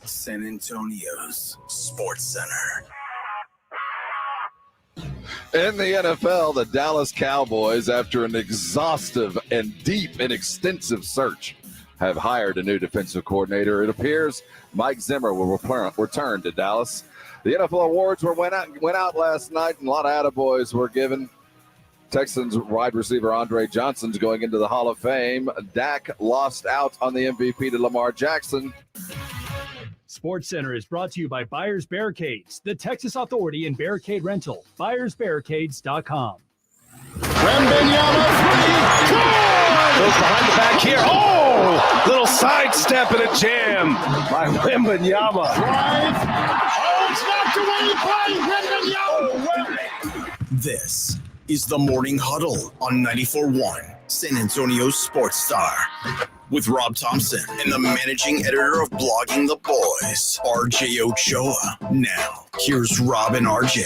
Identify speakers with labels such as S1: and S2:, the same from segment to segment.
S1: San Antonio's Sports Center.
S2: In the NFL, the Dallas Cowboys, after an exhaustive and deep and extensive search, have hired a new defensive coordinator. It appears Mike Zimmer will return to Dallas. The NFL awards went out last night, and a lot of attaboys were given. Texans wide receiver Andre Johnson's going into the Hall of Fame. Dak lost out on the MVP to Lamar Jackson.
S3: Sports Center is brought to you by Buyers Barricades, the Texas Authority in Barricade Rental. BuyersBarricades.com.
S4: Wembanyama three. Goes behind the back here. Oh! Little sidestep and a jam by Wembanyama.
S5: Drive. Oh, it's knocked away by Wembanyama.
S1: This is the Morning Huddle on 94.1 San Antonio's Sports Star. With Rob Thompson and the managing editor of Blogging the Boys, RJ Ochoa. Now, here's Rob and RJ.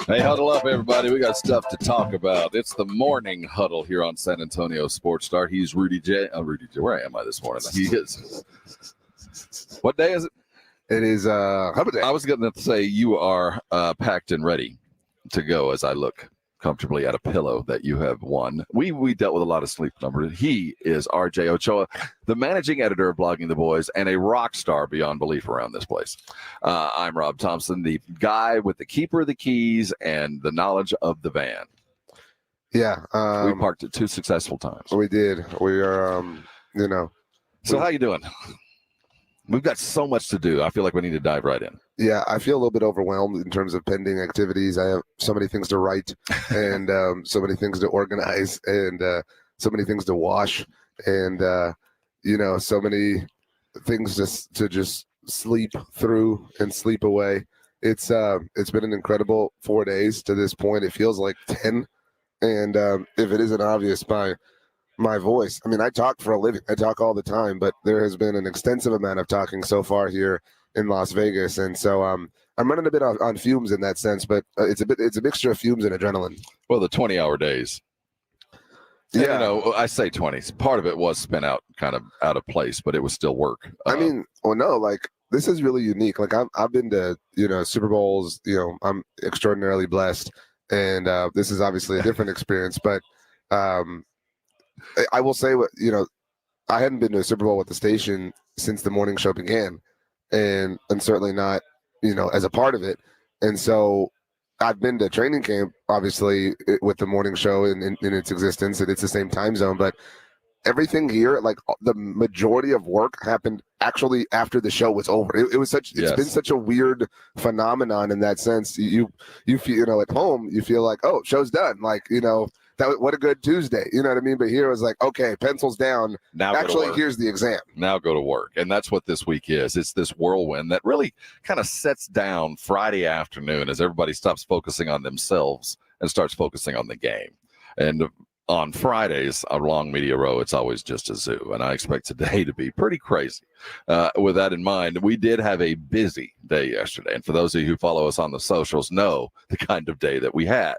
S2: Hey, huddle up, everybody. We got stuff to talk about. It's the Morning Huddle here on San Antonio Sports Star. He's Rudy J. Rudy J. Where am I this morning? He is. What day is it?
S6: It is Hump Day.
S2: I was going to say you are packed and ready to go as I look comfortably at a pillow that you have won. We dealt with a lot of sleep numbers. He is RJ Ochoa, the managing editor of Blogging the Boys and a rock star beyond belief around this place. I'm Rob Thompson, the guy with the keeper of the keys and the knowledge of the van.
S6: Yeah.
S2: We parked it 2 successful times.
S6: We did. We are,
S2: So how you doing? We've got so much to do. I feel like we need to dive right in.
S6: Yeah, I feel a little bit overwhelmed in terms of pending activities. I have so many things to write and so many things to organize and so many things to wash and, so many things to just sleep through and sleep away. It's been an incredible 4 days to this point. It feels like 10. And if it isn't obvious by my voice, I mean, I talk for a living. I talk all the time, but there has been an extensive amount of talking so far here in Las Vegas, and so I'm running a bit on fumes in that sense. But it's a mixture of fumes and adrenaline.
S2: Well, the 20-hour days. Yeah, I say 20. Part of it was spent out kind of out of place, but it was still work.
S6: This is really unique. Like I've been to Super Bowls. I'm extraordinarily blessed, and this is obviously a different experience, but. I will say I hadn't been to a Super Bowl with the station since the morning show began, and certainly not, as a part of it. And so I've been to training camp, obviously, with the morning show in its existence, and it's the same time zone. But everything here, like the majority of work, happened actually after the show was over. It's been such a weird phenomenon in that sense. You feel, at home, you feel like, oh, show's done. Like, what a good Tuesday. You know what I mean? But here it was like, okay, pencils down.
S2: Now
S6: actually, here's the exam.
S2: Now go to work. And that's what this week is. It's this whirlwind that really kind of sets down Friday afternoon as everybody stops focusing on themselves and starts focusing on the game. And on Fridays, along Media Row, it's always just a zoo. And I expect today to be pretty crazy. With that in mind, we did have a busy day yesterday. And for those of you who follow us on the socials know the kind of day that we had.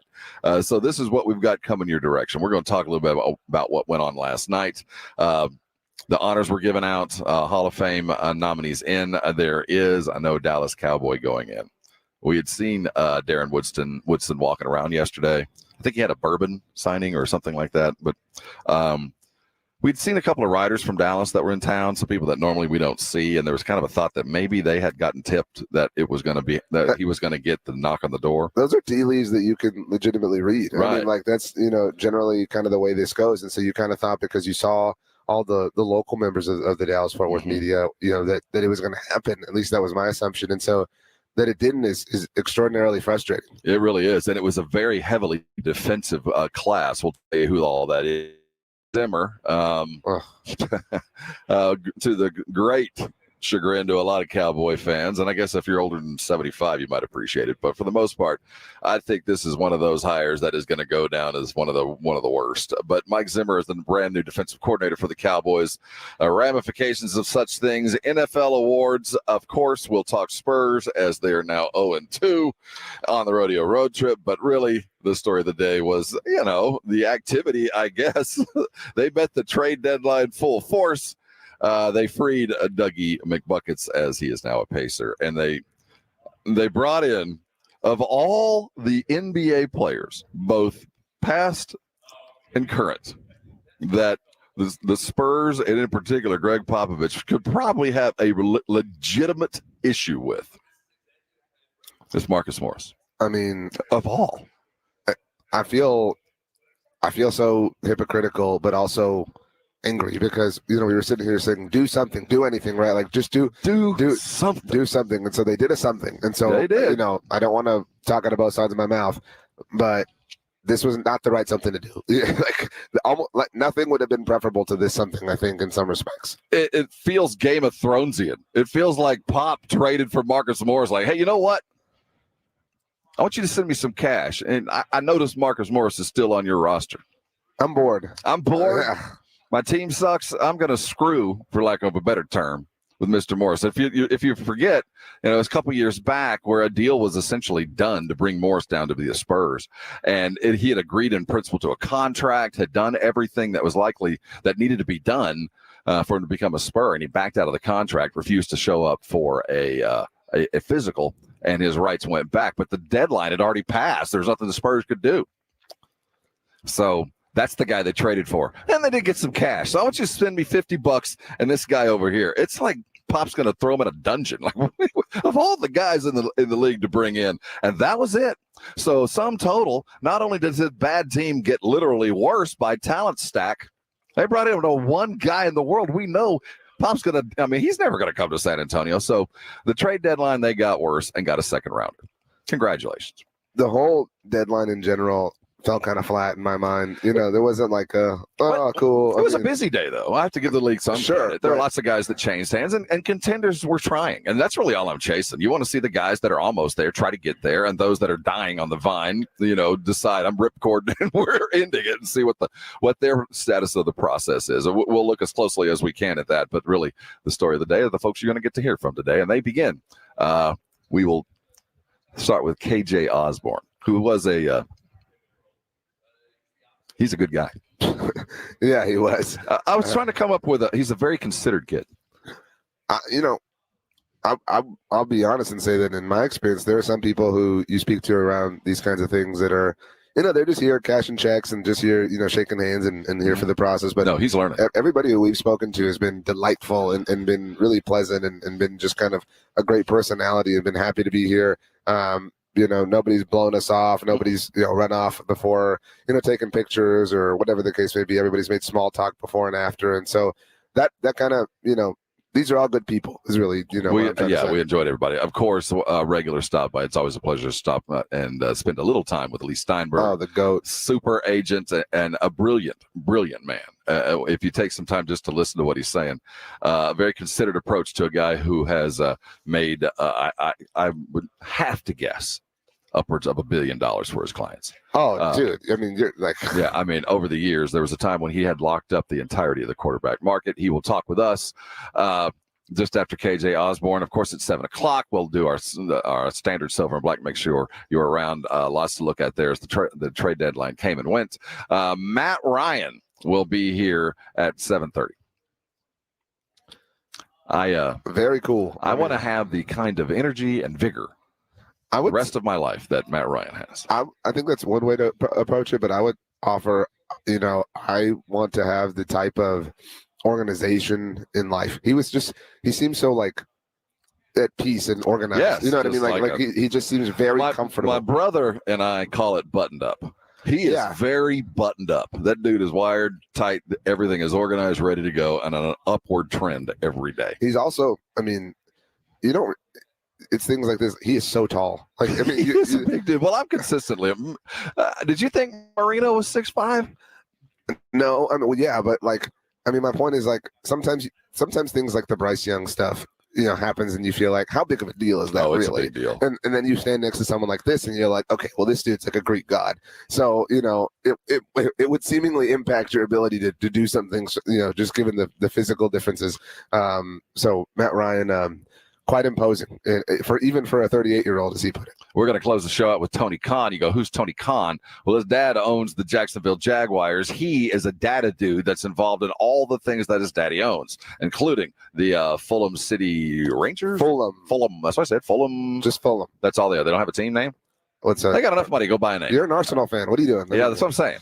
S2: So this is what we've got coming your direction. We're going to talk a little bit about what went on last night. The honors were given out, Hall of Fame nominees in. There is a no Dallas Cowboy going in. We had seen Darren Woodson walking around yesterday. I think he had a bourbon signing or something like that. But we'd seen a couple of riders from Dallas that were in town, some people that normally we don't see, and there was kind of a thought that maybe they had gotten tipped that it was going to be that he was going to get the knock on the door.
S6: Those are tea leaves that you can legitimately read.
S2: Right.
S6: I mean, like that's generally kind of the way this goes, and so you kind of thought because you saw all the local members of the Dallas Fort Worth media, that it was going to happen. At least that was my assumption, and so. That it didn't is extraordinarily frustrating.
S2: It really is. And it was a very heavily defensive class. We'll tell you who all that is. Zimmer, to the great chagrin to a lot of Cowboy fans. And I guess if you're older than 75, you might appreciate it. But for the most part, I think this is one of those hires that is going to go down as one of the worst. But Mike Zimmer is the brand new defensive coordinator for the Cowboys. Ramifications of such things. NFL awards, of course, we'll talk Spurs as they are now 0-2 on the rodeo road trip. But really, the story of the day was, the activity, I guess. They met the trade deadline full force. They freed Dougie McBuckets, as he is now a Pacer, and they brought in, of all the NBA players, both past and current, that the Spurs, and in particular Greg Popovich, could probably have a legitimate issue with, is Marcus Morris.
S6: I mean,
S2: of all.
S6: I feel so hypocritical, but also angry because, we were sitting here saying, do something, do anything, right? Like, just do something. And so they did a something. And so,
S2: they did.
S6: I don't want to talk out of both sides of my mouth, but this was not the right something to do. Like nothing would have been preferable to this something, I think, in some respects.
S2: It feels Game of Thronesian. It feels like Pop traded for Marcus Morris. Like, hey, you know what? I want you to send me some cash. And I noticed Marcus Morris is still on your roster.
S6: I'm bored.
S2: Yeah. My team sucks. I'm going to screw, for lack of a better term, with Mr. Morris. If you forget, it was a couple years back where a deal was essentially done to bring Morris down to be the Spurs, and he had agreed in principle to a contract, had done everything that was that needed to be done for him to become a Spur, and he backed out of the contract, refused to show up for a physical, and his rights went back. But the deadline had already passed. There's nothing the Spurs could do. So that's the guy they traded for. And they did get some cash. So I want you to send me $50 and this guy over here. It's like Pop's going to throw him in a dungeon. Like, of all the guys in the league to bring in. And that was it. So sum total, not only does this bad team get literally worse by talent stack, they brought in one guy in the world we know Pop's going to, he's never going to come to San Antonio. So the trade deadline, they got worse and got a second rounder. Congratulations.
S6: The whole deadline in general felt kind of flat in my mind. There wasn't like cool.
S2: It was a busy day, though. I have to give the league some credit. There are lots of guys that changed hands, and contenders were trying. And that's really all I'm chasing. You want to see the guys that are almost there try to get there, and those that are dying on the vine, decide I'm ripcord and we're ending it and see what their status of the process is. We'll look as closely as we can at that. But really, the story of the day are the folks you're going to get to hear from today, and they begin. We will start with KJ Osborn, who was he's a good guy.
S6: Yeah, he was.
S2: I was trying to come up with he's a very considered kid.
S6: I'll be honest and say that in my experience, there are some people who you speak to around these kinds of things that are, they're just here cashing checks and just here, shaking hands and here for the process. But
S2: no, he's learning.
S6: Everybody who we've spoken to has been delightful and been really pleasant and been just kind of a great personality and been happy to be here. Nobody's blown us off. Nobody's, run off before, taking pictures or whatever the case may be. Everybody's made small talk before and after. And so that kind of, these are all good people is really,
S2: we enjoyed everybody. Of course, regular stop by. It's always a pleasure to stop and spend a little time with Leigh Steinberg.
S6: Oh, the GOAT.
S2: Super agent and a brilliant man. If you take some time just to listen to what he's saying, a very considered approach to a guy who has made, I would have to guess, upwards of $1 billion for his clients.
S6: Oh, dude. You're like...
S2: Yeah, over the years, there was a time when he had locked up the entirety of the quarterback market. He will talk with us just after KJ Osborn. Of course, at 7 o'clock, we'll do our standard silver and black. Make sure you're around. Lots to look at there as the trade deadline came and went. Matt Ryan will be here at 7:30.
S6: Very cool.
S2: I want to have the kind of energy and vigor the rest of my life that Matt Ryan has.
S6: I think that's one way to approach it, but I would offer, I want to have the type of organization in life. He seems so like at peace and organized.
S2: Yes,
S6: you know what I mean? Like he just seems very comfortable.
S2: My brother and I call it buttoned up. He is very buttoned up. That dude is wired tight. Everything is organized, ready to go, and on an upward trend every day.
S6: He's also, it's things like this. He is so tall.
S2: He's a big dude. Well, I'm consistently. Did you think Marino was 6'5"?
S6: No, but my point is sometimes things like the Bryce Young stuff, happens and you feel like, how big of a deal is that really?
S2: It's a big deal.
S6: And then you stand next to someone like this and you're like, okay, well, this dude's like a Greek god. So, it would seemingly impact your ability to do some things, just given the physical differences. So Matt Ryan, quite imposing for a 38-year-old, as he put it.
S2: We're going to close the show out with Tony Khan. You go, who's Tony Khan? Well, his dad owns the Jacksonville Jaguars. He is a data dude that's involved in all the things that his daddy owns, including the Fulham City Rangers.
S6: Fulham.
S2: That's what I said. Fulham.
S6: Just Fulham.
S2: That's all they are. They don't have a team name?
S6: What's that?
S2: They got enough money. Go buy a name.
S6: You're an Arsenal fan. What are you doing?
S2: Yeah, that's what I'm saying.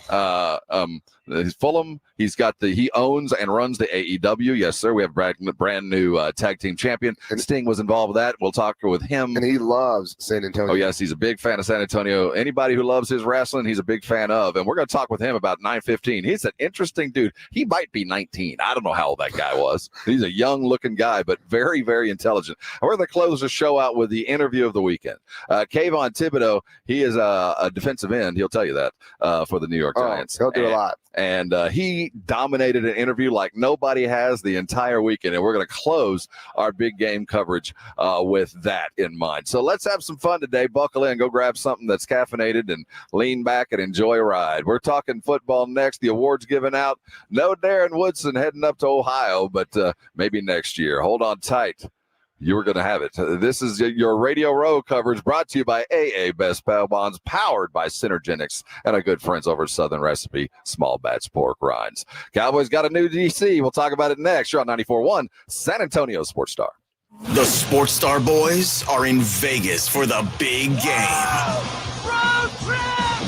S2: He's Fulham. He owns and runs the AEW. Yes, sir. We have brand new tag team champion. And Sting was involved with that. We'll talk with him.
S6: And he loves San Antonio.
S2: Oh, yes. He's a big fan of San Antonio. Anybody who loves his wrestling, he's a big fan of. And we're going to talk with him about 9:15. He's an interesting dude. He might be 19. I don't know how old that guy was. He's a young looking guy, but very, very intelligent. And we're going to close the show out with the interview of the weekend. Kayvon Thibodeaux, he is a defensive end. He'll tell you that for the New York Giants.
S6: He'll do a lot.
S2: And he dominated an interview like nobody has the entire weekend. And we're going to close our big game coverage with that in mind. So let's have some fun today. Buckle in, go grab something that's caffeinated and lean back and enjoy a ride. We're talking football next. The awards given out. No Darren Woodson heading up to Ohio, but maybe next year. Hold on tight. You're going to have it. This is your Radio Row coverage brought to you by AA Best Pal Bonds, powered by Synergenics and our good friends over at Southern Recipe, small batch pork rinds. Cowboys got a new DC. We'll talk about it next. You're on 94.1 San Antonio Sports Star.
S1: The Sports Star boys are in Vegas for the big game.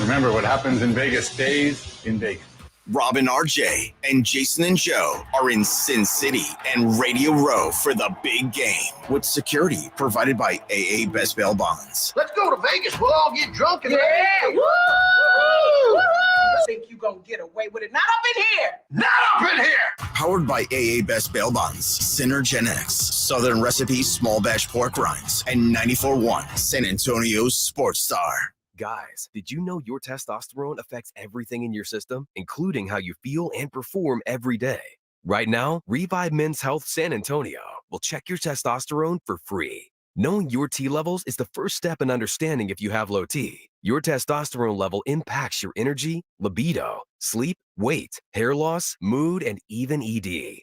S5: Remember, what happens in Vegas stays in Vegas.
S1: Robin, RJ, and Jason and Joe are in Sin City and Radio Row for the big game, with security provided by AA Best Bail Bonds.
S7: Let's go to Vegas. We'll all get drunk and
S8: Woo! I think you gonna get away with it. Not up in here.
S7: Not up in here.
S1: Powered by AA Best Bail Bonds, Synergenics, Southern Recipe Small Batch Pork Rinds, and 94.1 San Antonio Sports Star.
S9: Guys, did you know your testosterone affects everything in your system, including how you feel and perform every day? Right now, Revive Men's Health San Antonio will check your testosterone for free. Knowing your T levels is the first step in understanding if you have low T. Your testosterone level impacts your energy, libido, sleep, weight, hair loss, mood, and even ED.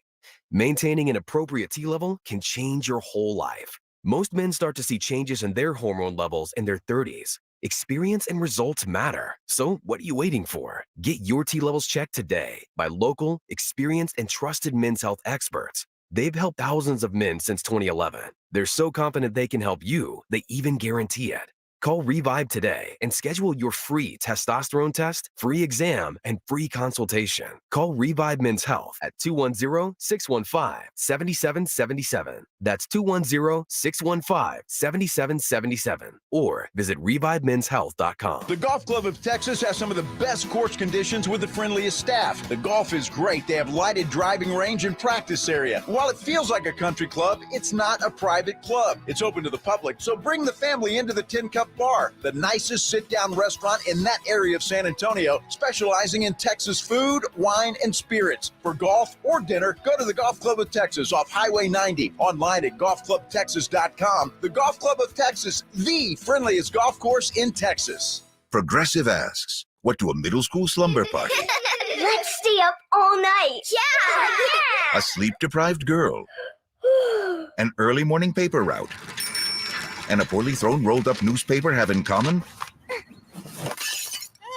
S9: Maintaining an appropriate T level can change your whole life. Most men start to see changes in their hormone levels in their 30s. Experience and results matter. So what are you waiting for? Get your T levels checked today by local, experienced, and trusted men's health experts. They've helped thousands of men since 2011. They're so confident they can help you, they even guarantee it. Call Revive today and schedule your free testosterone test, free exam, and free consultation. Call Revive Men's Health at 210-615-7777. That's 210-615-7777. Or visit ReviveMen'sHealth.com.
S10: The Golf Club of Texas has some of the best course conditions with the friendliest staff. The golf is great. They have lighted driving range and practice area. While it feels like a country club, it's not a private club. It's open to the public, so bring the family into the Tin Cup Bar, the nicest sit-down restaurant in that area of San Antonio, specializing in Texas food, wine, and spirits. For golf or dinner, go to the Golf Club of Texas off Highway 90, online at golfclubtexas.com. The Golf Club of Texas, the friendliest golf course in Texas.
S11: Progressive asks, what do a middle school slumber party,
S12: Let's stay up all night. Yeah!
S11: a sleep-deprived girl, an early morning paper route, and a poorly thrown rolled-up newspaper have in common?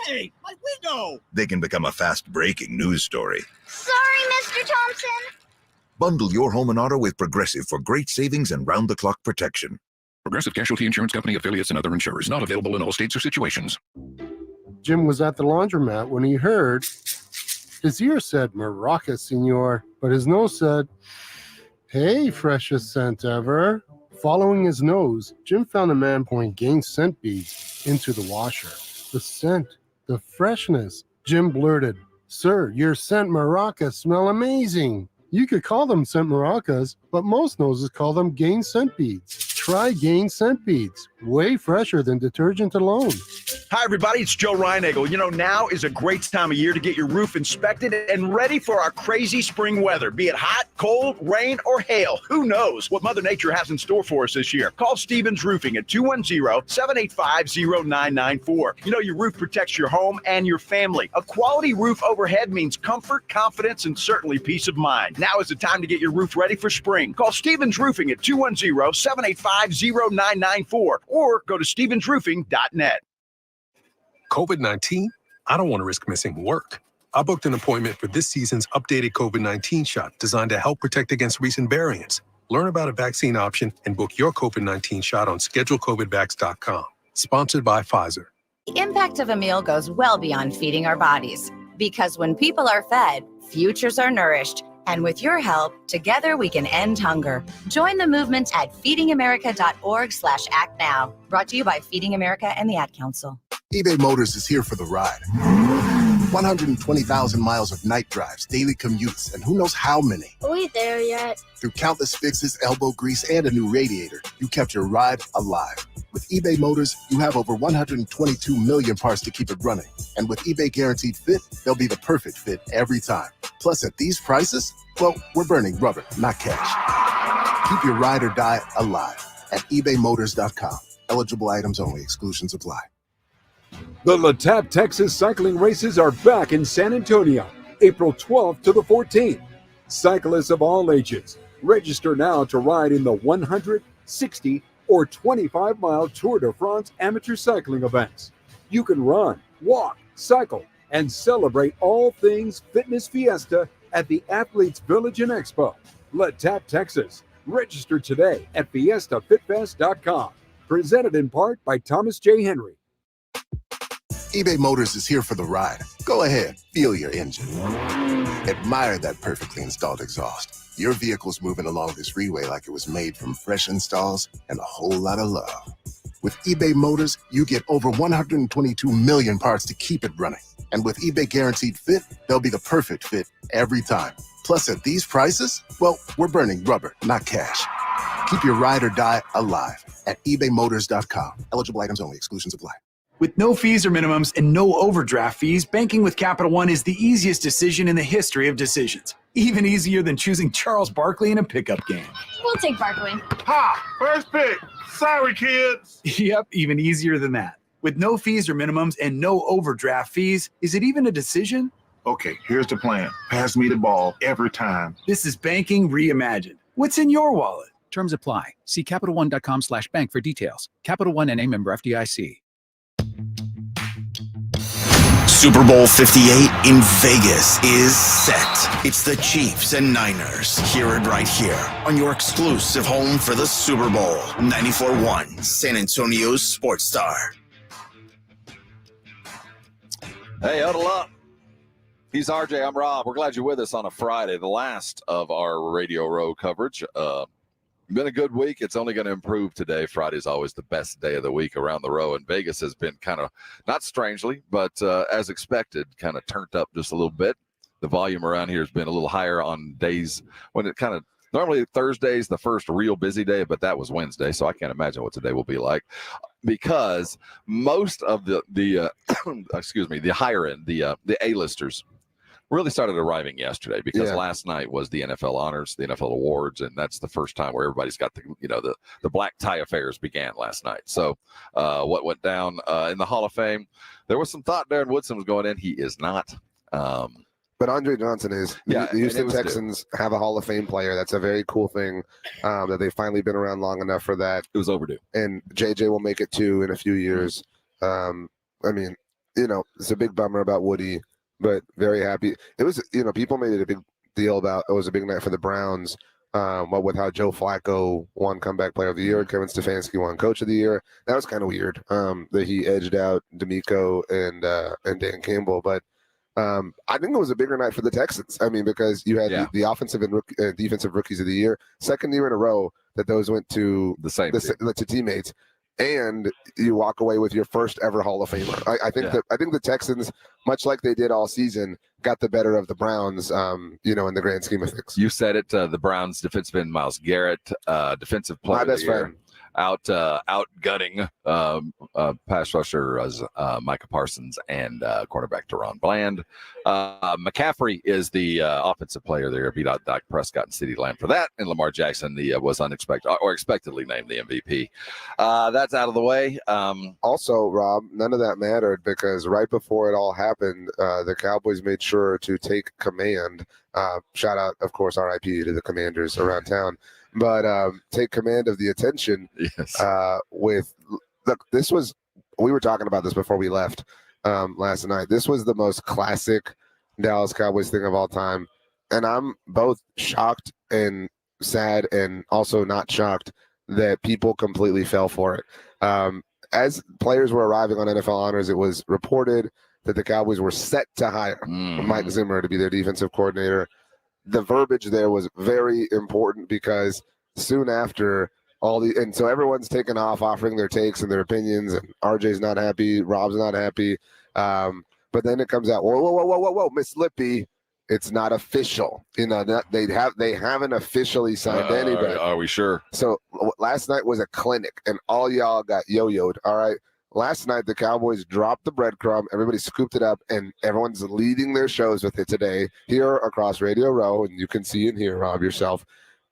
S5: Hey, my window!
S11: They can become a fast-breaking news story.
S12: Sorry, Mr. Thompson.
S11: Bundle your home and auto with Progressive for great savings and round-the-clock protection.
S13: Progressive Casualty Insurance Company, affiliates, and other insurers. Not available in all states or situations.
S14: Jim was at the laundromat when he heard his ear said, "Maraca, senor," but his nose said, "Hey, freshest scent ever." Following his nose, Jim found a man pouring Gain scent beads into the washer. The scent, the freshness. Jim blurted, "Sir, your scent maracas smell amazing." You could call them scent maracas, but most noses call them Gain scent beads. Try Gain Scent Beads. Way fresher than detergent alone.
S10: Hi, everybody. It's Joe Reinagle. You know, now is a great time of year to get your roof inspected and ready for our crazy spring weather. Be it hot, cold, rain, or hail. Who knows what Mother Nature has in store for us this year? Call Stevens Roofing at 210-785-0994. You know, your roof protects your home and your family. A quality roof overhead means comfort, confidence, and certainly peace of mind. Now is the time to get your roof ready for spring. Call Stevens Roofing at 210-785-0994 or go to stevensroofing.net.
S15: COVID-19? I don't want to risk missing work. I booked an appointment for this season's updated COVID-19 shot designed to help protect against recent variants. Learn about a vaccine option and book your COVID-19 shot on schedulecovidvax.com. Sponsored by Pfizer.
S16: The impact of a meal goes well beyond feeding our bodies. Because when people are fed, futures are nourished. And with your help, together we can end hunger. Join the movement at feedingamerica.org/act now. Brought to you by Feeding America and the Ad Council.
S17: eBay Motors is here for the ride. 120,000 miles of night drives, daily commutes, and who knows how many.
S12: Are we there yet?
S17: Through countless fixes, elbow grease, and a new radiator, you kept your ride alive. With eBay Motors, you have over 122 million parts to keep it running. And with eBay Guaranteed Fit, they'll be the perfect fit every time. Plus, at these prices, well, we're burning rubber, not cash. Keep your ride or die alive at ebaymotors.com. Eligible items only. Exclusions apply.
S18: The LaTappe Texas cycling races are back in San Antonio, April 12th to the 14th. Cyclists of all ages, register now to ride in the 100, 60, or 25-mile Tour de France amateur cycling events. You can run, walk, cycle, and celebrate all things fitness fiesta at the Athletes Village and Expo. LaTappe, Texas. Register today at fiestafitfest.com. Presented in part by Thomas J. Henry.
S17: eBay Motors is here for the ride. Go ahead, feel your engine. Admire that perfectly installed exhaust. Your vehicle's moving along this freeway like it was made from fresh installs and a whole lot of love. With eBay Motors, you get over 122 million parts to keep it running. And with eBay Guaranteed Fit, they'll be the perfect fit every time. Plus, at these prices, well, we're burning rubber, not cash. Keep your ride or die alive at ebaymotors.com. Eligible items only. Exclusions apply.
S19: With no fees or minimums and no overdraft fees, banking with Capital One is the easiest decision in the history of decisions. Even easier than choosing Charles Barkley in a pickup game.
S12: We'll take Barkley.
S20: Ha! First pick. Sorry, kids.
S19: Yep, even easier than that. With no fees or minimums and no overdraft fees, is it even a decision?
S20: Okay, here's the plan. Pass me the ball every time.
S19: This is banking reimagined. What's in your wallet?
S21: Terms apply. See CapitalOne.com/bank for details. Capital One NA member FDIC.
S1: Super Bowl 58 in Vegas is set. It's the Chiefs and Niners. Hear it right here on your exclusive home for the Super Bowl. 94.1 San Antonio's Sports Star.
S2: Hey, huddle up. He's RJ. I'm Rob. We're glad you're with us on a Friday, the last of our Radio Row coverage. Been a good week. It's only going to improve today. Friday's always the best day of the week around the row, and Vegas has been kind of, not strangely, but as expected, kind of turned up just a little bit. The volume around here has been a little higher on days when it kind of, normally Thursday's the first real busy day, but that was Wednesday, so I can't imagine what today will be like, because most of the excuse me, the higher end, the A-listers really started arriving yesterday, because last night was the NFL honors, the NFL awards, and that's the first time where everybody's got the black tie affairs began last night. So what went down in the Hall of Fame, there was some thought Darren Woodson was going in. He is not.
S6: But Andre Johnson is. The Houston Texans have a Hall of Fame player. That's a very cool thing that they've finally been around long enough for that.
S2: It was overdue.
S6: And JJ will make it too in a few years. I mean, it's a big bummer about Woody, but very happy. It was, people made it a big deal about, it was a big night for the Browns, with how Joe Flacco won Comeback Player of the Year, Kevin Stefanski won Coach of the Year. That was kind of weird that he edged out D'Amico and Dan Campbell. But I think it was a bigger night for the Texans. I mean, because you had the offensive and defensive rookies of the year, second year in a row that those went to to teammates. And you walk away with your first ever Hall of Famer. I think the Texans, much like they did all season, got the better of the Browns, in the grand scheme of things.
S2: You said it, the Browns defensive end Myles Garrett, defensive player
S6: my
S2: of the
S6: best
S2: year.
S6: friend.
S2: outgunning pass rushers Micah Parsons and cornerback Deron Bland. McCaffrey is the offensive player there. Beat out Dak Prescott and CeeDee Lamb for that, and Lamar Jackson was unexpected or expectedly named the MVP. That's out of the way.
S6: Also, Rob, none of that mattered because right before it all happened, the Cowboys made sure to take command. Shout out, of course, RIP to the commanders around town, but take command of the attention.
S2: Yes.
S6: We were talking about this before we left last night. This was the most classic Dallas Cowboys thing of all time, and I'm both shocked and sad, and also not shocked that people completely fell for it. As players were arriving on NFL honors, it was reported that the Cowboys were set to hire Mike Zimmer to be their defensive coordinator. The verbiage there was very important because soon after and so everyone's taken off offering their takes and their opinions, and RJ's not happy, Rob's not happy. But then it comes out, whoa, Miss Lippy, it's not official. They haven't officially signed anybody.
S2: Are we sure?
S6: So last night was a clinic, and all y'all got yo-yoed. All right. Last night, the Cowboys dropped the breadcrumb. Everybody scooped it up, and everyone's leading their shows with it today here across Radio Row, and you can see and hear, Rob, yourself.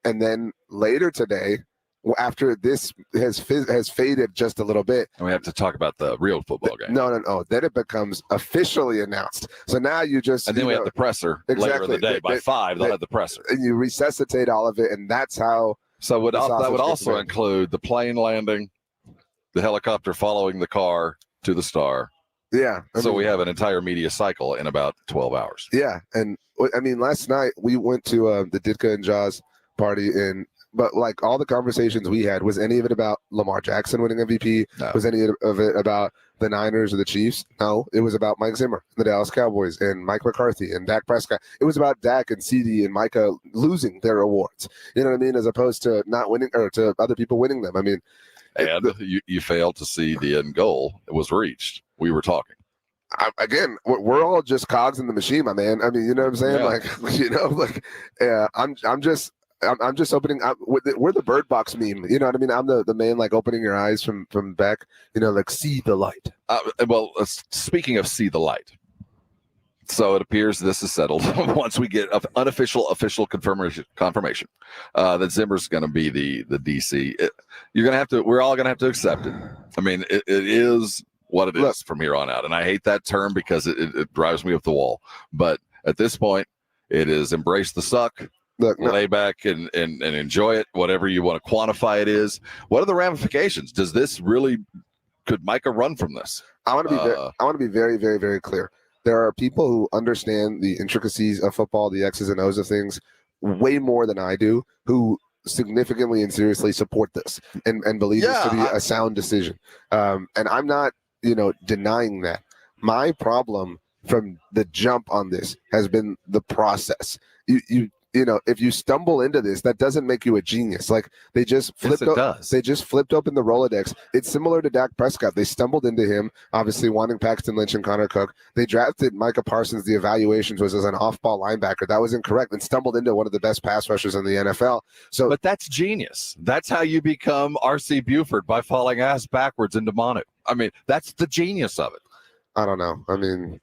S6: And then later today, after this has faded just a little bit.
S2: And we have to talk about the real football game.
S6: No. Then it becomes officially announced. So now you just...
S2: And then we have the presser later in the day. By 5, they'll have the presser.
S6: And you resuscitate all of it, and that's how...
S2: So that would also include the plane landing, the helicopter following the car to the star.
S6: Yeah.
S2: So we have an entire media cycle in about 12 hours.
S6: Yeah. And I mean, last night we went to the Ditka and Jaws party, but like all the conversations we had, was any of it about Lamar Jackson winning MVP? No. Was any of it about the Niners or the Chiefs? No. It was about Mike Zimmer, the Dallas Cowboys, and Mike McCarthy and Dak Prescott. It was about Dak and CeeDee and Micah losing their awards. You know what I mean? As opposed to not winning, or to other people winning them. I mean,
S2: and you failed to see the end goal. It was reached. We were talking.
S6: Again, we're all just cogs in the machine, my man. I mean, you know what I'm saying? Yeah. I'm just opening. We're the Bird Box meme. You know what I mean? I'm the man, like opening your eyes from back. Like see the light.
S2: Speaking of see the light. So it appears this is settled once we get unofficial confirmation that Zimmer's going to be the DC. We're all going to have to accept it. I mean, it is what it is from here on out. And I hate that term because it drives me up the wall. But at this point, it is embrace the suck, lay back and enjoy it, whatever you want to quantify it is. What are the ramifications? Could Micah run from this?
S6: I want to be very, very, very clear. There are people who understand the intricacies of football, the X's and O's of things, way more than I do, who significantly and seriously support this and believe this to be a sound decision. And I'm not, denying that. My problem from the jump on this has been the process. If you stumble into this, that doesn't make you a genius. Like they just flipped open the Rolodex. It's similar to Dak Prescott. They stumbled into him, obviously wanting Paxton Lynch and Connor Cook. They drafted Micah Parsons. The evaluations was as an off-ball linebacker. That was incorrect, and stumbled into one of the best pass rushers in the NFL.
S2: But that's genius. That's how you become R.C. Buford, by falling ass backwards into Manu. I mean, that's the genius of it.
S6: I don't know. I mean,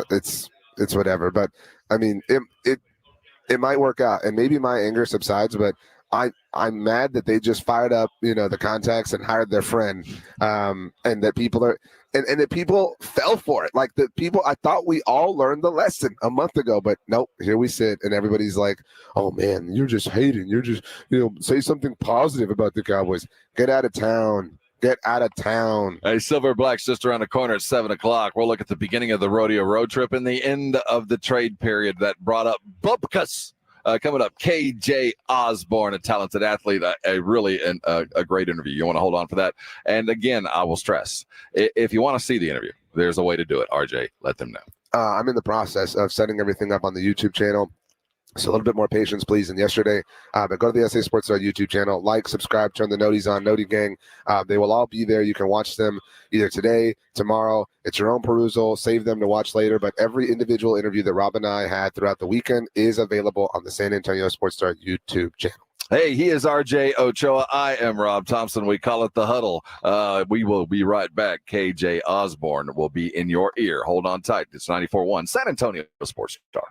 S6: it's whatever. But I mean, it might work out, and maybe my anger subsides, but I'm mad that they just fired up, the contacts and hired their friend, and that people are, and that people fell for it. Like the people, I thought we all learned the lesson a month ago, but nope, here we sit, and everybody's like, oh man, you're just hating. You're just, say something positive about the Cowboys. Get out of town. Get out of town.
S2: Hey, Silver Black's just around the corner at 7 o'clock. We'll look at the beginning of the rodeo road trip and the end of the trade period that brought up Bubkas. Coming up, KJ Osborn, a talented athlete, a great interview. You want to hold on for that. And again, I will stress, if you want to see the interview, there's a way to do it. RJ, let them know.
S6: I'm in the process of setting everything up on the YouTube channel. So a little bit more patience, please, than yesterday. But go to the SA Sports YouTube channel, like, subscribe, turn the noties on, Noti Gang. They will all be there. You can watch them either today, tomorrow. It's your own perusal. Save them to watch later. But every individual interview that Rob and I had throughout the weekend is available on the San Antonio Sports Star YouTube channel.
S2: Hey, he is RJ Ochoa. I am Rob Thompson. We call it the Huddle. We will be right back. KJ Osborne will be in your ear. Hold on tight. It's 94.1 San Antonio Sports Star.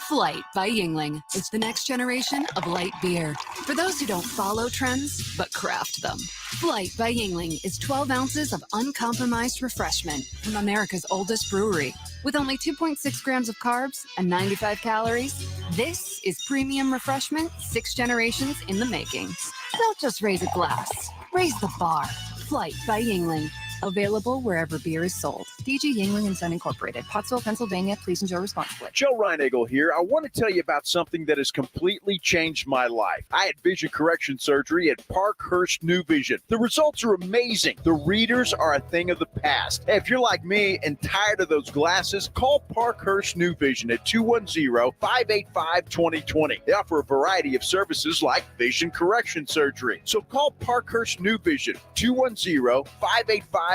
S3: Flight by Yingling. It's the next generation of light beer. For those who don't follow trends, but craft them. Flight by Yingling is 12 ounces of uncompromised refreshment from America's oldest brewery. With only 2.6 grams of carbs and 95 calories, this is premium refreshment 6 generations in the making. Don't just raise a glass, raise the bar. Flight by Yingling. Available wherever beer is sold. DG Yingling & Son Incorporated, Pottsville, Pennsylvania. Please enjoy responsibly.
S10: Joe Reinagle here. I want to tell you about something that has completely changed my life. I had vision correction surgery at Parkhurst New Vision. The results are amazing. The readers are a thing of the past. Hey, if you're like me and tired of those glasses, call Parkhurst New Vision at 210-585-2020. They offer a variety of services like vision correction surgery. So call Parkhurst New Vision, 210-585-2020,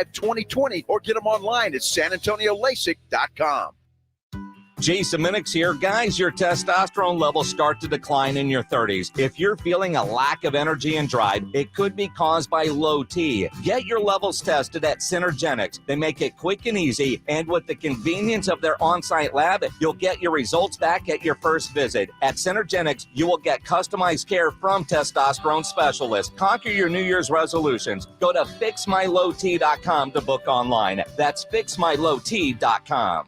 S10: or get them online at sanantoniolasik.com.
S22: Jason Minix here. Guys, your testosterone levels start to decline in your 30s. If you're feeling a lack of energy and drive, it could be caused by low T. Get your levels tested at Synergenics. They make it quick and easy, and with the convenience of their on-site lab, you'll get your results back at your first visit. At Synergenics, you will get customized care from testosterone specialists. Conquer your New Year's resolutions. Go to fixmylowt.com to book online. That's fixmylowt.com.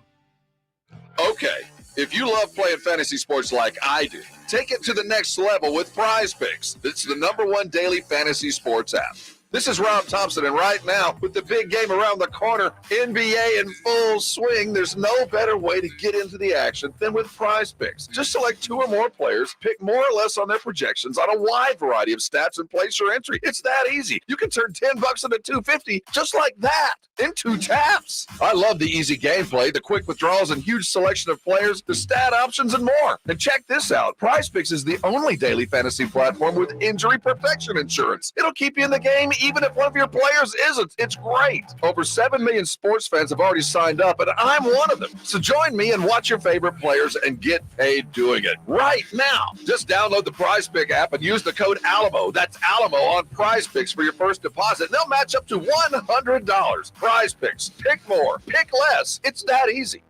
S2: Okay, if you love playing fantasy sports like I do, take it to the next level with Prize Picks. It's the #1 daily fantasy sports app. This is Rob Thompson, and right now, with the big game around the corner, NBA in full swing, there's no better way to get into the action than with Prize Picks. Just select 2 or more players, pick more or less on their projections on a wide variety of stats, and place your entry. It's that easy. You can turn $10 into $250 just like that in 2 taps. I love the easy gameplay, the quick withdrawals, and huge selection of players, the stat options, and more. And check this out. Prize Picks is the only daily fantasy platform with injury protection insurance. It'll keep you in the game even if one of your players isn't. It's great. Over 7 million sports fans have already signed up, and I'm one of them. So join me and watch your favorite players and get paid doing it right now. Just download the Prize Pick app and use the code ALAMO. That's ALAMO on Prize Picks for your first deposit. They'll match up to $100. Prize Picks. Pick more. Pick less. It's that easy.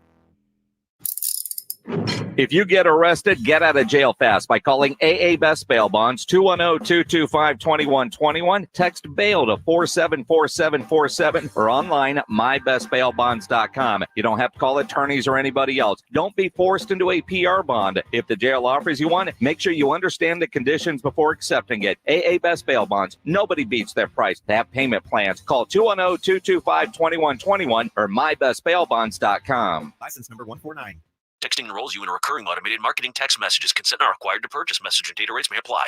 S22: If you get arrested, get out of jail fast by calling AA Best Bail Bonds, 210-225-2121. Text bail to 474747 or online mybestbailbonds.com. You don't have to call attorneys or anybody else. Don't be forced into a PR bond. If the jail offers you one, make sure you understand the conditions before accepting it. AA Best Bail Bonds. Nobody beats their price. They have payment plans. Call 210-225-2121 or mybestbailbonds.com.
S23: License number 149. Texting enrolls you in a recurring automated marketing text messages. Consent not required to purchase. Message and data rates may apply.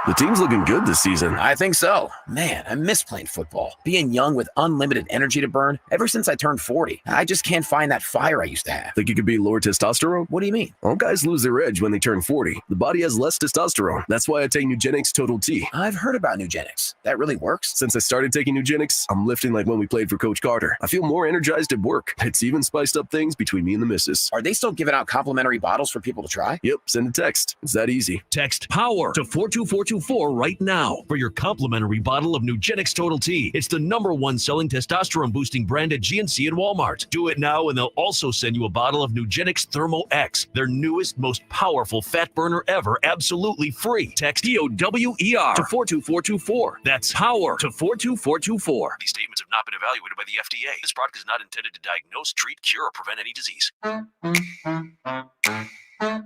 S4: The team's looking good this season. I think so. Man, I miss playing football. Being young with unlimited energy to burn. Ever since I turned 40, I just can't find that fire I used to have.
S24: Think you could be lower testosterone?
S4: What do you mean?
S24: All guys lose their edge when they turn 40. The body has less testosterone. That's why I take Nugenix Total T.
S4: I've heard about Nugenix. That really works?
S24: Since I started taking Nugenix, I'm lifting like when we played for Coach Carter. I feel more energized at work. It's even spiced up things between me and the missus.
S4: Are they still giving out complimentary bottles for people to try?
S24: Yep, send a text. It's that easy.
S25: Text POWER to 42424 right now for your complimentary bottle of Nugenix Total T. It's the #1 selling testosterone boosting brand at GNC and Walmart. Do it now and they'll also send you a bottle of Nugenix Thermo X, their newest, most powerful fat burner ever, absolutely free. Text POWER to 42424. That's POWER to 42424.
S23: These statements have not been evaluated by the FDA. This product is not intended to diagnose, treat, cure, or prevent any disease.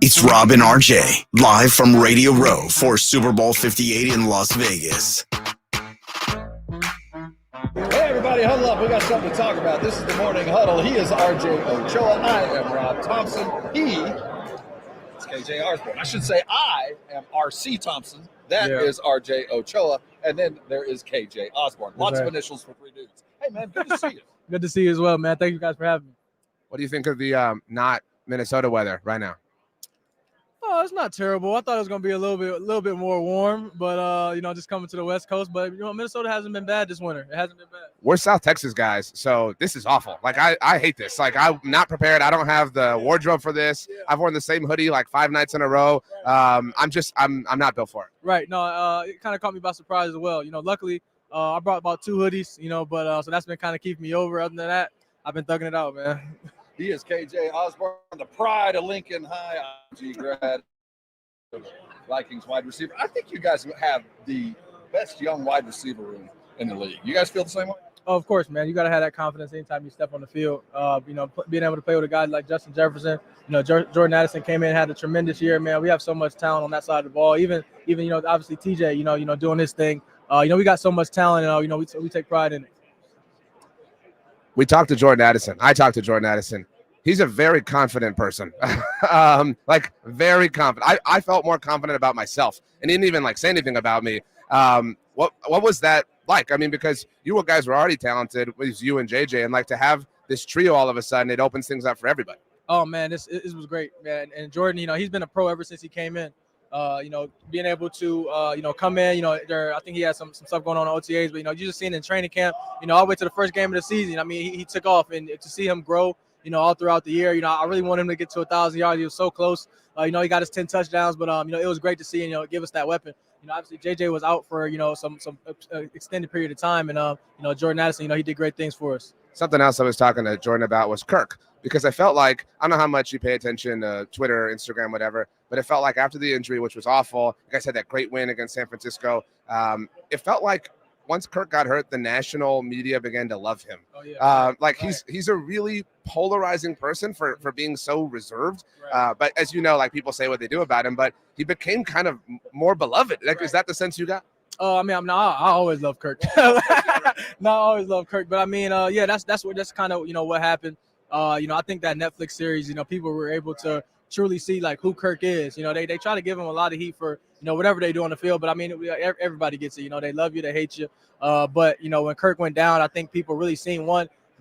S1: It's Rob and RJ, live from Radio Row for Super Bowl 58 in Las Vegas.
S26: Hey, everybody, huddle up. We got something to talk about. This is the Morning Huddle. He is RJ Ochoa. I am Rob Thompson. He is KJ Osborne. I should say I am RC Thompson. That is RJ Ochoa. And then there is KJ Osborne. Lots of initials for 3 dudes. Hey, man, good to see you.
S27: Good to see you as well, man. Thank you guys for having me.
S28: What do you think of the not Minnesota weather right now?
S5: it's not terrible. I thought it was going to be a little bit more warm, but just coming to the West Coast. But Minnesota hasn't been bad this winter. It hasn't been bad.
S7: We're South Texas guys, so this is awful. Like I hate this. Like I'm not prepared. I don't have the wardrobe for this. I've worn the same hoodie like 5 nights in a row. I'm not built for it.
S5: Right. No, it kind of caught me by surprise as well. Luckily I brought about 2 hoodies. But so that's been kind of keeping me over. Other than that, I've been thugging it out, man.
S26: He is KJ Osborn, the pride of Lincoln High, IG grad, Vikings wide receiver. I think you guys have the best young wide receiver room in the league. You guys feel the same way?
S5: Oh, of course, man. You got to have that confidence anytime you step on the field. Being able to play with a guy like Justin Jefferson, Jordan Addison came in, had a tremendous year, man. We have so much talent on that side of the ball. Even obviously TJ, doing his thing. We got so much talent, and we take pride in it.
S7: We talked to Jordan Addison. I talked to Jordan Addison. He's a very confident person, very confident. I felt more confident about myself, and he didn't even say anything about me. What was that like? I mean, because you guys were already talented, it was you and JJ, and to have this trio all of a sudden, it opens things up for everybody.
S5: Oh man, this was great, man. And Jordan, he's been a pro ever since he came in. Being able to, come in, I think he had some stuff going on OTAs, but, you just seen in training camp, all the way to the first game of the season. I mean, he took off, and to see him grow, all throughout the year, I really want him to get to 1,000 yards. He was so close. He got his 10 touchdowns, but, it was great to see, give us that weapon. Obviously JJ was out for, some extended period of time, and, Jordan Addison, he did great things for us.
S7: Something else I was talking to Jordan about was Kirk, because I felt like, I don't know how much you pay attention to Twitter, Instagram, whatever, but it felt like after the injury, which was awful, you guys had that great win against San Francisco. It felt like once Kirk got hurt, the national media began to love him.
S5: Oh, yeah.
S7: He's a really polarizing person for being so reserved. Right. But as you know, people say what they do about him, but he became kind of more beloved. Right. Is that the sense you got?
S5: Oh, I mean, I always love Kirk. I always love Kirk. But I mean, that's kind of, what happened. I think that Netflix series, people were able to truly see who Kirk is. They try to give him a lot of heat for, whatever they do on the field. But I mean, everybody gets it. They love you, they hate you. But when Kirk went down, I think people really seen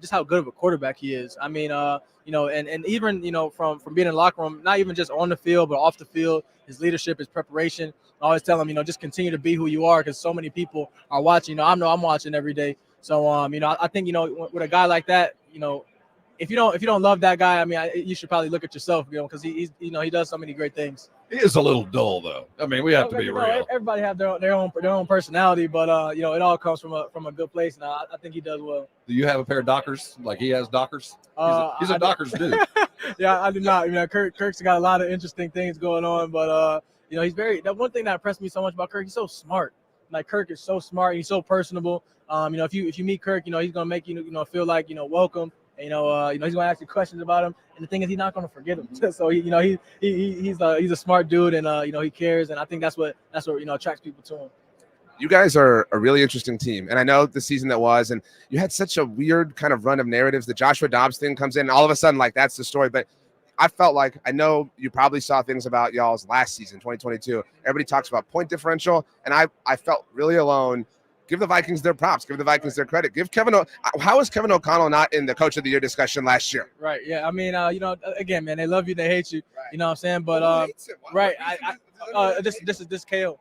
S5: just how good of a quarterback he is. I mean, and even, from being in the locker room, not even just on the field, but off the field, his leadership, his preparation. I always tell him, just continue to be who you are, because so many people are watching. I know I'm watching every day. So, I think, with a guy like that, if you don't love that guy, I mean, you should probably look at yourself, because he does so many great things.
S8: He is a little dull, though. I mean, we have to be real.
S5: Everybody have their own personality, but it all comes from a good place, and I think he does well.
S8: Do you have a pair of Dockers? Like he has Dockers? He's a Dockers dude.
S5: Yeah, I do not. Kirk's got a lot of interesting things going on, but he's that one thing that impressed me so much about Kirk, he's so smart. Kirk is so smart. He's so personable. If you meet Kirk, he's gonna make you feel like welcome. He's gonna ask you questions about him, and the thing is, he's not gonna forget him. So he's a smart dude, and he cares, and I think that's what attracts people to him.
S7: You guys are a really interesting team, and I know the season that was, and you had such a weird kind of run of narratives. The Joshua Dobbs thing comes in, and all of a sudden, that's the story. But I felt like, I know you probably saw things about y'all's last season, 2022. Everybody talks about point differential, and I felt really alone. Give the Vikings their props. Give the Vikings their credit. Give how is Kevin O'Connell not in the Coach of the Year discussion last year?
S5: Right. Yeah. I mean, again, man, they love you, they hate you. Right. You know what I'm saying? But right. This is KO.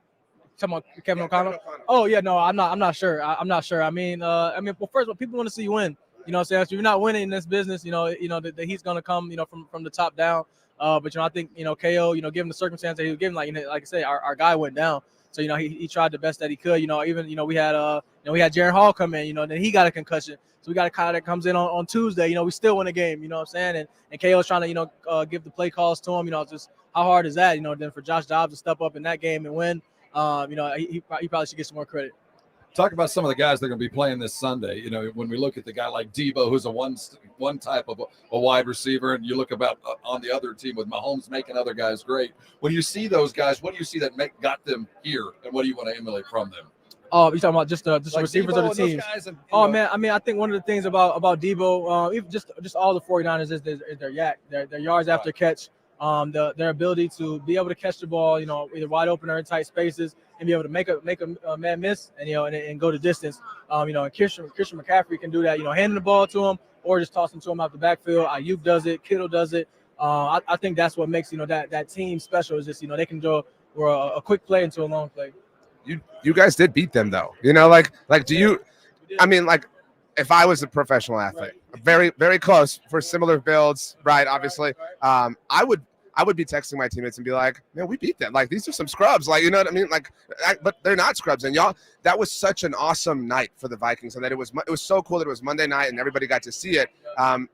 S5: Talking about Kevin O'Connell. Oh yeah, no, I'm not sure. I'm not sure. I mean, well, first of all, people want to see you win. You know what I'm saying? If you're not winning in this business, the heat's gonna come, from the top down. But I think KO, given the circumstance that he was given, like I say, our guy went down. So, he tried the best that he could. Even, we had Jaren Hall come in, then he got a concussion. So we got a guy that comes in on Tuesday, we still win a game, you know what I'm saying? And KO's trying to, give the play calls to him, just how hard is that, then for Josh Dobbs to step up in that game and win, he probably should get some more credit.
S8: Talk about some of the guys that are going to be playing this Sunday. When we look at the guy like Debo, who's a one type of a wide receiver, and you look about on the other team with Mahomes making other guys great. When you see those guys, what do you see that got them here, and what do you want to emulate from them?
S5: Oh, you're talking about just the receivers of the team. Man, I mean, I think one of the things about Debo, even just all the 49ers is their yak, their yards after catch, their ability to be able to catch the ball, either wide open or in tight spaces, and be able to make a man miss and go the distance. And Christian McCaffrey can do that, handing the ball to him or just tossing to him out the backfield. Ayuk does it, Kittle does it. I think that's what makes that team special. Is just they can go a quick play into a long play.
S7: You guys did beat them though. Like do you? I mean, like if I was a professional athlete, very very close for similar builds, right? Obviously, I would be texting my teammates and be like, man, we beat them. Like, these are some scrubs. Like, you know what I mean? Like, but they're not scrubs. And y'all, that was such an awesome night for the Vikings. And that it was so cool that it was Monday night and everybody got to see it.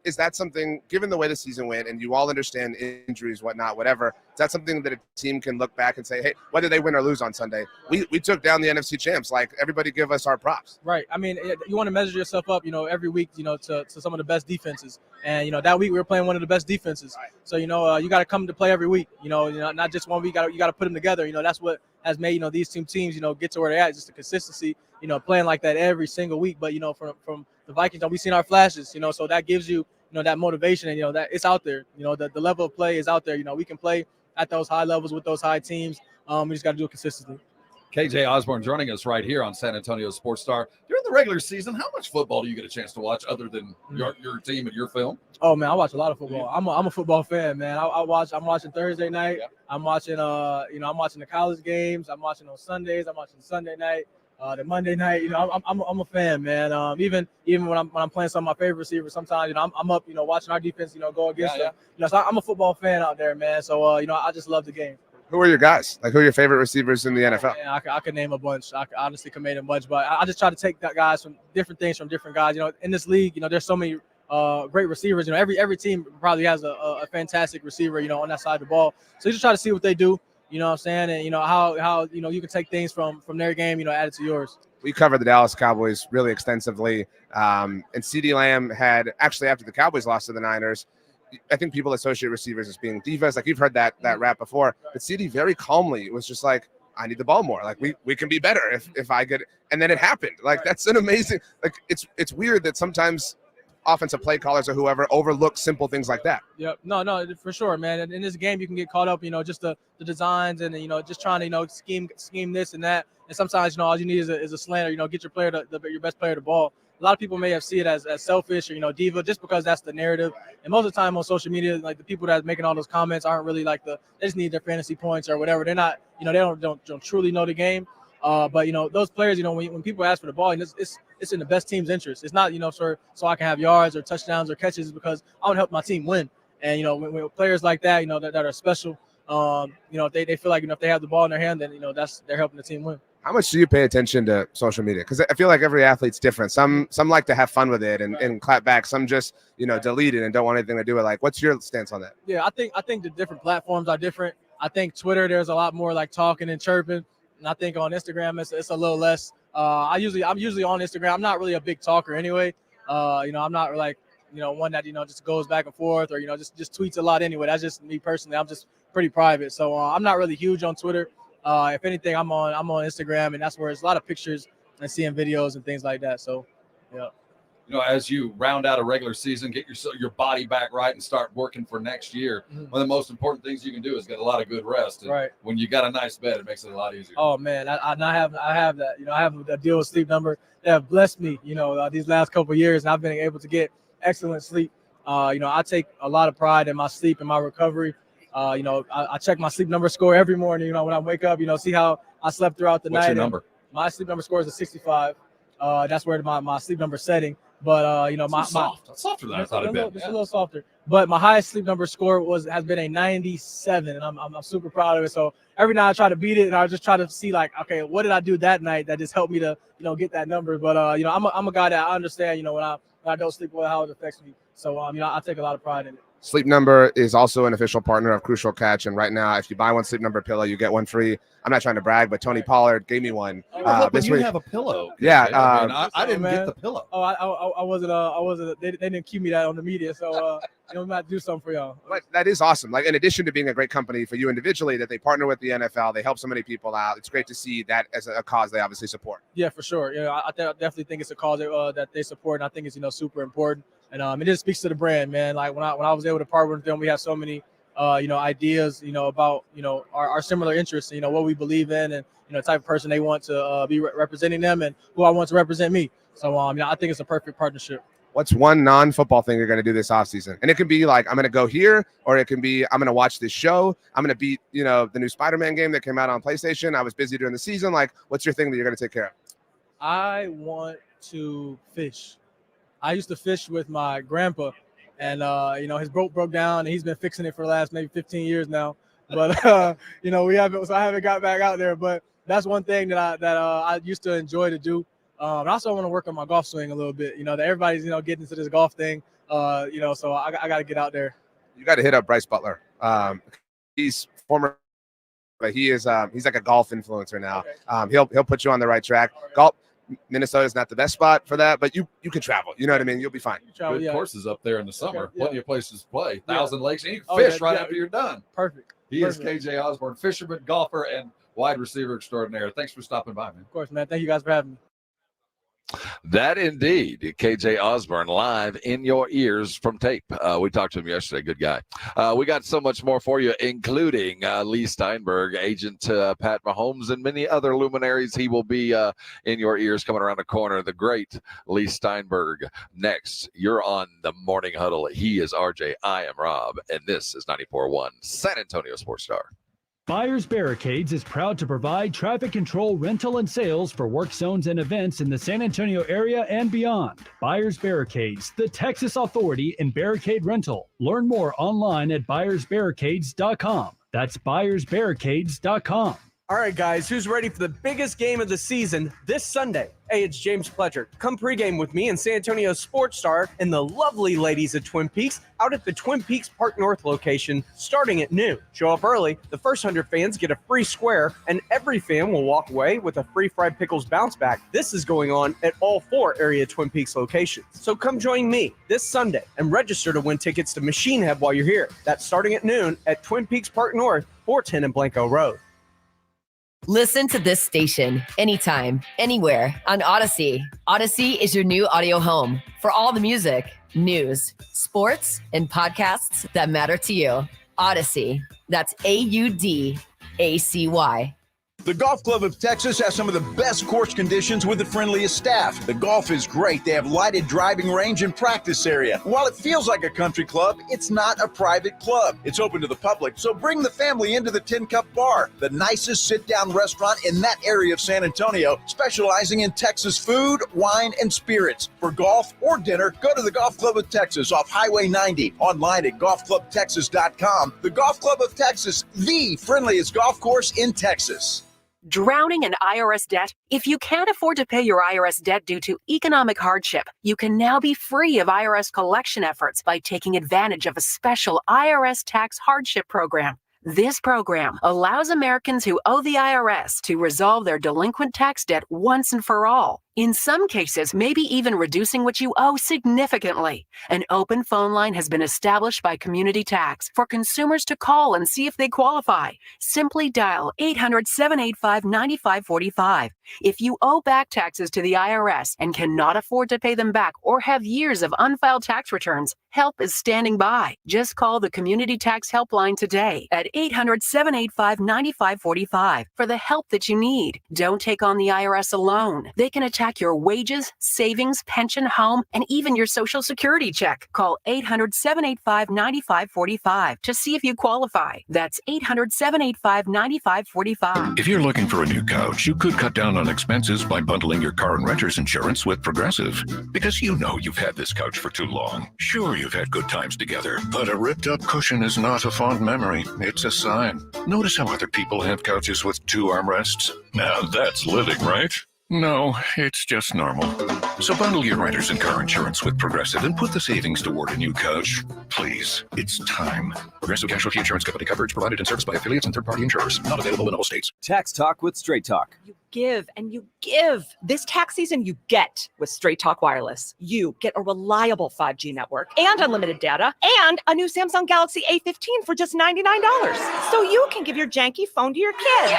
S7: Is that something, given the way the season went and you all understand injuries, whatnot, whatever, is that something that a team can look back and say, hey, whether they win or lose on Sunday, we took down the NFC champs. Like, everybody give us our props.
S5: Right. I mean, you want to measure yourself up, every week, to some of the best defenses. And, that week we were playing one of the best defenses. So, you got to come to play every week, not just one week. You got to put them together. That's what has made, these two teams, get to where they're at. Just the consistency, playing like that every single week. But, from the Vikings, we've seen our flashes, so that gives you, that motivation and, that it's out there. The level of play is out there. We can play at those high levels with those high teams. We just got to do it consistently.
S8: KJ Osborne joining us right here on San Antonio Sports Star. During the regular season, how much football do you get a chance to watch other than your team and your film?
S5: Oh man, I watch a lot of football. I'm a football fan, man. I'm watching Thursday night. Yeah. I'm watching I'm watching the college games. I'm watching on Sundays. I'm watching Sunday night. The Monday night. I'm a fan, man. Even when I'm playing some of my favorite receivers, sometimes I'm up, watching our defense, go against them. So I'm a football fan out there, man. So I just love the game.
S7: Who are your guys? Like, who are your favorite receivers in the NFL?
S5: Yeah, I could name a bunch. I honestly could name a bunch, but I just try to take that guys from different things from different guys. In this league, there's so many great receivers. Every team probably has a fantastic receiver, on that side of the ball. So you just try to see what they do. You know what I'm saying? And, how you can take things from their game, add it to yours.
S7: We covered the Dallas Cowboys really extensively. And CeeDee Lamb had actually, after the Cowboys lost to the Niners, I think people associate receivers as being divas. Like, you've heard that rap before. But CeeDee very calmly was just like, I need the ball more. Like, we can be better if I get it. And then it happened. Like, that's an amazing – like, it's weird that sometimes offensive play callers or whoever overlook simple things like that.
S5: Yep. No, for sure, man. In this game, you can get caught up, just the designs and, just trying to, scheme this and that. And sometimes, all you need is a slant or, get your player your best player the ball. A lot of people may have see it as selfish or, diva, just because that's the narrative. And most of the time on social media, like, the people that are making all those comments aren't really like they just need their fantasy points or whatever. They're not, they don't truly know the game. But those players, when people ask for the ball, and it's in the best team's interest. It's not, so I can have yards or touchdowns or catches, because I want to help my team win. And when players like that, that are special, if they feel like if they have the ball in their hand, then they're helping the team win.
S7: How much do you pay attention to social media? Because I feel like every athlete's different. Some like to have fun with it and clap back. Some just delete it and don't want anything to do with it. Like, what's your stance on that?
S5: Yeah, I think the different platforms are different. I think Twitter, there's a lot more like talking and chirping, and I think on Instagram it's a little less. I'm usually on Instagram. I'm not really a big talker anyway. I'm not like one that just goes back and forth or just tweets a lot anyway. That's just me personally. I'm just pretty private, so I'm not really huge on Twitter. If anything, I'm on Instagram, and that's where it's a lot of pictures and seeing videos and things like that. So, yeah.
S8: As you round out a regular season, get your body back right and start working for next year. Mm-hmm. One of the most important things you can do is get a lot of good rest. And
S5: right.
S8: When you got a nice bed, it makes it a lot easier.
S5: Oh man, I have that. I have a deal with Sleep Number that have blessed me. These last couple of years, and I've been able to get excellent sleep. I take a lot of pride in my sleep and my recovery. I check my Sleep Number score every morning, when I wake up, see how I slept throughout the night.
S8: What's your number?
S5: My Sleep Number score is a 65. That's where my Sleep Number setting. But,
S8: soft. That's softer than I thought it'd be.
S5: It's a little softer. But my highest Sleep Number score has been a 97, and I'm super proud of it. So every night I try to beat it, and I just try to see, like, okay, what did I do that night that just helped me to, get that number. But, I'm a guy that I understand, when I don't sleep well, how it affects me. So, I take a lot of pride in it.
S7: Sleep Number is also an official partner of Crucial Catch, and right now, if you buy one Sleep Number pillow, you get one free. I'm not trying to brag, but Tony Pollard gave me one this week.
S8: You have a pillow.
S7: Yeah,
S8: I didn't get the pillow.
S5: Oh, I wasn't. They didn't cue me that on the media, so we might do something for y'all.
S7: But that is awesome. Like, in addition to being a great company for you individually, that they partner with the NFL, they help so many people out. It's great to see that as a cause they obviously support.
S5: Yeah, for sure. I definitely think it's a cause that they support, and I think it's super important. And it just speaks to the brand, man. Like when I was able to partner with them, we have so many ideas, about our similar interests, what we believe in, and the type of person they want to be representing them, and who I want to represent me. So I think it's a perfect partnership.
S7: what's one non-football thing you're going to do this offseason? And it can be like, I'm going to go here, or it can be, I'm going to watch this show. I'm going to beat, the new Spider-Man game that came out on PlayStation. I was busy during the season. Like, what's your thing that you're going to take care of?
S5: I want to fish. I used to fish with my grandpa, and his boat broke down, and he's been fixing it for the last maybe 15 years now. But I haven't got back out there. But that's one thing that I used to enjoy to do. I also want to work on my golf swing a little bit. That everybody's getting into this golf thing. So I got to get out there.
S7: You got to hit up Bryce Butler. He's former, but he's like a golf influencer now. Okay. He'll put you on the right track. Golf. Minnesota's not the best spot for that, but you can travel. You know what I mean? You'll be fine.
S8: Good courses up there in the summer.
S5: Okay, yeah.
S8: Plenty of places to play. 1,000 lakes. And you can fish right after you're done.
S5: Perfect.
S8: He is KJ Osborne, fisherman, golfer, and wide receiver extraordinaire. Thanks for stopping by, man.
S5: Of course, man. Thank you guys for having me.
S2: That indeed, KJ Osborne live in your ears from tape. We talked to him yesterday. Good guy. We got so much more for you, including Leigh Steinberg, agent Pat Mahomes, and many other luminaries. He will be in your ears coming around the corner. The great Leigh Steinberg. Next, you're on the Morning Huddle. He is RJ. I am Rob, and this is 94.1 San Antonio Sports Star.
S9: Buyers Barricades is proud to provide traffic control, rental, and sales for work zones and events in the San Antonio area and beyond. Buyers Barricades, the Texas authority in barricade rental. Learn more online at buyersbarricades.com. That's buyersbarricades.com.
S11: All right, guys, who's ready for the biggest game of the season this Sunday? Hey, it's James Pletcher. Come pregame with me and San Antonio Sports Star and the lovely ladies at Twin Peaks out at the Twin Peaks Park North location starting at noon. Show up early. The first 100 fans get a free square, and every fan will walk away with a free fried pickles bounce back. This is going on at all 4 area Twin Peaks locations. So come join me this Sunday and register to win tickets to Machine Head while you're here. That's starting at noon at Twin Peaks Park North, 410 and Blanco Road.
S13: Listen to this station anytime, anywhere on Odyssey. Odyssey is your new audio home for all the music, news, sports, and podcasts that matter to you. Odyssey. That's AUDACY.
S10: The Golf Club of Texas has some of the best course conditions with the friendliest staff. The golf is great. They have lighted driving range and practice area. While it feels like a country club, it's not a private club. It's open to the public, so bring the family into the Tin Cup Bar, the nicest sit-down restaurant in that area of San Antonio, specializing in Texas food, wine, and spirits. For golf or dinner, go to the Golf Club of Texas off Highway 90, online at golfclubtexas.com. The Golf Club of Texas, the friendliest golf course in Texas.
S14: Drowning in IRS debt? If you can't afford to pay your IRS debt due to economic hardship, you can now be free of IRS collection efforts by taking advantage of a special IRS tax hardship program. This program allows Americans who owe the IRS to resolve their delinquent tax debt once and for all. In some cases, maybe even reducing what you owe significantly. An open phone line has been established by Community Tax for consumers to call and see if they qualify. Simply dial 800-785-9545. If you owe back taxes to the IRS and cannot afford to pay them back or have years of unfiled tax returns, help is standing by. Just call the Community Tax Helpline today at 800-785-9545 for the help that you need. Don't take on the IRS alone. They can attack your wages, savings, pension, home, and even your Social Security check. Call 800-785-9545 to see if you qualify. That's 800-785-9545.
S15: If you're looking for a new couch, you could cut down on expenses by bundling your car and renter's insurance with Progressive. Because you know you've had this couch for too long. Sure, you've had good times together, but a ripped-up cushion is not a fond memory. It's a sign. Notice how other people have couches with 2 armrests? Now that's living, right? No, it's just normal. So bundle your renters and car insurance with Progressive and put the savings toward a new couch. Please, it's time. Progressive Casualty Insurance Company coverage provided and serviced by affiliates and third-party insurers. Not available in all states.
S16: Tax Talk with Straight Talk.
S27: You give and you give. This tax season, you get with Straight Talk Wireless. You get a reliable 5G network and unlimited data and a new Samsung Galaxy A15 for just $99. So you can give your janky phone to your kid. Yeah!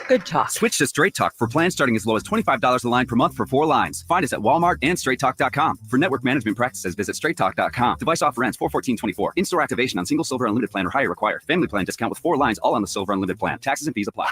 S27: Good talk.
S28: Switch to Straight Talk for plans starting as low as $25 a line per month for 4 lines. Find us at Walmart and straighttalk.com. For network management practices, visit straighttalk.com. Device offer ends 4/14/24. In-store activation on single Silver Unlimited plan or higher required. Family plan discount with 4 lines all on the Silver Unlimited plan. Taxes and fees apply.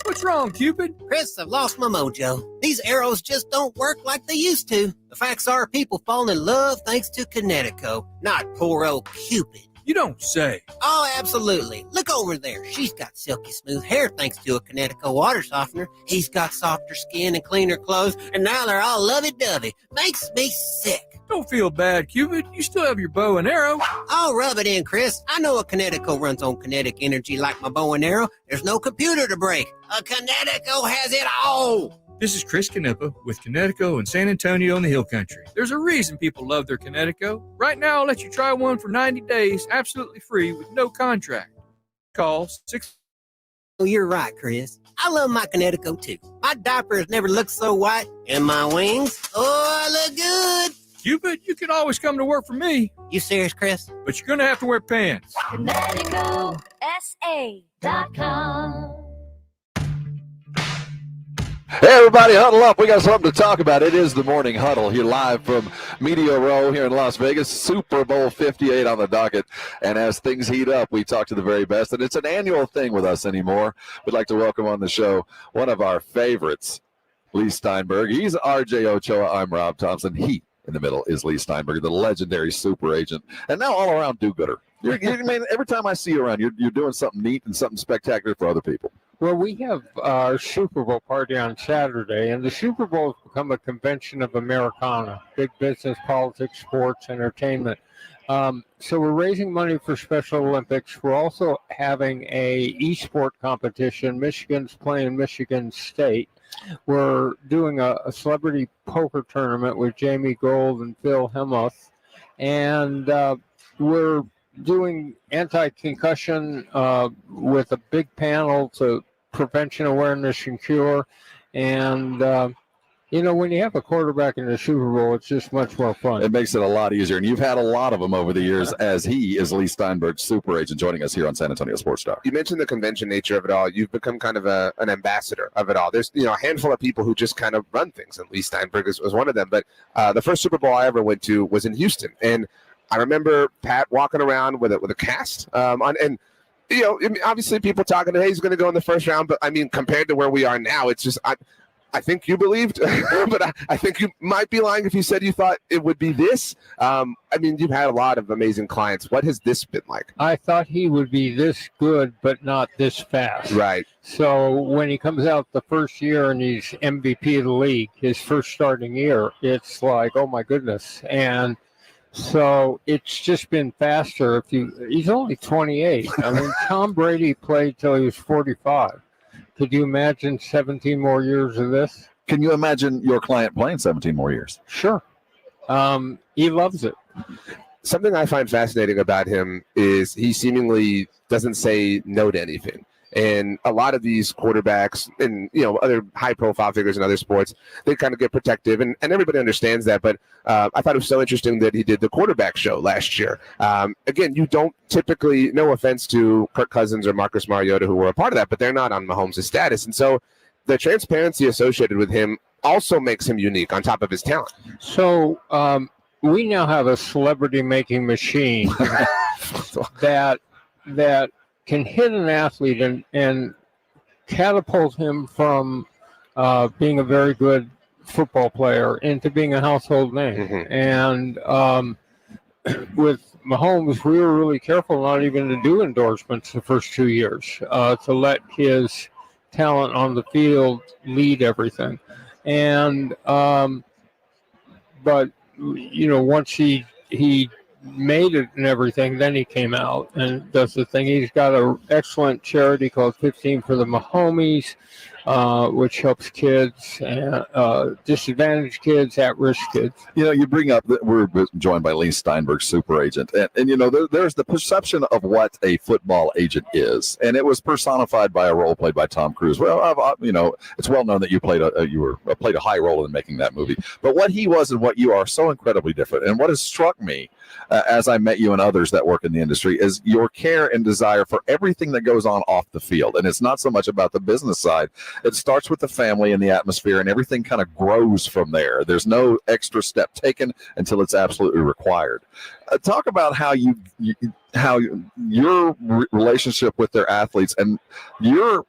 S29: Which
S6: What's wrong, Cupid?
S12: Chris, I've lost my mojo. These arrows just don't work like they used to. The facts are people falling in love thanks to Connecticut, not poor old Cupid.
S6: You don't say.
S12: Oh, absolutely. Look over there. She's got silky smooth hair thanks to a Connecticut water softener. He's got softer skin and cleaner clothes, and now they're all lovey-dovey. Makes me sick.
S6: Don't feel bad, Cupid. You still have your bow and arrow.
S12: I'll rub it in, Chris. I know a Connecticut runs on kinetic energy like my bow and arrow. There's no computer to break. A Connecticut has it all.
S6: This is Chris Canepa with Connecticut and San Antonio in the Hill Country. There's a reason people love their Connecticut. Right now, I'll let you try one for 90 days, absolutely free with no contract. Call 6.
S12: Oh, you're right, Chris. I love my Connecticut too. My diaper has never looked so white. And my wings, oh, I look good.
S6: Cupid, you can always come to work for me.
S12: You serious, Chris?
S6: But you're going to have to wear pants.
S16: ConnecticutSA.com.
S2: Hey, everybody, huddle up. We got something to talk about. It is the Morning Huddle here live from Media Row here in Las Vegas. Super Bowl 58 on the docket. And as things heat up, we talk to the very best. And it's an annual thing with us anymore. We'd like to welcome on the show one of our favorites, Leigh Steinberg. He's RJ Ochoa. I'm Rob Thompson. He, in the middle, is Leigh Steinberg, the legendary super agent, and now all-around do-gooder. Man, every time I see you around, you're doing something neat and something spectacular for other people.
S17: Well, we have our Super Bowl party on Saturday, and the Super Bowl has become a convention of Americana, big business, politics, sports, entertainment. So we're raising money for Special Olympics. We're also having a e-sport competition. Michigan's playing Michigan State. We're doing a celebrity poker tournament with Jamie Gold and Phil Hemmuth. And we're doing anti-concussion with a big panel to prevention, awareness, and cure. And, when you have a quarterback in the Super Bowl, it's just much more fun.
S2: It makes it a lot easier. And you've had a lot of them over the years, as he is Leigh Steinberg, super agent, joining us here on San Antonio Sports Star.
S7: You mentioned the convention nature of it all. You've become kind of an ambassador of it all. There's a handful of people who just kind of run things, and Leigh Steinberg was one of them. But the first Super Bowl I ever went to was in Houston. And I remember Pat walking around with a cast obviously people talking to, hey, he's going to go in the first round. But, I mean, compared to where we are now, it's just I think you believed, but I think you might be lying if you said you thought it would be this. You've had a lot of amazing clients. What has this been like?
S17: I thought he would be this good, but not this fast.
S7: Right.
S17: So when he comes out the first year and he's MVP of the league, his first starting year, it's like, oh, my goodness. And so it's just been faster. He's only 28. I mean, Tom Brady played till he was 45. Could you imagine 17 more years of this?
S2: Can you imagine your client playing 17 more years?
S17: Sure. He loves it.
S7: Something I find fascinating about him is he seemingly doesn't say no to anything. And a lot of these quarterbacks and, other high-profile figures in other sports, they kind of get protective, and everybody understands that. But I thought it was so interesting that he did the quarterback show last year. Again, you don't typically, no offense to Kirk Cousins or Marcus Mariota, who were a part of that, but they're not on Mahomes' status. And so the transparency associated with him also makes him unique on top of his talent.
S17: So we now have a celebrity-making machine that can hit an athlete and catapult him from being a very good football player into being a household name. Mm-hmm. And with Mahomes, we were really careful not even to do endorsements the first 2 years, to let his talent on the field lead everything. And but once he made it and everything, then he came out and does the thing. He's got an excellent charity called 15 for the Mahomies, which helps kids, disadvantaged kids, at-risk kids.
S2: You bring up that we're joined by Leigh Steinberg, super agent. And there's the perception of what a football agent is. And it was personified by a role played by Tom Cruise. Well, it's well known that you played a high role in making that movie. But what he was and what you are so incredibly different. And what has struck me as I met you and others that work in the industry is your care and desire for everything that goes on off the field. And it's not so much about the business side. It starts with the family and the atmosphere, and everything kind of grows from there. There's no extra step taken until it's absolutely required. Talk about how how your relationship with their athletes and your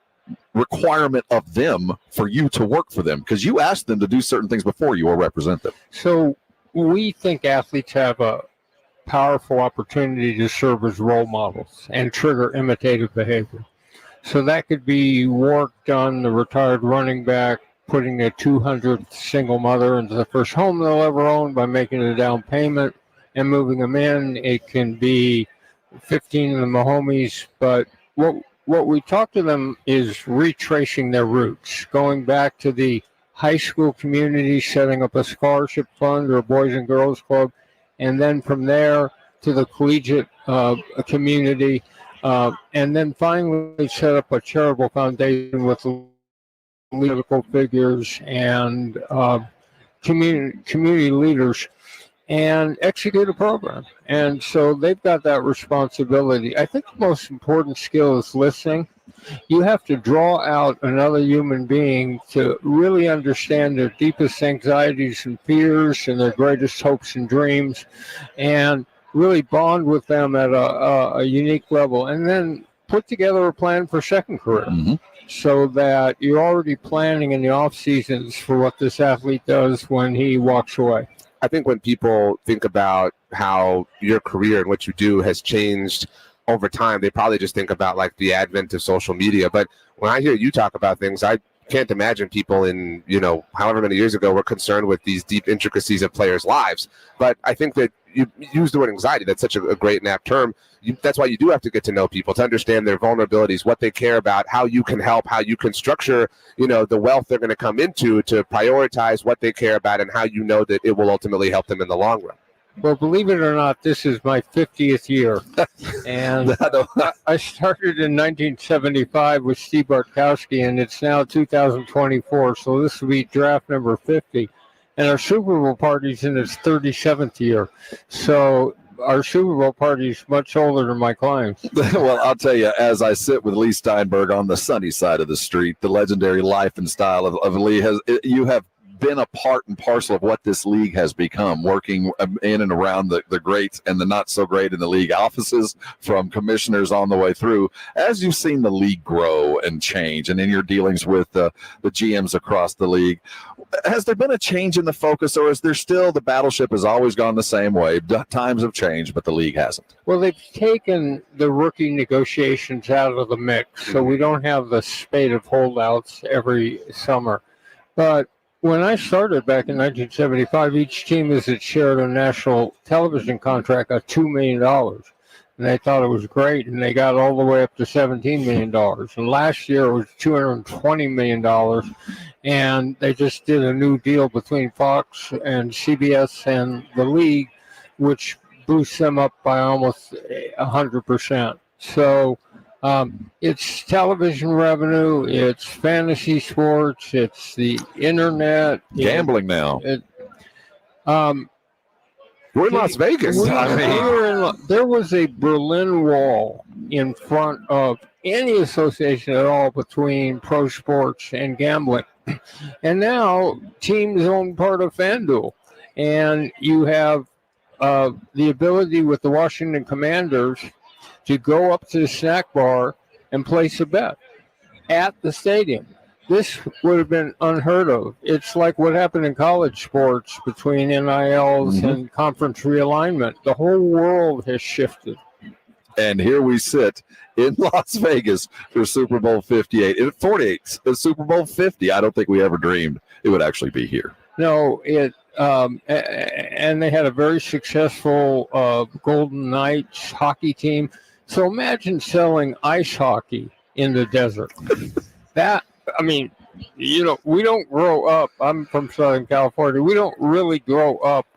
S2: requirement of them for you to work for them? Because you asked them to do certain things before you will represent them.
S17: So we think athletes have a powerful opportunity to serve as role models and trigger imitative behavior. So that could be work done, the retired running back putting their 200th single mother into the first home they'll ever own by making a down payment and moving them in. It can be 15 of the Mahomies, but what we talk to them is retracing their roots, going back to the high school community, setting up a scholarship fund or a Boys and Girls Club, and then from there to the collegiate community, and then finally set up a charitable foundation with political figures and community leaders and execute a program. And so they've got that responsibility. I think the most important skill is listening. You have to draw out another human being to really understand their deepest anxieties and fears and their greatest hopes and dreams, and really bond with them at a unique level, and then put together a plan for second career. So that you're already planning in the off seasons for what this athlete does when he walks away.
S7: I think when people think about how your career and what you do has changed over time, they probably just think about like the advent of social media. But when I hear you talk about things, I can't imagine people in, however many years ago were concerned with these deep intricacies of players' lives. But I think that you use the word anxiety. That's such a great and apt term. That's why you do have to get to know people, to understand their vulnerabilities, what they care about, how you can help, how you can structure, the wealth they're going to come into, to prioritize what they care about and how you know that it will ultimately help them in the long run.
S17: Well, believe it or not, this is my 50th year. And I started in 1975 with Steve Bartkowski, and it's now 2024. So this will be draft number 50. And our Super Bowl party's in its 37th year. So our Super Bowl party is much older than my clients.
S2: Well, I'll tell you, as I sit with Leigh Steinberg on the sunny side of the street, the legendary life and style of Leigh, you have been a part and parcel of what this league has become, working in and around the greats and the not so great in the league offices, from commissioners on the way through. As you've seen the league grow and change, and in your dealings with the GMs across the league, has there been a change in the focus, or is there still the battleship has always gone the same way? Times have changed, but the league hasn't.
S17: Well, they've taken the rookie negotiations out of the mix, so we don't have the spate of holdouts every summer. But when I started back in 1975, each team is shared a national television contract of $2 million. And they thought it was great, and they got all the way up to $17 million. And last year it was $220 million. And they just did a new deal between Fox and CBS and the league, which boosts them up by almost 100%. So it's television revenue, it's fantasy sports, it's the internet.
S2: Gambling now.
S7: We're in Las Vegas.
S17: There was a Berlin Wall in front of any association at all between pro sports and gambling. And now teams own part of FanDuel. And you have the ability with the Washington Commanders to go up to the snack bar and place a bet at the stadium. This would have been unheard of. It's like what happened in college sports between NILs and conference realignment. The whole world has shifted.
S2: And here we sit in Las Vegas for Super Bowl 58. 48, Super Bowl 50. I don't think we ever dreamed it would actually be here.
S17: No, and they had a very successful Golden Knights hockey team. So imagine selling ice hockey in the desert. We don't grow up. I'm from Southern California. We don't really grow up,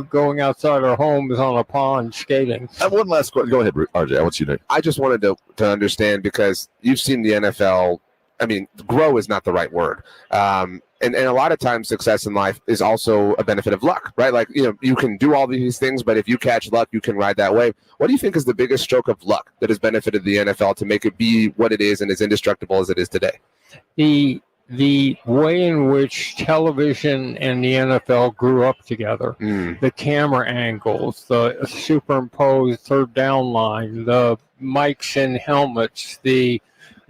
S17: going outside our homes on a pond skating.
S2: One last question. Go ahead, RJ. I want you to.
S7: I just wanted to understand, because you've seen the NFL. Grow is not the right word. And a lot of times success in life is also a benefit of luck, right? Like, you can do all these things, but if you catch luck, you can ride that wave. What do you think is the biggest stroke of luck that has benefited the NFL to make it be what it is and as indestructible as it is today?
S17: The way in which television and the NFL grew up together, the camera angles, the superimposed third down line, the mics and helmets, the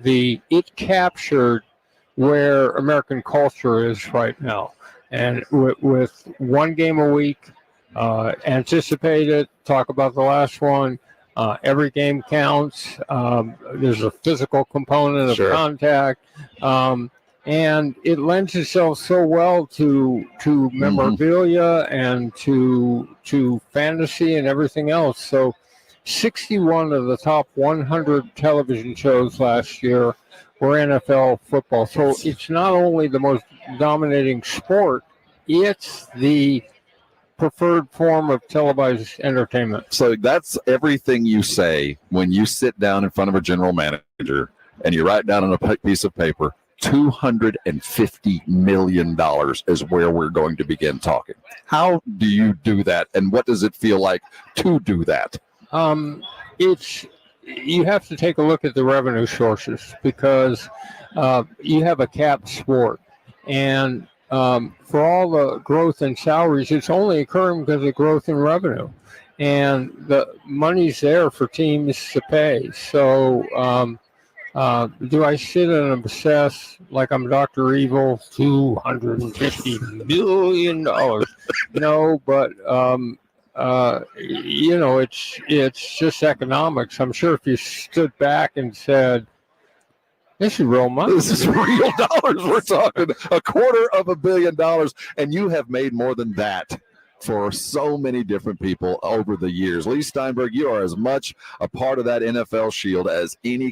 S17: it captured where American culture is right now. And with one game a week, anticipate it, talk about the last one. Every game counts. There's a physical component of contact. And it lends itself so well to memorabilia and to fantasy and everything else. So 61 of the top 100 television shows last year were NFL football. So it's not only the most dominating sport, it's the preferred form of televised entertainment.
S2: So that's everything you say when you sit down in front of a general manager and you write down on a piece of paper, $250 million is where we're going to begin talking. How do you do that, and what does it feel like to do that?
S17: You have to take a look at the revenue sources, because you have a capped sport, and for all the growth in salaries, it's only occurring because of growth in revenue, and the money's there for teams to pay. So do I sit and obsess like I'm Dr. Evil, $250 million? No, but it's just economics. I'm sure if you stood back and said, this is real money.
S2: This is real dollars. We're talking $250 million, and you have made more than that for so many different people over the years. Leigh Steinberg, you are as much a part of that NFL shield as any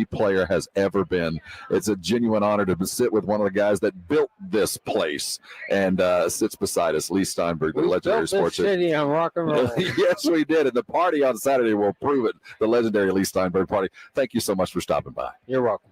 S2: player has ever been. It's a genuine honor to sit with one of the guys that built this place and sits beside us, Leigh Steinberg, the legendary sports
S17: city on rock and roll.
S2: Yes, we did. And the party on Saturday will prove it. The legendary Leigh Steinberg party. Thank you so much for stopping by.
S17: You're welcome.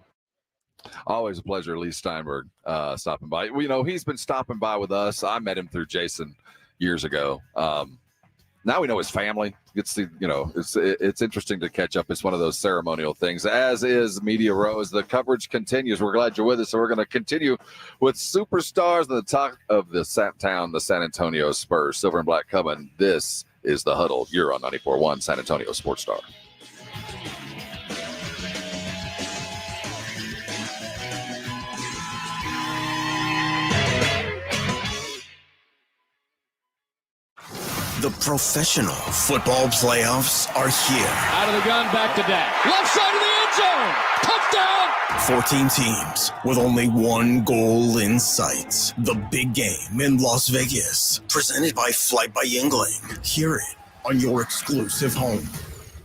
S2: Always a pleasure, Leigh Steinberg, stopping by. He's been stopping by with us. I met him through Jason years ago. Now we know his family. It's interesting to catch up. It's one of those ceremonial things, as is Media Row. As the coverage continues, we're glad you're with us. So we're going to continue with superstars at the top of the town, the San Antonio Spurs, silver and black coming. This is the Huddle. You're on 94.1 San Antonio Sports Star.
S1: The professional football playoffs are here.
S3: Out of the gun, back to Dak. Left side of the end zone. Touchdown!
S1: 14 teams with only one goal in sight. The big game in Las Vegas. Presented by Flight by Yingling. Hear it on your exclusive home.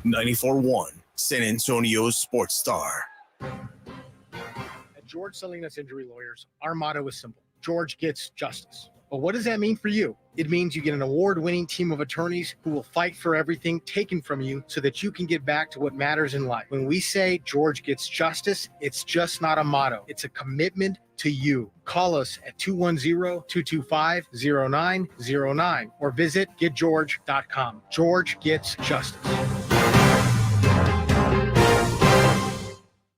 S1: 94.1 San Antonio Sports Star.
S4: At George Salinas Injury Lawyers, our motto is simple. George gets justice. But what does that mean for you? It means you get an award-winning team of attorneys who will fight for everything taken from you so that you can get back to what matters in life. When we say George gets justice, it's just not a motto. It's a commitment to you. Call us at 210-225-0909 or visit getgeorge.com. George gets justice.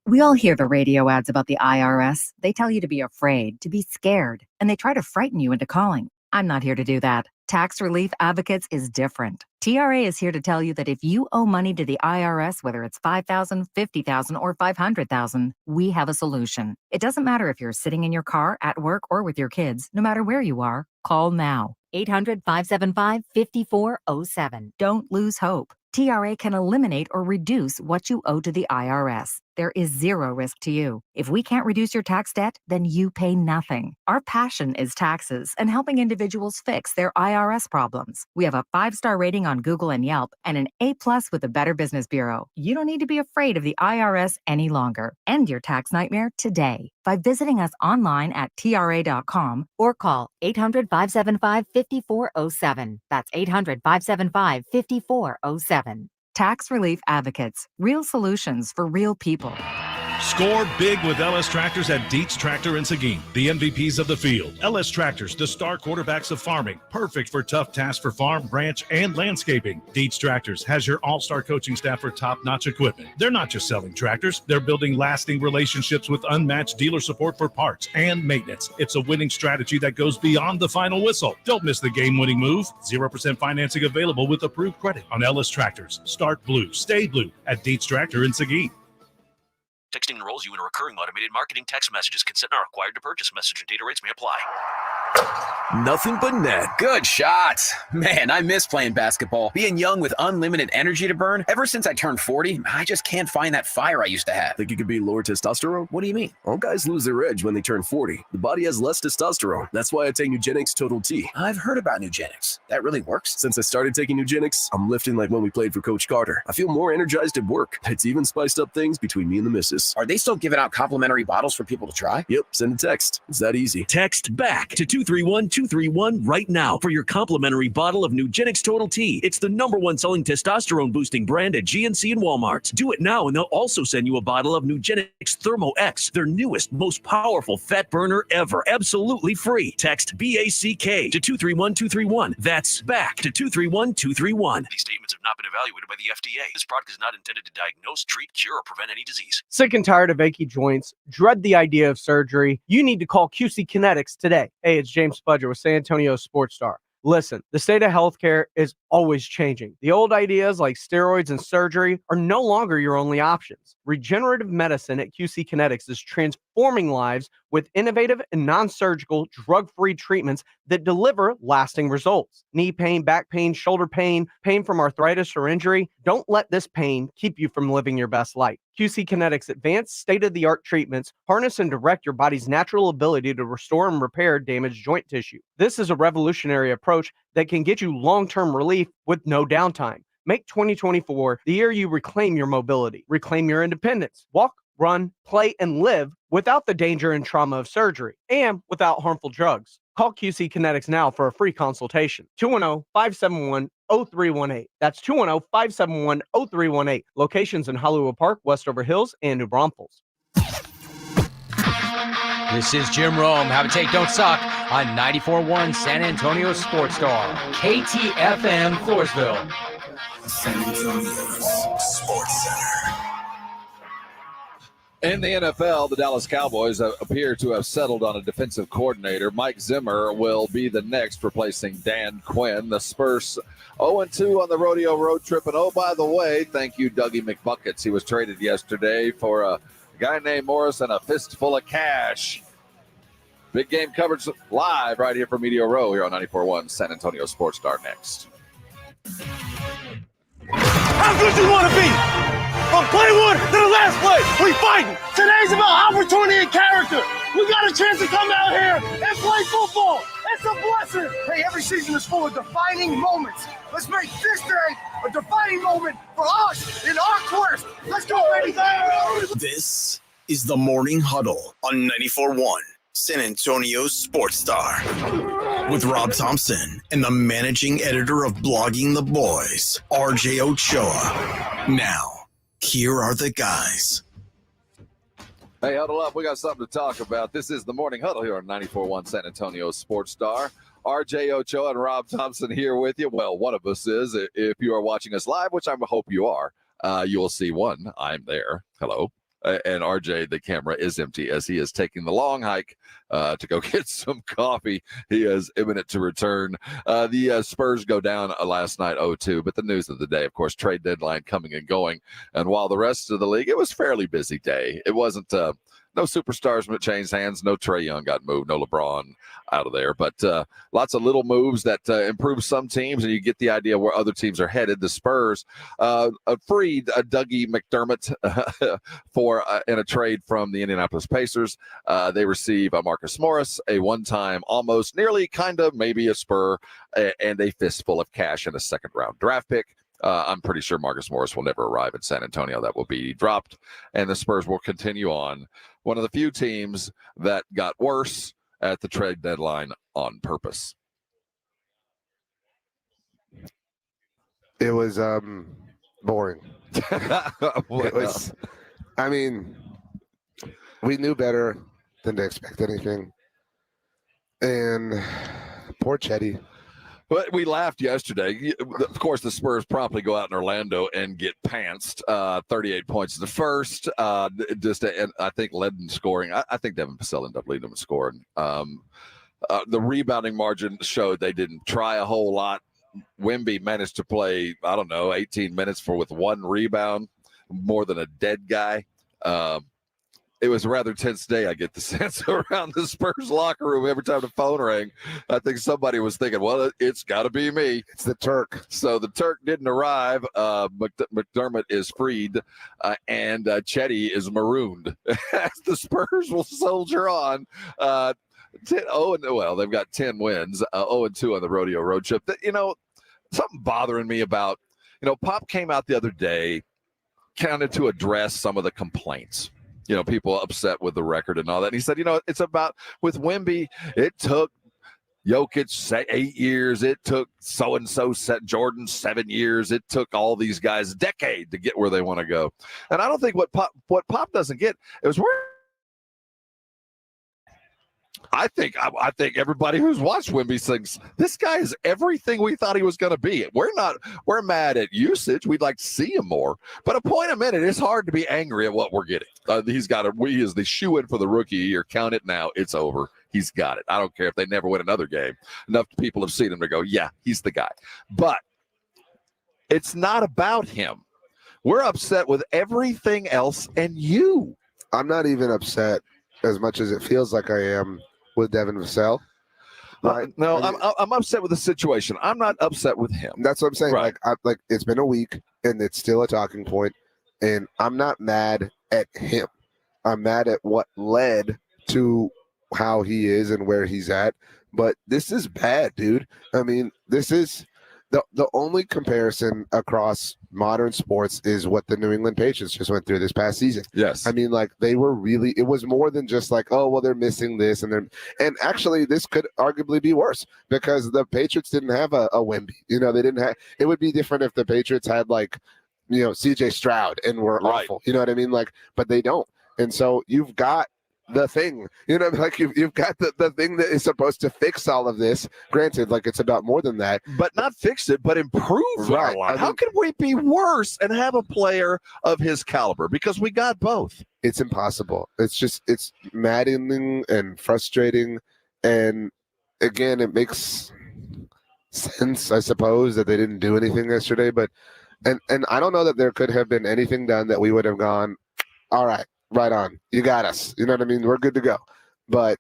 S18: We all hear the radio ads about the IRS. They tell you to be afraid, to be scared, and they try to frighten you into calling. I'm not here to do that. Tax Relief Advocates is different. TRA is here to tell you that if you owe money to the IRS, whether it's $5,000, $50,000, or $500,000, we have a solution. It doesn't matter if you're sitting in your car, at work, or with your kids. No matter where you are, call now. 800-575-5407. Don't lose hope. TRA can eliminate or reduce what you owe to the IRS. There is zero risk to you. If we can't reduce your tax debt, then you pay nothing. Our passion is taxes and helping individuals fix their IRS problems. We have a 5-star rating on Google and Yelp and an A+ with the Better Business Bureau. You don't need to be afraid of the IRS any longer. End your tax nightmare today by visiting us online at TRA.com or call 800-575-5407. That's 800-575-5407. Tax Relief Advocates. Real solutions for real people.
S19: Score big with LS Tractors at Dietz Tractor in Seguin, the MVPs of the field. LS Tractors, the star quarterbacks of farming, perfect for tough tasks for farm, ranch, and landscaping. Dietz Tractors has your all-star coaching staff for top-notch equipment. They're not just selling tractors, they're building lasting relationships with unmatched dealer support for parts and maintenance. It's a winning strategy that goes beyond the final whistle. Don't miss the game-winning move. 0% financing available with approved credit on LS Tractors. Start blue, stay blue at Dietz Tractor in Seguin.
S8: Texting enrolls you in a recurring automated marketing text messages. Consent not required to purchase. Message and data rates may apply.
S20: Nothing but net. Good shots. Man, I miss playing basketball. Being young with unlimited energy to burn. Ever since I turned 40, I just can't find that fire I used to have.
S21: Think you could be lower testosterone?
S20: What do you mean?
S21: All guys lose their edge when they turn 40. The body has less testosterone. That's why I take Nugenix Total T.
S20: I've heard about Nugenix. That really works?
S21: Since I started taking Nugenix, I'm lifting like when we played for Coach Carter. I feel more energized at work. It's even spiced up things between me and the missus.
S20: Are they still giving out complimentary bottles for people to try?
S21: Yep, send a text. It's that easy.
S22: Text BACK to 231-231 right now for your complimentary bottle of Nugenix Total T. It's the #1 selling testosterone boosting brand at GNC and Walmart. Do it now and they'll also send you a bottle of Nugenix Thermo X, their newest, most powerful fat burner ever. Absolutely free. Text BACK to 231-231. That's BACK to 231-231.
S8: These statements have not been evaluated by the FDA. This product is not intended to diagnose, treat, cure, or prevent any disease.
S11: Sick and tired of achy joints? Dread the idea of surgery? You need to call QC Kinetics today. Hey, it's James Spudger with San Antonio Sports Star. Listen, the state of healthcare is always changing. The old ideas like steroids and surgery are no longer your only options. Regenerative medicine at QC Kinetics is transforming lives with innovative and non-surgical drug-free treatments that deliver lasting results. Knee pain, back pain, shoulder pain, pain from arthritis or injury. Don't let this pain keep you from living your best life. QC Kinetics' advanced state-of-the-art treatments harness and direct your body's natural ability to restore and repair damaged joint tissue. This is a revolutionary approach that can get you long-term relief with no downtime. Make 2024 the year you reclaim your mobility, reclaim your independence, walk, run, play, and live without the danger and trauma of surgery and without harmful drugs. Call QC Kinetics now for a free consultation. 210-571-0318. That's 210-571-0318. Locations in Hollywood Park, Westover Hills, and New Braunfels.
S23: This is Jim Rome. Have a take, don't suck on 94.1 San Antonio Sports Star. KTFM Floresville.
S1: San Antonio's Sports Center.
S2: In the NFL, the Dallas Cowboys appear to have settled on a defensive coordinator. Mike Zimmer will be the next, replacing Dan Quinn. The Spurs 0-2 on the rodeo road trip. And oh, by the way, thank you, Dougie McBuckets. He was traded yesterday for a guy named Morris and a fistful of cash. Big game coverage live right here from Media Row here on 94.1 San Antonio Sports Star next.
S24: How good you want to be? From play one to the last play, we fighting. Today's about opportunity and character. We got a chance to come out here and play football. It's a blessing. Hey, every season is full of defining moments. Let's make this day a defining moment for us in our quest. Let's go, baby.
S1: This is the Morning Huddle on 94.1 San Antonio Sports Star with Rob Thompson and the managing editor of Blogging the Boys, RJ Ochoa. Now, here are the guys.
S2: Hey, huddle up. We got something to talk about. This is the Morning Huddle here on 94.1 San Antonio Sports Star. RJ Ochoa and Rob Thompson here with you. Well, one of us is. If you are watching us live, which I hope you are, you will see one. I'm there. Hello. And RJ, the camera is empty as he is taking the long hike to go get some coffee. He is imminent to return. The Spurs go down last night 0-2, but the news of the day, of course, trade deadline coming and going. And while the rest of the league, it was a fairly busy day. It wasn't no superstars changed hands. No Trae Young got moved. No LeBron out of there. But lots of little moves that improve some teams, and you get the idea where other teams are headed. The Spurs freed Dougie McDermott in a trade from the Indianapolis Pacers. They receive Marcus Morris, a one-time, almost, nearly, kind of, maybe a Spur, and a fistful of cash and a second-round draft pick. I'm pretty sure Marcus Morris will never arrive in San Antonio. That will be dropped, and the Spurs will continue on. One of the few teams that got worse at the trade deadline on purpose.
S7: It was boring. It was, I mean, we knew better than to expect anything. And poor Chetty.
S2: But we laughed yesterday. Of course, the Spurs promptly go out in Orlando and get pantsed. 38 points in the first. And I think led in scoring. I think Devin Vassell ended up leading them in scoring. The rebounding margin showed they didn't try a whole lot. Wemby managed to play, 18 minutes with one rebound, more than a dead guy. it was a rather tense day, I get the sense, around the Spurs locker room. Every time the phone rang, I think somebody was thinking, well, it's got to be me.
S7: It's the Turk.
S2: So the Turk didn't arrive. McDermott is freed, and Chetty is marooned. The Spurs will soldier on. 10-0, they've got 10 wins, 0-2 on the rodeo road trip. Something bothering me about, Pop came out the other day, counted to address some of the complaints. People upset with the record and all that. And he said, it's about with Wemby, it took Jokic 8 years. It took so-and-so Jordan 7 years. It took all these guys a decade to get where they want to go. And I don't think what Pop doesn't get is where I think everybody who's watched Wemby thinks this guy is everything we thought he was going to be. We're mad at usage. We'd like to see him more. But a point a minute, it's hard to be angry at what we're getting. He is the shoe-in for the rookie year. Count it now. It's over. He's got it. I don't care if they never win another game. Enough people have seen him to go, yeah, he's the guy. But it's not about him. We're upset with everything else and you.
S7: I'm not even upset as much as it feels like I am with Devin Vassell. Right?
S2: No, I'm upset with the situation. I'm not upset with him.
S7: That's what I'm saying.
S2: Right.
S7: Like it's been a week and it's still a talking point, and I'm not mad at him. I'm mad at what led to how he is and where he's at. But this is bad, dude. I mean, this is the only comparison across modern sports is what the New England Patriots just went through this past season.
S2: Yes.
S7: I mean, like they were really, it was more than just like, oh, well, they're missing this. And actually this could arguably be worse because the Patriots didn't have a Wemby. They didn't have, it would be different if the Patriots had like, CJ Stroud and were awful. You know what I mean? Like, but they don't. And so you've got the thing, like you've got the thing that is supposed to fix all of this. Granted, like it's about more than that,
S2: but not fix it, but improve.
S7: Right.
S2: How could we be worse and have a player of his caliber? Because we got both.
S7: It's impossible. It's maddening and frustrating. And again, it makes sense, I suppose, that they didn't do anything yesterday. But and I don't know that there could have been anything done that we would have gone, all right. Right on. You got us. You know what I mean? We're good to go. But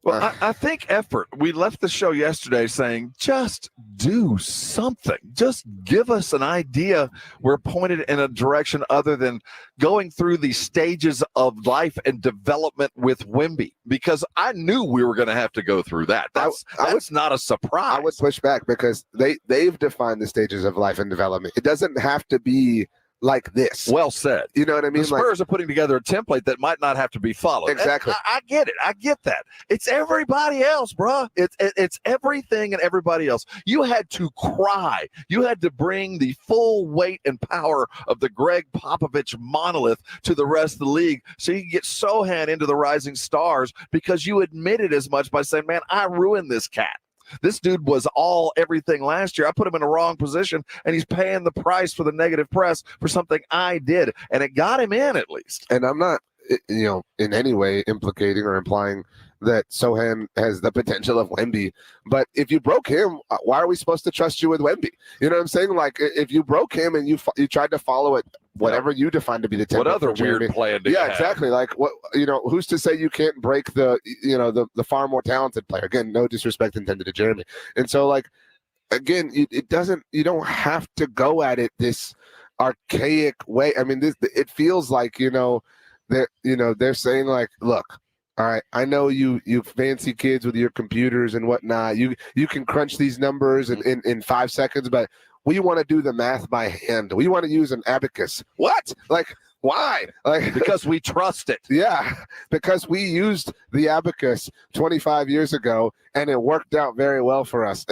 S2: I think effort. We left the show yesterday saying, just do something. Just give us an idea. We're pointed in a direction other than going through the stages of life and development with Wemby, because I knew we were going to have to go through that. That's not a surprise.
S7: I would push back because they've defined the stages of life and development. It doesn't have to be like this.
S2: Well said.
S7: You know what I mean?
S2: The Spurs are putting together a template that might not have to be followed.
S7: Exactly.
S2: I get it. I get that. It's everybody else, bro. It's everything and everybody else. You had to cry. You had to bring the full weight and power of the Greg Popovich monolith to the rest of the league so you can get Sohan into the rising stars because you admitted as much by saying, man, I ruined this cat. This dude was everything last year. I put him in the wrong position, and he's paying the price for the negative press for something I did, and it got him in at least.
S7: And I'm not, in any way implicating or implying that Sohan has the potential of Wemby. But if you broke him, why are we supposed to trust you with Wemby? You know what I'm saying? Like, if you broke him and you tried to follow it, whatever you define to be the template.
S2: What other weird plan do you have?
S7: Exactly. Like, what, who's to say you can't break the far more talented player? Again, no disrespect intended to Jeremy. And so, like, again, you don't have to go at it this archaic way. I mean, it feels like, they're saying like, look, all right, I know you fancy kids with your computers and whatnot. You can crunch these numbers in 5 seconds, but we want to do the math by hand. We want to use an abacus. What? Like, why? Like,
S2: because we trust it.
S7: Yeah, because we used the abacus 25 years ago, and it worked out very well for us.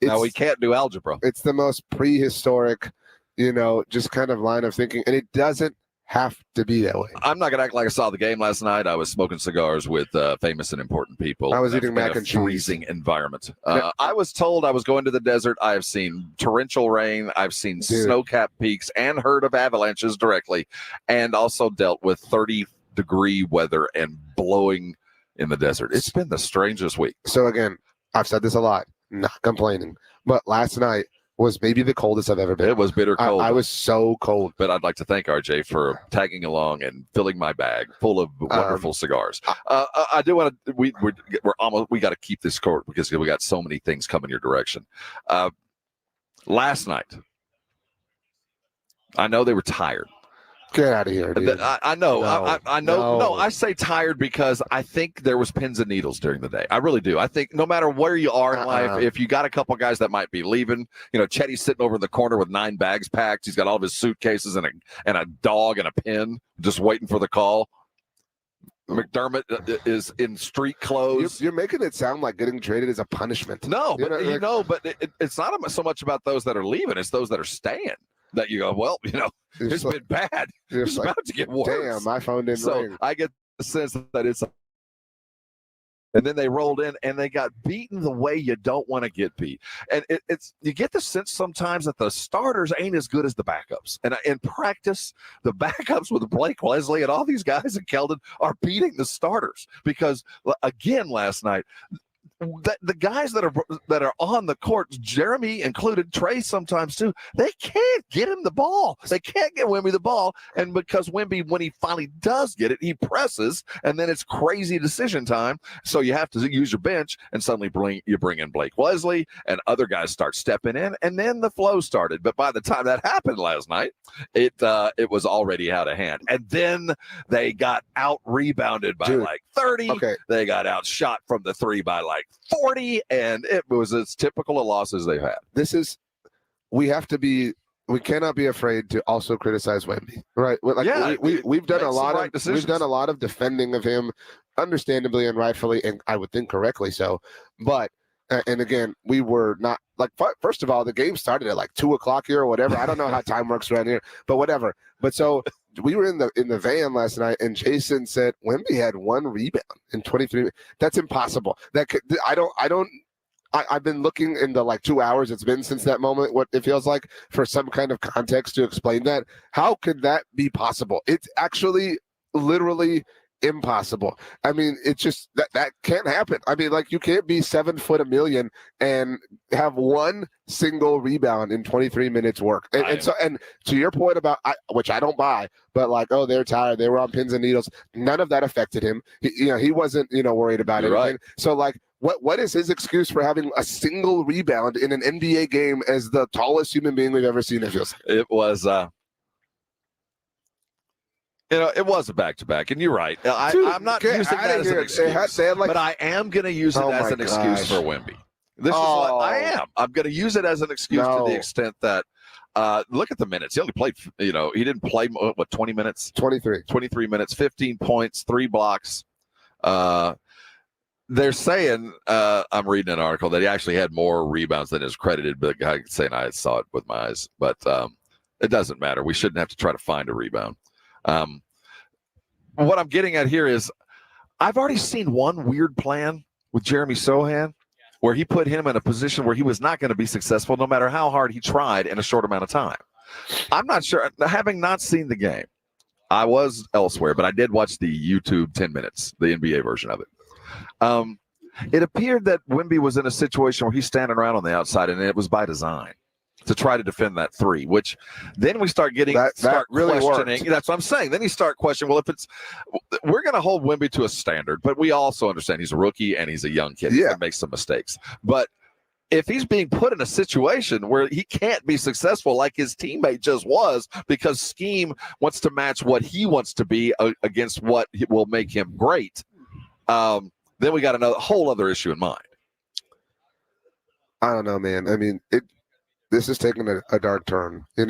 S7: Now
S2: we can't do algebra.
S7: It's the most prehistoric, just kind of line of thinking, and it doesn't have to be that way.
S2: I'm not going to act like I saw the game last night. I was smoking cigars with famous and important people.
S7: I was eating mac and cheese.
S2: Freezing environment. I was told I was going to the desert. I have seen torrential rain. I've seen snow-capped peaks and heard of avalanches directly, and also dealt with 30-degree weather and blowing in the desert. It's been the strangest week.
S7: So again, I've said this a lot, not complaining, but last night was maybe the coldest I've ever been.
S2: It was bitter cold.
S7: I was so cold.
S2: But I'd like to thank RJ for tagging along and filling my bag full of wonderful cigars. I do want to. We got to keep this short because we got so many things coming your direction. Last night, I know they were tired.
S7: Get out of here, dude.
S2: I know.
S7: No,
S2: I know.
S7: no.
S2: I say tired because I think there was pins and needles during the day. I really do. I think no matter where you are in life, if you got a couple guys that might be leaving, Chetty's sitting over in the corner with 9 bags packed. He's got all of his suitcases and a dog and a pin just waiting for the call. McDermott is in street clothes.
S7: You're making it sound like getting traded is a punishment.
S2: No, but it's not so much about those that are leaving. It's those that are staying. That you go, well, it's been bad. It's about to get worse.
S7: Damn, my phone didn't ring.
S2: I get the sense that it's. And then they rolled in and they got beaten the way you don't want to get beat. And you get the sense sometimes that the starters ain't as good as the backups. And in practice, the backups with Blake Wesley and all these guys in Keldon are beating the starters because, again, last night. The guys that are on the court, Jeremy included, Trey sometimes too, they can't get him the ball. They can't get Wemby the ball. And because Wemby, when he finally does get it, he presses, and then it's crazy decision time. So you have to use your bench, and suddenly you bring in Blake Wesley, and other guys start stepping in, and then the flow started. But by the time that happened last night, it was already out of hand. And then they got out-rebounded by like 30.
S7: Okay.
S2: They got outshot from the 3 by like 40, and it was as typical of losses they've had.
S7: We cannot be afraid to also criticize Wemby, right? We've done a lot of defending of him, understandably and rightfully, and I would think correctly so. But and again, we were not first of all, the game started at like 2:00 here or whatever. I don't know how time works around here, but whatever. But so we were in the van last night, and Jason said Wemby had 1 rebound in 23 minutes. That's impossible. I've been looking in the 2 hours it's been since that moment, what it feels like, for some kind of context to explain that. How could that be possible? It's actually literally impossible. I mean, it's just that can't happen. I mean, you can't be 7 foot a million and have 1 single rebound in 23 minutes work. And to your point about which I don't buy, but they're tired, they were on pins and needles. None of that affected him. He wasn't worried about it. Right. So what is his excuse for having a single rebound in an NBA game as the tallest human being we've ever seen?
S2: It was. It was a back-to-back, and you're right. I'm not using that as an excuse, but I am going to use it as an excuse for Wemby. This is what I am. I'm going to use it as an excuse to the extent that, look at the minutes. He only played, he didn't play, 20 minutes? 23 minutes, 15 points, 3 blocks. They're saying, I'm reading an article, that he actually had more rebounds than is credited, but the guy saying I saw it with my eyes. But it doesn't matter. We shouldn't have to try to find a rebound. What I'm getting at here is I've already seen one weird plan with Jeremy Sohan where he put him in a position where he was not going to be successful no matter how hard he tried in a short amount of time. I'm not sure. Having not seen the game, I was elsewhere, but I did watch the YouTube 10 minutes, the NBA version of it. It appeared that Wemby was in a situation where he's standing around on the outside, and it was by design to try to defend that 3, which then we start getting really questioning. Worked. That's what I'm saying. Then you start questioning, well, we're going to hold Wemby to a standard, but we also understand he's a rookie and he's a young kid. He's going to make some mistakes. But if he's being put in a situation where he can't be successful like his teammate just was because scheme wants to match what he wants to be against what will make him great, then we got a whole other issue in mind.
S7: I don't know, man. I mean, this is taking a dark turn. We've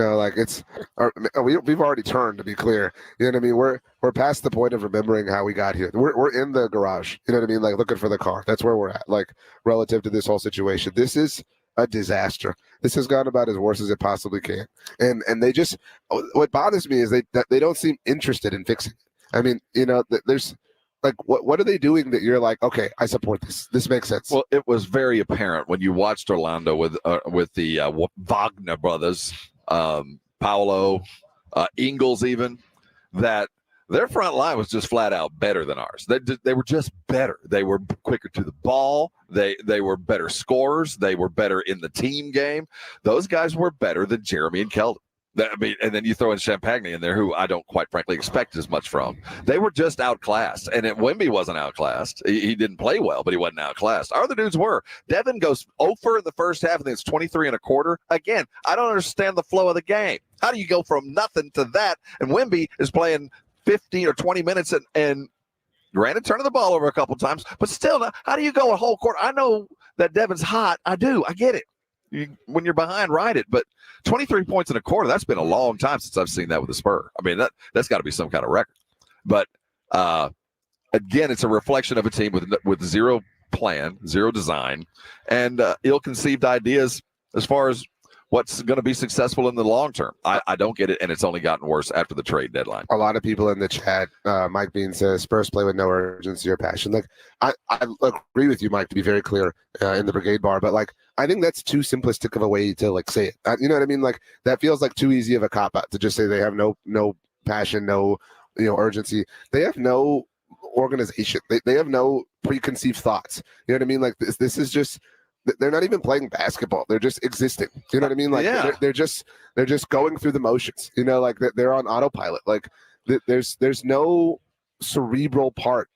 S7: already turned, to be clear. You know what I mean? We're past the point of remembering how we got here. We're in the garage. You know what I mean? Looking for the car. That's where we're at. Relative to this whole situation, this is a disaster. This has gone about as worse as it possibly can. And they just, what bothers me is they don't seem interested in fixing it. I mean, there's. What are they doing that you're like, okay, I support this. This makes sense.
S2: Well, it was very apparent when you watched Orlando with the Wagner brothers, Paolo, Ingles even, that Their front line was just flat out better than ours. They were just better. They were quicker to the ball. They were better scorers. They were better in the team game. Those guys were better than Jeremy and Keldon. And then you throw in Champagne in there, who I don't quite frankly expect as much from. They were just outclassed. And Wemby wasn't outclassed. He didn't play well, but he wasn't outclassed. Our other dudes were. Devin goes 0 for in the first half, and then it's 23 1/4. Again, I don't understand the flow of the game. How do you go from nothing to that? And Wemby is playing 15 or 20 minutes and granted, turning the ball over a couple times, but still, how do you go a whole quarter? I know that Devin's hot. I do. I get it. When you're behind, ride it. But 23 points in a quarter, that's been a long time since I've seen that with the Spurs. I mean, that's got to be some kind of record. But, again, it's a reflection of a team with zero plan, zero design, and ill-conceived ideas as far as what's going to be successful in the long term. I don't get it, and it's only gotten worse after the trade deadline.
S7: A lot of people in the chat, Mike Bean says, Spurs play with no urgency or passion. Like, I agree with you, Mike, to be very clear in the Brigade Bar, but, like, I think that's too simplistic of a way to, like, say it. You know what I mean? Like, that feels like too easy of a cop-out to just say they have no passion, no, urgency. They have no organization. They have no preconceived thoughts. You know what I mean? Like, this is just... They're not even playing basketball. They're just existing. You know what I mean? Like they're just going through the motions. Like they're on autopilot. Like there's no cerebral part,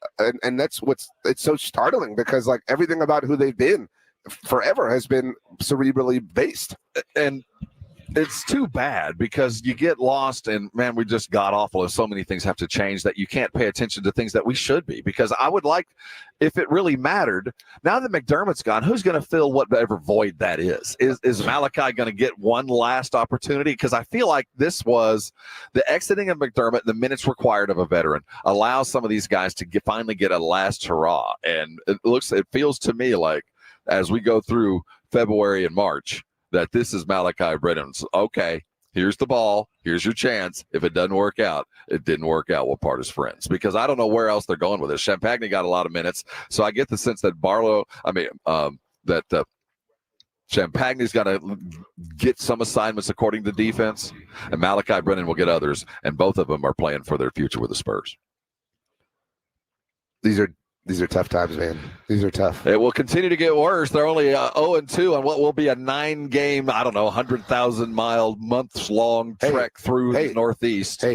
S7: and that's it's so startling because like everything about who they've been forever has been cerebrally based. And it's too bad because you get lost and man, we just got awful and so many things have to change that you can't pay attention to things that we should be, because I would like, if it really mattered, now that McDermott's gone, who's going to fill whatever void that is? Is Malachi going to get one last opportunity? Because I feel like this was the exiting of McDermott, the minutes required of a veteran, allows some of these guys to finally get a last hurrah. And it feels to me like as we go through February and March, that this is Malachi Brennan's, okay, here's the ball, here's your chance. If it doesn't work out, it didn't work out. We'll part as friends. Because I don't know where else they're going with this. Champagne got a lot of minutes, so I get the sense that Champagne's got to get some assignments according to defense, and Malachi Brennan will get others, and both of them are playing for their future with the Spurs. These are tough times, man. These are tough.
S2: It will continue to get worse. They're only 0-2 on what will be a 9-game, 100,000-mile, months-long trek through the Northeast.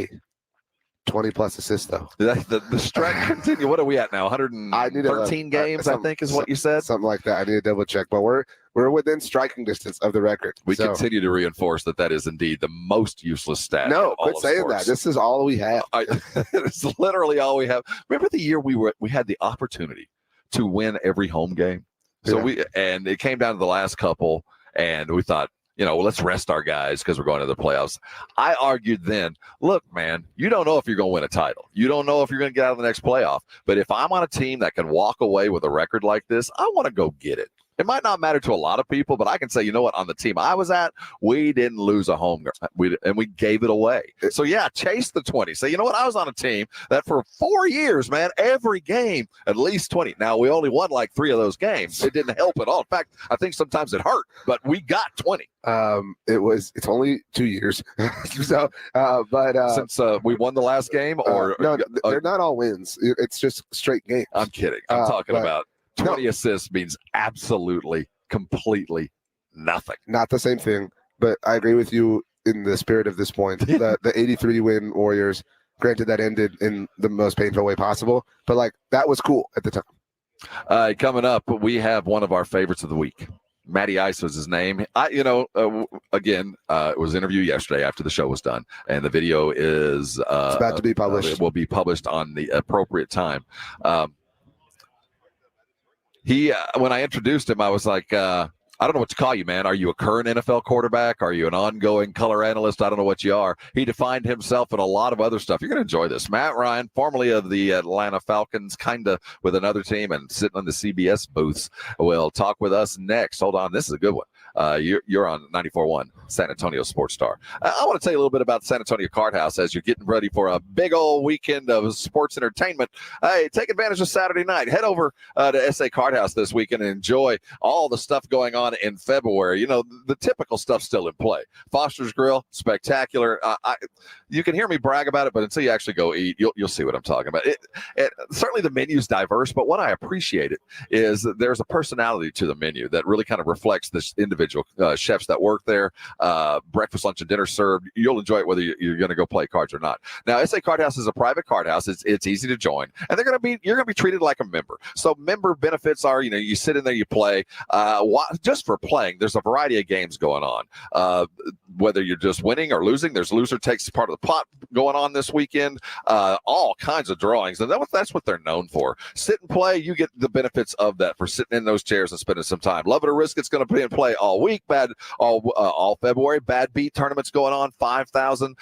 S7: 20-plus assists, though.
S2: The stretch continue. What are we at now? 113 games, I think, is what you said?
S7: Something like that. I need to double-check. But we're within striking distance of the record.
S2: We continue to reinforce that is indeed the most useless stat.
S7: No, quit saying that. This is all we have.
S2: It's literally all we have. Remember the year we had the opportunity to win every home game? So and it came down to the last couple, and we thought, let's rest our guys because we're going to the playoffs. I argued then, look, man, you don't know if you're going to win a title. You don't know if you're going to get out of the next playoff. But if I'm on a team that can walk away with a record like this, I want to go get it. It might not matter to a lot of people, but I can say, you know what? On the team I was at, we didn't lose a home game. We gave it away. So, chase the 20. Say, you know what? I was on a team that for 4 years, man, every game, at least 20. Now, we only won like 3 of those games. It didn't help at all. In fact, I think sometimes it hurt, but we got 20.
S7: It's only 2 years. So,
S2: since we won the last game, or
S7: no, they're not all wins. It's just straight games.
S2: I'm kidding. I'm talking about 20 assists means absolutely, completely nothing.
S7: Not the same thing, but I agree with you in the spirit of this point. The 83-win Warriors, granted that ended in the most painful way possible, but like that was cool at the time.
S2: Coming up, we have one of our favorites of the week. Matty Ice was his name. Again, it was an interview yesterday after the show was done, and the video is
S7: it's about to be published.
S2: It will be published on the appropriate time. When I introduced him, I was like, I don't know what to call you, man. Are you a current NFL quarterback? Are you an ongoing color analyst? I don't know what you are. He defined himself in a lot of other stuff. You're going to enjoy this. Matt Ryan, formerly of the Atlanta Falcons, kind of with another team and sitting on the CBS booths, will talk with us next. Hold on. This is a good one. you're on 94.1 San Antonio Sports Star. I want to tell you a little bit about the San Antonio Card House as you're getting ready for a big old weekend of sports entertainment. Hey, take advantage of Saturday night. Head over to SA Card House this weekend and enjoy all the stuff going on in February. You know, the typical stuff's still in play. Foster's Grill, spectacular. You can hear me brag about it, but until you actually go eat, you'll see what I'm talking about. Certainly the menu's diverse, but what I appreciate it is that there's a personality to the menu that really kind of reflects the individual chefs that work there. Breakfast, lunch, and dinner served. You'll enjoy it whether you're going to go play cards or not. Now, SA Card House is a private card house. It's easy to join, and you're going to be treated like a member. So member benefits are, you sit in there, you play. Just for playing, there's a variety of games going on. Whether you're just winning or losing, there's loser takes part of the pot going on this weekend. All kinds of drawings, and that's what they're known for. Sit and play, you get the benefits of that for sitting in those chairs and spending some time. Love it or risk it's going to be in play all week. All February. Bad beat tournaments going on. 5,000.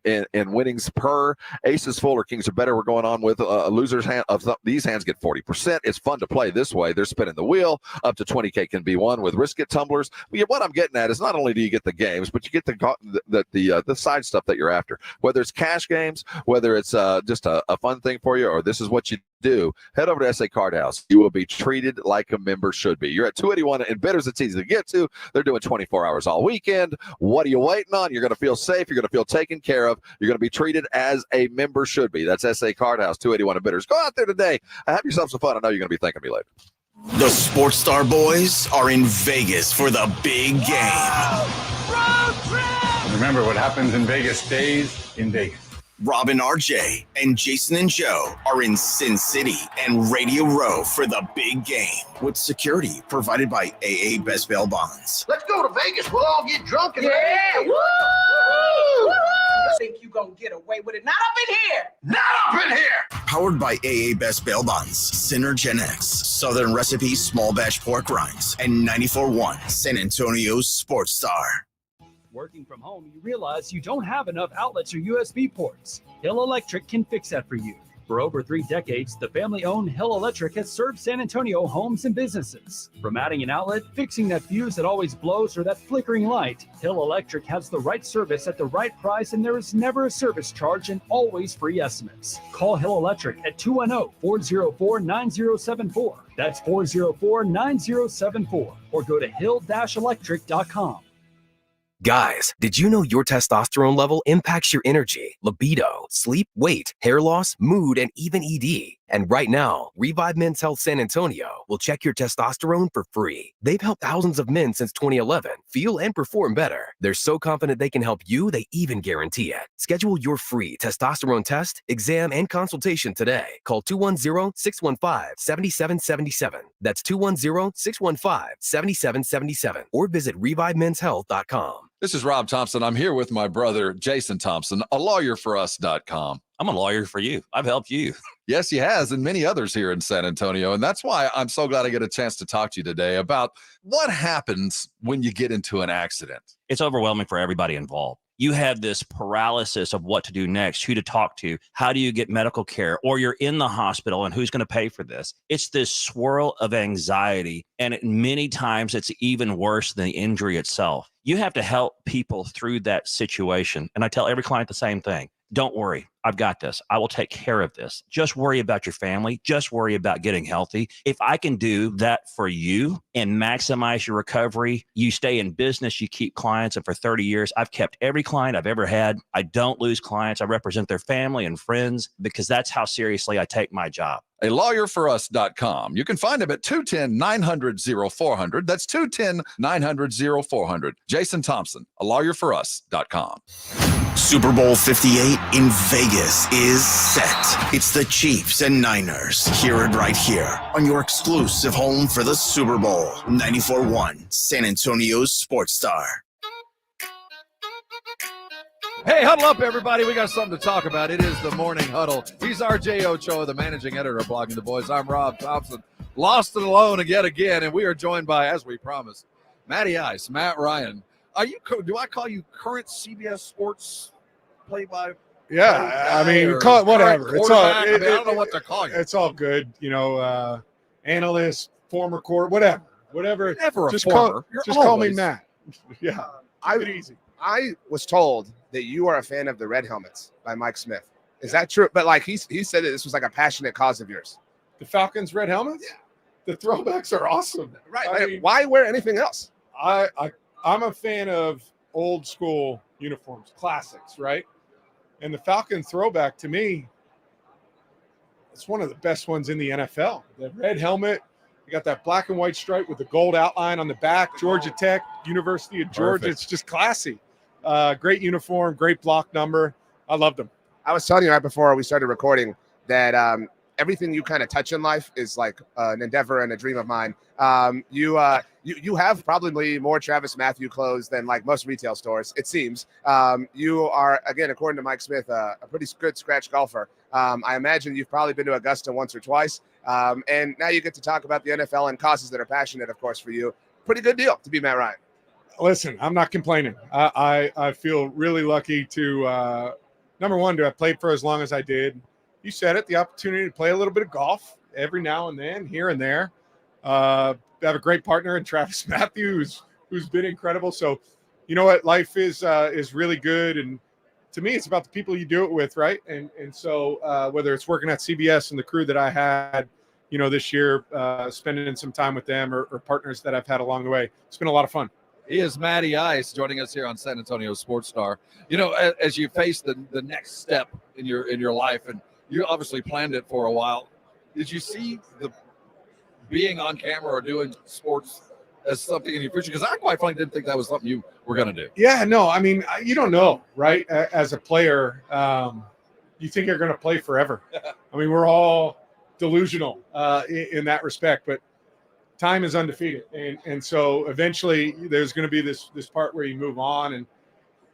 S2: In winnings per. Aces full or kings are better. We're going on with a loser's hand. These hands get 40%. It's fun to play this way. They're spinning the wheel. Up to 20K can be won with risk it tumblers. What I'm getting at is not only do you get the games, but you get the side stuff that you're after. Whether it's cash games, whether it's just a fun thing for you, or this is what you do, head over to SA Card House. You will be treated like a member should be. You're at 281 in Bitters. It's easy to get to. They're doing 24 hours all weekend. What are you waiting on? You're going to feel safe. You're going to feel taken care of. You're going to be treated as a member should be. That's SA Card House, 281 in Bitters. Go out there today. Have yourself some fun. I know you're going to be thanking me later.
S1: The Sports Star Boys are in Vegas for the big game.
S5: Road trip! Remember, what happens in Vegas stays in Vegas.
S1: Robin, RJ, and Jason and Joe are in Sin City and Radio Row for the big game, with security provided by AA Best Bail Bonds.
S24: Let's go to Vegas. We'll all get drunk and
S9: Woo!
S24: Woo!
S9: Think you gonna get away with it? Not up in here!
S24: Not up in here!
S1: Powered by AA Best Bail Bonds, Synergen X, Southern Recipe Small Batch Pork Rinds, and 94.1 San Antonio's Sports Star.
S10: Working from home, you realize you don't have enough outlets or USB ports. Hill Electric can fix that for you. For over 3 decades, the family-owned Hill Electric has served San Antonio homes and businesses. From adding an outlet, fixing that fuse that always blows, or that flickering light, Hill Electric has the right service at the right price, and there is never a service charge and always free estimates. Call Hill Electric at 210-404-9074. That's 404-9074. Or go to hill-electric.com.
S13: Guys, did you know your testosterone level impacts your energy, libido, sleep, weight, hair loss, mood, and even ED? And right now, Revive Men's Health San Antonio will check your testosterone for free. They've helped thousands of men since 2011 feel and perform better. They're so confident they can help you, they even guarantee it. Schedule your free testosterone test, exam, and consultation today. Call 210-615-7777. That's 210-615-7777. Or visit ReviveMen'sHealth.com.
S2: This is Rob Thompson. I'm here with my brother, Jason Thompson, a lawyerforus.com.
S14: I'm a lawyer for you. I've helped you.
S2: Yes, he has, and many others here in San Antonio. And that's why I'm so glad I get a chance to talk to you today about what happens when you get into an accident.
S14: It's overwhelming for everybody involved. You have this paralysis of what to do next, who to talk to, how do you get medical care, or you're in the hospital and who's going to pay for this? It's this swirl of anxiety, and many times it's even worse than the injury itself. You have to help people through that situation. And I tell every client the same thing. Don't worry. I've got this. I will take care of this. Just worry about your family. Just worry about getting healthy. If I can do that for you and maximize your recovery, you stay in business, you keep clients. And for 30 years, I've kept every client I've ever had. I don't lose clients. I represent their family and friends because that's how seriously I take my job.
S2: A lawyerforus.com. You can find him at 210-900-0400. That's 210-900-0400. Jason Thompson, a lawyerforus.com.
S1: Super Bowl 58 in Vegas is set. It's the Chiefs and Niners. Hear it right here on your exclusive home for the Super Bowl. 94.1 San Antonio's Sports Star.
S2: Hey, huddle up, everybody. We got something to talk about. It is the Morning Huddle. He's RJ Ochoa, the managing editor of Blogging the Boys. I'm Rob Thompson, lost and alone yet again, and we are joined by, as we promised, Matty Ice, Matt Ryan. Do I call you current CBS Sports play-by?
S15: Yeah, I mean, call it whatever. It's all.
S2: I don't know what to call you.
S15: It's all good, analyst, former court, whatever. whatever.
S2: Never a
S15: just
S2: former.
S15: call me Matt. Yeah, easy.
S7: I was told that you are a fan of the Red Helmets by Mike Smith. Is that true? But like he said that this was like a passionate cause of yours.
S15: The Falcons red helmets? Yeah. The throwbacks are awesome.
S7: Right.
S15: I mean,
S7: why wear anything else?
S15: I'm a fan of old school uniforms, classics, right? And the Falcon throwback to me, it's one of the best ones in the NFL. The red helmet, you got that black and white stripe with the gold outline on the back, Georgia Tech, University of Georgia.
S2: Perfect.
S15: It's just classy. Great uniform, great block number. I loved them.
S7: I was telling you right before we started recording that everything you kind of touch in life is like an endeavor and a dream of mine. You have probably more Travis Matthew clothes than like most retail stores, it seems. You are, again, according to Mike Smith, a pretty good scratch golfer. I imagine you've probably been to Augusta once or twice. And now you get to talk about the NFL and causes that are passionate, of course, for you. Pretty good deal to be Matt Ryan.
S15: Listen, I'm not complaining. I feel really lucky to, number one, to have played for as long as I did. You said it, the opportunity to play a little bit of golf every now and then, here and there. Have a great partner in Travis Matthew, who's been incredible. So, you know what, life is really good, and to me, it's about the people you do it with, right? And so whether it's working at CBS and the crew that I had, you know, this year, spending some time with them, or partners that I've had along the way, it's been a lot of fun.
S2: He is Matty Ice joining us here on San Antonio Sports Star. You know, as you face the next step in your life, and you obviously planned it for a while, did you see the being on camera or doing sports as something in your future? Because I quite frankly didn't think that was something you were going to do.
S15: Yeah, no, I mean, you don't know, right? As a player, you think you're going to play forever. I mean, we're all delusional in that respect, but time is undefeated. And so eventually there's going to be this part where you move on. And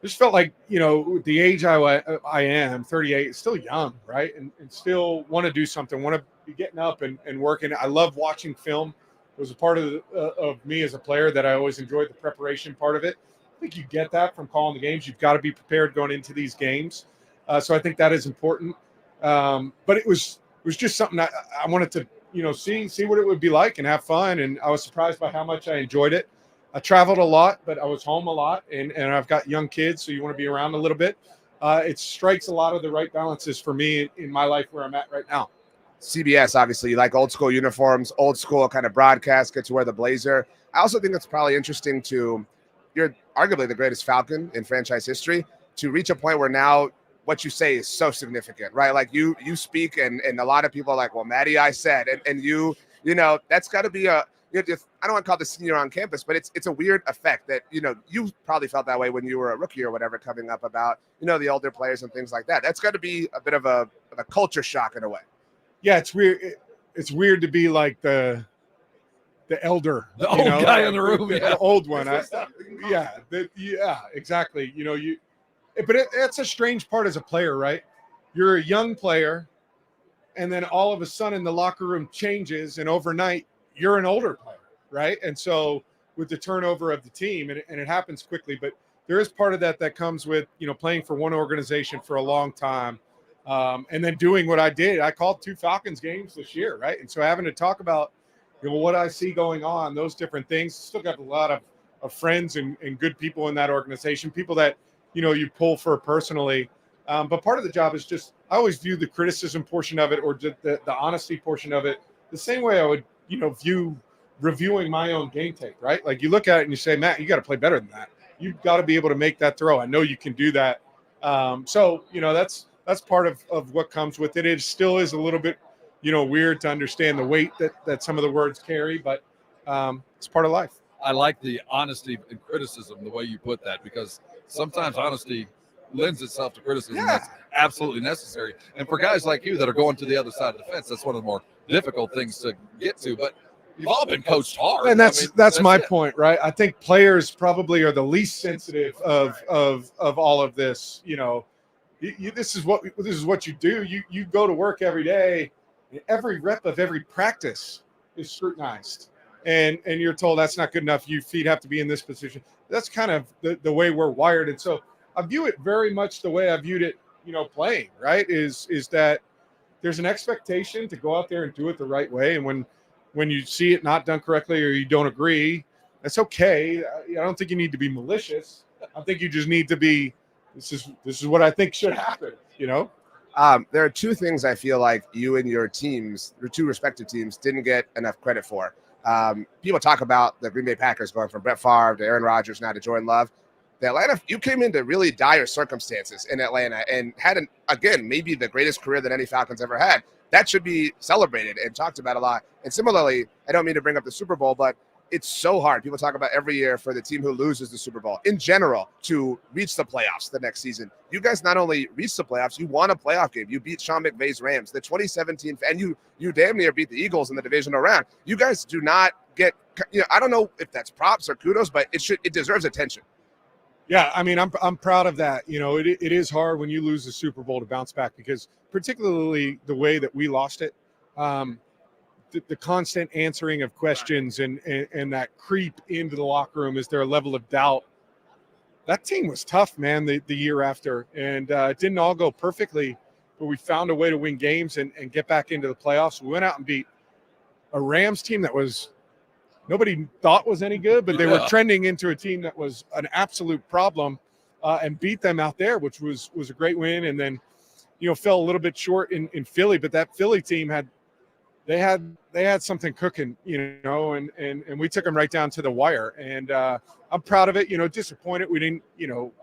S15: just felt like, you know, the age I am, 38, still young, right? And still want to do something, want to be getting up and working. I love watching film. It was a part of me as a player that I always enjoyed the preparation part of it. I think you get that from calling the games. You've got to be prepared going into these games. So I think that is important. But it was just something I wanted to, you know, see what it would be like and have fun. And I was surprised by how much I enjoyed it. I traveled a lot, but I was home a lot, and I've got young kids, so you want to be around a little bit. It strikes a lot of the right balances for me in my life where I'm at right now.
S7: CBS, obviously, you like old school uniforms, old school kind of broadcast, get to wear the blazer. I also think it's probably interesting you're arguably the greatest Falcon in franchise history, to reach a point where now what you say is so significant, right? Like you speak and a lot of people are like, well, Matty, I said, and you know, that's got to be I don't want to call it the senior on campus, but it's a weird effect that, you know, you probably felt that way when you were a rookie or whatever, coming up about, you know, the older players and things like that. That's got to be a bit of a culture shock in a way.
S15: Yeah, it's weird. It's weird to be like the elder,
S2: the old guy in the room,
S15: the old one. Yeah, exactly. You know, but it's a strange part as a player, right? You're a young player, and then all of a sudden the locker room changes, and overnight you're an older player, right? And so with the turnover of the team, and it happens quickly, but there is part of that comes with, you know, playing for one organization for a long time, and then doing what I did. I called 2 Falcons games this year, right? And so having to talk about, you know, what I see going on, those different things. Still got a lot of friends and good people in that organization, people that, you know, you pull for personally. But part of the job is just, I always view the criticism portion of it, or the honesty portion of it, the same way I would, you know, view reviewing my own game tape, right? Like you look at it and you say, Matt, you got to play better than that. You've got to be able to make that throw. I know you can do that. So, you know, that's part of what comes with it. It still is a little bit, you know, weird to understand the weight that some of the words carry, but it's part of life.
S2: I like the honesty and criticism, the way you put that, because sometimes honesty lends itself to criticism.
S15: Yeah.
S2: That's absolutely necessary. And for guys like you that are going to the other side of the fence, that's one of the more difficult things to get to. But you've all been coached hard.
S15: And that's my point, right? I think players probably are the least sensitive of all of this. You know, this is what you do. You go to work every day. Every rep of every practice is scrutinized, and you're told that's not good enough. Your feet have to be in this position. That's kind of the way we're wired. And so I view it very much the way I viewed it, you know, playing, right? Is that there's an expectation to go out there and do it the right way. And when when you see it not done correctly or you don't agree, that's okay. I don't think you need to be malicious. I think you just need to be, this is what I think should happen, you know?
S7: There are two things I feel like you and your teams, your two respective teams, didn't get enough credit for. People talk about the Green Bay Packers going from Brett Favre to Aaron Rodgers, now to Jordan Love. The Atlanta, you came into really dire circumstances in Atlanta and had, again, maybe the greatest career that any Falcons ever had. That should be celebrated and talked about a lot. And similarly, I don't mean to bring up the Super Bowl, but it's so hard. People talk about every year for the team who loses the Super Bowl in general to reach the playoffs the next season. You guys not only reached the playoffs, you won a playoff game. You beat Sean McVay's Rams, the 2017, and you damn near beat the Eagles in the divisional round. You guys do not get, I don't know if that's props or kudos, but it deserves attention.
S15: Yeah, I mean, I'm proud of that. It is hard when you lose the Super Bowl to bounce back, because particularly the way that we lost it, the constant answering of questions and that creep into the locker room, is there a level of doubt? That team was tough, man, the year after. And it didn't all go perfectly, but we found a way to win games and get back into the playoffs. We went out and beat a Rams team that was nobody thought was any good, but they were trending into a team that was an absolute problem, and beat them out there, which was a great win. And then, fell a little bit short in Philly, but that Philly team had something cooking, and we took them right down to the wire. And I'm proud of it. Disappointed we didn't,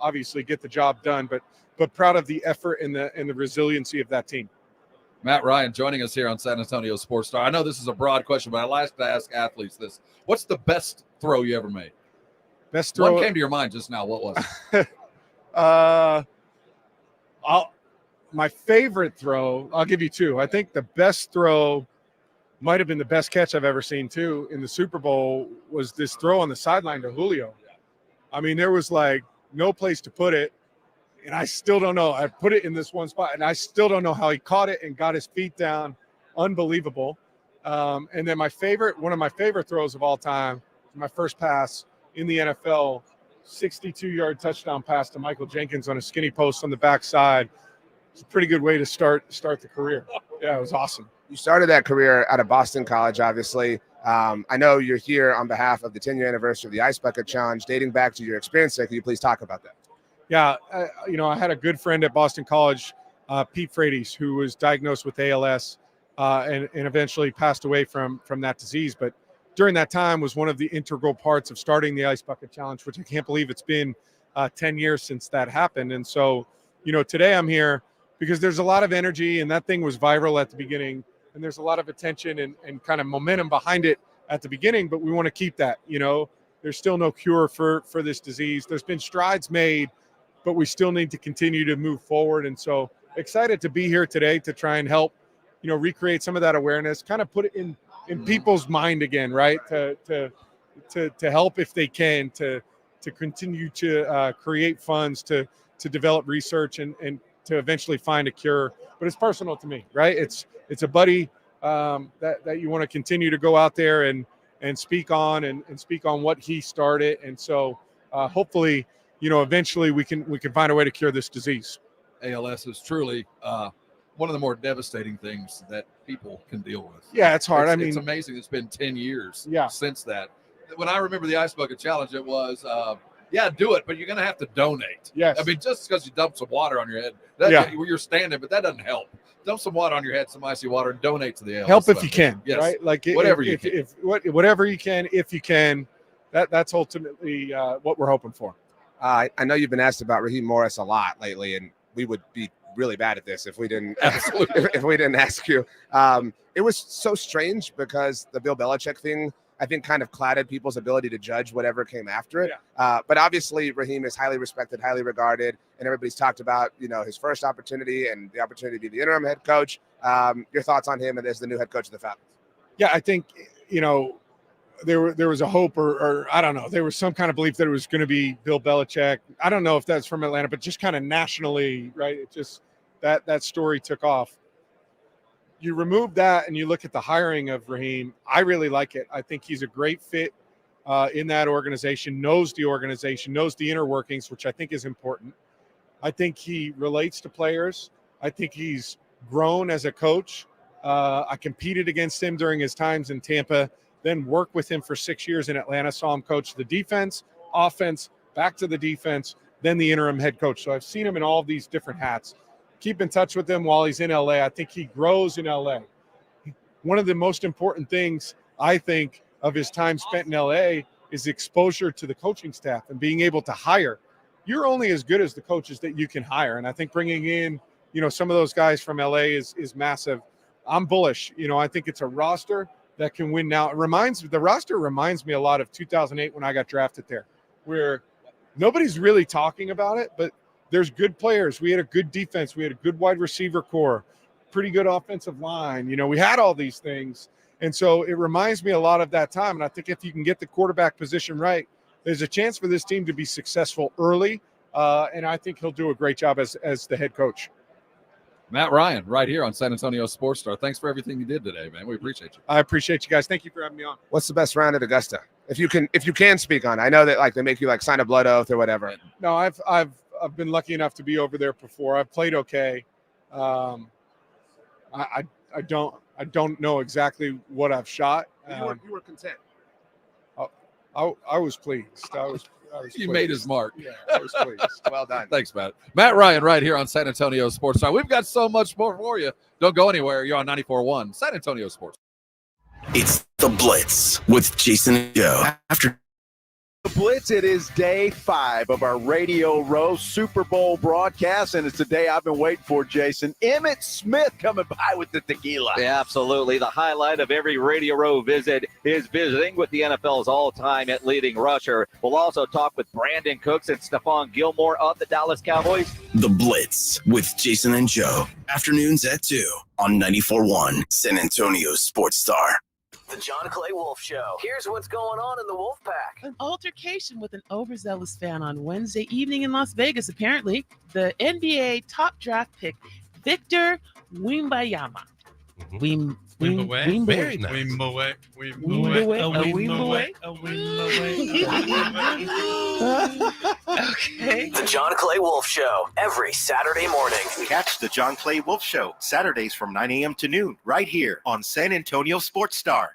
S15: obviously get the job done, but proud of the effort and the resiliency of that team.
S2: Matt Ryan joining us here on San Antonio Sports Star. I know this is a broad question, but I like to ask athletes this. What's the best throw you ever made?
S15: Best throw?
S2: What came to your mind just now? What was it?
S15: My favorite throw, I'll give you two. I think the best throw might have been the best catch I've ever seen, too, in the Super Bowl, was this throw on the sideline to Julio. I mean, there was like no place to put it. And I still don't know. I put it in this one spot, and I still don't know how he caught it and got his feet down. Unbelievable. And then one of my favorite throws of all time, my first pass in the NFL, 62-yard touchdown pass to Michael Jenkins on a skinny post on the backside. It's a pretty good way to start the career. Yeah, it was awesome.
S7: You started that career out of Boston College, obviously. I know you're here on behalf of the 10-year anniversary of the Ice Bucket Challenge, dating back to your experience there. Can you please talk about that?
S15: Yeah, I had a good friend at Boston College, Pete Frates, who was diagnosed with ALS and eventually passed away from that disease. But during that time was one of the integral parts of starting the Ice Bucket Challenge, which I can't believe it's been 10 years since that happened. And so, today I'm here because there's a lot of energy, and that thing was viral at the beginning, and there's a lot of attention and kind of momentum behind it at the beginning, but we want to keep that. There's still no cure for this disease. There's been strides made, but we still need to continue to move forward. And so excited to be here today to try and help, recreate some of that awareness, kind of put it in people's mind again, right? To help if they can, to continue to create funds, to develop research and to eventually find a cure. But it's personal to me, right? It's a buddy that you want to continue to go out there and speak on and speak on what he started. And so hopefully, eventually we can find a way to cure this disease.
S2: ALS is truly one of the more devastating things that people can deal with.
S15: Yeah, it's hard.
S2: It's amazing. It's been 10 years since that. When I remember the Ice Bucket Challenge, it was, do it, but you're going to have to donate.
S15: Yes.
S2: I mean, just because you dump some water on your head, you're standing, but that doesn't help. Dump some water on your head, some icy water, and donate to the ALS.
S15: Help if you can, right? Like
S2: whatever
S15: you can, if you can. That's ultimately what we're hoping for.
S7: I know you've been asked about Raheem Morris a lot lately, and we would be really bad at this if we didn't if we didn't ask you. It was so strange because the Bill Belichick thing, I think, kind of clouded people's ability to judge whatever came after it. But obviously, Raheem is highly respected, highly regarded, and everybody's talked about his first opportunity and the opportunity to be the interim head coach. Your thoughts on him and as the new head coach of the Falcons?
S15: Yeah, I think there was a hope or I don't know, there was some kind of belief that it was going to be Bill Belichick. I don't know if that's from Atlanta, but just kind of nationally, right? It just that story took off. You remove that and you look at the hiring of Raheem. I really like it. I think he's a great fit in that organization, knows the inner workings, which I think is important. I think he relates to players. I think he's grown as a coach. I competed against him during his times in Tampa, then worked with him for 6 years in Atlanta, saw him coach the defense, offense, back to the defense, then the interim head coach. So I've seen him in all of these different hats. Keep in touch with him while he's in LA. I think he grows in LA. One of the most important things, I think, of his time spent in LA is exposure to the coaching staff and being able to hire. You're only as good as the coaches that you can hire. And I think bringing in, some of those guys from LA is massive. I'm bullish. I think it's a roster that can win now. The roster reminds me a lot of 2008 when I got drafted there, where nobody's really talking about it, but there's good players. We had a good defense. We had a good wide receiver core, pretty good offensive line. We had all these things. And so it reminds me a lot of that time. And I think if you can get the quarterback position right, there's a chance for this team to be successful early. And I think he'll do a great job as the head coach.
S2: Matt Ryan, right here on San Antonio Sports Star. Thanks for everything you did today, man. We appreciate you.
S15: I appreciate you guys. Thank you for having me on.
S7: What's the best round at Augusta? If you can speak on it. I know that they make you sign a blood oath or whatever.
S15: No, I've been lucky enough to be over there before. I've played okay. I don't know exactly what I've shot.
S7: You were content.
S15: I was pleased. I was
S2: You
S15: pleased.
S2: made his mark.
S15: Yeah, I was pleased.
S7: Well done.
S2: Thanks, Matt. Matt Ryan right here on San Antonio Sports Star. We've got so much more for you. Don't go anywhere. You're on 94.1 San Antonio Sports.
S1: It's The Blitz with Jason and Joe. After
S6: The Blitz, it is day 5 of our Radio Row Super Bowl broadcast, and it's the day I've been waiting for, Jason. Emmitt Smith coming by with the tequila.
S12: Yeah, absolutely. The highlight of every Radio Row visit is visiting with the NFL's all-time leading rusher. We'll also talk with Brandon Cooks and Stephon Gilmore of the Dallas Cowboys.
S1: The Blitz with Jason and Joe. Afternoons at 2 on 94.1 San Antonio Sports Star.
S20: The John Clay Wolf Show. Here's what's going on in the Wolf Pack.
S16: An altercation with an overzealous fan on Wednesday evening in Las Vegas. Apparently, the NBA top draft pick, Victor Wembanyama.
S17: Very nice.
S16: Okay.
S20: The John Clay Wolf Show, every Saturday morning.
S25: Catch the John Clay Wolf Show, Saturdays from 9 a.m. to noon, right here on San Antonio Sports Star.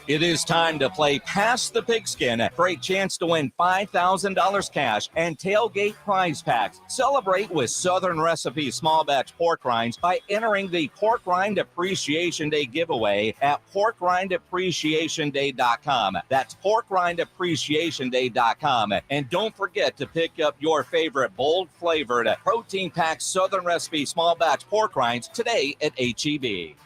S26: It is time to play Pass the Pigskin for a chance to win $5,000 cash and tailgate prize packs. Celebrate with Southern Recipe Small Batch Pork Rinds by entering the Pork Rind Appreciation Day giveaway at porkrindappreciationday.com. That's porkrindappreciationday.com. And don't forget to pick up your favorite bold-flavored, protein-packed Southern Recipe Small Batch Pork Rinds today at H-E-B.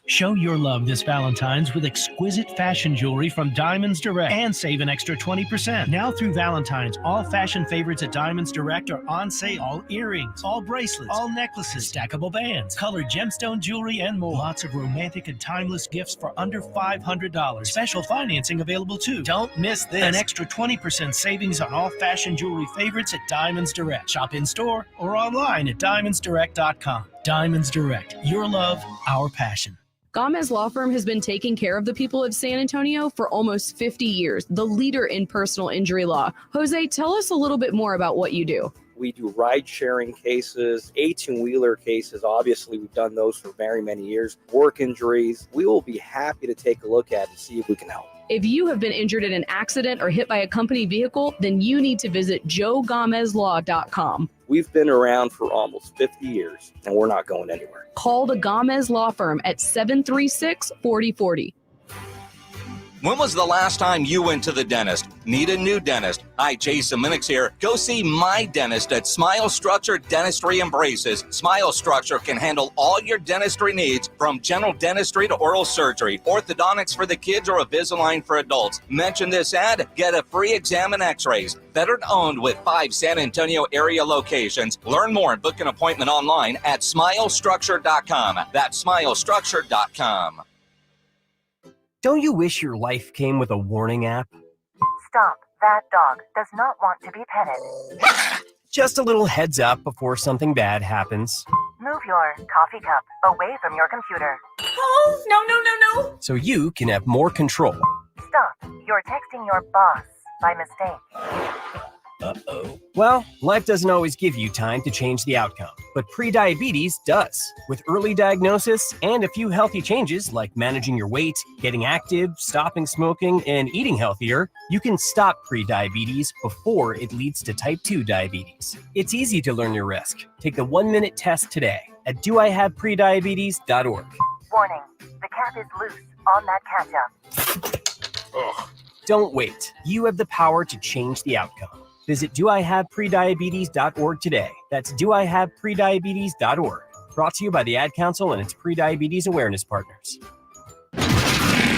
S10: Show your love this Valentine's with exquisite fashion jewelry from Diamonds Direct and save an extra 20%. Now through Valentine's, all fashion favorites at Diamonds Direct are on sale. All earrings, all bracelets, all necklaces, stackable bands, colored gemstone jewelry, and more. Lots of romantic and timeless gifts for under $500. Special financing available too. Don't miss this. An extra 20% savings on all fashion jewelry favorites at Diamonds Direct. Shop in store or online at diamondsdirect.com. Diamonds Direct. Your love, our passion.
S27: Gomez Law Firm has been taking care of the people of San Antonio for almost 50 years, the leader in personal injury law. Jose, tell us a little bit more about what you do.
S28: We do ride-sharing cases, 18-wheeler cases. Obviously, we've done those for very many years. Work injuries. We will be happy to take a look at and see if we can help.
S27: If you have been injured in an accident or hit by a company vehicle, then you need to visit joegomezlaw.com.
S28: We've been around for almost 50 years, and we're not going anywhere.
S27: Call the Gomez Law Firm at 736-4040.
S26: When was the last time you went to the dentist? Need a new dentist? Hi, Jason Minix here. Go see my dentist at Smile Structure Dentistry and Braces. Smile Structure can handle all your dentistry needs, from general dentistry to oral surgery, orthodontics for the kids, or Invisalign for adults. Mention this ad, get a free exam and x-rays. Veteran owned with 5 San Antonio area locations. Learn more and book an appointment online at smilestructure.com. That's smilestructure.com.
S29: Don't you wish your life came with a warning app?
S18: Stop. That dog does not want to be petted.
S29: Just a little heads up before something bad happens.
S18: Move your coffee cup away from your computer.
S9: Oh, no.
S29: So you can have more control.
S18: Stop. You're texting your boss by mistake.
S29: Well, life doesn't always give you time to change the outcome, but prediabetes does. With early diagnosis and a few healthy changes like managing your weight, getting active, stopping smoking, and eating healthier, you can stop prediabetes before it leads to type 2 diabetes. It's easy to learn your risk. Take the 1-minute test today at doihaveprediabetes.org.
S3: Warning, the cap is loose on that ketchup.
S29: Don't wait. You have the power to change the outcome. Visit doihaveprediabetes.org today. That's doihaveprediabetes.org. Brought to you by the Ad Council and its prediabetes awareness partners.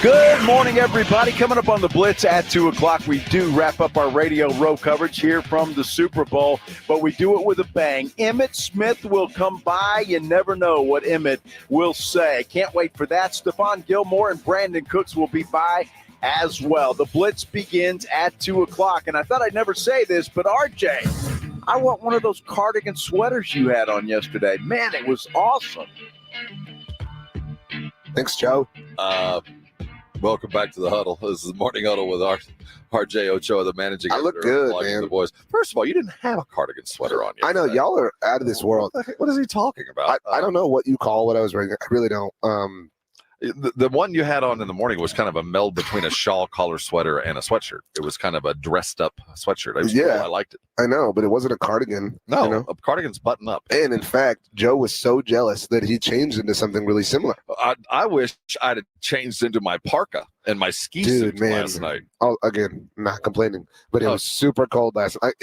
S6: Good morning, everybody. Coming up on the Blitz at 2 o'clock, we do wrap up our Radio Row coverage here from the Super Bowl, but we do it with a bang. Emmitt Smith will come by. You never know what Emmitt will say. Can't wait for that. Stephon Gilmore and Brandon Cooks will be by as well. The Blitz begins at 2 o'clock, and I thought I'd never say this, but RJ, I want one of those cardigan sweaters you had on yesterday. Man, it was awesome.
S4: Thanks, Joe.
S2: Welcome back to the Huddle. This is the Morning Huddle with RJ Ochoa, the managing editor.
S4: I look good,
S2: of
S4: man.
S2: The Boys. First of all, you didn't have a cardigan sweater on.
S4: I know. Y'all are out of this world.
S2: What is he talking about?
S4: I don't know what you call what I was wearing. I really don't.
S2: The one you had on in the morning was kind of a meld between a shawl collar sweater and a sweatshirt. It was kind of a dressed up sweatshirt. I liked it.
S4: I know, but it wasn't a cardigan.
S2: No,
S4: you know?
S2: a cardigan's button up.
S4: And in fact, Joe was so jealous that he changed into something really similar.
S2: I wish I'd have changed into my parka and my ski suit last night.
S4: Oh, again, not complaining, but it was super cold last night.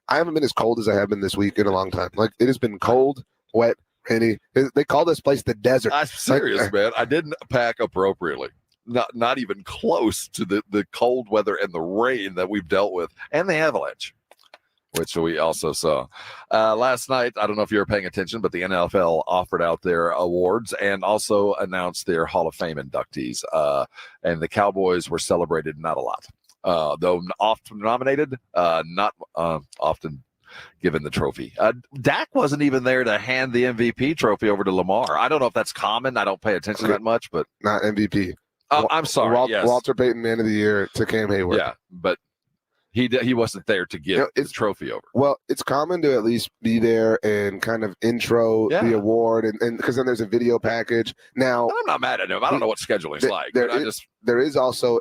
S4: I haven't been as cold as I have been this week in a long time. Like, it has been cold, wet, rainy. They call this place the desert.
S2: I'm serious, man. I didn't pack appropriately. Not even close to the cold weather and the rain that we've dealt with, and the avalanche, which we also saw last night. I don't know if you were paying attention, but the NFL offered out their awards and also announced their Hall of Fame inductees. And the Cowboys were celebrated not a lot, though often nominated, not often given the trophy. Dak wasn't even there to hand the MVP trophy over to Lamar. I don't know if that's common. I don't pay attention that much, but
S4: not MVP.
S2: I'm sorry. Yes.
S4: Walter Payton, Man of the Year to Cam Hayward.
S2: Yeah, but he wasn't there to give the trophy over.
S4: Well, it's common to at least be there and kind of intro the award, and because then there's a video package. Now,
S2: I'm not mad at him. I don't know what scheduling's like.
S4: There is also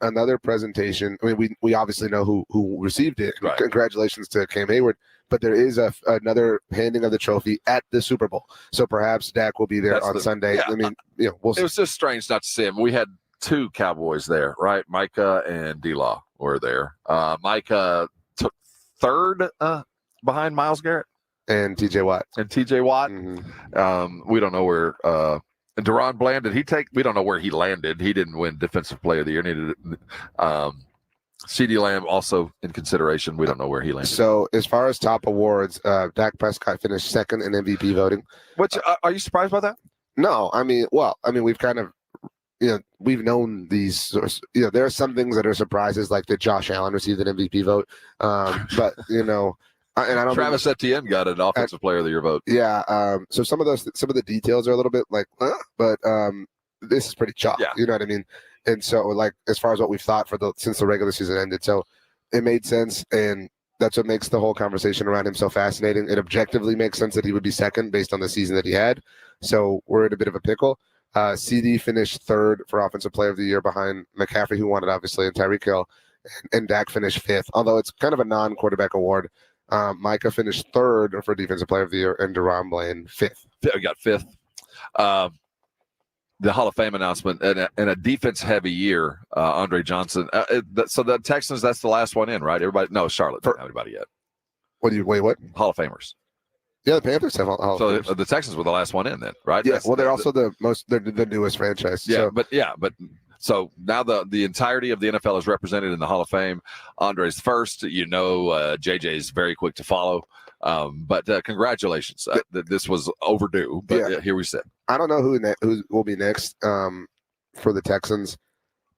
S4: another presentation. I mean, we obviously know who received it.
S2: Right.
S4: Congratulations to Cam Hayward. But there is another handing of the trophy at the Super Bowl. So perhaps Dak will be there on Sunday.
S2: Yeah,
S4: I mean, we'll see.
S2: It was just strange not to see him. We had two Cowboys there, right? Micah and D-Law were there. Micah took third behind Myles Garrett.
S4: And TJ Watt.
S2: Mm-hmm. We don't know where Deron Bland, we don't know where he landed. He didn't win Defensive Player of the Year. CeeDee Lamb also in consideration. We don't know where he landed.
S4: So as far as top awards, Dak Prescott finished second in MVP voting.
S2: Which are you surprised by that?
S4: No, we've kind of, we've known these. There are some things that are surprises, like that Josh Allen received an MVP vote. But and I don't.
S2: Travis Etienne got an Offensive Player of the Year vote.
S4: Yeah. So some of the details are a little bit like, but this is pretty chalk.
S2: Yeah.
S4: You know what I mean? And so, like, as far as what we've thought since the regular season ended, so it made sense, and that's what makes the whole conversation around him so fascinating. It objectively makes sense that he would be second based on the season that he had. So we're in a bit of a pickle. CD finished third for Offensive Player of the Year behind McCaffrey, who won it, obviously, and Tyreek Hill, and Dak finished fifth, although it's kind of a non-quarterback award. Micah finished third for Defensive Player of the Year, and Deron Bland fifth.
S2: We got fifth. The Hall of Fame announcement in a defense-heavy year, Andre Johnson. So the Texans, that's the last one in, right? Charlotte doesn't have anybody yet.
S4: What?
S2: Hall of Famers.
S4: Yeah, the Panthers have Hall of Famers.
S2: So the Texans were the last one in then, right?
S4: Yeah, they're also they're the newest franchise.
S2: Yeah,
S4: so.
S2: So now the entirety of the NFL is represented in the Hall of Fame. Andre's first. JJ's very quick to follow. But congratulations. This was overdue, but here we sit.
S4: I don't know who will be next for the Texans.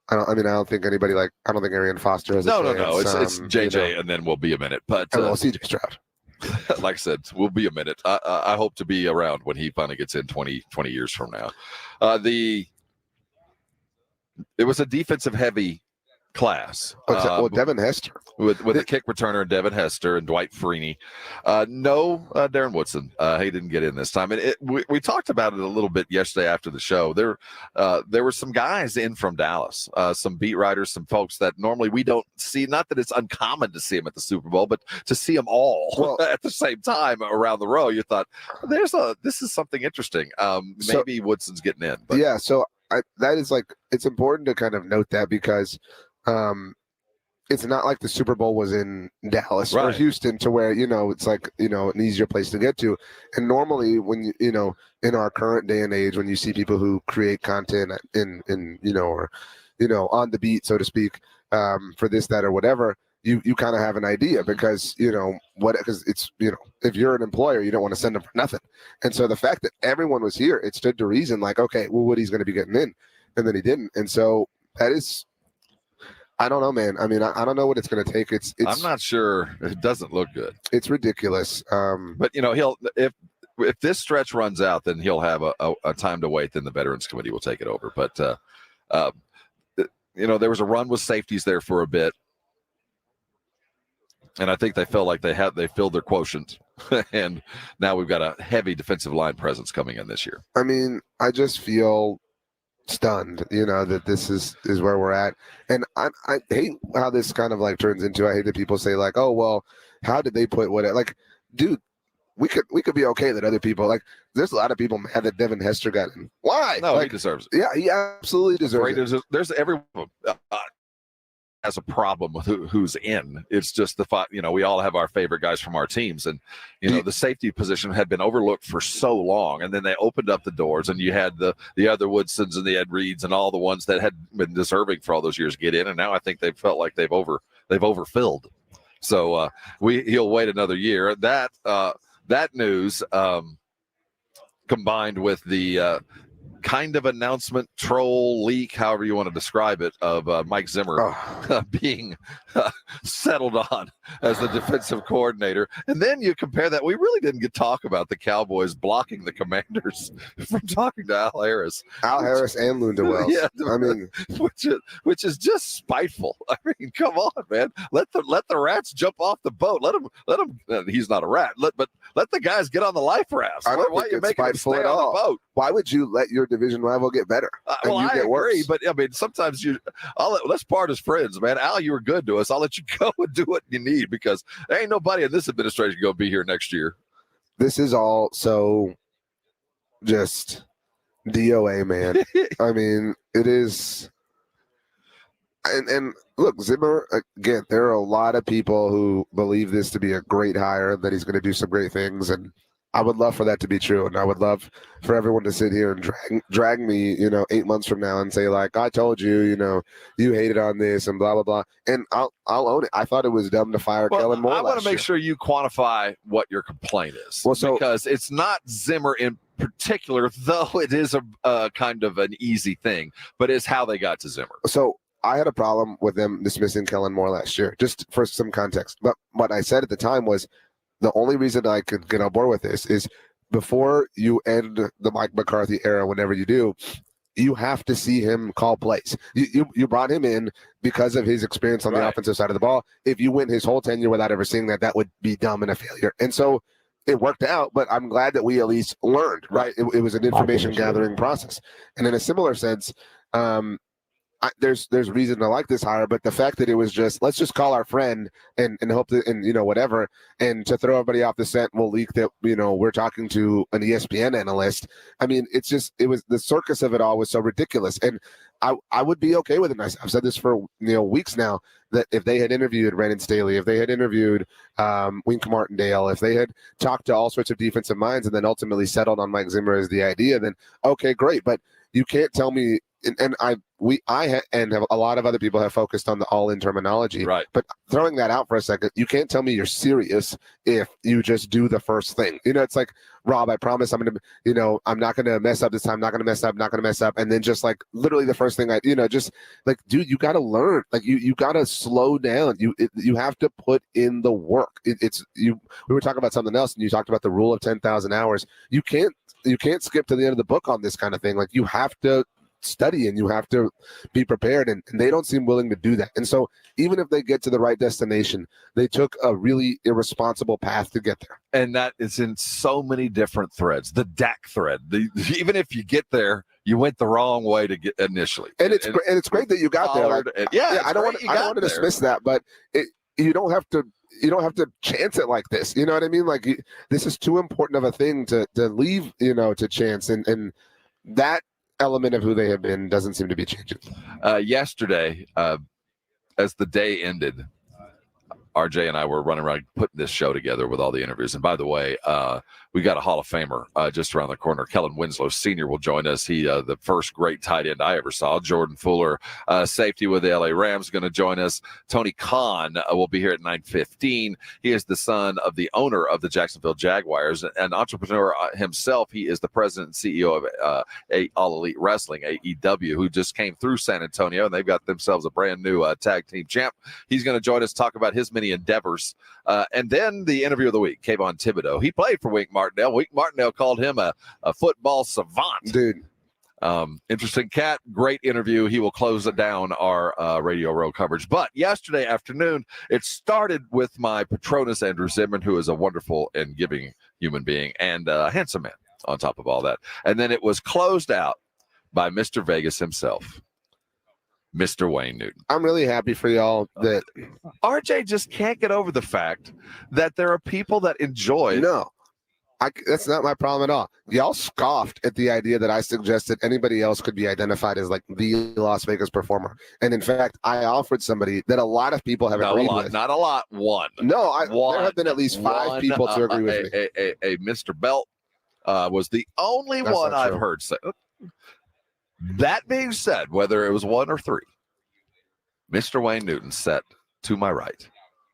S4: I don't think anybody I don't think Arian Foster has a chance.
S2: No. It's JJ, and then we'll be a minute. But
S4: CJ Stroud.
S2: Like I said, we'll be a minute. I hope to be around when he finally gets in 20 years from now. It was a defensive heavy class.
S4: Well, Devin Hester.
S2: With the kick returner and Devin Hester and Dwight Freeney. No Darren Woodson. He didn't get in this time. And we talked about it a little bit yesterday after the show. There were some guys in from Dallas, some beat writers, some folks that normally we don't see. Not that it's uncommon to see them at the Super Bowl, but to see them all at the same time around the row, you thought, this is something interesting. Maybe Woodson's getting in. But.
S4: Yeah, so that is like, it's important to kind of note that because it's not like the Super Bowl was in Dallas or Houston to where, it's like, an easier place to get to. And normally when, in our current day and age, when you see people who create content in or, on the beat, so to speak, for this, that, or whatever, you kind of have an idea because, because it's, if you're an employer, you don't want to send them for nothing. And so the fact that everyone was here, it stood to reason like, okay, well, Woody's going to be getting in, and then he didn't. And so that is, I don't know, man. I mean, I don't know what it's going to take. It's.
S2: I'm not sure. It doesn't look good.
S4: It's ridiculous.
S2: But he'll if this stretch runs out, then he'll have a time to wait. Then the Veterans Committee will take it over. But there was a run with safeties there for a bit, and I think they felt like they filled their quotient, and now we've got a heavy defensive line presence coming in this year.
S4: I mean, I just feel stunned, that this is where we're at. And I hate how this kind of like turns into, I hate that people say like, oh, well, how did they put like, dude, we could be okay that other people, like, there's a lot of people mad that Devin Hester got in. Why?
S2: No,
S4: like,
S2: he deserves it.
S4: Yeah, he absolutely deserves it.
S2: There's everyone has a problem with who's in. It's just the fact, we all have our favorite guys from our teams, and the safety position had been overlooked for so long, and then they opened up the doors, and you had the other Woodsons and the Ed Reeds and all the ones that had been deserving for all those years get in, and now I think they felt like they've overfilled. So he'll wait another year. That news combined with the kind of announcement, troll, leak, however you want to describe it, of Mike Zimmer being settled on as the defensive coordinator. And then you compare that. We really didn't get to talk about the Cowboys blocking the Commanders from talking to Al Harris.
S4: Al Harris and Lunda Wells.
S2: Yeah,
S4: I mean,
S2: which is just spiteful. I mean, come on, man. Let the rats jump off the boat. Let him. He's not a rat. But let the guys get on the life rafts.
S4: I don't
S2: Why
S4: think
S2: are you
S4: it's
S2: making them
S4: spiteful
S2: stay
S4: at
S2: on
S4: all.
S2: the boat?
S4: Why would you let your division rival get better?
S2: Well,
S4: you
S2: I
S4: get
S2: agree,
S4: worse?
S2: but I mean, sometimes let's part as friends, man. Al, you were good to us. I'll let you go and do what you need because there ain't nobody in this administration going to be here next year.
S4: This is all so just DOA, man. I mean, it is. And look, Zimmer, again, there are a lot of people who believe this to be a great hire, that he's going to do some great things. And I would love for that to be true. And I would love for everyone to sit here and drag me, 8 months from now and say like, I told you, you hated on this and blah, blah, blah. And I'll own it. I thought it was dumb to fire Kellen Moore.
S2: I want to make sure you quantify what your complaint is. Because it's not Zimmer in particular, though it is a kind of an easy thing, but it's how they got to Zimmer.
S4: So I had a problem with them dismissing Kellen Moore last year, just for some context. But what I said at the time was, the only reason I could get on board with this is before you end the Mike McCarthy era, whenever you do, you have to see him call plays. You brought him in because of his experience on the offensive side of the ball. If you went his whole tenure without ever seeing that, that would be dumb and a failure. And so it worked out, but I'm glad that we at least learned, right? It was an information gathering process. And in a similar sense, there's reason to like this hire, but the fact that it was just, let's just call our friend and hope that, and whatever, and to throw everybody off the scent, we'll leak that we're talking to an ESPN analyst. I mean, it was the circus of it all was so ridiculous, and I would be okay with it. I've said this for weeks now, that if they had interviewed Brandon Staley, if they had interviewed Wink Martindale, if they had talked to all sorts of defensive minds and then ultimately settled on Mike Zimmer as the idea, then okay, great. But you can't tell me. And I have a lot of other people have focused on the all-in terminology.
S2: Right.
S4: But throwing that out for a second, you can't tell me you're serious if you just do the first thing. It's like, Rob, I promise I'm going to, I'm not going to mess up this time. Not going to mess up. And then just like literally the first thing just like, dude, you got to learn. Like you got to slow down. You have to put in the work. We were talking about something else, and you talked about the rule of 10,000 hours. You can't skip to the end of the book on this kind of thing. Like you have to study and you have to be prepared, and they don't seem willing to do that. And so even if they get to the right destination, they took a really irresponsible path to get there.
S2: And that is in so many different threads. The Dak thread. Even if you get there, you went the wrong way to get initially.
S4: And it's great that you got there. Like, I don't want to dismiss that, but you don't have to chance it like this. You know what I mean? Like, this is too important of a thing to leave, to chance. And that element of who they have been doesn't seem to be changing.
S2: Yesterday, as the day ended, RJ and I were running around putting this show together with all the interviews. And by the way, we got a Hall of Famer just around the corner. Kellen Winslow SR will join us. He, the first great tight end I ever saw. Jordan Fuller, safety with the LA Rams, going to join us. Tony Khan will be here at 9:15. He is the son of the owner of the Jacksonville Jaguars, an entrepreneur himself. He is the president and CEO of All Elite Wrestling, AEW, who just came through San Antonio, and they've got themselves a brand new tag team champ. He's going to join us, talk about his many endeavors. And then the interview of the week, Kayvon Thibodeaux. He played for Wink Martindale. Wink Martindale called him a football savant.
S4: Dude.
S2: Interesting cat. Great interview. He will close down our Radio Row coverage. But yesterday afternoon, it started with my Patronus, Andrew Zimmer, who is a wonderful and giving human being and a handsome man on top of all that. And then it was closed out by Mr. Vegas himself, Mr. Wayne Newton.
S4: I'm really happy for y'all that
S2: RJ just can't get over the fact that there are people that enjoy.
S4: No, that's not my problem at all. Y'all scoffed at the idea that I suggested anybody else could be identified as like the Las Vegas performer. And in fact, I offered somebody that a lot of people have agreed with.
S2: Not a lot. One.
S4: No, there have been at least five people to agree with me.
S2: A Mr. Belt was the only one I've heard say. That being said, whether it was one or three, Mr. Wayne Newton sat to my right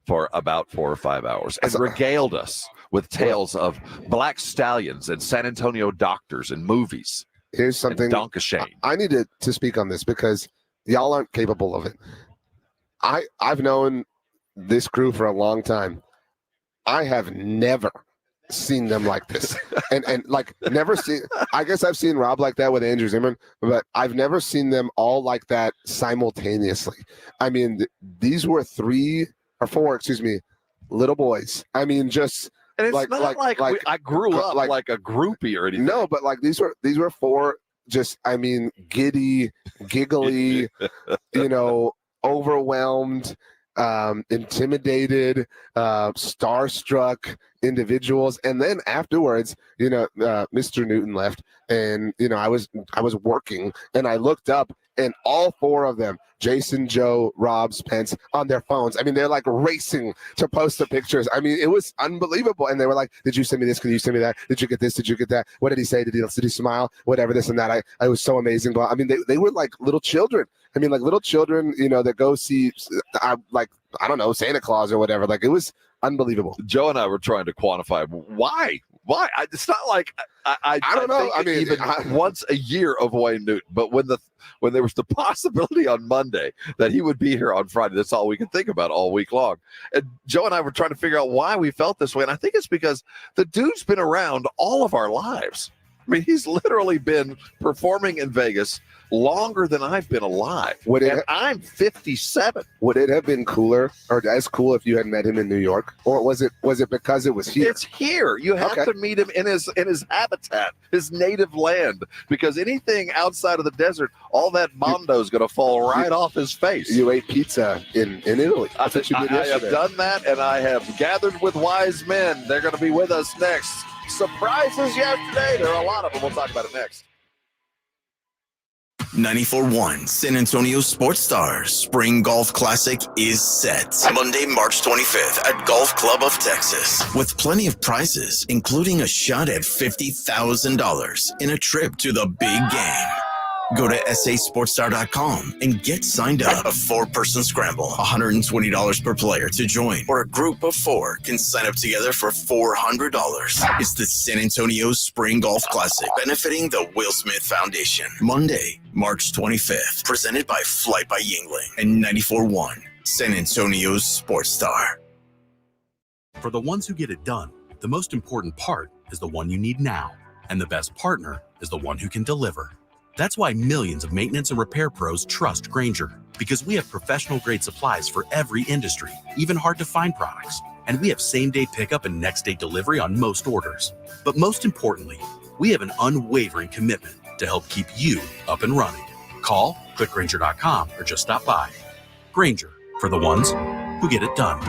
S2: for about 4 or 5 hours and regaled us with tales of black stallions and San Antonio doctors and movies.
S4: Here's something I need to speak on this because y'all aren't capable of it. I've known this crew for a long time. I have never seen them like this and like never seen. I guess I've seen Rob like that with Andrew Zimmer, but I've never seen them all like that simultaneously. I mean, these were 3 or 4, little boys. I mean, just
S2: and it's not like I grew up like a groupie or anything.
S4: No, but like these were 4 just, I mean, giddy, giggly, overwhelmed, intimidated, starstruck individuals. And then afterwards, Mr. Newton left, and I was working, and I looked up, and all 4 of them, Jason, Joe, Rob, Spence, on their phones. I mean, they're like racing to post the pictures. I mean, it was unbelievable. And they were like, "Did you send me this? Can you send me that? Did you get this? Did you get that? What did he say? Did he smile? Whatever, this and that." I was so amazing. But I mean, they were like little children. I mean, like little children, that go see, I don't know, Santa Claus or whatever. Like, it was unbelievable.
S2: Joe and I were trying to quantify why. It's not like I don't know. I mean, even once a year of Wayne Newton, but when there was the possibility on Monday that he would be here on Friday, that's all we could think about all week long. And Joe and I were trying to figure out why we felt this way, and I think it's because the dude's been around all of our lives. I mean, he's literally been performing in Vegas longer than I've been alive. I'm 57.
S4: Would it have been cooler or as cool if you had met him in New York? Or was it because it was here?
S2: It's here. You have to meet him in his habitat, his native land, because anything outside of the desert, all that mondo is going to fall right off his face.
S4: You ate pizza in Italy.
S2: I have done that, and I have gathered with wise men. They're going to be with us next. Surprises yesterday. There are a lot of them. We'll talk about it next.
S1: 94.1 San Antonio Sports Stars Spring Golf Classic is set. Monday, March 25th at Golf Club of Texas. With plenty of prizes, including a shot at $50,000 in a trip to the big game. Go to sasportstar.com and get signed up. A 4-person scramble, $120 per player to join, or a group of 4 can sign up together for $400. It's the San Antonio Spring Golf Classic, benefiting the Will Smith Foundation. Monday, March 25th, presented by Flight by Yingling and 94.1 San Antonio's Sports Star.
S5: For the ones who get it done, the most important part is the one you need now, and the best partner is the one who can deliver. That's why millions of maintenance and repair pros trust Grainger, because we have professional-grade supplies for every industry, even hard-to-find products. And we have same-day pickup and next-day delivery on most orders. But most importantly, we have an unwavering commitment to help keep you up and running. Call, click Grainger.com, or just stop by. Grainger, for the ones who get it done.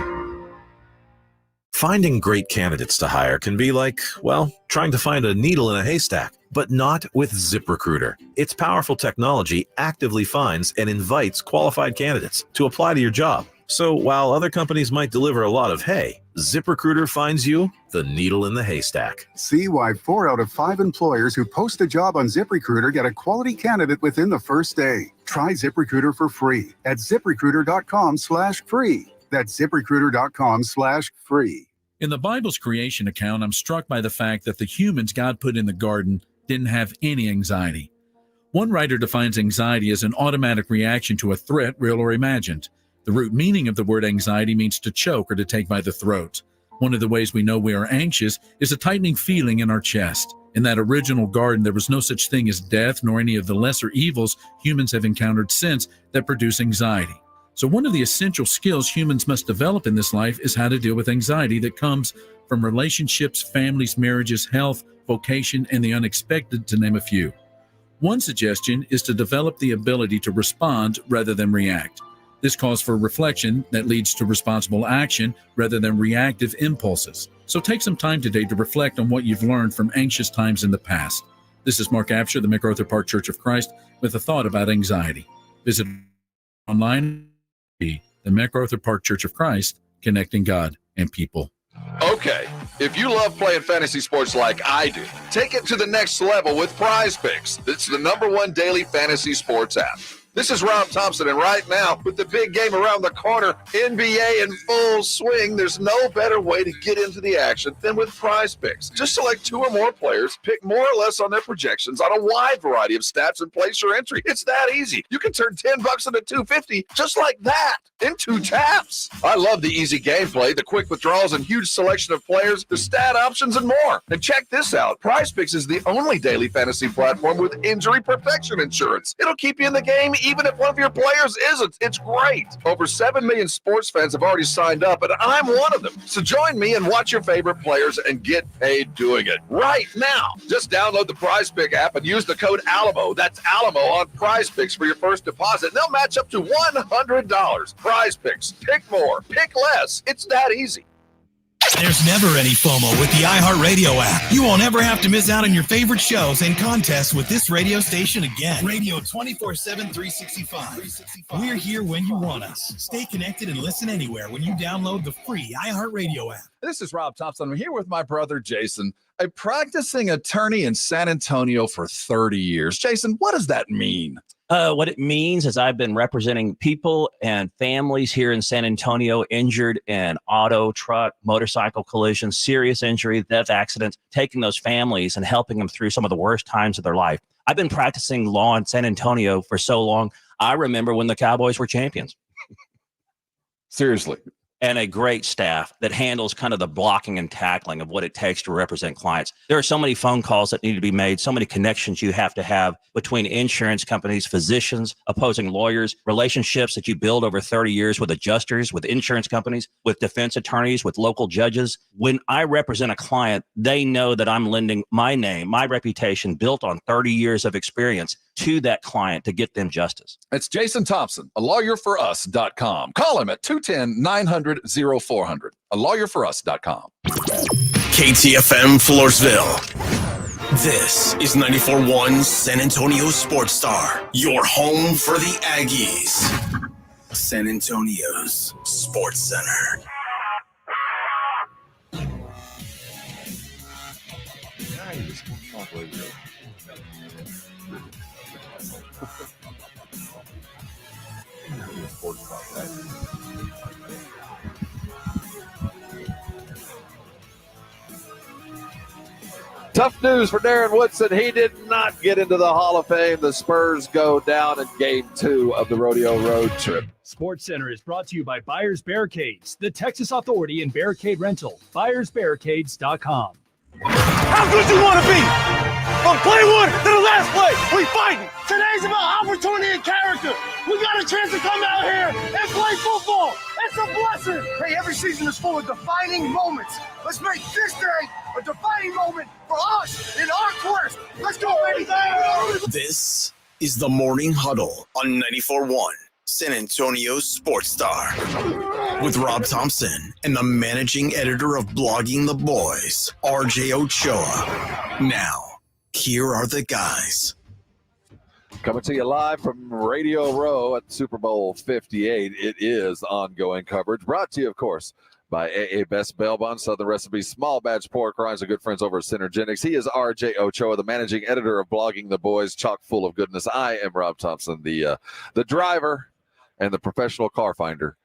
S8: Finding great candidates to hire can be like, well, trying to find a needle in a haystack, but not with ZipRecruiter. Its powerful technology actively finds and invites qualified candidates to apply to your job. So while other companies might deliver a lot of hay, ZipRecruiter finds you the needle in the haystack.
S11: See why 4 out of 5 employers who post a job on ZipRecruiter get a quality candidate within the first day. Try ZipRecruiter for free at ZipRecruiter.com/free. That's ZipRecruiter.com/free.
S13: In the Bible's creation account, I'm struck by the fact that the humans God put in the garden didn't have any anxiety. One writer defines anxiety as an automatic reaction to a threat, real or imagined. The root meaning of the word anxiety means to choke or to take by the throat. One of the ways we know we are anxious is a tightening feeling in our chest. In that original garden, there was no such thing as death nor any of the lesser evils humans have encountered since that produce anxiety. So one of the essential skills humans must develop in this life is how to deal with anxiety that comes from relationships, families, marriages, health, vocation, and the unexpected, to name a few. One suggestion is to develop the ability to respond rather than react. This calls for reflection that leads to responsible action rather than reactive impulses. So take some time today to reflect on what you've learned from anxious times in the past. This is Mark Absher, the MacArthur Park Church of Christ, with a thought about anxiety. Visit online, the MacArthur Park Church of Christ, connecting God and people.
S2: Okay, if you love playing fantasy sports like I do, take it to the next level with Prize Picks. It's the #1 daily fantasy sports app. This is Rob Thompson, and right now, with the big game around the corner, NBA in full swing, there's no better way to get into the action than with Prize Picks. Just select 2 or more players, pick more or less on their projections on a wide variety of stats, and place your entry. It's that easy. You can turn $10 into $250 just like that in 2 taps. I love the easy gameplay, the quick withdrawals, and huge selection of players, the stat options, and more. And check this out. Prize Picks is the only daily fantasy platform with injury protection insurance. It'll keep you in the game even if one of your players isn't. It's great. Over 7 million sports fans have already signed up, and I'm one of them. So join me and watch your favorite players and get paid doing it right now. Just download the Prize Pick app and use the code ALAMO. That's ALAMO on Prize Picks for your first deposit. And they'll match up to $100. Prize Picks. Pick more. Pick less. It's that easy.
S1: There's never any FOMO with the iHeartRadio app. You won't ever have to miss out on your favorite shows and contests with this radio station again. Radio 24/7, 365. We're here when you want us. Stay connected and listen anywhere when you download the free iHeartRadio app.
S2: This is Rob Thompson. I'm here with my brother, Jason, a practicing attorney in San Antonio for 30 years. Jason, what does that mean?
S14: What it means is I've been representing people and families here in San Antonio injured in auto, truck, motorcycle collisions, serious injury, death accidents, taking those families and helping them through some of the worst times of their life. I've been practicing law in San Antonio for so long. I remember when the Cowboys were champions.
S2: Seriously.
S14: And a great staff that handles kind of the blocking and tackling of what it takes to represent clients. There are so many phone calls that need to be made, so many connections you have to have between insurance companies, physicians, opposing lawyers, relationships that you build over 30 years with adjusters, with insurance companies, with defense attorneys, with local judges. When I represent a client, they know that I'm lending my name, my reputation built on 30 years of experience to that client to get them justice.
S2: It's Jason Thompson, alawyerforus.com. Call him at 210-900-0400, alawyerforus.com.
S1: KTFM Floresville. This is 94.1 San Antonio Sports Star, your home for the Aggies. San Antonio's Sports Center.
S12: Tough news for Darren Woodson. He did not get into the Hall of Fame. The Spurs go down in Game 2 of the Rodeo Road Trip.
S10: Sports Center is brought to you by Buyers Barricades, the Texas Authority in Barricade Rental. BuyersBarricades.com.
S7: How good you want to be? From play one to the last play, we fighting. Today's about opportunity and character. We got a chance to come out here and play football. It's a blessing. Hey, every season is full of defining moments. Let's make this day a defining moment for us in our quest. Let's go, baby.
S1: This is the Morning Huddle on 94.1 San Antonio Sports Star with Rob Thompson and the managing editor of Blogging the Boys, RJ Ochoa. Now, here are the guys.
S2: Coming to you live from Radio Row at Super Bowl 58. It is ongoing coverage brought to you, of course, by AA Best Bail Bond, Southern Recipes, Small Batch Pork Rinds, our good friends over at Synergenics. He is RJ Ochoa, the managing editor of Blogging the Boys, chock full of goodness. I am Rob Thompson, the driver and the professional car finder,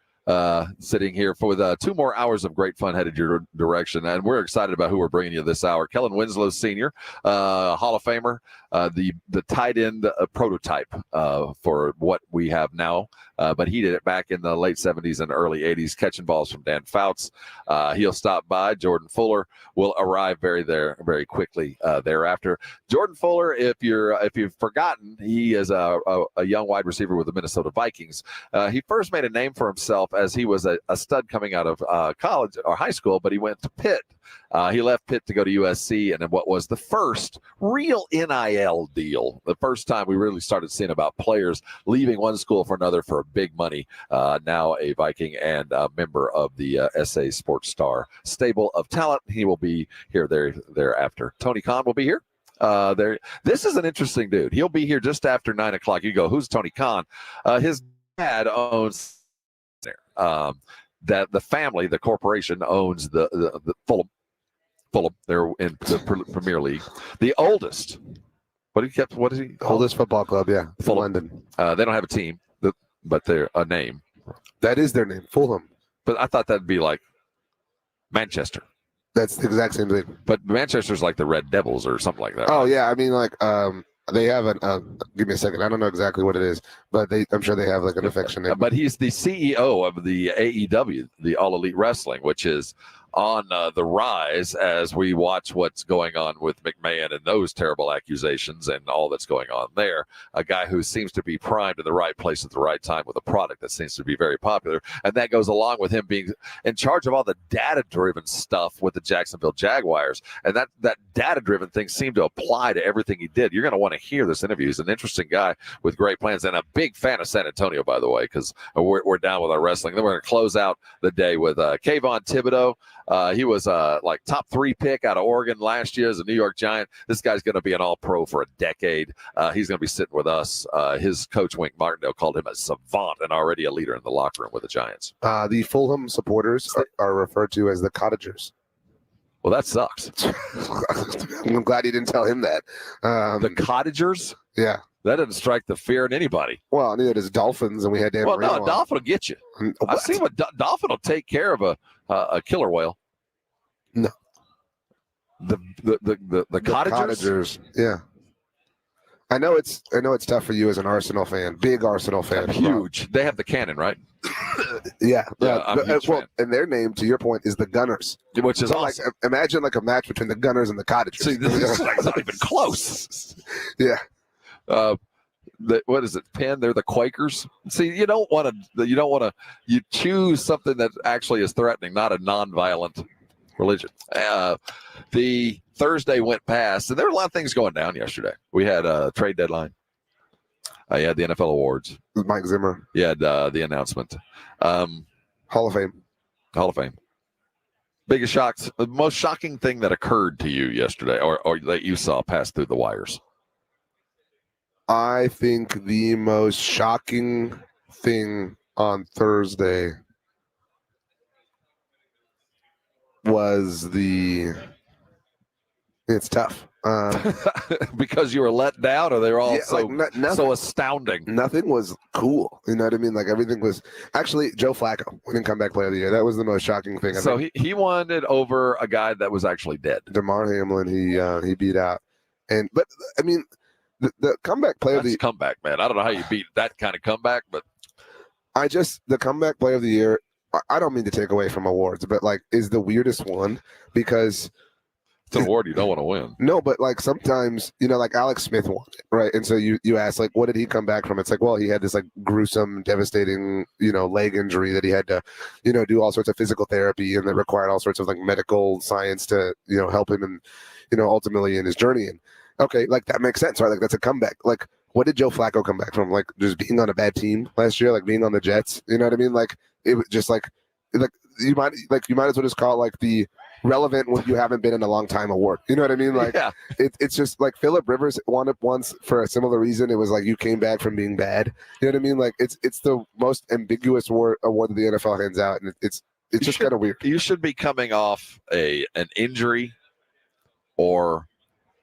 S2: sitting here for 2 more hours of great fun headed your direction. And we're excited about who we're bringing you this hour. Kellen Winslow Sr., Hall of Famer, the tight end prototype for what we have now. But he did it back in the late 70s and early 80s, catching balls from Dan Fouts. He'll stop by. Jordan Fuller will arrive very quickly thereafter. Jordan Fuller, if you've forgotten, he is a young wide receiver with the Minnesota Vikings. He first made a name for himself as he was a stud coming out of college or high school, but he went to Pitt. He left Pitt to go to USC, and in what was the first real NIL deal, the first time we really started seeing about players leaving one school for another for big money. Now a Viking and a member of the SA Sports Star stable of talent. He will be here thereafter. Tony Khan will be here. This is an interesting dude. He'll be here just after 9 o'clock. You go, who's Tony Khan? His dad owns there. That the family, the corporation, owns the Fulham. They're in the Premier League. The oldest. What is he?
S4: Oldest football club, yeah.
S2: Fulham.
S4: London.
S2: They don't have a team, but they're a name.
S4: That is their name, Fulham.
S2: But I thought that'd be like Manchester.
S4: That's the exact same thing.
S2: But Manchester's like the Red Devils or something like that.
S4: Oh, yeah. I mean, like, they have give me a second. I don't know exactly what it is, but I'm sure they have like an affection name.
S2: But he's the CEO of the AEW, the All Elite Wrestling, which is on the rise as we watch what's going on with McMahon and those terrible accusations and all that's going on there. A guy who seems to be primed in the right place at the right time with a product that seems to be very popular. And that goes along with him being in charge of all the data-driven stuff with the Jacksonville Jaguars. And that data-driven thing seemed to apply to everything he did. You're going to want to hear this interview. He's an interesting guy with great plans and a big fan of San Antonio, by the way, because we're down with our wrestling. Then we're going to close out the day with Kayvon Thibodeaux. He was like top 3 pick out of Oregon last year as a New York Giant. This guy's going to be an all-pro for a decade. He's going to be sitting with us. His coach, Wink Martindale, called him a savant and already a leader in the locker room with the Giants.
S4: The Fulham supporters are referred to as the Cottagers.
S2: Well, that sucks.
S4: I'm glad you didn't tell him that.
S2: The Cottagers?
S4: Yeah.
S2: That doesn't strike the fear in anybody.
S4: Well, neither does Dolphins, and we had Dan Marino
S2: no, a dolphin will get you. I've seen what dolphin will take care of a killer whale.
S4: No.
S2: The Cottagers?
S4: Yeah. I know it's tough for you as an Arsenal fan, big Arsenal fan.
S2: Huge. They have the cannon, right?
S4: Yeah.
S2: I'm a huge fan.
S4: And their name, to your point, is the Gunners,
S2: which is
S4: so
S2: awesome.
S4: Like, imagine like a match between the Gunners and the Cottagers.
S2: See, this is like not even close.
S4: Yeah.
S2: What is it? Penn? They're the Quakers. See, you don't want to. You choose something that actually is threatening, not a non-violent religion. The Thursday went past, and there were a lot of things going down yesterday. We had a trade deadline. You had the NFL awards.
S4: Mike Zimmer.
S2: You had the announcement.
S4: Hall of Fame.
S2: Hall of Fame. Biggest shocks. The most shocking thing that occurred to you yesterday, or that you saw pass through the wires.
S4: I think the most shocking thing on Thursday was it's tough.
S2: Because you were let down, or they're all so astounding.
S4: Nothing was cool. You know what I mean? Like everything was actually Joe Flacco winning comeback player of the year. That was the most shocking thing.
S2: So he won it over a guy that was actually dead.
S4: DeMar Hamlin, he beat out. But I mean, the comeback player of the
S2: comeback, man. I don't know how you beat that kind of comeback, but
S4: the comeback player of the year. I don't mean to take away from awards, but like is the weirdest one because
S2: It's an award you don't want to win.
S4: No, but like sometimes, like Alex Smith won it, right? And so you ask, like, what did he come back from? It's like, well, he had this like gruesome, devastating, leg injury that he had to, do all sorts of physical therapy and that required all sorts of like medical science to, help him and, ultimately in his journey. And okay, like that makes sense, right? Like that's a comeback. Like what did Joe Flacco come back from? Like just being on a bad team last year, like being on the Jets. You know what I mean? Like it was just like you might as well just call it like the relevant when you haven't been in a long time award. You know what I mean? Like it's just like Phillip Rivers won it once for a similar reason. It was like you came back from being bad. You know what I mean? Like it's the most ambiguous award that the NFL hands out, and it's just kind of weird.
S2: You should be coming off an injury, or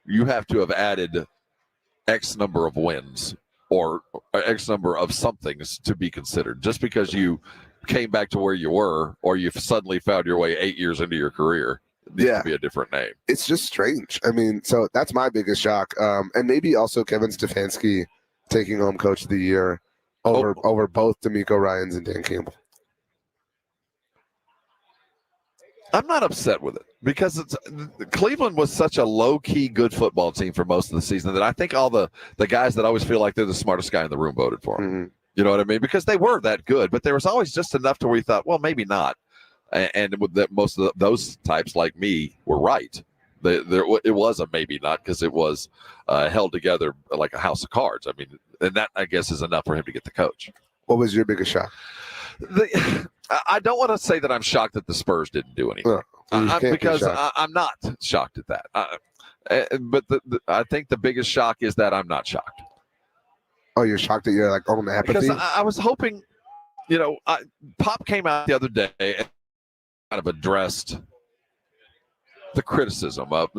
S2: you have to have added X number of wins or X number of somethings to be considered. Just because you came back to where you were, or you've suddenly found your way 8 years into your career, it needs to be a different name.
S4: It's just strange. I mean, so that's my biggest shock. And maybe also Kevin Stefanski taking home Coach of the Year over both D'Amico Ryans and Dan Campbell.
S2: I'm not upset with it because Cleveland was such a low-key good football team for most of the season that I think all the guys that always feel like they're the smartest guy in the room voted for them.
S4: Mm-hmm.
S2: You know what I mean? Because they were that good, but there was always just enough to where you thought, well, maybe not. And most of those types, like me, were right. It was a maybe not because it was held together like a house of cards. I mean, and that, I guess, is enough for him to get the coach.
S4: What was your biggest shock?
S2: I don't want to say that I'm shocked that the Spurs didn't do anything because I'm not shocked at that. But I think the biggest shock is that I'm not shocked.
S4: Oh, you're shocked that you're like on apathy?
S2: Because I was hoping, Pop came out the other day and kind of addressed the criticism of,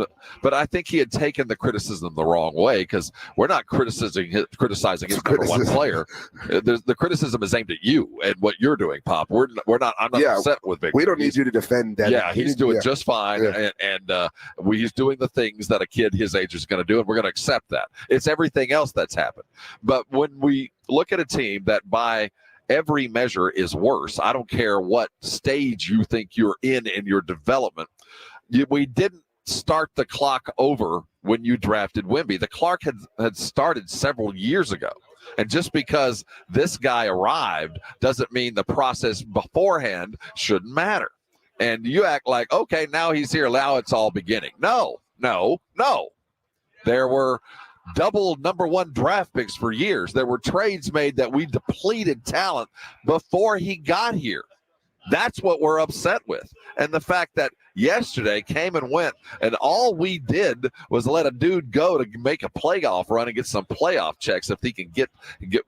S2: but I think he had taken the criticism the wrong way because we're not criticizing his number one player. The criticism is aimed at you and what you're doing, Pop. We're not. I'm not upset with Victor.
S4: We don't need you to defend that.
S2: Yeah, he's doing just fine, and he's doing the things that a kid his age is going to do, and we're going to accept that. It's everything else that's happened. But when we look at a team that by every measure is worse, I don't care what stage you think you're in your development. We didn't start the clock over when you drafted Wemby. The clock had started several years ago. And just because this guy arrived doesn't mean the process beforehand shouldn't matter. And you act like, okay, now he's here. Now it's all beginning. No. There were double number one draft picks for years. There were trades made that we depleted talent before he got here. That's what we're upset with. And the fact that yesterday came and went, and all we did was let a dude go to make a playoff run and get some playoff checks if he can get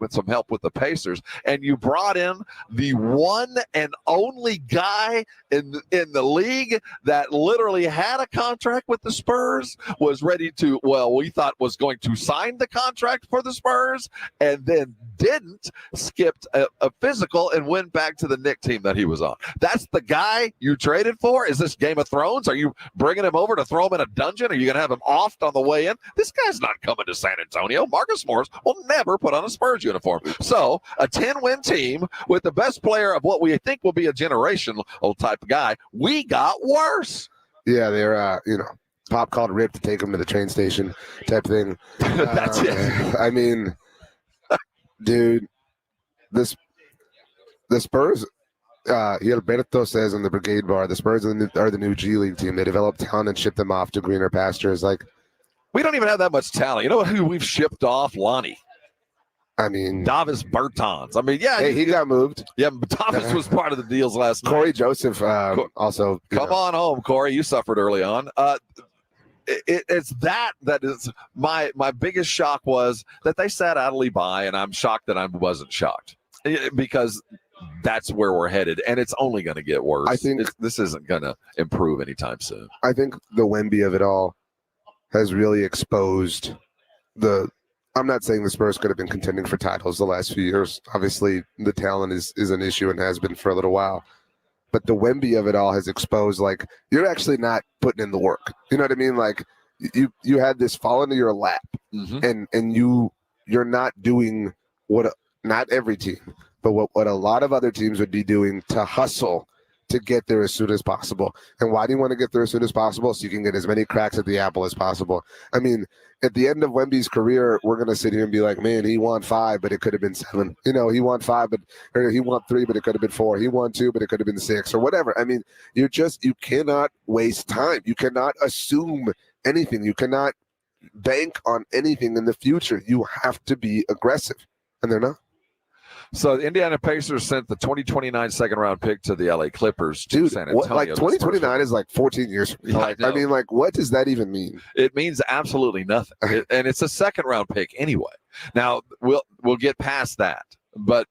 S2: with some help with the Pacers. And you brought in the one and only guy in the league that literally had a contract with the Spurs, was ready to, we thought was going to sign the contract for the Spurs, and then didn't, skipped a physical and went back to the Knicks team that he was on. That's the guy you traded for? Is this Game of Thrones? Are you bringing him over to throw him in a dungeon? Are you going to have him offed on the way in? This guy's not coming to San Antonio. Marcus Morris will never put on a Spurs uniform. So a 10-win team with the best player of what we think will be a generational type of guy, we got worse.
S4: Yeah, they're, Pop called Rip to take him to the train station type thing.
S2: That's it.
S4: I mean, dude, the Spurs, Gilberto says in the Brigade Bar, the Spurs are the new G League team. They develop talent and ship them off to greener pastures. Like,
S2: we don't even have that much talent. You know who we've shipped off? Lonnie.
S4: I mean,
S2: Davis Bertans. I mean, yeah.
S4: Hey, he got moved.
S2: Yeah, but Davis was part of the deals last night.
S4: Corey Joseph also.
S2: Come on home, Corey. You suffered early on. It's that is my biggest shock was that they sat Adley by, and I'm shocked that I wasn't shocked because that's where we're headed, and it's only going to get worse.
S4: I think
S2: this isn't going to improve anytime soon.
S4: I think the Wemby of it all has really exposed I'm not saying the Spurs could have been contending for titles the last few years. Obviously, the talent is an issue and has been for a little while. But the Wemby of it all has exposed, like, you're actually not putting in the work. You know what I mean? Like, you had this fall into your lap, and you're not doing what not every team, but what a lot of other teams would be doing to hustle to get there as soon as possible. And why do you want to get there as soon as possible? So you can get as many cracks at the apple as possible. I mean, at the end of Wemby's career, we're going to sit here and be like, man, he won 5, but it could have been 7. You know, he won 5, or he won 3, but it could have been 4. He won 2, but it could have been 6 or whatever. I mean, you cannot waste time. You cannot assume anything. You cannot bank on anything in the future. You have to be aggressive, and they're not.
S2: So the Indiana Pacers sent the 2029 second-round pick to the LA Clippers to San Antonio.
S4: Like 2029 is like 14 years from now. I mean, like, what does that even mean?
S2: It means absolutely nothing, and it's a second-round pick anyway. Now we'll get past that, but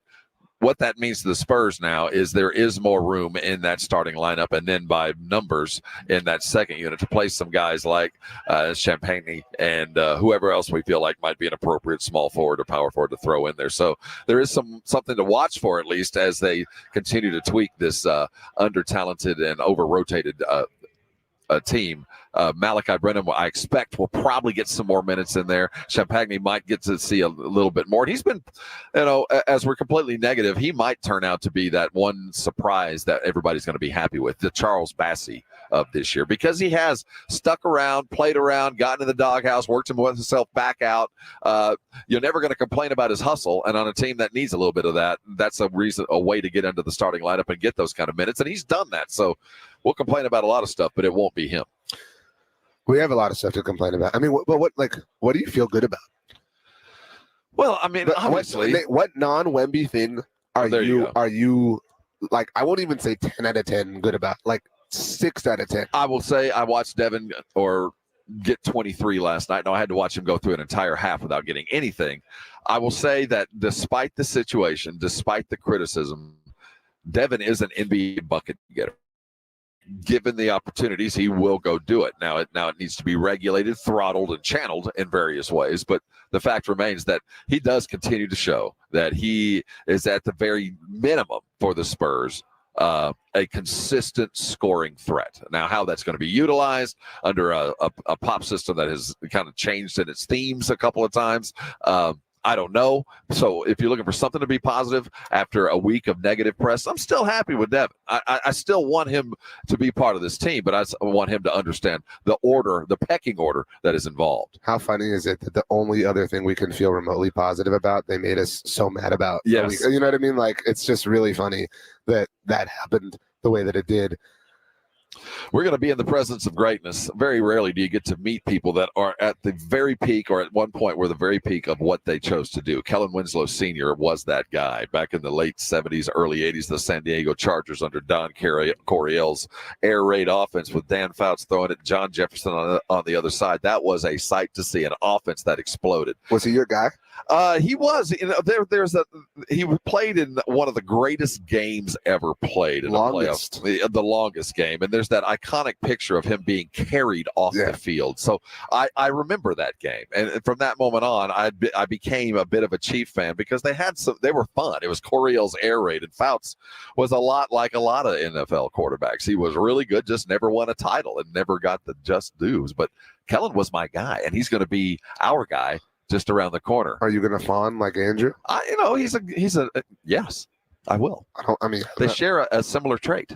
S2: what that means to the Spurs now is there is more room in that starting lineup, and then by numbers in that second unit to play some guys like Champagne and whoever else we feel like might be an appropriate small forward or power forward to throw in there. So there is something to watch for, at least as they continue to tweak this under-talented and over-rotated team. Malachi Brennan, I expect, will probably get some more minutes in there. Champagne might get to see a little bit more. And he's been, as we're completely negative, he might turn out to be that one surprise that everybody's going to be happy with, the Charles Bassey of this year, because he has stuck around, played around, gotten in the doghouse, worked himself back out. You're never going to complain about his hustle. And on a team that needs a little bit of that, that's a way to get into the starting lineup and get those kind of minutes. And he's done that. So we'll complain about a lot of stuff, but it won't be him.
S4: We have a lot of stuff to complain about. I mean, what do you feel good about?
S2: Well, I mean, obviously,
S4: what non-Wemby thing are you like? I won't even say 10 out of 10 good about. Like 6 out of 10.
S2: I will say I watched Devin get 23 last night. No, I had to watch him go through an entire half without getting anything. I will say that despite the situation, despite the criticism, Devin is an NBA bucket getter. Given the opportunities, he will go do it. Now it needs to be regulated, throttled, and channeled in various ways. But the fact remains that he does continue to show that he is at the very minimum for the Spurs, a consistent scoring threat. Now, how that's going to be utilized under a pop system that has kind of changed in its themes a couple of times, I don't know. So if you're looking for something to be positive after a week of negative press, I'm still happy with Devin. I still want him to be part of this team, but I want him to understand the pecking order that is involved.
S4: How funny is it that the only other thing we can feel remotely positive about, they made us so mad about?
S2: Yes.
S4: You know what I mean? Like, it's just really funny that happened the way that it did.
S2: We're going to be in the presence of greatness. Very rarely do you get to meet people that are at the very peak, or at one point were the very peak of what they chose to do. Kellen Winslow Sr. was that guy back in the late 70s, early 80s, the San Diego Chargers under Don Coryell's air raid offense with Dan Fouts throwing it, John Jefferson on the other side. That was a sight to see, an offense that exploded.
S4: Was he your guy?
S2: He was. He played in one of the greatest games ever played in
S4: longest.
S2: a playoff, the longest game. And there's that iconic picture of him being carried off the field. So I remember that game, and from that moment on, I became a bit of a Chief fan because they were fun. It was Coryell's air raid, and Fouts was a lot like a lot of NFL quarterbacks. He was really good, just never won a title and never got the just dues. But Kellen was my guy, and he's going to be our guy just around the corner.
S4: Are you going to fawn like Andrew?
S2: Yes, I will. They share a similar trait.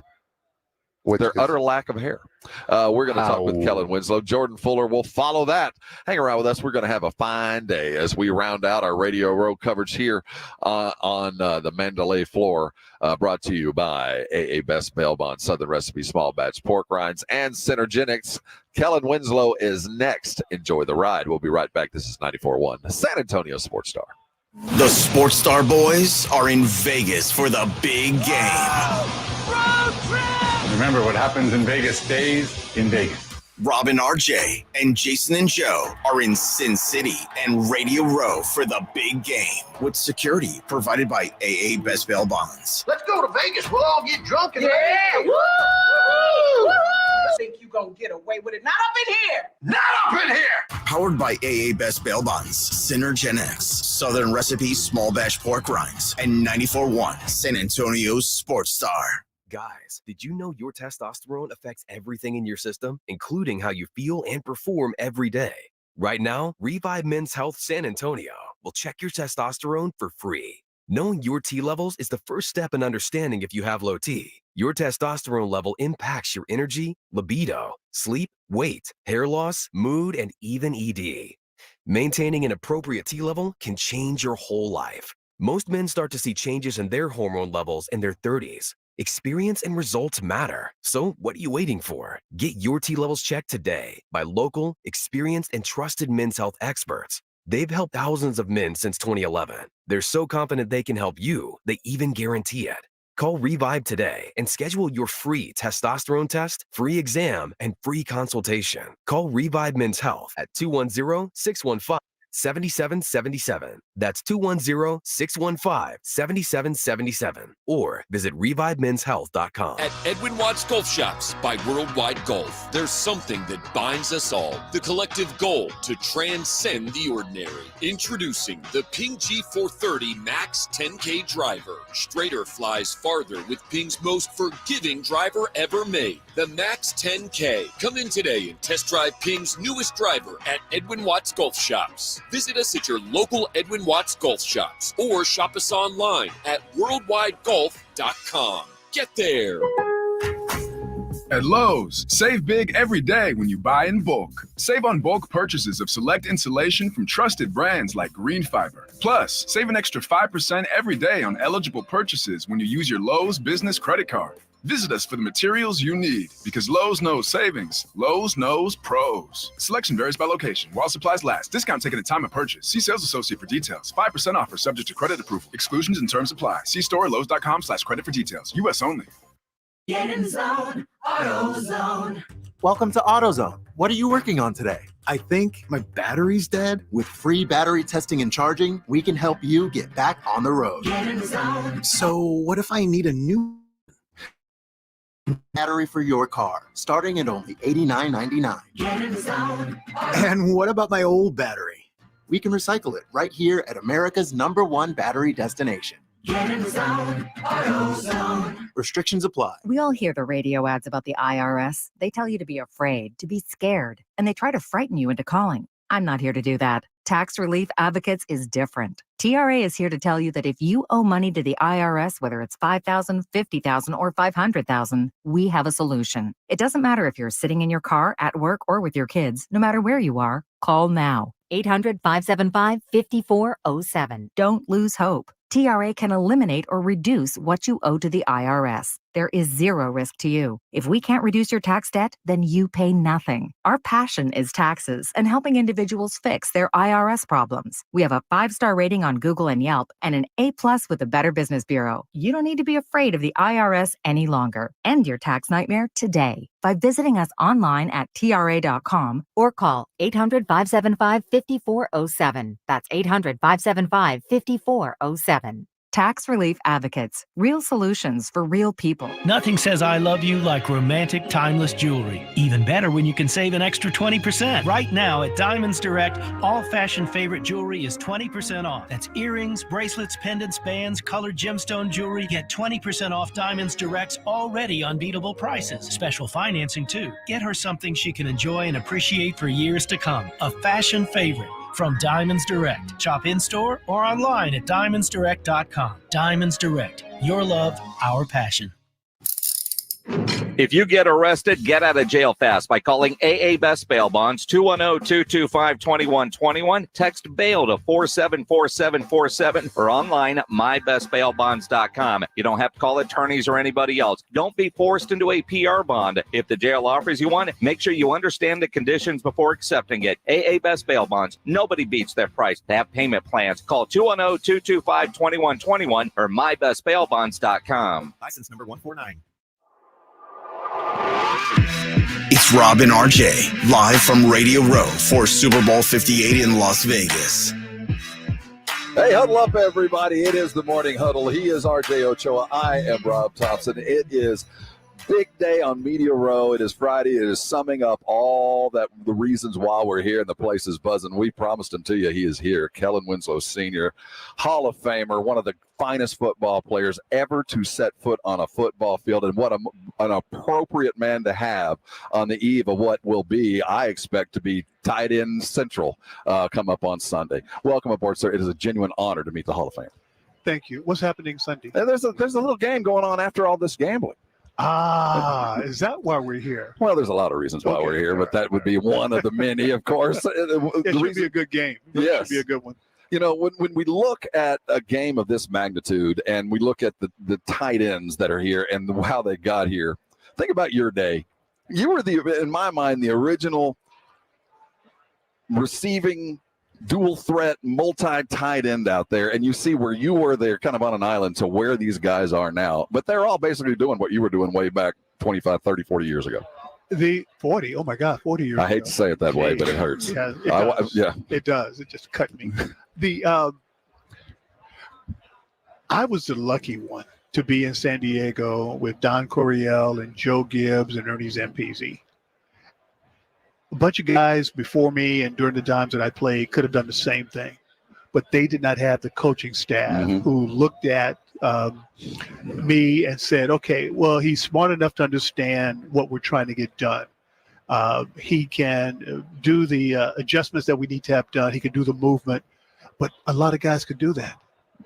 S2: With their utter lack of hair. We're going to talk with Kellen Winslow. Jordan Fuller will follow that. Hang around with us. We're going to have a fine day as we round out our Radio Row coverage here on the Mandalay floor, brought to you by AA Best Bail Bond, Southern Recipe Small Batch Pork Rinds, and Synergenics. Kellen Winslow is next. Enjoy the ride. We'll be right back. This is 94.1 San Antonio Sports Star.
S1: The Sports Star boys are in Vegas for the big game.
S11: Remember, what happens in Vegas stays in Vegas.
S1: Robin RJ and Jason and Joe are in Sin City and Radio Row for the big game, with security provided by AA Best Bail Bonds.
S7: Let's go to Vegas. We'll all get drunk and
S9: Woo! Think you gonna get away with it? Not up in here.
S7: Not up in here.
S1: Powered by AA Best Bail Bonds, Synergenics, Southern Recipe Small Batch Pork Rinds, and 94.1 San Antonio Sports Star.
S15: Guys, did you know your testosterone affects everything in your system, including how you feel and perform every day? Right now, Revive Men's Health San Antonio will check your testosterone for free. Knowing your T levels is the first step in understanding if you have low T. Your testosterone level impacts your energy, libido, sleep, weight, hair loss, mood, and even ED. Maintaining an appropriate T level can change your whole life. Most men start to see changes in their hormone levels in their 30s. Experience and results matter. So what are you waiting for? Get your T levels checked today by local, experienced, and trusted men's health experts. They've helped thousands of men since 2011. They're so confident they can help you, they even guarantee it. Call Revive today and schedule your free testosterone test, free exam, and free consultation. Call Revive Men's Health at 210-615-7777. That's 210-615-7777. Or visit ReviveMen'sHealth.com.
S16: At Edwin Watts Golf Shops by Worldwide Golf, there's something that binds us all. The collective goal to transcend the ordinary. Introducing the Ping G430 Max 10K driver. Straighter flies farther with Ping's most forgiving driver ever made. The Max 10K. Come in today and test drive Ping's newest driver at Edwin Watts Golf Shops. Visit us at your local Edwin Watts Golf Shops or shop us online at worldwidegolf.com. Get there.
S17: At Lowe's, save big every day when you buy in bulk. Save on bulk purchases of select insulation from trusted brands like Green Fiber. Plus, save an extra 5% every day on eligible purchases when you use your Lowe's business credit card. Visit us for the materials you need, because Lowe's knows savings. Lowe's knows pros. Selection varies by location. While supplies last. Discount taken at time of purchase. See sales associate for details. 5% offer subject to credit approval. Exclusions and terms apply. See store at lowes.com/credit for details. U.S. only.
S19: Get in zone, AutoZone.
S20: Welcome to AutoZone. What are you working on today? I think my battery's dead. With free battery testing and charging, we can help you get back on the road.
S19: Get in zone.
S20: So what if I need a new battery for your car, starting at only $89.99?
S19: Get in zone.
S20: And what about my old battery? We can recycle it right here at America's #1 battery destination.
S19: Get in zone, AutoZone.
S20: Restrictions apply.
S18: We all hear the radio ads about the IRS. They tell you to be afraid, to be scared, and they try to frighten you into calling. I'm not here to do that. Tax Relief Advocates is different. TRA is here to tell you that if you owe money to the IRS, whether it's $5,000, $50,000, or $500,000, we have a solution. It doesn't matter if you're sitting in your car, at work, or with your kids. No matter where you are, call now. 800-575-5407. Don't lose hope. TRA can eliminate or reduce what you owe to the IRS. There is zero risk to you. If we can't reduce your tax debt, then you pay nothing. Our passion is taxes and helping individuals fix their IRS problems. We have a 5-star rating on Google and Yelp and an A+ with the Better Business Bureau. You don't need to be afraid of the IRS any longer. End your tax nightmare today by visiting us online at TRA.com or call 800-575-5407. That's 800-575-5407. Tax Relief Advocates. Real solutions for real people.
S21: Nothing says I love you like romantic, timeless jewelry. Even better when you can save an extra 20%. Right now at Diamonds Direct, all fashion favorite jewelry is 20% off. That's earrings, bracelets, pendants, bands, colored gemstone jewelry. Get 20% off Diamonds Direct's already unbeatable prices. Special financing too. Get her something she can enjoy and appreciate for years to come. A fashion favorite from Diamonds Direct. Shop in-store or online at diamondsdirect.com. Diamonds Direct. Your love, our passion.
S12: If you get arrested, get out of jail fast by calling AA Best Bail Bonds, 210-225-2121. Text bail to 474747 or online at mybestbailbonds.com. You don't have to call attorneys or anybody else. Don't be forced into a PR bond. If the jail offers you one, make sure you understand the conditions before accepting it. AA Best Bail Bonds. Nobody beats their price. They have payment plans. Call 210-225-2121 or mybestbailbonds.com.
S20: License number 149.
S1: It's Rob and RJ, live from Radio Row for Super Bowl 58 in Las Vegas.
S6: Hey, huddle up, everybody. It is the Morning Huddle. He is RJ Ochoa. I am Rob Thompson. It is big day on Media Row. It is Friday. It is summing up all the reasons why we're here, and the place is buzzing. We promised him to you. He is here. Kellen Winslow Sr., Hall of Famer, one of the finest football players ever to set foot on a football field, and what an appropriate man to have on the eve of what will be, I expect, to be tight end central come up on Sunday. Welcome aboard, sir. It is a genuine honor to meet the Hall of Famer.
S3: Thank you. What's happening Sunday?
S2: And there's a little game going on after all this gambling.
S3: Is that why we're here?
S2: Well, there's a lot of reasons why we're here, but that would be one of the many, of course.
S3: It should be a good game. It should be a good one.
S2: You know, when we look at a game of this magnitude and we look at the tight ends that are here and how they got here, think about your day. You were in my mind, the original receiving dual threat multi-tight end out there, and you see where you were there kind of on an island to where these guys are now. But they're all basically doing what you were doing way back 25, 30, 40 years ago.
S3: The 40, oh my God, 40 years
S2: I
S3: ago.
S2: hate to say it that way, but it hurts.
S3: Yeah, it does. It does. It just cut me. I was the lucky one to be in San Diego with Don Coryell and Joe Gibbs and Ernie Zampese. A bunch of guys before me and during the times that I played could have done the same thing, but they did not have the coaching staff who looked at me and said, okay, well, he's smart enough to understand what we're trying to get done. He can do the adjustments that we need to have done. He can do the movement, but a lot of guys could do that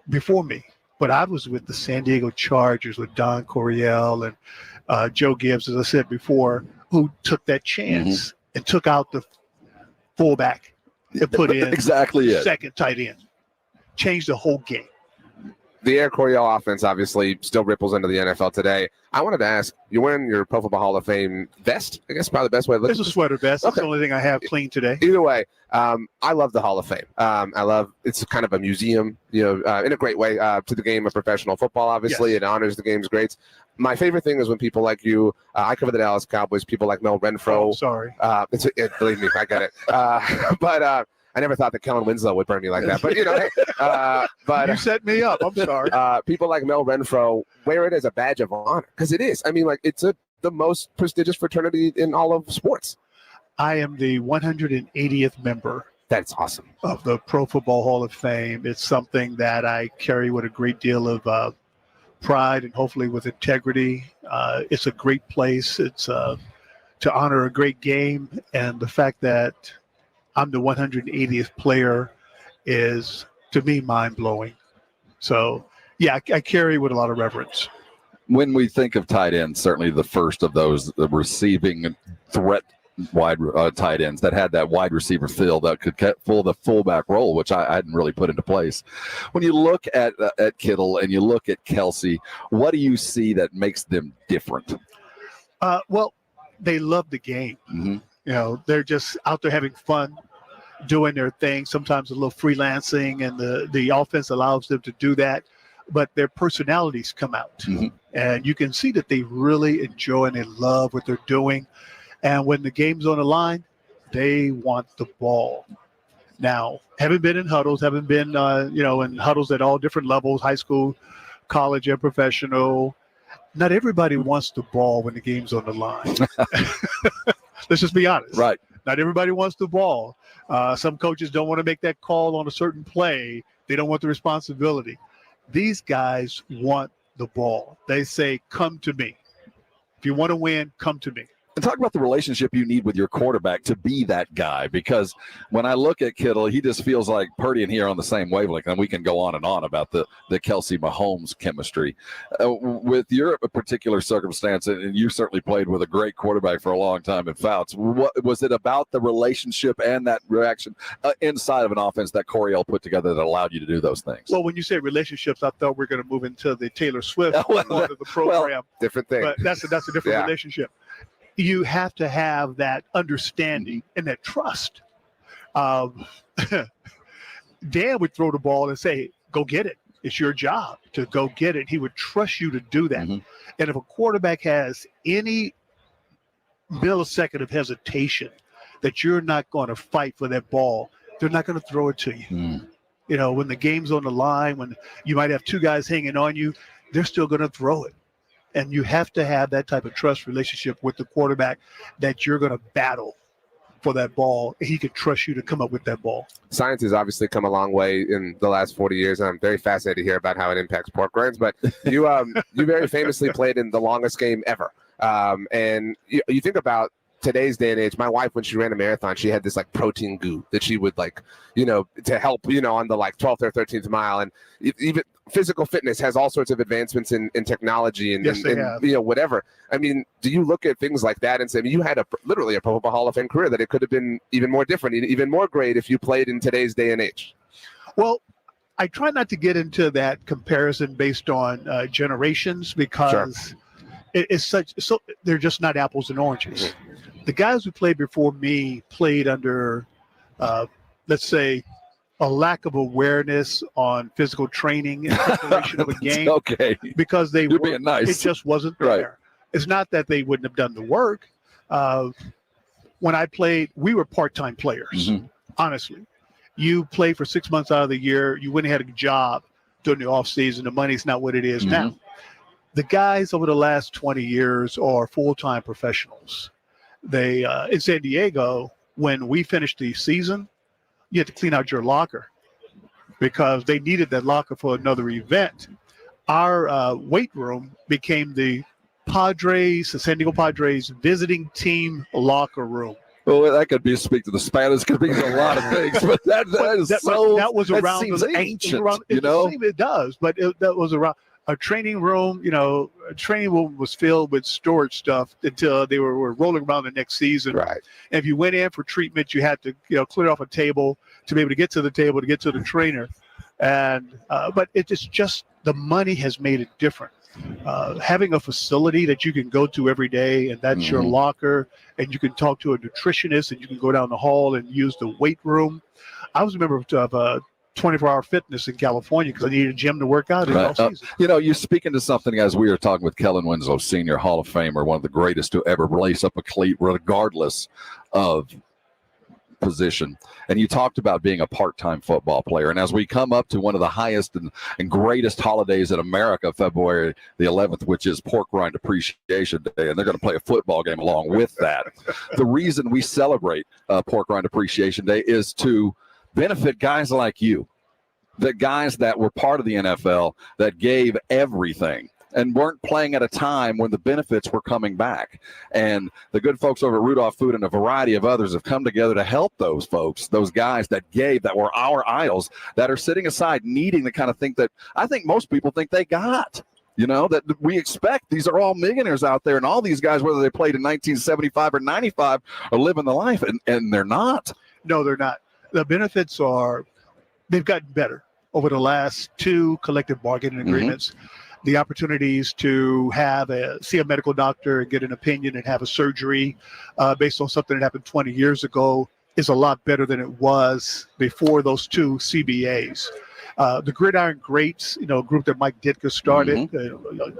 S3: before me. But I was with the San Diego Chargers with Don Coryell and Joe Gibbs, as I said before, who took that chance and took out the fullback and put in second tight end. Changed the whole game.
S4: The Air Coryell offense obviously still ripples into the NFL today. I wanted to ask, you're wearing your Pro Football Hall of Fame vest? I guess probably the best way to look at it.
S3: It's a sweater vest. That's the only thing I have clean today.
S4: Either way, I love the Hall of Fame. I love it's kind of a museum, in a great way to the game of professional football, obviously. Yes. It honors the game's greats. My favorite thing is when people like you, I cover the Dallas Cowboys, people like Mel Renfro.
S3: Oh, sorry.
S4: Believe me, I get it. But I never thought that Kellen Winslow would burn me like that. But, but
S3: you set me up. I'm sorry.
S4: People like Mel Renfro wear it as a badge of honor because it is. I mean, like, it's the most prestigious fraternity in all of sports.
S3: I am the 180th member.
S4: That's awesome.
S3: Of the Pro Football Hall of Fame. It's something that I carry with a great deal of pride and hopefully with integrity. It's a great place. It's to honor a great game. And the fact that I'm the 180th player is, to me, mind-blowing. So, yeah, I carry with a lot of reverence.
S2: When we think of tight ends, certainly the first of those, the receiving threat wide tight ends that had that wide receiver feel that could fill the fullback role, which I hadn't really put into place. When you look at Kittle and you look at Kelsey, what do you see that makes them different?
S3: Well, they love the game. They're just out there having fun, doing their thing, sometimes a little freelancing, and the offense allows them to do that. But their personalities come out. And you can see that they really enjoy and they love what they're doing. And when the game's on the line, they want the ball. Now, haven't been in huddles, haven't been, in huddles at all different levels, high school, college, and professional. Not everybody wants the ball when the game's on the line. Let's just be honest.
S2: Right.
S3: Not everybody wants the ball. Some coaches don't want to make that call on a certain play. They don't want the responsibility. These guys want the ball. They say, come to me. If you want to win, come to me.
S2: And talk about the relationship you need with your quarterback to be that guy, because when I look at Kittle, he just feels like Purdy and he are on the same wavelength, and we can go on and on about the Kelsey Mahomes chemistry. With your particular circumstance, and you certainly played with a great quarterback for a long time in Fouts, what was it about the relationship and that reaction inside of an offense that Coryell put together that allowed you to do those things?
S3: Well, when you say relationships, I thought we were going to move into the Taylor Swift part of the program.
S4: Different thing.
S3: But that's a different relationship. You have to have that understanding and that trust. Dan would throw the ball and say, go get it. It's your job to go get it. He would trust you to do that. And if a quarterback has any millisecond of hesitation that you're not going to fight for that ball, they're not going to throw it to you. When the game's on the line, when you might have two guys hanging on you, they're still going to throw it. And you have to have that type of trust relationship with the quarterback that you're going to battle for that ball. He can trust you to come up with that ball.
S4: Science has obviously come a long way in the last 40 years, and I'm very fascinated to hear about how it impacts pork rinds. But you very famously played in the longest game ever. And you think about today's day and age, my wife, when she ran a marathon, she had this like protein goo that she would like, to help, on the like 12th or 13th mile. And even physical fitness has all sorts of advancements in technology and,
S3: Yes, they have.
S4: Whatever. I mean, do you look at things like that and say, you had literally a Pro Football Hall of Fame career, that it could have been even more different, even more great if you played in today's day and age?
S3: Well, I try not to get into that comparison based on generations, because it's so they're just not apples and oranges. The guys who played before me played under, let's say, a lack of awareness on physical training and preparation of a game.
S2: Okay.
S3: Because
S2: You're being nice.
S3: it just wasn't there.
S2: Right.
S3: It's not that they wouldn't have done the work. When I played, we were part-time players, honestly. You play for 6 months out of the year. You went and had a job during the off season. The money's not what it is now. The guys over the last 20 years are full-time professionals. They in San Diego, when we finished the season, you had to clean out your locker because they needed that locker for another event. Our weight room became the San Diego Padres visiting team locker room.
S2: Well, that could be speak to the Spanish. Could be a lot of things, but that
S3: was around
S2: seems
S3: the league.
S2: ancient.
S3: It does, but that was around a training room. A training room was filled with storage stuff until they were rolling around the next season.
S4: Right.
S3: And if you went in for treatment, you had to clear off a table to be able to get to the table to get to the trainer. And but it's just the money has made it different. Having a facility that you can go to every day, and that's your locker, and you can talk to a nutritionist, and you can go down the hall and use the weight room. I was a member of 24-hour fitness in California because I needed a gym to work out in all season.
S2: You're speaking to something, as we were talking with Kellen Winslow, Senior Hall of Famer, one of the greatest to ever lace up a cleat, regardless of position. And you talked about being a part-time football player. And as we come up to one of the highest and greatest holidays in America, February the 11th, which is Pork Rind Appreciation Day, and they're going to play a football game along with that. The reason we celebrate Pork Rind Appreciation Day is to benefit guys like you, the guys that were part of the NFL that gave everything and weren't playing at a time when the benefits were coming back. And the good folks over at Rudolph Food and a variety of others have come together to help those folks, those guys that gave, that were our idols, that are sitting aside needing the kind of thing that I think most people think they got. That we expect. These are all millionaires out there, and all these guys, whether they played in 1975 or 95, are living the life, and they're not.
S3: No, they're not. The benefits they've gotten better over the last 2 collective bargaining agreements. The opportunities to see a medical doctor and get an opinion and have a surgery based on something that happened 20 years ago is a lot better than it was before those 2 CBAs. The Gridiron Greats, a group that Mike Ditka started,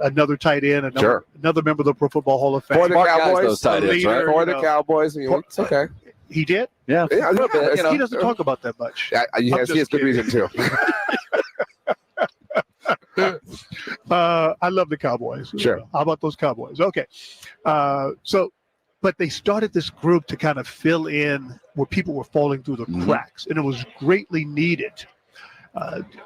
S3: another tight end, another member of the Pro Football Hall of Fame.
S4: For the Cowboys,
S2: those tight ends, right?
S4: For the Cowboys. It's okay.
S3: He did?
S2: Yeah.
S3: He doesn't talk about that much.
S4: He has good reason too.
S3: I love the Cowboys.
S4: Sure.
S3: How about those Cowboys? Okay. But they started this group to kind of fill in where people were falling through the cracks, and it was greatly needed.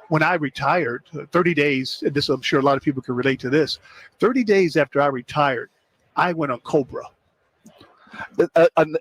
S3: When I retired, 30 days, and this I'm sure a lot of people can relate to this, 30 days after I retired, I went on Cobra.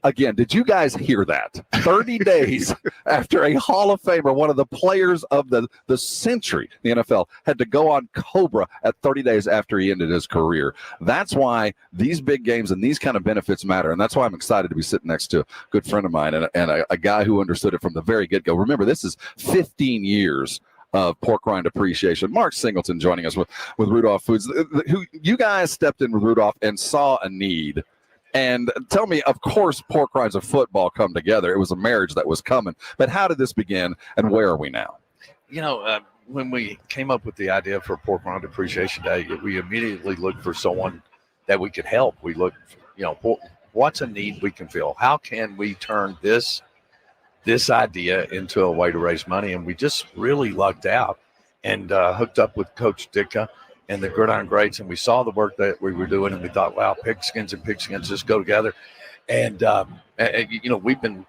S2: Again, did you guys hear that? 30 days after a Hall of Famer, one of the players of the century, the NFL, had to go on Cobra at 30 days after he ended his career. That's why these big games and these kind of benefits matter. And that's why I'm excited to be sitting next to a good friend of mine and a guy who understood it from the very get-go. Remember, this is 15 years of Pork Rind Appreciation. Mark Singleton joining us with Rudolph Foods. Who you guys stepped in with Rudolph and saw a need. And tell me, of course, pork rinds of football come together. It was a marriage that was coming. But how did this begin, and where are we now?
S5: When we came up with the idea for Pork Rind Appreciation Day, we immediately looked for someone that we could help. We looked, what's a need we can fill? How can we turn this idea into a way to raise money? And we just really lucked out and hooked up with Coach Ditka and the Gridiron Greats, and we saw the work that we were doing, and we thought, wow, Pigskins and Pigskins just go together. And we've been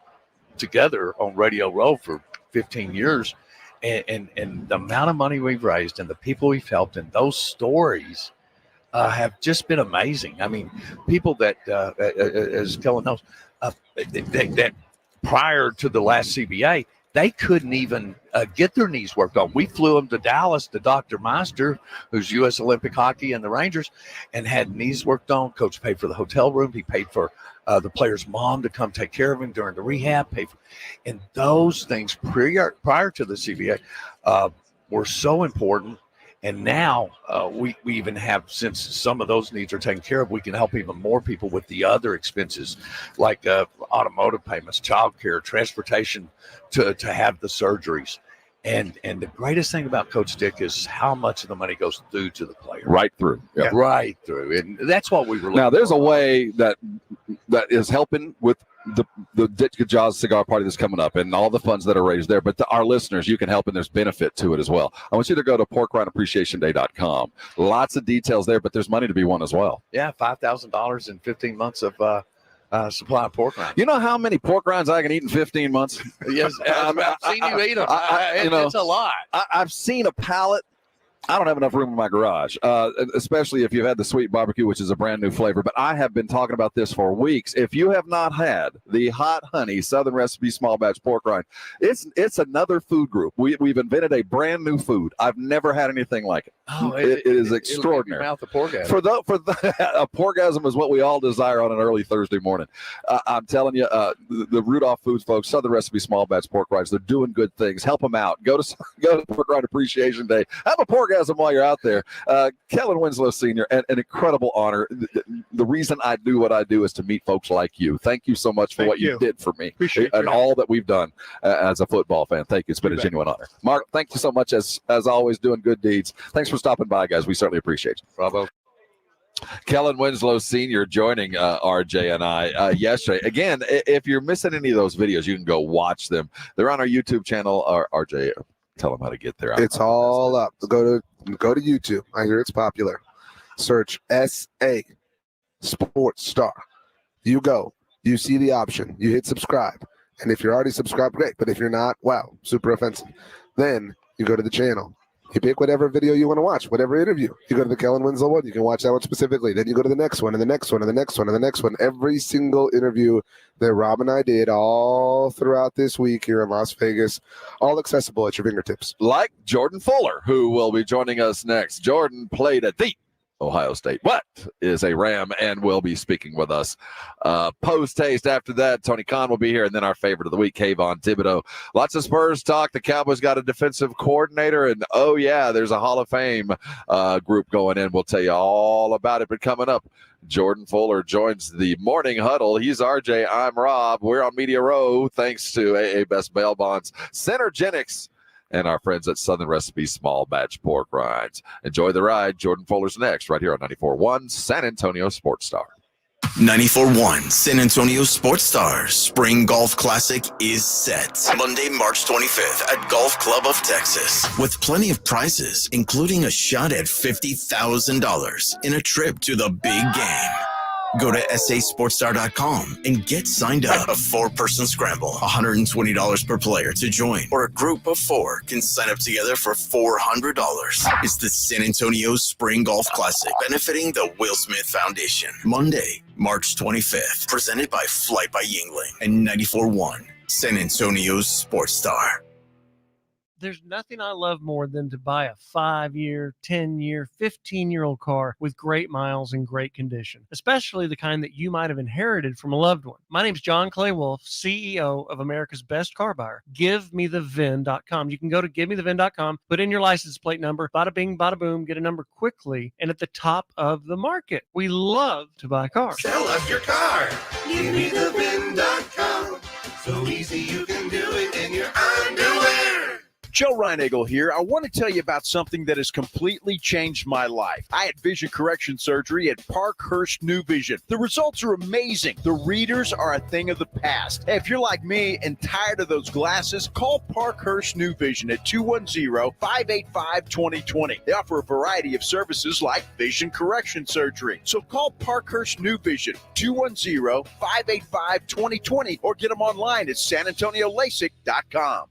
S5: together on Radio Row for 15 years, and the amount of money we've raised and the people we've helped and those stories have just been amazing. I mean, people that, as Kellen knows, that prior to the last CBA, they couldn't even get their knees worked on. We flew them to Dallas to Dr. Meister, who's U.S. Olympic hockey and the Rangers, and had knees worked on. Coach paid for the hotel room. He paid for the player's mom to come take care of him during the rehab. And those things prior to the CBA were so important. And now we even have, since some of those needs are taken care of, we can help even more people with the other expenses like automotive payments, childcare, transportation to have the surgeries. And the greatest thing about Coach Dick is how much of the money goes through to the player.
S2: Right through.
S5: Yeah. Right through. And that's what we were looking
S2: Now, there's
S5: for.
S2: a way that is helping with the Ditka Jaws Cigar Party that's coming up and all the funds that are raised there. But to our listeners, you can help, and there's benefit to it as well. I want you to go to porkrindappreciationday.com. Lots of details there, but there's money to be won as well.
S5: Yeah, $5,000 in 15 months of supply of pork rinds.
S2: You know how many pork rinds I can eat in 15 months?
S5: Yes, I've seen you eat them. It's a lot.
S2: I've seen a pallet. I don't have enough room in my garage, especially if you've had the sweet barbecue, which is a brand new flavor. But I have been talking about this for weeks. If you have not had the Hot Honey Southern Recipe Small Batch Pork Rind, it's another food group. We've invented a brand new food. I've never had anything like it.
S5: Oh,
S2: it is extraordinary.
S5: Mouth of porgasm.
S2: A porgasm is what we all desire on an early Thursday morning. I'm telling you, the Rudolph Foods folks, Southern Recipe Small Batch Pork Rinds, they're doing good things. Help them out. Go to Pork Rind Appreciation Day. Have a porgasm while you're out there. Kellen Winslow Sr., an incredible honor. The reason I do what I do is to meet folks like you. Thank you so much for what you did for me.
S3: Appreciate
S2: and all that we've done as a football fan. Thank you. It's been a genuine honor. Mark, thank you so much as always, doing good deeds. Thanks for stopping by, guys. We certainly appreciate you.
S5: Bravo.
S2: Kellen Winslow Sr. joining RJ and I yesterday. Again, if you're missing any of those videos, you can go watch them. They're on our YouTube channel. RJ, tell them how to get there.
S4: It's all up. Go to YouTube. I hear it's popular. Search SA Sports Star. You go. You see the option. You hit subscribe. And if you're already subscribed, great. But if you're not, wow, super offensive. Then you go to the channel. You pick whatever video you want to watch, whatever interview. You go to the Kellen Winslow one, you can watch that one specifically. Then you go to the next one, and the next one, and the next one, and the next one. Every single interview that Rob and I did all throughout this week here in Las Vegas, all accessible at your fingertips.
S2: Like Jordan Fuller, who will be joining us next. Jordan played at the Ohio State, but is a Ram and will be speaking with us post-haste. After that, Tony Khan will be here, and then our favorite of the week, Kayvon Thibodeaux. Lots of Spurs talk. The Cowboys got a defensive coordinator, and oh yeah, there's a Hall of Fame group going in. We'll tell you all about it. But coming up, Jordan Fuller joins the Morning Huddle. He's RJ. I'm Rob. We're on Media Row thanks to AA Best Bail Bonds, Synergenics, and our friends at Southern Recipe Small Batch Pork Rinds. Enjoy the ride. Jordan Fuller's next, right here on 94.1 San Antonio Sports Star.
S1: 94.1 San Antonio Sports Star Spring Golf Classic is set. Monday, March 25th at Golf Club of Texas. With plenty of prizes, including a shot at $50,000 in a trip to the big game. Go to sasportstar.com and get signed up. A 4-person scramble, $120 per player to join, or a group of 4 can sign up together for $400. It's the San Antonio Spring Golf Classic, benefiting the Will Smith Foundation. Monday, March 25th, presented by Flight by Yingling and 94.1 San Antonio's Sports Star.
S8: There's nothing I love more than to buy a 5-year, 10-year, 15-year-old car with great miles and great condition, especially the kind that you might have inherited from a loved one. My name's John Clay Wolf, CEO of America's Best Car Buyer. GiveMeTheVIN.com. You can go to GiveMeTheVIN.com, put in your license plate number, bada bing, bada boom, get a number quickly and at the top of the market. We love to buy cars.
S19: Sell us your car. GiveMeTheVIN.com. So easy you can do it in your underwear.
S6: Joe Reinagle here. I want to tell you about something that has completely changed my life. I had vision correction surgery at Parkhurst New Vision. The results are amazing. The readers are a thing of the past. Hey, if you're like me and tired of those glasses, call Parkhurst New Vision at 210-585-2020. They offer a variety of services like vision correction surgery. So call Parkhurst New Vision, 210-585-2020, or get them online at sanantoniolasik.com.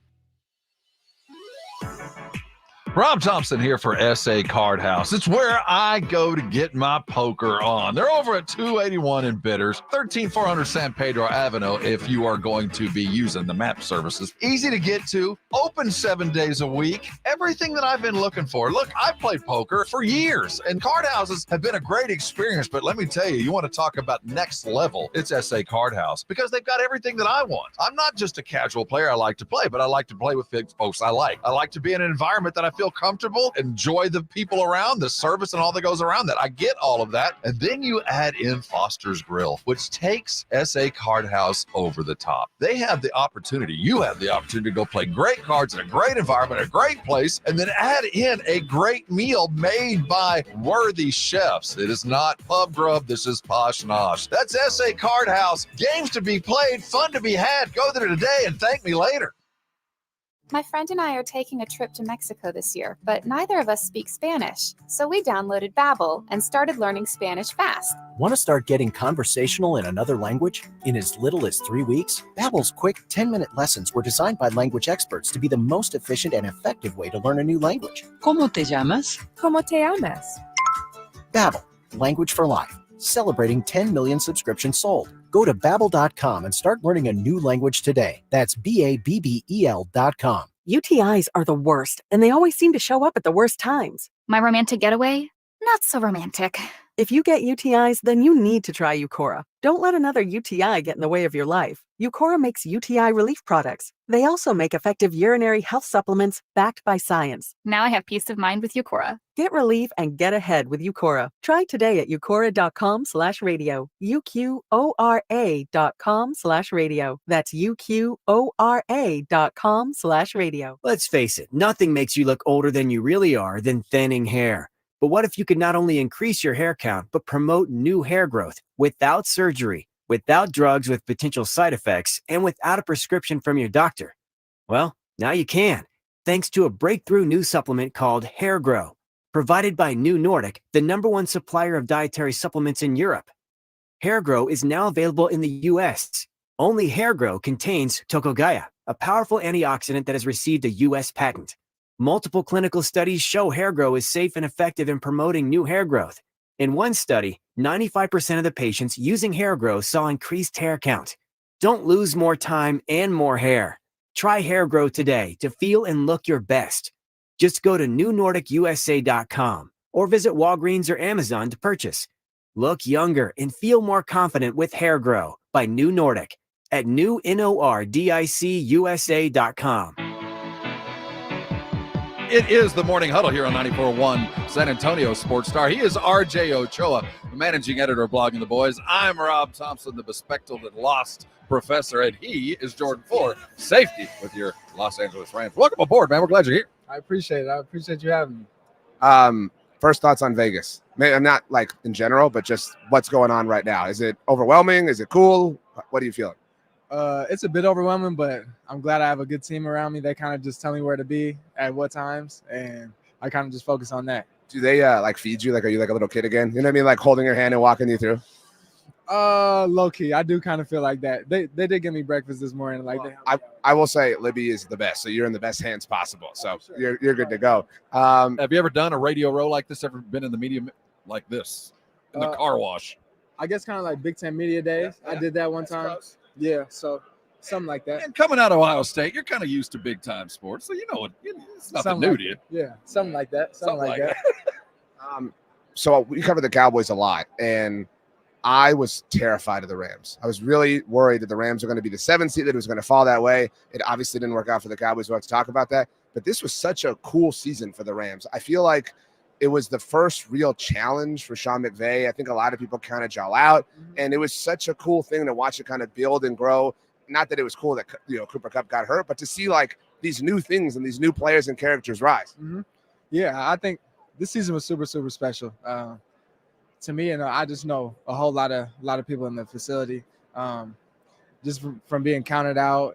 S13: Rob Thompson here for SA Card House. It's where I go to get my poker on. They're over at 281 in Bitters, 13400 San Pedro Avenue if you are going to be using the map services. Easy to get to, open 7 days a week. Everything that I've been looking for. Look, I've played poker for years, and card houses have been a great experience, but let me tell you, you want to talk about next level, it's SA Card House, because they've got everything that I want. I'm not just a casual player. I like to play, but I like to play with folks I like. I like to be in an environment that I feel comfortable, enjoy the people around, the service and all that goes around that. I get all of that. And then you add in Foster's Grill, which takes SA Card House over the top. They have the opportunity, you have the opportunity to go play great cards in a great environment, a great place, and then add in a great meal made by worthy chefs. It is not pub grub. This is posh nosh. That's SA Card House. Games to be played, fun to be had. Go there today and thank me later.
S22: My friend and I are taking a trip to Mexico this year, but neither of us speak Spanish. So we downloaded Babbel and started learning Spanish fast.
S23: Want to start getting conversational in another language? In as little as 3 weeks, Babbel's quick 10-minute lessons were designed by language experts to be the most efficient and effective way to learn a new language.
S24: ¿Cómo te llamas?
S22: ¿Cómo te llamas?
S23: Babbel, language for life. Celebrating 10 million subscriptions sold. Go to Babbel.com and start learning a new language today. That's BABBEL.com.
S25: UTIs are the worst, and they always seem to show up at the worst times.
S22: My romantic getaway? Not so romantic.
S25: If you get UTIs, then you need to try Eucora. Don't let another UTI get in the way of your life. Eucora makes UTI relief products. They also make effective urinary health supplements backed by science.
S22: Now I have peace of mind with Eucora.
S25: Get relief and get ahead with Eucora. Try today at eucora.com/radio. UQORA.com/radio. That's UQORA.com/radio.
S26: Let's face it, nothing makes you look older than you really are than thinning hair. But what if you could not only increase your hair count, but promote new hair growth without surgery, without drugs with potential side effects, and without a prescription from your doctor? Well, now you can, thanks to a breakthrough new supplement called Hair Grow, provided by New Nordic, the #1 supplier of dietary supplements in Europe. Hair Grow is now available in the US. Only Hair Grow contains tocogaya, a powerful antioxidant that has received a US patent. Multiple clinical studies show Hair Grow is safe and effective in promoting new hair growth. In one study, 95% of the patients using Hair Grow saw increased hair count. Don't lose more time and more hair. Try Hair Grow today to feel and look your best. Just go to newnordicusa.com or visit Walgreens or Amazon to purchase. Look younger and feel more confident with Hair Grow by New Nordic at newnordicusa.com.
S2: It is the Morning Huddle here on 94.1 San Antonio Sports Star. He is RJ Ochoa, the managing editor of Blogging the Boys. I'm Rob Thompson, the bespectacled and lost professor, and he is Jordan Ford, safety with your Los Angeles Rams. Welcome aboard, man. We're glad you're here.
S27: I appreciate it. I appreciate you having me.
S4: First thoughts on Vegas. I'm not like in general, but just what's going on right now. Is it overwhelming? Is it cool? What are you feeling?
S27: It's a bit overwhelming, but I'm glad I have a good team around me. They kind of just tell me where to be at what times, and I kind of just focus on that.
S4: Do they like feed you? Like, are you like a little kid again? You know what I mean? Like holding your hand and walking you through?
S27: Low key, I do kind of feel like that. They did give me breakfast this morning. Like,
S4: I will say Libby is the best, so you're in the best hands possible. So you're good to go.
S2: Have you ever done a radio row like this? Ever been in the media like this in the car wash?
S27: I guess kind of like Big Ten Media Days. Yeah. I did that one time. Close. Yeah, so something like that.
S2: And coming out of Ohio State, you're kind of used to big time sports, so you know it's nothing new to you.
S27: Yeah, something like that. Something like that.
S4: So we covered the Cowboys a lot, and I was terrified of the Rams. I was really worried that the Rams were going to be the 7th seed, that it was going to fall that way. It obviously didn't work out for the Cowboys. We'll have to talk about that. But this was such a cool season for the Rams. I feel like it was the first real challenge for Sean McVay. I think a lot of people kind of gel out, and it was such a cool thing to watch it kind of build and grow. Not that it was cool that Cooper Kupp got hurt, but to see like these new things and these new players and characters rise.
S27: Mm-hmm. Yeah, I think this season was super, super special. To me, I just know a lot of people in the facility, just from being counted out.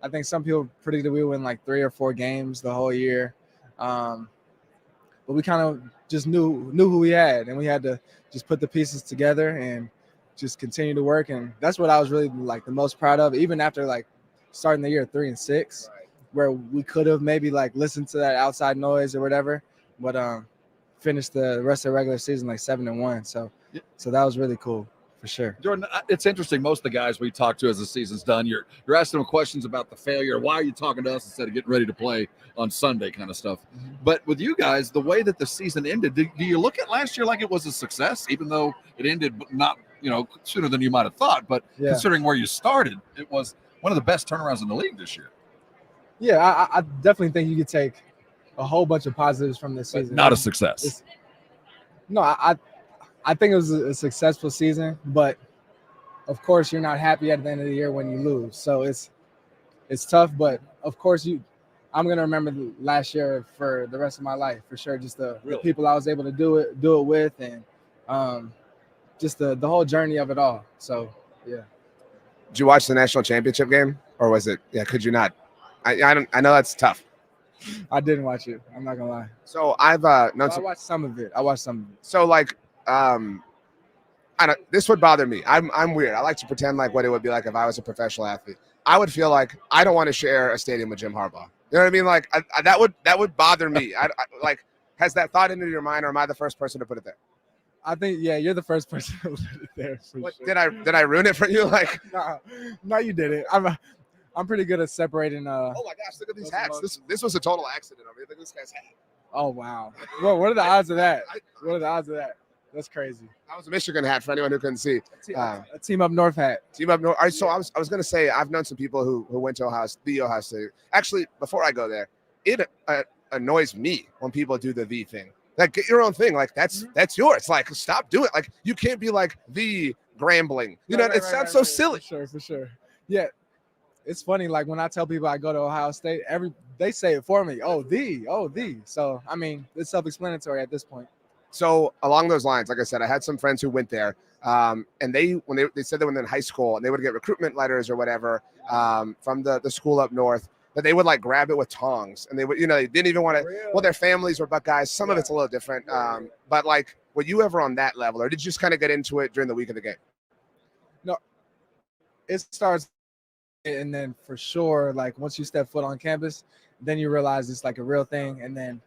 S27: I think some people predicted we would win like 3 or 4 games the whole year. But we kind of just knew who we had, and we had to just put the pieces together and just continue to work. And that's what I was really like the most proud of, even after like starting the year 3-6. where we could have maybe like listened to that outside noise or whatever, but finished the rest of the regular season like 7-1. So that was really cool for sure.
S6: Jordan, it's interesting. Most of the guys we talk to as the season's done, you're asking them questions about the failure. Why are you talking to us instead of getting ready to play on Sunday kind of stuff?
S27: Mm-hmm.
S6: But with you guys, the way that the season ended, do you look at last year like it was a success, even though it ended not, sooner than you might have thought, but considering where you started, it was one of the best turnarounds in the league this year.
S27: Yeah, I definitely think you could take a whole bunch of positives from this season.
S6: Not a success.
S27: I think it was a successful season, but of course you're not happy at the end of the year when you lose. So it's tough, but of course I'm gonna remember last year for the rest of my life for sure. Just the people I was able to do it with, and just the whole journey of it all. So yeah.
S4: Did you watch the national championship game, or was it? Yeah, could you not? I know that's tough.
S27: I didn't watch it. I'm not gonna lie.
S4: So I've known
S27: I watched some of it.
S4: So like, this would bother me. I'm weird. I like to pretend like what it would be like if I was a professional athlete. I would feel like I don't want to share a stadium with Jim Harbaugh. You know what I mean? Like that would bother me. I like, has that thought entered your mind, or am I the first person to put it there?
S27: I think you're the first person to put it there.
S4: What,
S27: sure.
S4: Did I ruin it for you? Like,
S27: no, you didn't. I'm pretty good at separating.
S4: Oh my gosh, look at these hats. This was a total accident. I mean, look at this guy's hat.
S27: Oh wow. Well, what are the odds of that? What are the odds of that? That's crazy.
S4: That was a Michigan hat for anyone who couldn't see.
S27: A Team Up North hat.
S4: Team Up North. All right, so I was going to say, I've known some people who went to Ohio State. Actually, before I go there, it annoys me when people do the thing. Like, get your own thing. Like, that's yours. Like, stop doing it. Like, you can't be like the Grambling. It sounds so silly.
S27: For sure. Yeah. It's funny, like when I tell people I go to Ohio State, they say it for me. Oh, the. So I mean, it's self-explanatory at this point.
S4: So along those lines, like I said, I had some friends who went there, and when they said they were in high school and they would get recruitment letters or whatever from the school up north, that they would like grab it with tongs, and they would, they didn't even want to. Well, their families were Buckeyes. Some of it's a little different, but like, were you ever on that level, or did you just kind of get into it during the week of the game?
S27: No, it starts. And then for sure, like once you step foot on campus, then you realize it's like a real thing. And then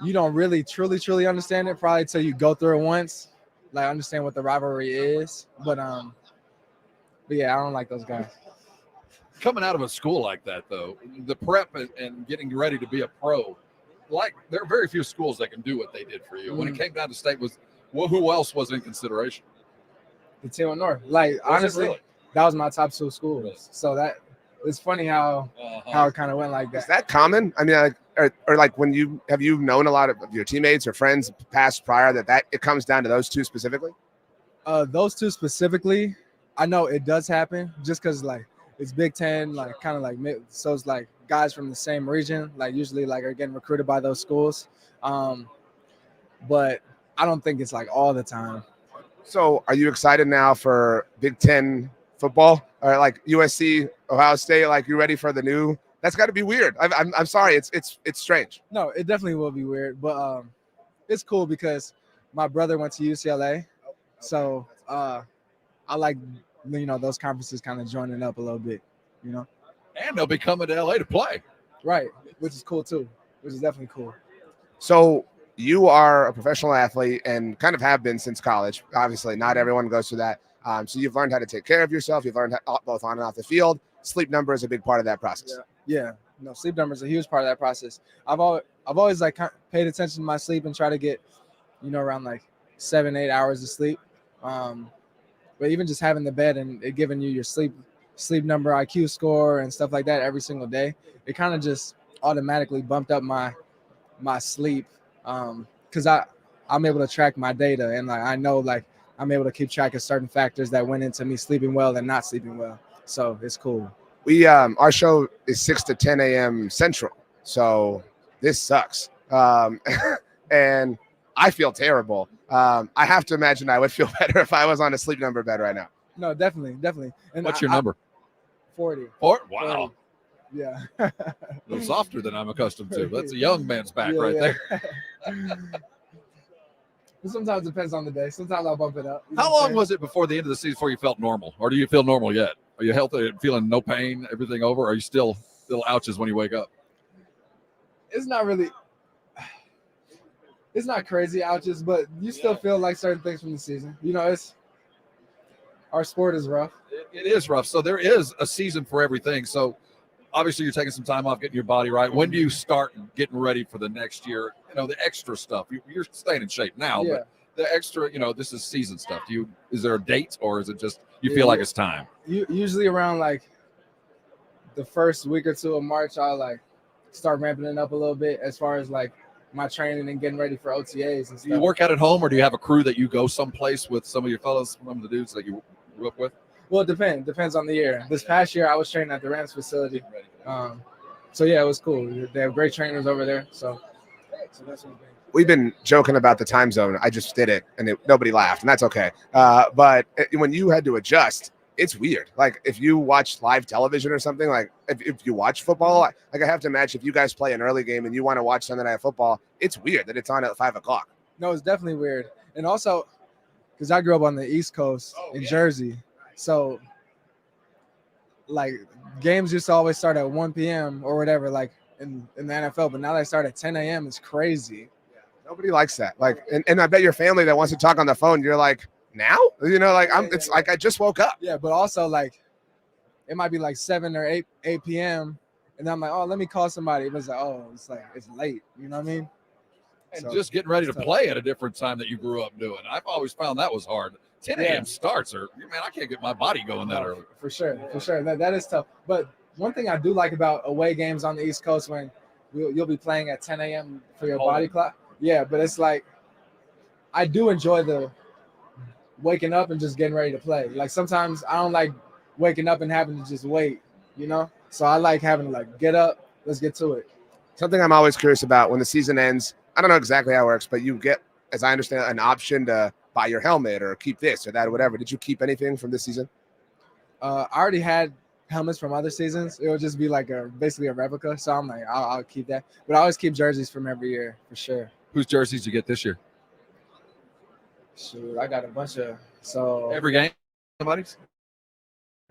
S27: you don't really truly understand it probably till you go through it once, like understand what the rivalry is. But yeah, I don't like those guys.
S6: Coming out of a school like that, though, the prep and getting ready to be a pro, like there are very few schools that can do what they did for you. When it came down to state, who else was in consideration?
S27: The Team Up North. Like honestly.
S6: Really?
S27: That was my top two schools. So that it's funny how it kind of went like that.
S4: Is that common? I mean, or like when have you known a lot of your teammates or friends past prior that it comes down to those two specifically?
S27: Those two specifically, I know it does happen just because like it's Big Ten, like kind of like so it's like guys from the same region, like usually like are getting recruited by those schools. But I don't think it's like all the time.
S4: So are you excited now for Big Ten football, or like USC, Ohio State? Like, you ready for the new? That's got to be weird. I'm sorry, it's strange.
S27: No, it definitely will be weird, but it's cool because my brother went to UCLA, so I like those conferences kind of joining up a little bit,
S6: And they'll be coming to LA to play,
S27: right? Which is cool too. Which is definitely cool.
S4: So you are a professional athlete and kind of have been since college. Obviously, not everyone goes through that. So you've learned how to take care of yourself. You've learned both on and off the field. Sleep number is a big part of that process.
S27: Yeah. No, sleep number is a huge part of that process. I've always like paid attention to my sleep and try to get, around like 7-8 hours of sleep. But even just having the bed and it giving you your sleep number, IQ score, and stuff like that every single day, it kind of just automatically bumped up my sleep. Because I'm able to track my data, and like I know like I'm able to keep track of certain factors that went into me sleeping well and not sleeping well. So it's cool.
S4: We our show is 6 to 10 a.m. Central, so this sucks. And I feel terrible. I have to imagine I would feel better if I was on a sleep number bed right now.
S27: No, definitely. And
S6: what's your number?
S27: 40.
S6: Wow.
S27: 40. Yeah.
S6: A little softer than I'm accustomed to. That's a young man's back there.
S27: Sometimes it depends on the day. Sometimes I'll bump it up.
S6: How long was it before the end of the season before you felt normal? Or do you feel normal yet? Are you healthy, feeling no pain, everything over? Or are you still
S2: little ouches when you wake up?
S27: It's not really. It's not crazy ouches, but you still feel like certain things from the season. You know, our sport is rough.
S2: It is rough. So there is a season for everything. So obviously you're taking some time off, getting your body right. When do you start getting ready for the next year? You know, the extra stuff. You're staying in shape now, but the extra, you know, this is season stuff. Is there a date, or is it just you feel like it's time?
S27: Usually around like the first week or two of March, I'll like start ramping it up a little bit as far as like my training and getting ready for OTAs and stuff.
S2: Do you work out at home, or do you have a crew that you go someplace with some of your fellows, some of the dudes that you grew up with?
S27: Well, it depends on the year. This past year, I was training at the Rams facility. So yeah, it was cool. They have great trainers over there. So that's one thing.
S4: We've been joking about the time zone. I just did it, and nobody laughed, and that's okay. But when you had to adjust, it's weird. Like if you watch live television or something, like if you watch football, like I have to imagine if you guys play an early game and you want to watch Sunday Night Football, it's weird that it's on at 5 o'clock.
S27: No, it's definitely weird. And also, because I grew up on the East Coast in Jersey, so like games used to always start at 1 p.m. or whatever, like in the NFL. But now they start at 10 a.m. It's crazy.
S4: Nobody likes that. Like, and I bet your family that wants to talk on the phone, you're like, now? You know, like it's like I just woke up.
S27: Yeah, but also like it might be like 7 or 8 p.m. and I'm like, oh, let me call somebody. It was like, oh, it's late. You know what I mean?
S2: And so, just getting ready to play at a different time that you grew up doing. I've always found that was hard. 10 a.m. starts are, man, I can't get my body going that early.
S27: For sure. That is tough. But one thing I do like about away games on the East Coast when you'll be playing at 10 a.m. for your body clock. Yeah, but it's like I do enjoy the waking up and just getting ready to play. Like sometimes I don't like waking up and having to just wait, you know? So I like having to like get up, let's get to it.
S4: Something I'm always curious about when the season ends, I don't know exactly how it works, but you get, as I understand, an option to buy your helmet or keep this or that or whatever. Did you keep anything from this season?
S27: I already had helmets from other seasons. It would just be like basically a replica. So I'm like, I'll keep that. But I always keep jerseys from every year for sure.
S2: Whose jerseys did you get this year?
S27: Shoot, I got a bunch of
S2: every game. Somebody's.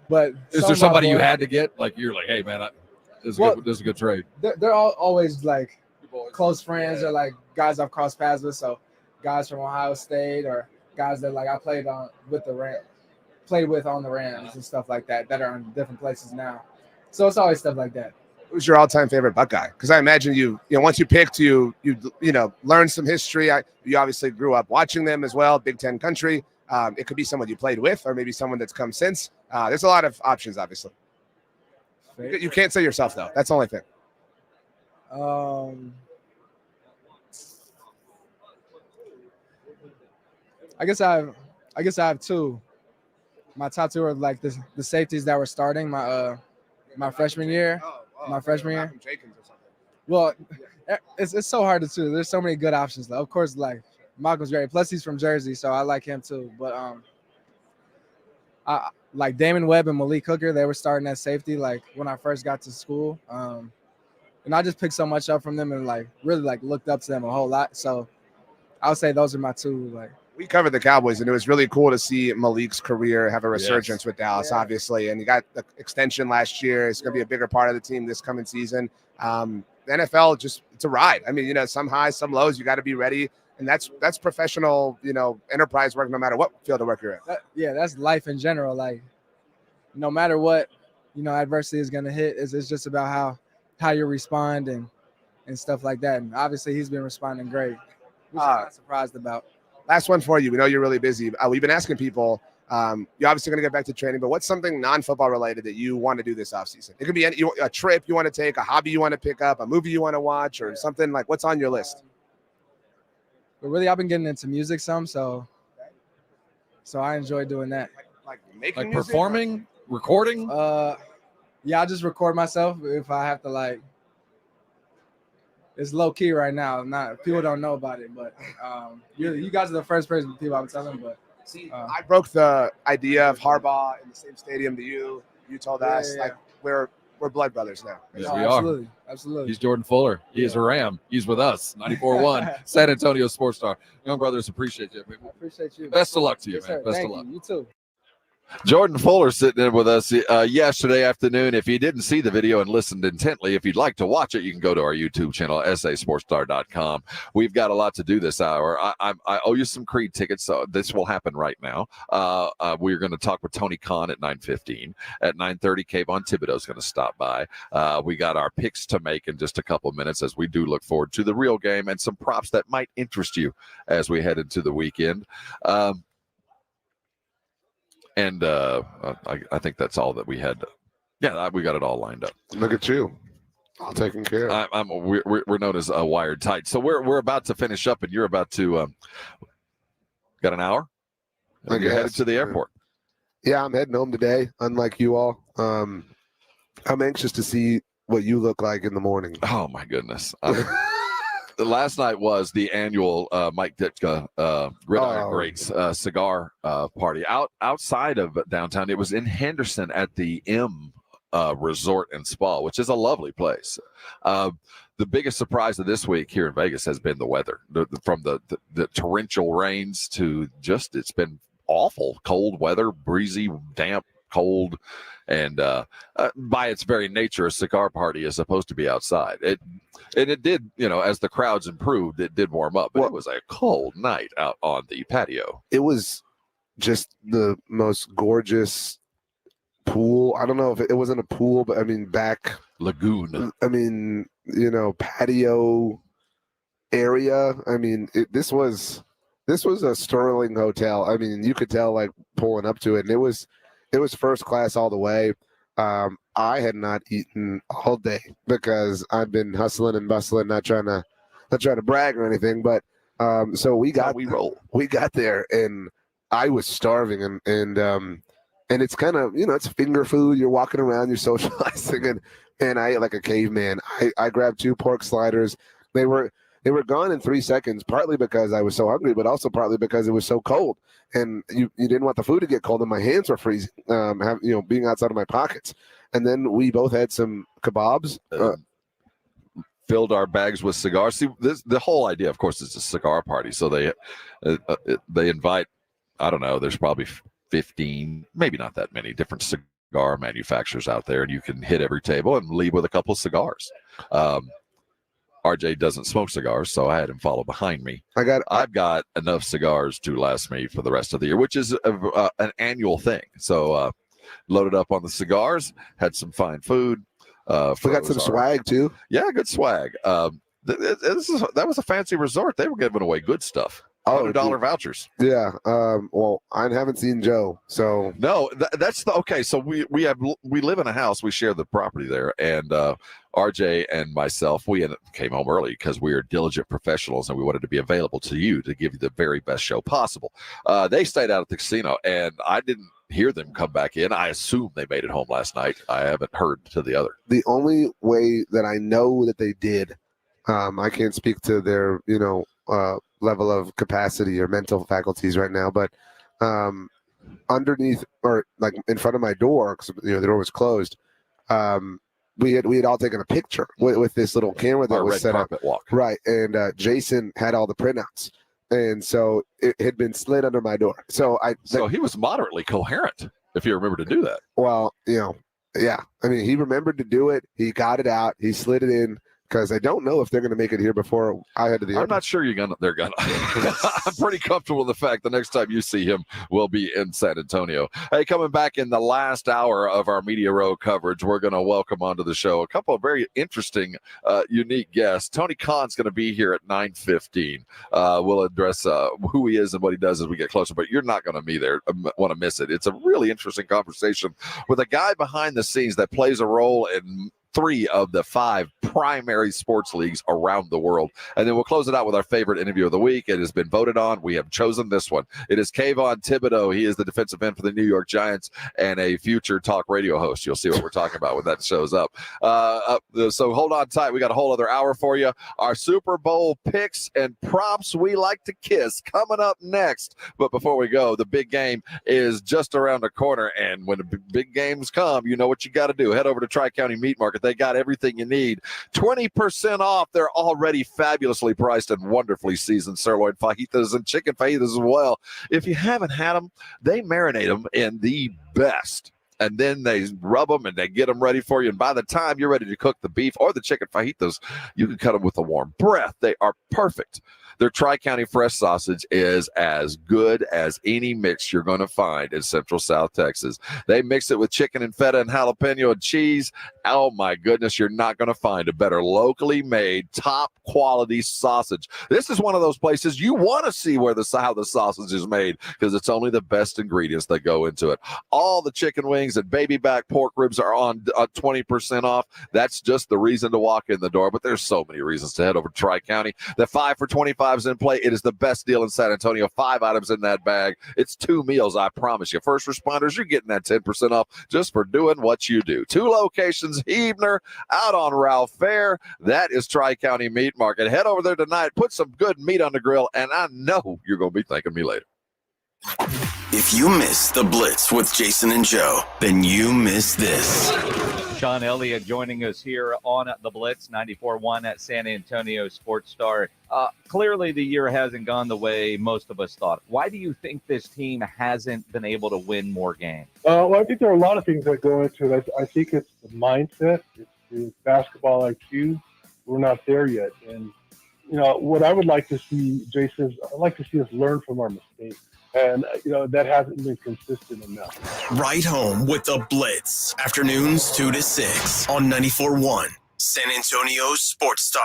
S27: But
S2: is there somebody you had to get? Like you're like, hey man, this is a good trade.
S27: They're all always like close friends or like guys I've crossed paths with. So guys from Ohio State or guys that like I played with on the Rams and stuff like that are in different places now. So it's always stuff like that.
S4: Who's your all-time favorite Buckeye? Because I imagine you once you picked you learned some history. You obviously grew up watching them as well. Big Ten country. It could be someone you played with, or maybe someone that's come since. There's a lot of options, obviously. You can't say yourself though. That's the only thing.
S27: I guess I have two. My top two are like the safeties that were starting my freshman year. Well, it's so hard to choose. There's so many good options though. Of course, like Malcolm's great. Plus he's from Jersey, so I like him too. But I like Damon Webb and Malik Hooker. They were starting at safety like when I first got to school. And I just picked so much up from them and like really like looked up to them a whole lot. So I would say those are my two. Like
S4: we covered the Cowboys, and it was really cool to see Malik's career have a resurgence with Dallas, obviously. And he got the extension last year. It's going to be a bigger part of the team this coming season. The NFL, it's a ride. I mean, some highs, some lows. You got to be ready. And that's professional, enterprise work, no matter what field of work you're in.
S27: That's life in general. Like, no matter what, adversity is going to hit. It's just about how you respond and stuff like that. And obviously, he's been responding great, which I'm not surprised about.
S4: Last one for you. We know you're really busy. We've been asking people, you're obviously going to get back to training, but what's something non-football related that you want to do this offseason? It could be a trip you want to take, a hobby you want to pick up, a movie you want to watch, or something like what's on your list?
S27: But really, I've been getting into music some, so I enjoy doing that.
S4: Like making
S2: like
S4: music?
S2: Performing, recording?
S27: Yeah, I just record myself if I have to like. It's low key right now. People don't know about it, but you guys are the first people I'm telling. But
S4: I broke the idea of Harbaugh in the same stadium to you. You told us like we're blood brothers now.
S2: Yes, we are.
S27: Absolutely.
S2: He's Jordan Fuller. He is a Ram. He's with us. 94.1 San Antonio Sports Star. Young brothers, appreciate you.
S27: I appreciate you.
S2: Best of luck to you, man.
S27: Sir.
S2: Best
S27: Thank
S2: of luck.
S27: You too.
S2: Jordan Fuller sitting in with us yesterday afternoon. If you didn't see the video and listened intently, if you'd like to watch it, you can go to our YouTube channel, sasportstar.com. We've got a lot to do this hour. I owe you some Creed tickets, so this will happen right now. We're going to talk with Tony Khan at 9:15. At 9:30, Kayvon Thibodeaux is going to stop by. We got our picks to make in just a couple of minutes as we do look forward to the real game and some props that might interest you as we head into the weekend. I think that's all that we had. Yeah, we got it all lined up.
S4: Look at you, all taken care of.
S2: We're known as wired tight. So we're about to finish up, and you're about to got an hour. You're headed to the airport.
S4: Yeah, I'm heading home today. Unlike you all, I'm anxious to see what you look like in the morning.
S2: Oh my goodness. Last night was the annual Mike Ditka Gridiron Greats cigar party outside of downtown. It was in Henderson at the M Resort and Spa, which is a lovely place. The biggest surprise of this week here in Vegas has been the weather, from the torrential rains to just it's been awful cold weather, breezy, damp, cold. And by its very nature, a cigar party is supposed to be outside. It did, as the crowds improved, it did warm up. But it was a cold night out on the patio.
S4: It was just the most gorgeous pool. I don't know if it wasn't a pool, but I mean back
S2: lagoon.
S4: I mean, patio area. I mean, this was a sterling hotel. I mean, you could tell like pulling up to it, and it was first class all the way. I had not eaten all day because I've been hustling and bustling, not trying to brag or anything. But so we got there, and I was starving, and it's kind of it's finger food. You're walking around, you're socializing, and I ate like a caveman. I grabbed 2 pork sliders. They were gone in 3 seconds, partly because I was so hungry, but also partly because it was so cold. And you didn't want the food to get cold, and my hands were freezing, being outside of my pockets. And then we both had some kebabs.
S2: Filled our bags with cigars. See, the whole idea, of course, is a cigar party. So they invite, I don't know, there's probably 15, maybe not that many, different cigar manufacturers out there, and you can hit every table and leave with a couple of cigars. RJ doesn't smoke cigars, so I had him follow behind me. I've got enough cigars to last me for the rest of the year, which is an annual thing. So loaded up on the cigars, had some fine food.
S4: We got some swag too.
S2: Yeah, good swag. That was a fancy resort. They were giving away good stuff. $100 vouchers.
S4: Yeah. Well, I haven't seen Joe, so
S2: no. That's okay. So we live in a house. We share the property there, and RJ and myself, we came home early because we are diligent professionals, and we wanted to be available to you to give you the very best show possible. They stayed out at the casino, and I didn't hear them come back in. I assume they made it home last night. I haven't heard to the other.
S4: The only way that I know that they did, I can't speak to their level of capacity or mental faculties right now, but underneath or like in front of my door, because the door was closed, we had all taken a picture with this little camera that was set up.
S2: Walk.
S4: Right, and Jason had all the printouts, and so it had been slid under my door. So
S2: he was moderately coherent, if you remember to do that.
S4: Well, yeah. I mean, he remembered to do it. He got it out. He slid it in. Because I don't know if they're going to make it here before I head to the airport.
S2: I'm not sure they're going to. I'm pretty comfortable with the fact the next time you see him will be in San Antonio. Hey, coming back in the last hour of our Media Row coverage, we're going to welcome onto the show a couple of very interesting, unique guests. Tony Khan's going to be here at 9:15. We'll address who he is and what he does as we get closer, but you're not going to be there. Want to miss it. It's a really interesting conversation with a guy behind the scenes that plays a role in 3 of the 5 primary sports leagues around the world. And then we'll close it out with our favorite interview of the week. It has been voted on. We have chosen this one. It is Kavon Thibodeaux. He is the defensive end for the New York Giants and a future talk radio host. You'll see what we're talking about when that shows up. So hold on tight. We got a whole other hour for you. Our Super Bowl picks and props we like to kiss coming up next. But before we go, the big game is just around the corner. And when the big games come, you know what you got to do. Head over to Tri-County Meat Market. they got everything you need. 20% off their already fabulously priced and wonderfully seasoned sirloin fajitas and chicken fajitas as well. If you haven't had them, they marinate them in the best. And then they rub them and they get them ready for you. And by the time you're ready to cook the beef or the chicken fajitas, you can cut them with a warm breath. They are perfect. Their Tri-County fresh sausage is as good as any mix you're going to find in Central South Texas. They mix it with chicken and feta and jalapeno and cheese. Oh, my goodness, you're not going to find a better locally made, top-quality sausage. This is one of those places you want to see where how the sausage is made because it's only the best ingredients that go into it. All the chicken wings and baby back pork ribs are on 20% off. That's just the reason to walk in the door, but there's so many reasons to head over to Tri-County. The 5 for $25 is in play. It is the best deal in San Antonio. 5 items in that bag. It's 2 meals, I promise you. First responders, you're getting that 10% off just for doing what you do. 2 locations, Heebner, out on Ralph Fair. That is Tri-County Meat Market. Head over there tonight. Put some good meat on the grill, and I know you're going to be thanking me later.
S1: If you missed the Blitz with Jason and Joe, then you missed this.
S12: Sean Elliott joining us here on the Blitz 94.1 at San Antonio Sports Star. Clearly the year hasn't gone the way most of us thought. Why do you think this team hasn't been able to win more games?
S7: Well, I think there are a lot of things that go into it. I think it's the mindset. It's the basketball IQ. We're not there yet. And, you know, what I would like to see, Jason, is I'd like to see us learn from our mistakes. And, you know, that hasn't been consistent enough.
S1: Right home with the Blitz. Afternoons 2 to 6 on 94.1 San Antonio Sports Star.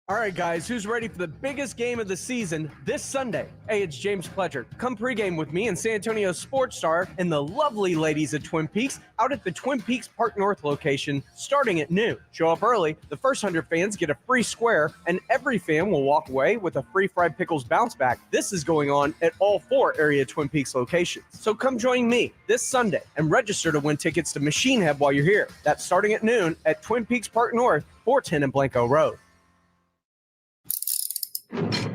S9: All right, guys, who's ready for the biggest game of the season this Sunday? Hey, it's James Pledger. Come pregame with me and San Antonio Sports Star and the lovely ladies at Twin Peaks out at the Twin Peaks Park North location starting at noon. Show up early. The first 100 fans get a free square, and every fan will walk away with a free fried pickles bounce back. This is going on at all 4 area Twin Peaks locations. So come join me this Sunday and register to win tickets to Machine Head while you're here. That's starting at noon at Twin Peaks Park North, 410 and Blanco Road.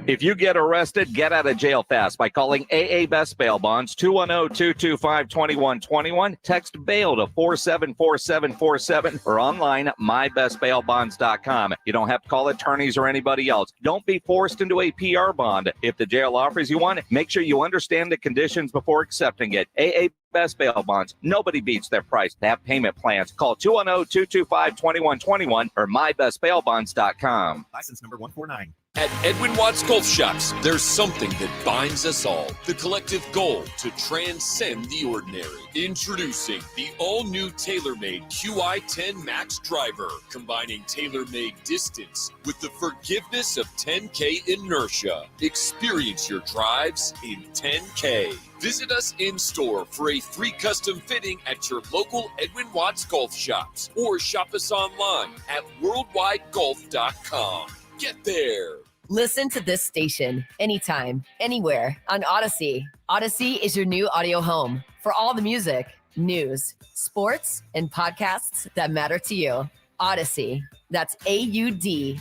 S12: If you get arrested, get out of jail fast by calling AA Best Bail Bonds, 210-225-2121. Text bail to 474747 or online, mybestbailbonds.com. You don't have to call attorneys or anybody else. Don't be forced into a PR bond. If the jail offers you one, make sure you understand the conditions before accepting it. AA Best Bail Bonds. Nobody beats their price. They have payment plans. Call 210-225-2121 or mybestbailbonds.com.
S10: License number 149.
S16: At Edwin Watts Golf Shops, there's something that binds us all. The collective goal to transcend the ordinary. Introducing the all-new TaylorMade QI10 Max Driver, combining TaylorMade distance with the forgiveness of 10K inertia. Experience your drives in 10K. Visit us in-store for a free custom fitting at your local Edwin Watts Golf Shops or shop us online at worldwidegolf.com. Get there.
S11: Listen to this station anytime, anywhere on Odyssey. Odyssey is your new audio home for all the music, news, sports, and podcasts that matter to you. Odyssey. That's AUDACY.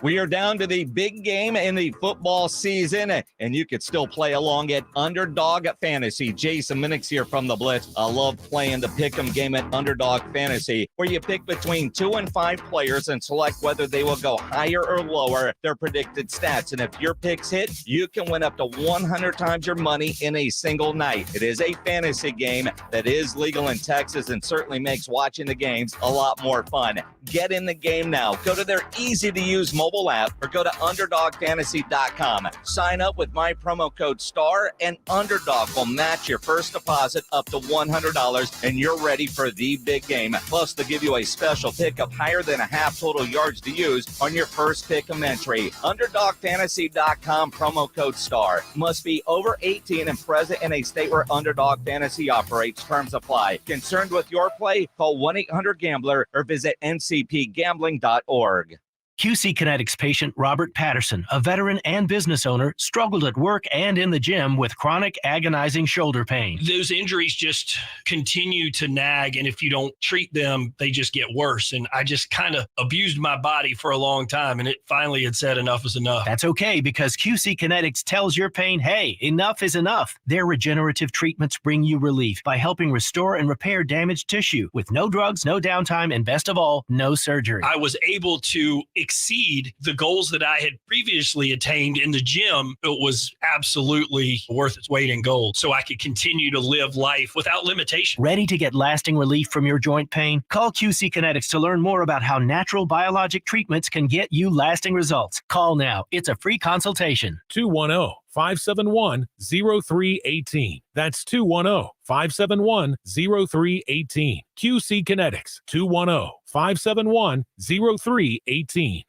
S12: We are down to the big game in the football season, and you could still play along at Underdog Fantasy. Jason Minix here from the Blitz. I love playing the Pick'em game at Underdog Fantasy, where you pick between 2 and 5 players and select whether they will go higher or lower their predicted stats. And if your picks hit, you can win up to 100 times your money in a single night. It is a fantasy game that is legal in Texas and certainly makes watching the games a lot more fun. Get in the game now. Go to their easy-to-use mobile app or go to UnderdogFantasy.com. Sign up with my promo code STAR and Underdog will match your first deposit up to $100 and you're ready for the big game. Plus, they'll give you a special pickup higher than a half total yards to use on your first pick'em entry. UnderdogFantasy.com, promo code STAR. Must be over 18 and present in a state where Underdog Fantasy operates. Terms apply. Concerned with your play? Call 1-800-GAMBLER or visit ncpgambling.org.
S10: QC Kinetics patient Robert Patterson, a veteran and business owner, struggled at work and in the gym with chronic agonizing shoulder pain.
S14: Those injuries just continue to nag, and if you don't treat them, they just get worse. And I just kind of abused my body for a long time, and it finally had said enough is enough.
S10: That's okay, because QC Kinetics tells your pain, hey, enough is enough. Their regenerative treatments bring you relief by helping restore and repair damaged tissue with no drugs, no downtime, and best of all, no surgery.
S14: I was able to exceed the goals that I had previously attained in the gym. It was absolutely worth its weight in gold, so I could continue to live life without limitation.
S10: Ready to get lasting relief from your joint pain? Call QC Kinetics to learn more about how natural biologic treatments can get you lasting results. Call now. It's a free consultation.
S15: 210-571-0318. That's 210-571-0318. QC Kinetics, 210-571-0318.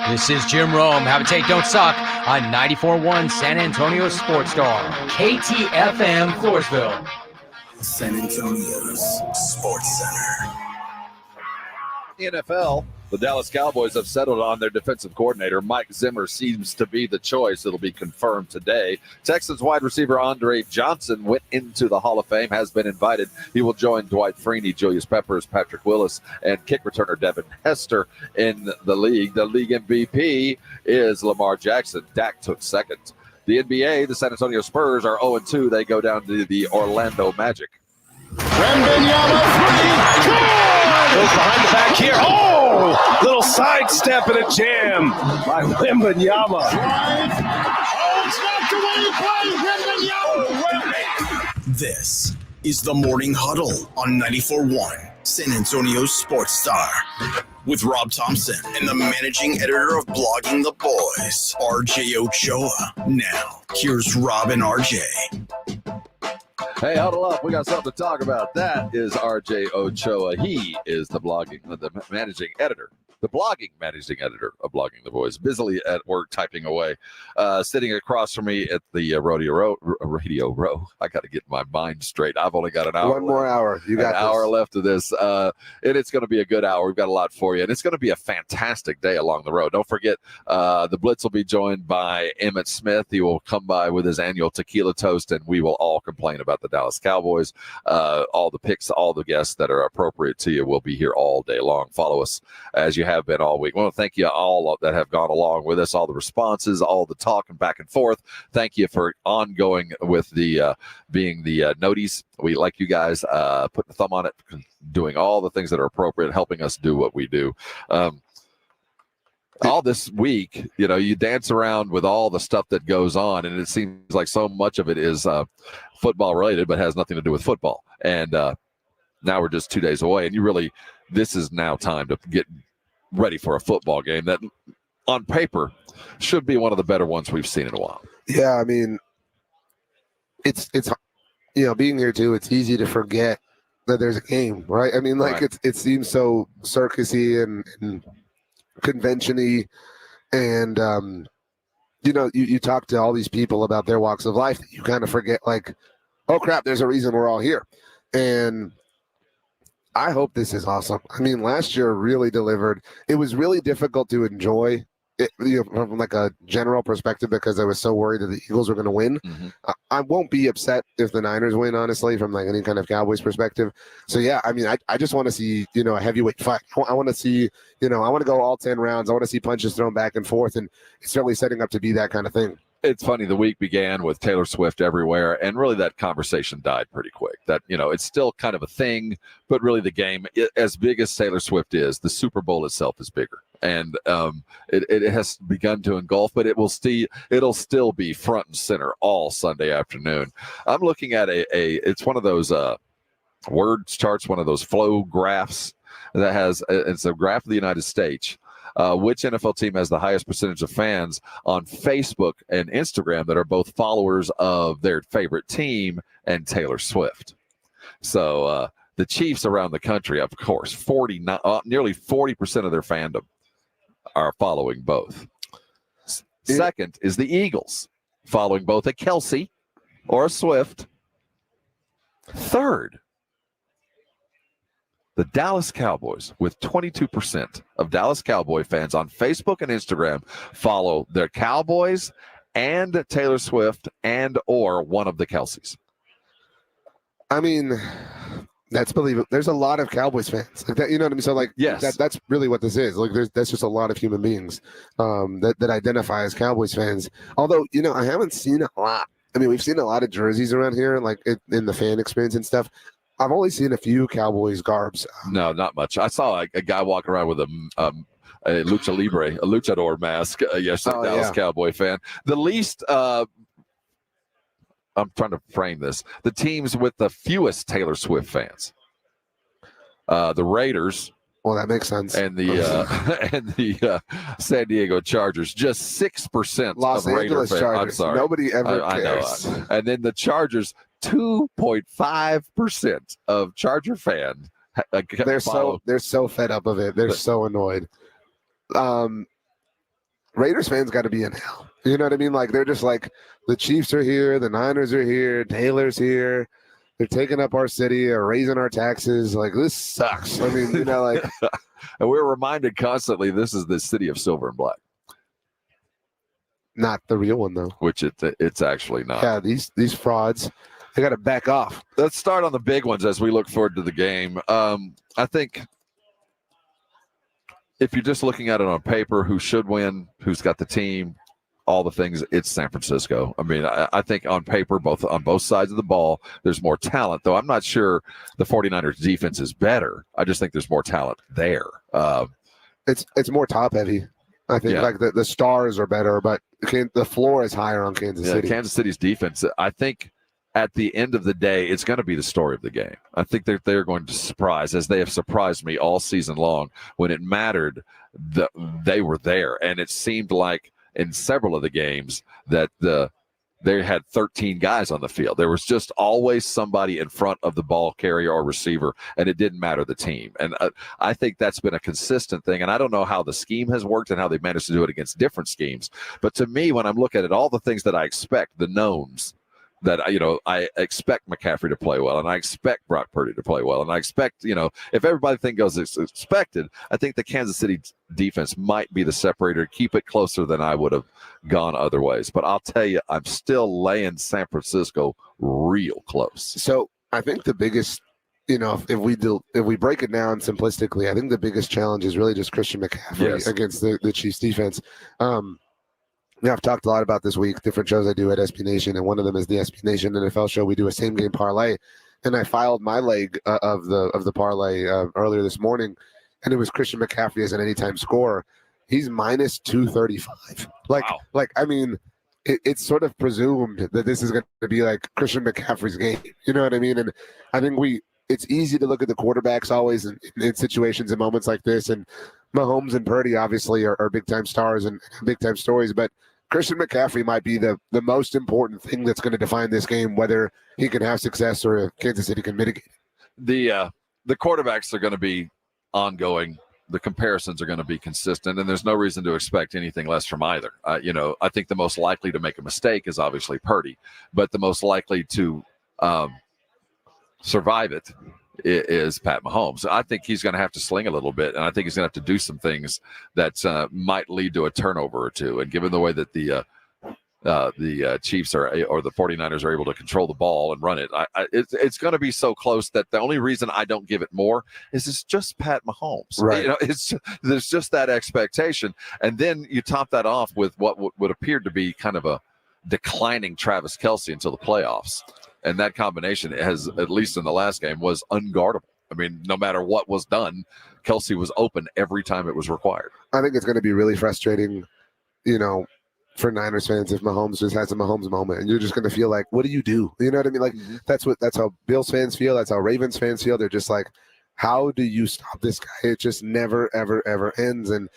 S17: This is Jim Rome. Have a take, don't suck on 94.1 San Antonio Sports Star. KTFM Floresville.
S1: San Antonio's Sports Center.
S2: NFL, the Dallas Cowboys have settled on their defensive coordinator. Mike Zimmer seems to be the choice. It'll be confirmed today. Texans wide receiver Andre Johnson went into the Hall of Fame, has been invited. He will join Dwight Freeney, Julius Peppers, Patrick Willis, and kick returner Devin Hester in the league. The league MVP is Lamar Jackson. Dak took second. The NBA, the San Antonio Spurs are 0-2. They go down to the Orlando Magic.
S6: Goes behind the back here. Oh! Little sidestep and a jam by Wembanyama.
S1: This is the Morning Huddle on 94.1 San Antonio Sports Star with Rob Thompson and the managing editor of Blogging the Boys, RJ Ochoa. Now, here's Rob and RJ.
S2: Hey, huddle up. We got something to talk about. That is RJ Ochoa. He is the managing editor, the blogging managing editor of Blogging the Boys, busily at work typing away. Sitting across from me at the Radio Row. I got to get my mind straight. I've only got an hour.
S4: One more hour. You got
S2: an hour left of this. And it's going to be a good hour. We've got a lot for you. And it's going to be a fantastic day along the road. Don't forget, the Blitz will be joined by Emmitt Smith. He will come by with his annual tequila toast, and we will all complain about the Dallas Cowboys. All the picks, all the guests that are appropriate to you will be here all day long. Follow us as you have been all week. I want to thank you all that have gone along with us, all the responses, all the talking back and forth. Thank you for ongoing with the being the noties. We like you guys putting the thumb on it, doing all the things that are appropriate, helping us do what we do. All this week, you dance around with all the stuff that goes on, and it seems like so much of it is football related, but has nothing to do with football. And now we're just 2 days away, and this is now time to get ready for a football game that, on paper, should be one of the better ones we've seen in a while.
S4: Yeah, I mean, it's being here too. It's easy to forget that there's a game, right? I mean, it seems so circusy and convention-y, and you talk to all these people about their walks of life that you kind of forget, like, oh crap, there's a reason we're all here. And I hope this is awesome. I mean, last year really delivered. It was really difficult to enjoy it, from like a general perspective, because I was so worried that the Eagles were going to win.
S2: Mm-hmm.
S4: I won't be upset if the Niners win, honestly, from like any kind of Cowboys perspective. So yeah, I mean, I just want to see, a heavyweight fight. I want to see, I want to go all 10 rounds. I want to see punches thrown back and forth, and it's certainly setting up to be that kind of thing.
S2: It's funny, the week began with Taylor Swift everywhere, and really that conversation died pretty quick. That, it's still kind of a thing, but really the game, as big as Taylor Swift is, the Super Bowl itself is bigger. And it has begun to engulf, but it'll still be front and center all Sunday afternoon. I'm looking at it's one of those word charts, one of those flow graphs that it's a graph of the United States. Which NFL team has the highest percentage of fans on Facebook and Instagram that are both followers of their favorite team and Taylor Swift? So the Chiefs around the country, of course, nearly 40% of their fandom are following both. Second is the Eagles, following both a Kelsey or a Swift. Third the Dallas Cowboys, with 22% of Dallas Cowboy fans on Facebook and Instagram, follow their Cowboys and Taylor Swift and or one of the Kelseys.
S4: I mean, that's believable. There's a lot of Cowboys fans. Like that, you know what I mean? So, like,
S2: yes,
S4: that's really what this is. Like, that's just a lot of human beings that identify as Cowboys fans. Although, you know, I haven't seen a lot. I mean, we've seen a lot of jerseys around here, like in the fan experience and stuff. I've only seen a few Cowboys garbs.
S2: No, not much. I saw a guy walking around with a lucha libre, a luchador mask. Yes, Dallas Cowboy fan. The least. I'm trying to frame this. The teams with the fewest Taylor Swift fans. The Raiders.
S4: Well, that makes sense.
S2: And the San Diego Chargers, just 6%
S4: Los
S2: of Raider
S4: Angeles
S2: fans.
S4: Chargers.
S2: I'm sorry.
S4: Nobody ever
S2: I
S4: cares.
S2: know. And then the Chargers, 2.5% of Charger fans.
S4: They're so fed up of it. They're so annoyed. Raiders fans got to be in hell. You know what I mean? Like, they're just like, the Chiefs are here, the Niners are here, Taylor's here. They're taking up our city, or raising our taxes. Like, this sucks. I mean, you know, like.
S2: And we're reminded constantly this is the city of silver and black.
S4: Not the real one, though.
S2: Which it's actually not.
S4: Yeah, these frauds, they got to back off.
S2: Let's start on the big ones as we look forward to the game. I think if you're just looking at it on paper, who should win, who's got the team, all the things, it's San Francisco. I mean, I think on paper, on both sides of the ball, there's more talent, though I'm not sure the 49ers defense is better. I just think there's more talent there.
S4: It's more top heavy. I think like the stars are better, but the floor is higher on Kansas City.
S2: Kansas City's defense, I think at the end of the day, it's going to be the story of the game. I think they're going to surprise, as they have surprised me all season long. When it mattered, they were there. And it seemed like in several of the games that they had 13 guys on the field. There was just always somebody in front of the ball carrier or receiver, and it didn't matter the team. And I think that's been a consistent thing. And I don't know how the scheme has worked and how they've managed to do it against different schemes. But to me, when I'm looking at all the things that I expect, the knowns, that, I expect McCaffrey to play well, and I expect Brock Purdy to play well, and I expect, if everything goes as expected, I think the Kansas City defense might be the separator, keep it closer than I would have gone other ways. But I'll tell you, I'm still laying San Francisco real close.
S4: So I think the biggest, if we break it down simplistically, I think the biggest challenge is really just Christian McCaffrey against the Chiefs defense. I've talked a lot about this week, different shows I do at SB Nation, and one of them is the SB Nation NFL show. We do a same game parlay, and I filed my leg of the parlay earlier this morning, and it was Christian McCaffrey as an anytime scorer. He's minus 235. I mean, it's sort of presumed that this is going to be like Christian McCaffrey's game. You know what I mean? And I think it's easy to look at the quarterbacks always in situations and moments like this, and Mahomes and Purdy obviously are big time stars and big time stories, but Christian McCaffrey might be the most important thing that's going to define this game, whether he can have success or if Kansas City can mitigate it.
S2: The quarterbacks are going to be ongoing. The comparisons are going to be consistent, and there's no reason to expect anything less from either. I think the most likely to make a mistake is obviously Purdy, but the most likely to survive it is Pat Mahomes. I think he's going to have to sling a little bit, and I think he's going to have to do some things that might lead to a turnover or two. And given the way that the Chiefs or the 49ers are able to control the ball and run it, it's going to be so close that the only reason I don't give it more is it's just Pat Mahomes.
S4: Right.
S2: There's just that expectation, and then you top that off with what would appear to be kind of a declining Travis Kelce until the playoffs. And that combination has, at least in the last game, was unguardable. I mean, no matter what was done, Kelce was open every time it was required.
S4: I think it's going to be really frustrating, for Niners fans if Mahomes just has a Mahomes moment, and you're just going to feel like, what do you do? You know what I mean? Like, that's how Bills fans feel. That's how Ravens fans feel. They're just like, how do you stop this guy? It just never, ever, ever ends. And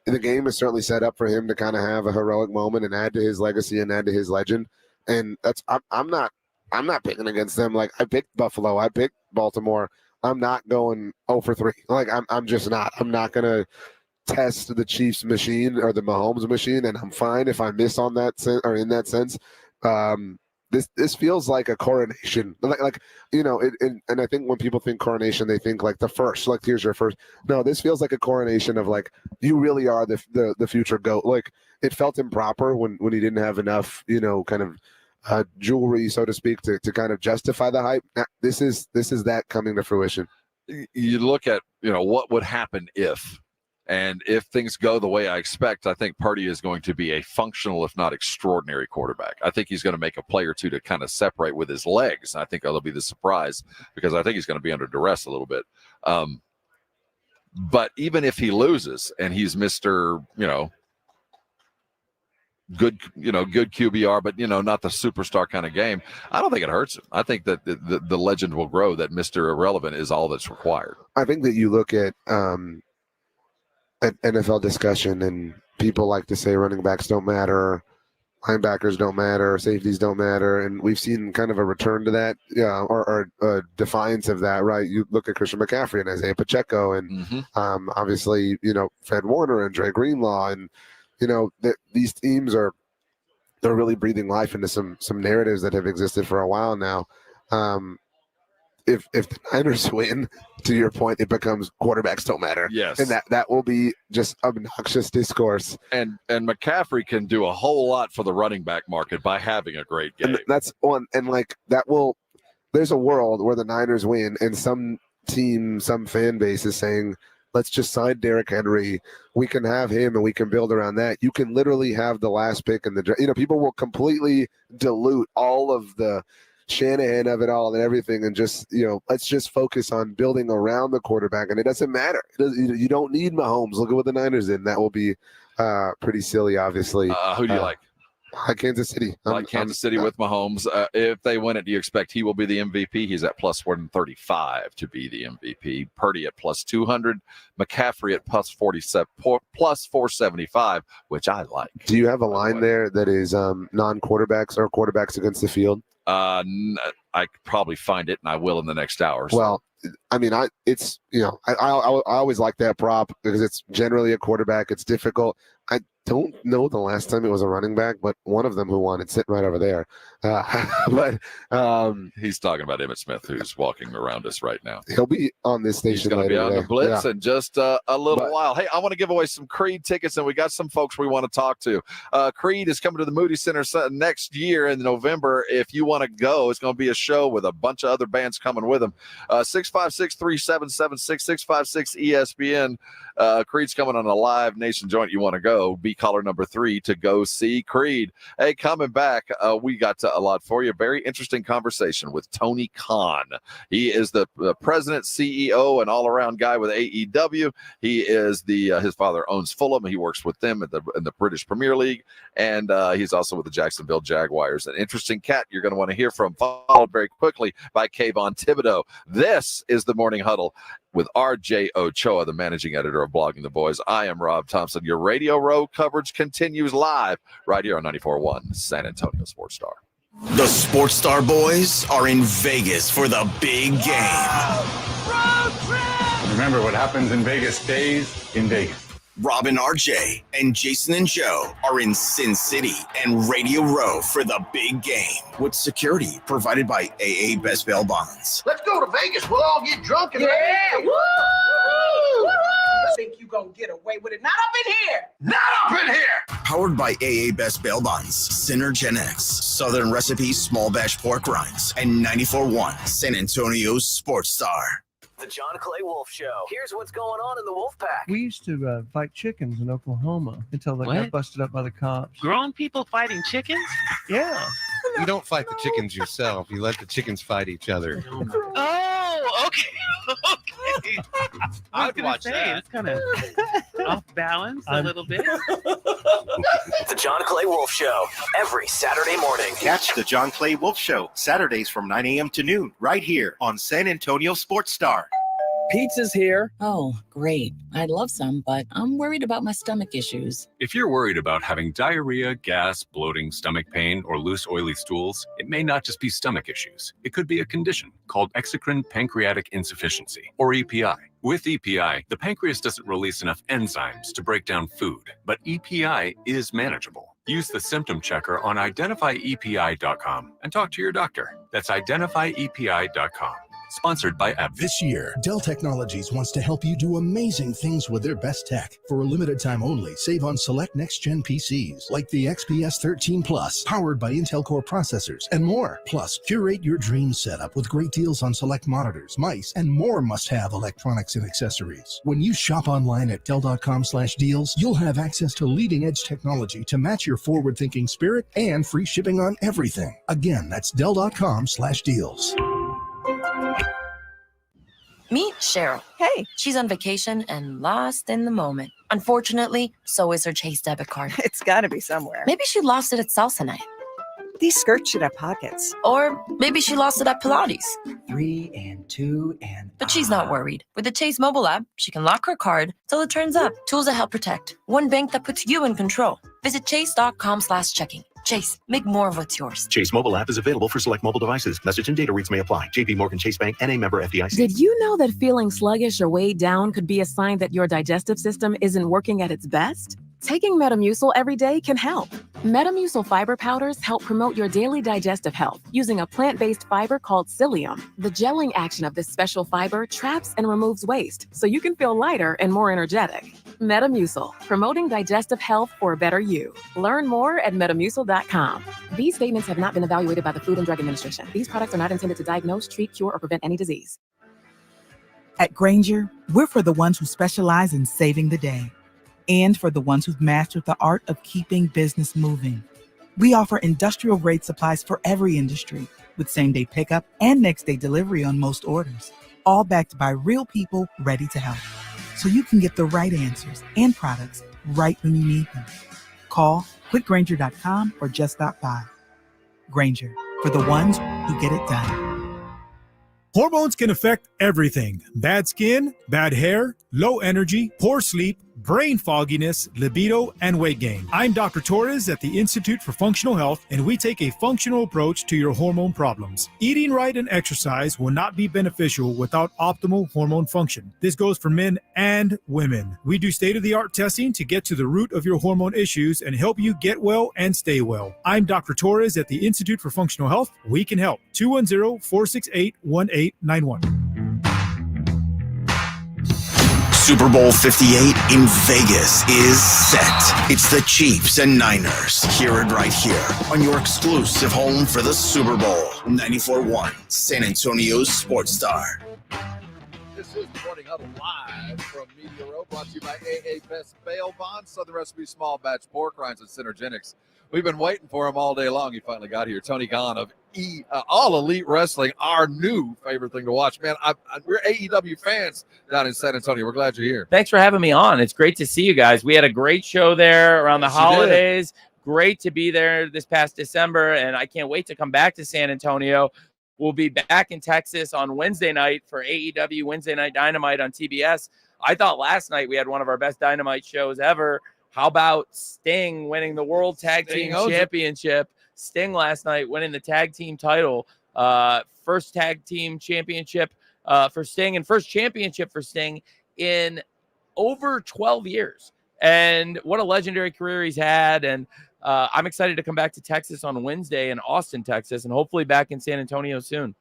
S4: the game is certainly set up for him to kind of have a heroic moment and add to his legacy and add to his legend. And I'm not picking against them. Like, I picked Buffalo. I picked Baltimore. I'm not going 0 for 3. Like, I'm just not. I'm not going to test the Chiefs machine or the Mahomes machine, and I'm fine if I miss on that or in that sense. this feels like a coronation. Like you know, and I think when people think coronation, they think like the first, like here's your first. No, this feels like a coronation of like you really are the future GOAT. Like it felt improper when he didn't have enough, you know, kind of jewelry, so to speak, to kind of justify the hype. Now, this is that coming to fruition.
S2: You look at, you know, what would happen if. And if things go the way I expect, I think Purdy is going to be a functional, if not extraordinary, quarterback. I think he's going to make a play or two to kind of separate with his legs. I think that'll be the surprise because I think he's going to be under duress a little bit. But even if he loses and he's Mr., you know, good QBR, but, you know, not the superstar kind of game, I don't think it hurts him. I think that the legend will grow that Mr. Irrelevant is all that's required.
S4: I think that you look at NFL discussion and people like to say running backs don't matter, linebackers don't matter, safeties don't matter, and we've seen kind of a return to that, or a defiance of that, right? You look at Christian McCaffrey and Isaiah Pacheco and obviously, you know, Fred Warner and Dre Greenlaw, and you know these teams they're really breathing life into some narratives that have existed for a while now. If the Niners win, to your point, it becomes quarterbacks don't matter.
S2: Yes.
S4: And that will be just obnoxious discourse.
S2: And McCaffrey can do a whole lot for the running back market by having a great game.
S4: And that's one. And like that will, there's a world where the Niners win and some team, some fan base is saying, let's just sign Derrick Henry. We can have him and we can build around that. You can literally have the last pick in the draft. You know, people will completely dilute all of the Shanahan of it all and everything, and just, you know, let's just focus on building around the quarterback, and it doesn't matter. You don't need Mahomes. Look at what the Niners did. That will be pretty silly, obviously.
S2: Who do you like?
S4: Kansas City.
S2: Kansas City with Mahomes. If they win it, do you expect he will be the MVP? He's at plus 135 to be the MVP. Purdy at plus 200. McCaffrey at plus 475, which I like.
S4: Do you have a line there that is non-quarterbacks or quarterbacks against the field?
S2: I could probably find it, and I will in the next hour. So.
S4: Well, I mean, I always like that prop because it's generally a quarterback. It's difficult. I don't know the last time it was a running back, but one of them who won, it's sitting right over there. But
S2: he's talking about Emmitt Smith, who's walking around us right now.
S4: He'll be on this station.
S2: He's going to be on the Blitz in just a little while. Hey, I want to give away some Creed tickets, and we got some folks we want to talk to. Creed is coming to the Moody Center next year in November. If you want to go, it's going to be a show with a bunch of other bands coming with them. 656-3776-656-ESPN. Creed's coming on a live Nation Joint. You want to go, be caller number 3 to go see Creed. Hey, coming back, we got a lot for you. Very interesting conversation with Tony Khan. He is the president, CEO, and all-around guy with AEW. He is his father owns Fulham. He works with them in the British Premier League, and he's also with the Jacksonville Jaguars. An interesting cat you're going to want to hear from, followed very quickly by Kayvon Thibodeaux. This is the Morning Huddle with RJ Ochoa, the managing editor of Blogging the Boys. I am Rob Thompson. Your Radio Row coverage continues live right here on 94.1 San Antonio Sports Star.
S1: The Sports Star Boys are in Vegas for the big game.
S3: Remember, what happens in Vegas stays in Vegas.
S1: Robin, RJ, and Jason and Joe are in Sin City and Radio Row for the big game, with security provided by AA Best Bail Bonds.
S19: Let's go to Vegas. We'll all get drunk and
S5: Woo!
S19: I
S5: think you gonna get away with it. Not up in here.
S19: Not up in here.
S1: Powered by AA Best Bail Bonds, Synergenics, Southern Recipe Small Batch Pork Rinds, and 94.1 San Antonio Sports Star.
S23: The John Clay Wolf Show. Here's what's going on in the Wolf Pack.
S8: We used to fight chickens in Oklahoma until they got busted up by the cops.
S18: Grown people fighting chickens?
S8: Yeah.
S20: You don't fight the chickens yourself. You let the chickens fight each other.
S18: Oh, okay. Okay. I was going to say, it's kind of off balance a little bit.
S23: The John Clay Wolf Show. Every Saturday morning.
S21: Catch the John Clay Wolf Show Saturdays from 9 a.m. to noon right here on San Antonio Sports Star.
S24: Pizza's here. Oh, great. I'd love some, but I'm worried about my stomach issues.
S28: If you're worried about having diarrhea, gas, bloating, stomach pain, or loose, oily stools, it may not just be stomach issues. It could be a condition called exocrine pancreatic insufficiency, or EPI. With EPI, the pancreas doesn't release enough enzymes to break down food, but EPI is manageable. Use the symptom checker on identifyepi.com and talk to your doctor. That's identifyepi.com. Sponsored by App.
S7: This year, Dell Technologies wants to help you do amazing things with their best tech. For a limited time only, save on select next-gen PCs like the XPS 13 Plus, powered by Intel Core processors, and more. Plus, curate your dream setup with great deals on select monitors, mice, and more must-have electronics and accessories. When you shop online at Dell.com/deals, you'll have access to leading-edge technology to match your forward-thinking spirit and free shipping on everything. Again, that's Dell.com/deals.
S9: Meet Cheryl. Hey. She's on vacation and lost in the moment. Unfortunately, so is her Chase debit card.
S13: It's got to be somewhere.
S9: Maybe she lost it at salsa night.
S13: These skirts should have pockets.
S9: Or maybe she lost it at Pilates.
S13: 3 and 2 and...
S9: But she's not worried. With the Chase mobile app, she can lock her card till it turns up. Tools that help protect. One bank that puts you in control. Visit chase.com/checking. Chase, make more of what's yours.
S21: Chase mobile app is available for select mobile devices. Message and data rates may apply. JP Morgan Chase Bank, N.A. member FDIC.
S16: Did you know that feeling sluggish or weighed down could be a sign that your digestive system isn't working at its best? Taking Metamucil every day can help. Metamucil fiber powders help promote your daily digestive health using a plant-based fiber called psyllium. The gelling action of this special fiber traps and removes waste, so you can feel lighter and more energetic. Metamucil, promoting digestive health for a better you. Learn more at metamucil.com. These statements have not been evaluated by the Food and Drug Administration. These products are not intended to diagnose, treat, cure, or prevent any disease.
S22: At Grainger, we're for the ones who specialize in saving the day, and for the ones who've mastered the art of keeping business moving. We offer industrial-grade supplies for every industry, with same-day pickup and next-day delivery on most orders, all backed by real people ready to help, so you can get the right answers and products right when you need them. Call quickgrainger.com or just stop by. Grainger, for the ones who get it done.
S25: Hormones can affect everything: bad skin, bad hair, low energy, poor sleep, brain fogginess, libido, and weight gain. I'm Dr. Torres at the Institute for Functional Health, and we take a functional approach to your hormone problems. Eating right and exercise will not be beneficial without optimal hormone function. This goes for men and women. We do state-of-the-art testing to get to the root of your hormone issues and help you get well and stay well. I'm Dr. Torres at the Institute for Functional Health. We can help. 210-468-1891.
S1: Super Bowl 58 in Vegas is set. It's the Chiefs and Niners. Hear it right here on your exclusive home for the Super Bowl. 94.1 San Antonio's Sports Star.
S2: This is the Morning Huddle live from Media Row, brought to you by AA Best Bail Bonds, Southern Recipe Small Batch Pork Rinds and Synergenics. We've been waiting for him all day long. He finally got here. Tony Khan of All Elite Wrestling, our new favorite thing to watch. Man, we're AEW fans down in San Antonio. We're glad you're here.
S26: Thanks for having me on. It's great to see you guys. We had a great show there around the holidays. Great to be there this past December, and I can't wait to come back to San Antonio. We'll be back in Texas on Wednesday night for AEW Wednesday Night Dynamite on TBS. I thought last night we had one of our best Dynamite shows ever. How about Sting winning the World Tag Team Championship? Sting last night winning the tag team title. First tag team championship for Sting and first championship for Sting in over 12 years. And what a legendary career he's had. And I'm excited to come back to Texas on Wednesday in Austin, Texas, and hopefully back in San Antonio soon.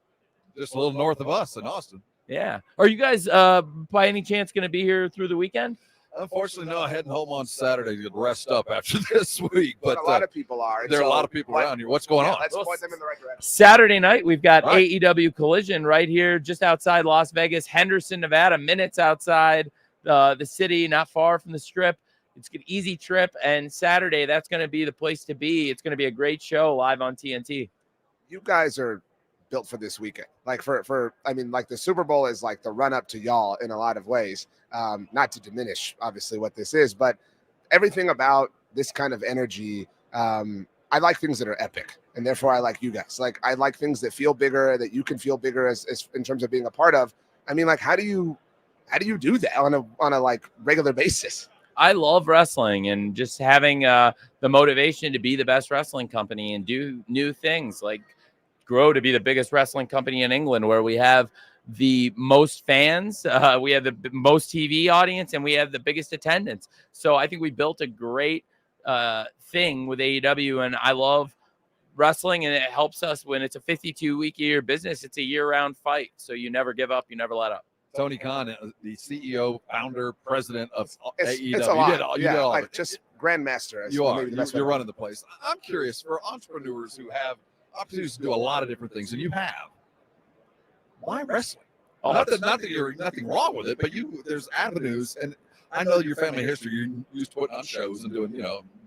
S2: Just a little north of us in Austin.
S26: Yeah. Are you guys by any chance going to be here through the weekend?
S2: Unfortunately, no. Heading home on Saturday to rest up after this week. But
S4: a lot of people are.
S2: There are a lot of people around here. What's going on?
S4: Let's point them in the right direction.
S26: Saturday night, we've got AEW Collision right here just outside Las Vegas, Henderson, Nevada, minutes outside the city, not far from the Strip. It's an easy trip. And Saturday, that's going to be the place to be. It's going to be a great show live on TNT.
S4: You guys are built for this weekend. Like like the Super Bowl is like the run up to y'all in a lot of ways. Not to diminish obviously what this is, but everything about this kind of energy. I like things that are epic, and therefore I like you guys. Like I like things that feel bigger, that you can feel bigger as in terms of being a part of. I mean, like how do you do that on a like regular basis?
S26: I love wrestling and just having the motivation to be the best wrestling company and do new things, like grow to be the biggest wrestling company in England, where we have the most fans, we have the most TV audience, and we have the biggest attendance. So I think we built a great thing with AEW, and I love wrestling, and it helps us when it's a 52-week-a-year business. It's a year-round fight, so you never give up, you never let up.
S2: Tony Khan, the CEO, founder, president of AEW.
S4: It's a lot.
S2: You did all
S4: like
S2: of it.
S4: just grandmaster.
S2: You are.
S4: maybe the best way
S2: You're
S4: to-
S2: running the place. I'm curious, for entrepreneurs who have opportunities to do a lot of different things, and you have, why wrestling? Not that you're nothing wrong with it, but there's avenues, and I know your family history. You're used to putting on shows and doing,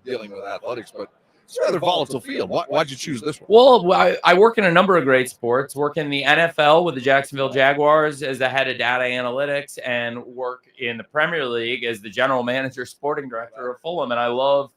S2: dealing with athletics, but it's a rather volatile field. Why'd you choose this one?
S26: Well, I work in a number of great sports. Work in the NFL with the Jacksonville Jaguars as the head of data analytics, and work in the Premier League as the general manager, sporting director of Fulham. And I love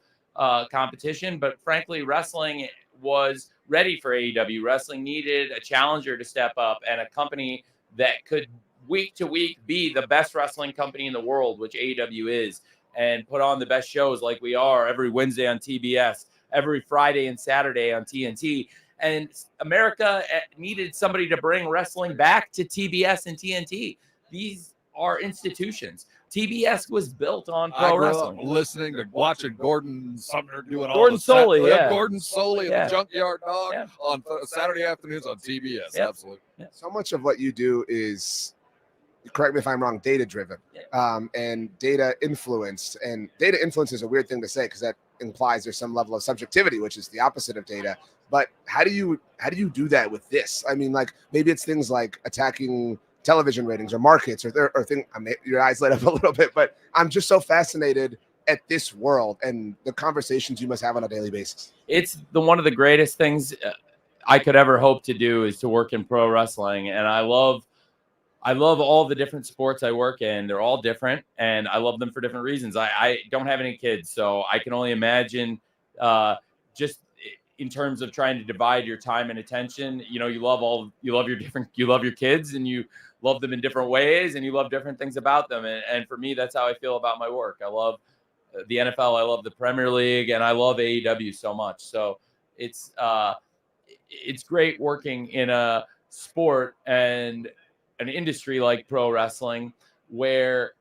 S26: competition, but frankly, wrestling was ready for AEW. Wrestling needed a challenger to step up, and a company that could week to week be the best wrestling company in the world, which AEW is, and put on the best shows like we are every Wednesday on TBS, every Friday and Saturday on TNT. And America needed somebody to bring wrestling back to TBS and TNT. These are institutions. TBS was built on pro wrestling.
S2: Listening to watching Gordon Sumner doing all
S26: Gordon
S2: the
S26: Soley, yeah.
S2: Gordon Soley
S26: Yeah.
S2: and the Junkyard Dog
S26: Yeah.
S2: on Saturday afternoons on TBS.
S26: Yep.
S2: Absolutely.
S4: So much of what you do is, correct me if I'm wrong, data driven, and data influenced. And data influence is a weird thing to say because that implies there's some level of subjectivity, which is the opposite of data. But how do you do that with this? I mean, like maybe it's things like attacking television ratings or markets or thing. I mean, your eyes lit up a little bit, but I'm just so fascinated at this world and the conversations you must have on a daily basis.
S26: It's one of the greatest things I could ever hope to do is to work in pro wrestling. And I love all the different sports I work in. They're all different, and I love them for different reasons. I don't have any kids, so I can only imagine just in terms of trying to divide your time and attention. You love your kids, and you love them in different ways, and you love different things about them. And for me, that's how I feel about my work. I love the NFL, I love the Premier League, and I love AEW so much. So it's great working in a sport and an industry like pro wrestling where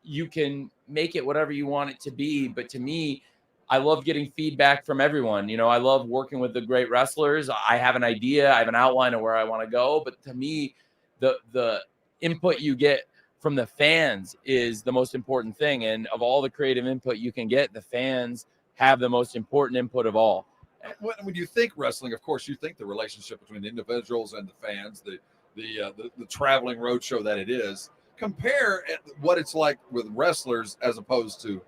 S26: you can make it whatever you want it to be. But to me, I love getting feedback from everyone. I love working with the great wrestlers. I have an idea, I have an outline of where I want to go. But to me, the input you get from the fans is the most important thing. And of all the creative input you can get, the fans have the most important input of all.
S2: When you think wrestling, of course, you think the relationship between the individuals and the fans, the traveling roadshow that it is. Compare what it's like with wrestlers as opposed to,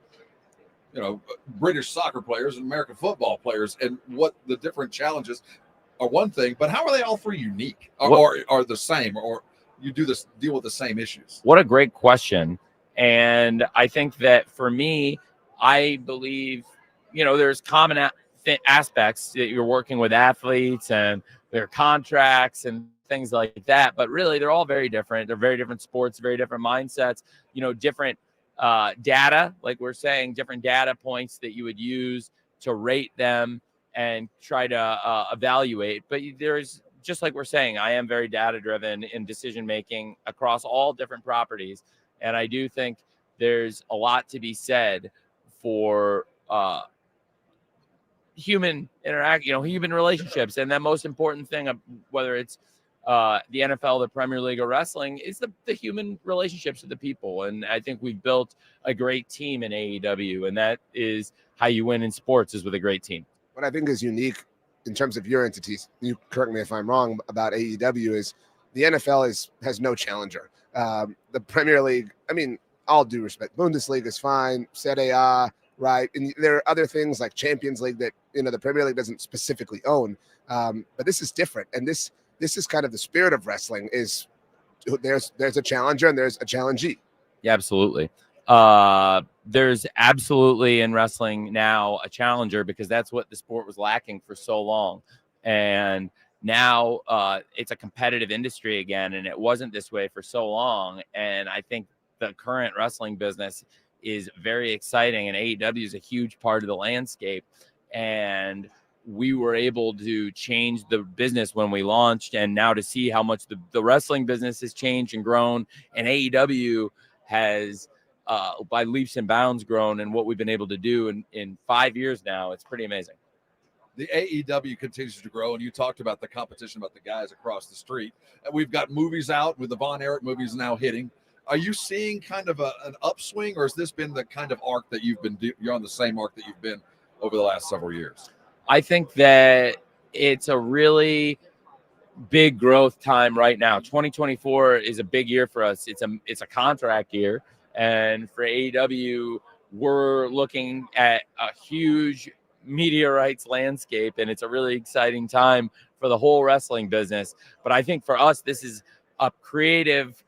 S2: British soccer players and American football players, and what the different challenges are one thing, but how are they all three unique or are the same, or you deal with the same issues?
S26: What a great question. And I think that for me, I believe, there's common aspects that you're working with athletes and their contracts and things like that. But really, they're all very different. They're very different sports, very different mindsets, different data, like we're saying, different data points that you would use to rate them and try to evaluate. But there's, just like we're saying, I am very data driven in decision making across all different properties. And I do think there's a lot to be said for human human relationships. And the most important thing, whether it's the NFL, the Premier League, or wrestling, is the human relationships with the people. And I think we've built a great team in AEW, and that is how you win in sports, is with a great team.
S4: What I think is unique in terms of your entities, you correct me if I'm wrong, about AEW is the NFL has no challenger. The Premier League, I mean, all due respect, Bundesliga is fine, Serie A, right? And there are other things like Champions League that, the Premier League doesn't specifically own. But this is different. And this is kind of the spirit of wrestling, is there's a challenger and there's a challengee.
S26: Yeah, absolutely. There's absolutely in wrestling now a challenger, because that's what the sport was lacking for so long. And now it's a competitive industry again, and it wasn't this way for so long. And I think the current wrestling business is very exciting, and AEW is a huge part of the landscape. And we were able to change the business when we launched, and now to see how much the wrestling business has changed and grown, and AEW has by leaps and bounds grown, and what we've been able to do in 5 years now. It's pretty amazing.
S2: The AEW continues to grow, and you talked about the competition, about the guys across the street. And we've got movies out with the Von Erich movies now hitting. Are you seeing kind of an upswing, or has this been the kind of arc that you're on the same arc that you've been over the last several years?
S26: I think that it's a really big growth time right now. 2024 is a big year for us. It's a contract year, and for AEW, we're looking at a huge media rights landscape, and it's a really exciting time for the whole wrestling business. But I think for us, this is a creative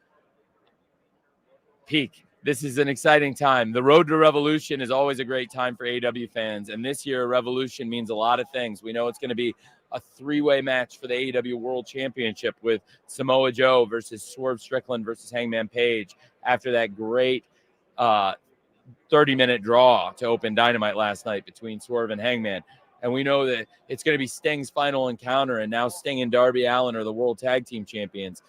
S26: peak. This is an exciting time. The road to Revolution is always a great time for AEW fans, and this year Revolution means a lot of things. We know it's going to be a 3-way match for the AEW World Championship with Samoa Joe versus Swerve Strickland versus Hangman Page after that great 30-minute draw to open Dynamite last night between Swerve and Hangman. And we know that it's going to be Sting's final encounter, and now Sting and Darby Allin are the World Tag Team Champions.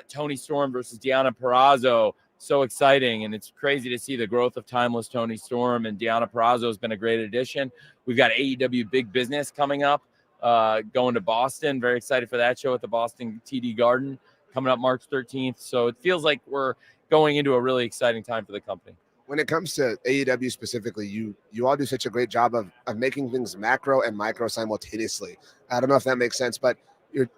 S26: Toni Storm versus Deonna Purrazzo, so exciting, and it's crazy to see the growth of Timeless Toni Storm, and Deonna Purrazzo has been a great addition. We've got AEW Big Business coming up, going to Boston. Very excited for that show at the Boston TD Garden coming up March 13th. So it feels like we're going into a really exciting time for the company.
S4: When it comes to AEW specifically, you all do such a great job of making things macro and micro simultaneously. I don't know if that makes sense, but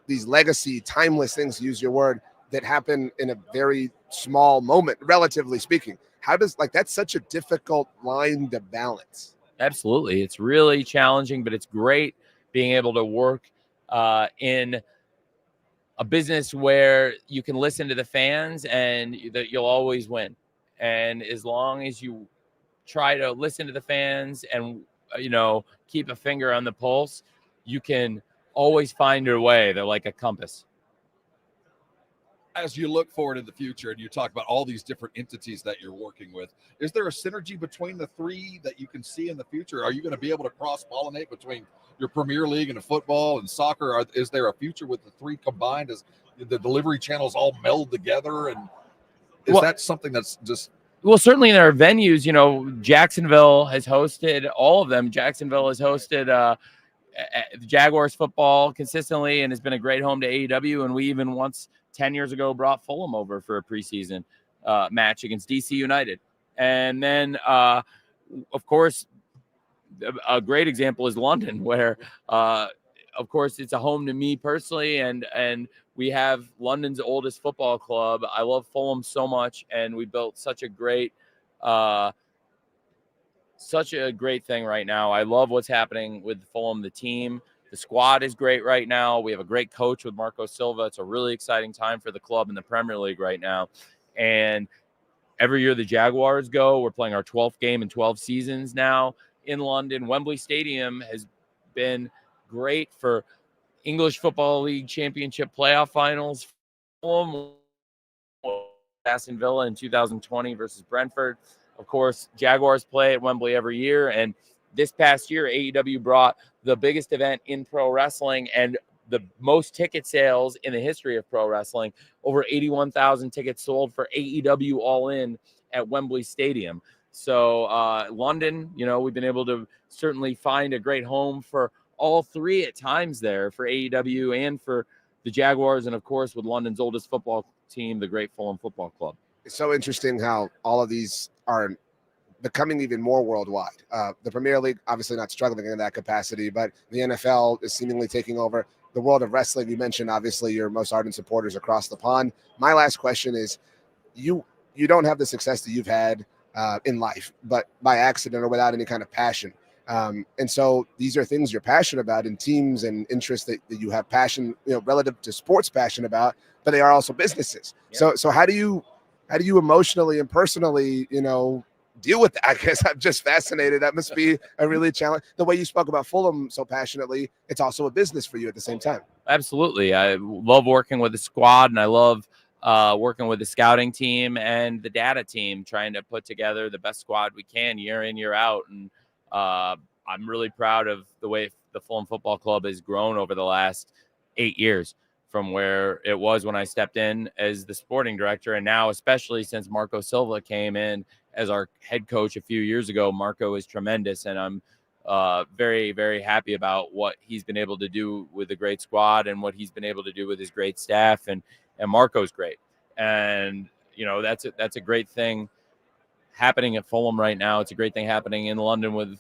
S4: these legacy, timeless things, to use your word, that happen in a very small moment, relatively speaking. How does, that's such a difficult line to balance?
S26: Absolutely. It's really challenging, but it's great being able to work in a business where you can listen to the fans and that you'll always win. And as long as you try to listen to the fans and, keep a finger on the pulse, you can always find your way. They're like a compass.
S2: As you look forward in the future and you talk about all these different entities that you're working with, is there a synergy between the three that you can see in the future? Are you going to be able to cross-pollinate between your Premier League and football and soccer? Is there a future with the three combined as the delivery channels all meld together? And is that something that's just...
S26: Well, certainly there are venues. Jacksonville has hosted all of them. Jacksonville has hosted the Jaguars football consistently and has been a great home to AEW. And we even once 10 years ago brought Fulham over for a preseason match against DC United. And then, of course, a great example is London, where, of course, it's a home to me personally. And we have London's oldest football club. I love Fulham so much, and we built such a great thing right now. I love what's happening with Fulham, the team. The squad is great right now. We have a great coach with Marco Silva. It's a really exciting time for the club in the Premier League right now. And every year the Jaguars go. We're playing our 12th game in 12 seasons now in London. Wembley Stadium has been great for English Football League Championship playoff finals. Fulham, Aston Villa in 2020 versus Brentford. Of course, Jaguars play at Wembley every year. And this past year, AEW brought the biggest event in pro wrestling and the most ticket sales in the history of pro wrestling. Over 81,000 tickets sold for AEW All In at Wembley Stadium. So London, we've been able to certainly find a great home for all three at times there, for AEW and for the Jaguars, and of course with London's oldest football team, the great Fulham Football Club.
S4: It's so interesting how all of these are becoming even more worldwide. The Premier League, obviously not struggling in that capacity, but the NFL is seemingly taking over. The world of wrestling, you mentioned, obviously, your most ardent supporters across the pond. My last question is, you don't have the success that you've had in life, but by accident or without any kind of passion. And so these are things you're passionate about in teams and interests that you have passion, relative to sports passion about, but they are also businesses. Yep. So how do you emotionally and personally, deal with that? I guess I'm just fascinated. That must be a really challenge. The way you spoke about Fulham so passionately, it's also a business for you at the same time.
S26: Absolutely. I love working with the squad, and I love working with the scouting team and the data team, trying to put together the best squad we can year in, year out. And I'm really proud of the way the Fulham Football Club has grown over the last 8 years, from where it was when I stepped in as the sporting director, and now especially since Marco Silva came in as our head coach a few years ago. Marco is tremendous, and I'm very, very happy about what he's been able to do with a great squad and what he's been able to do with his great staff. And Marco's great. And, that's a great thing happening at Fulham right now. It's a great thing happening in London with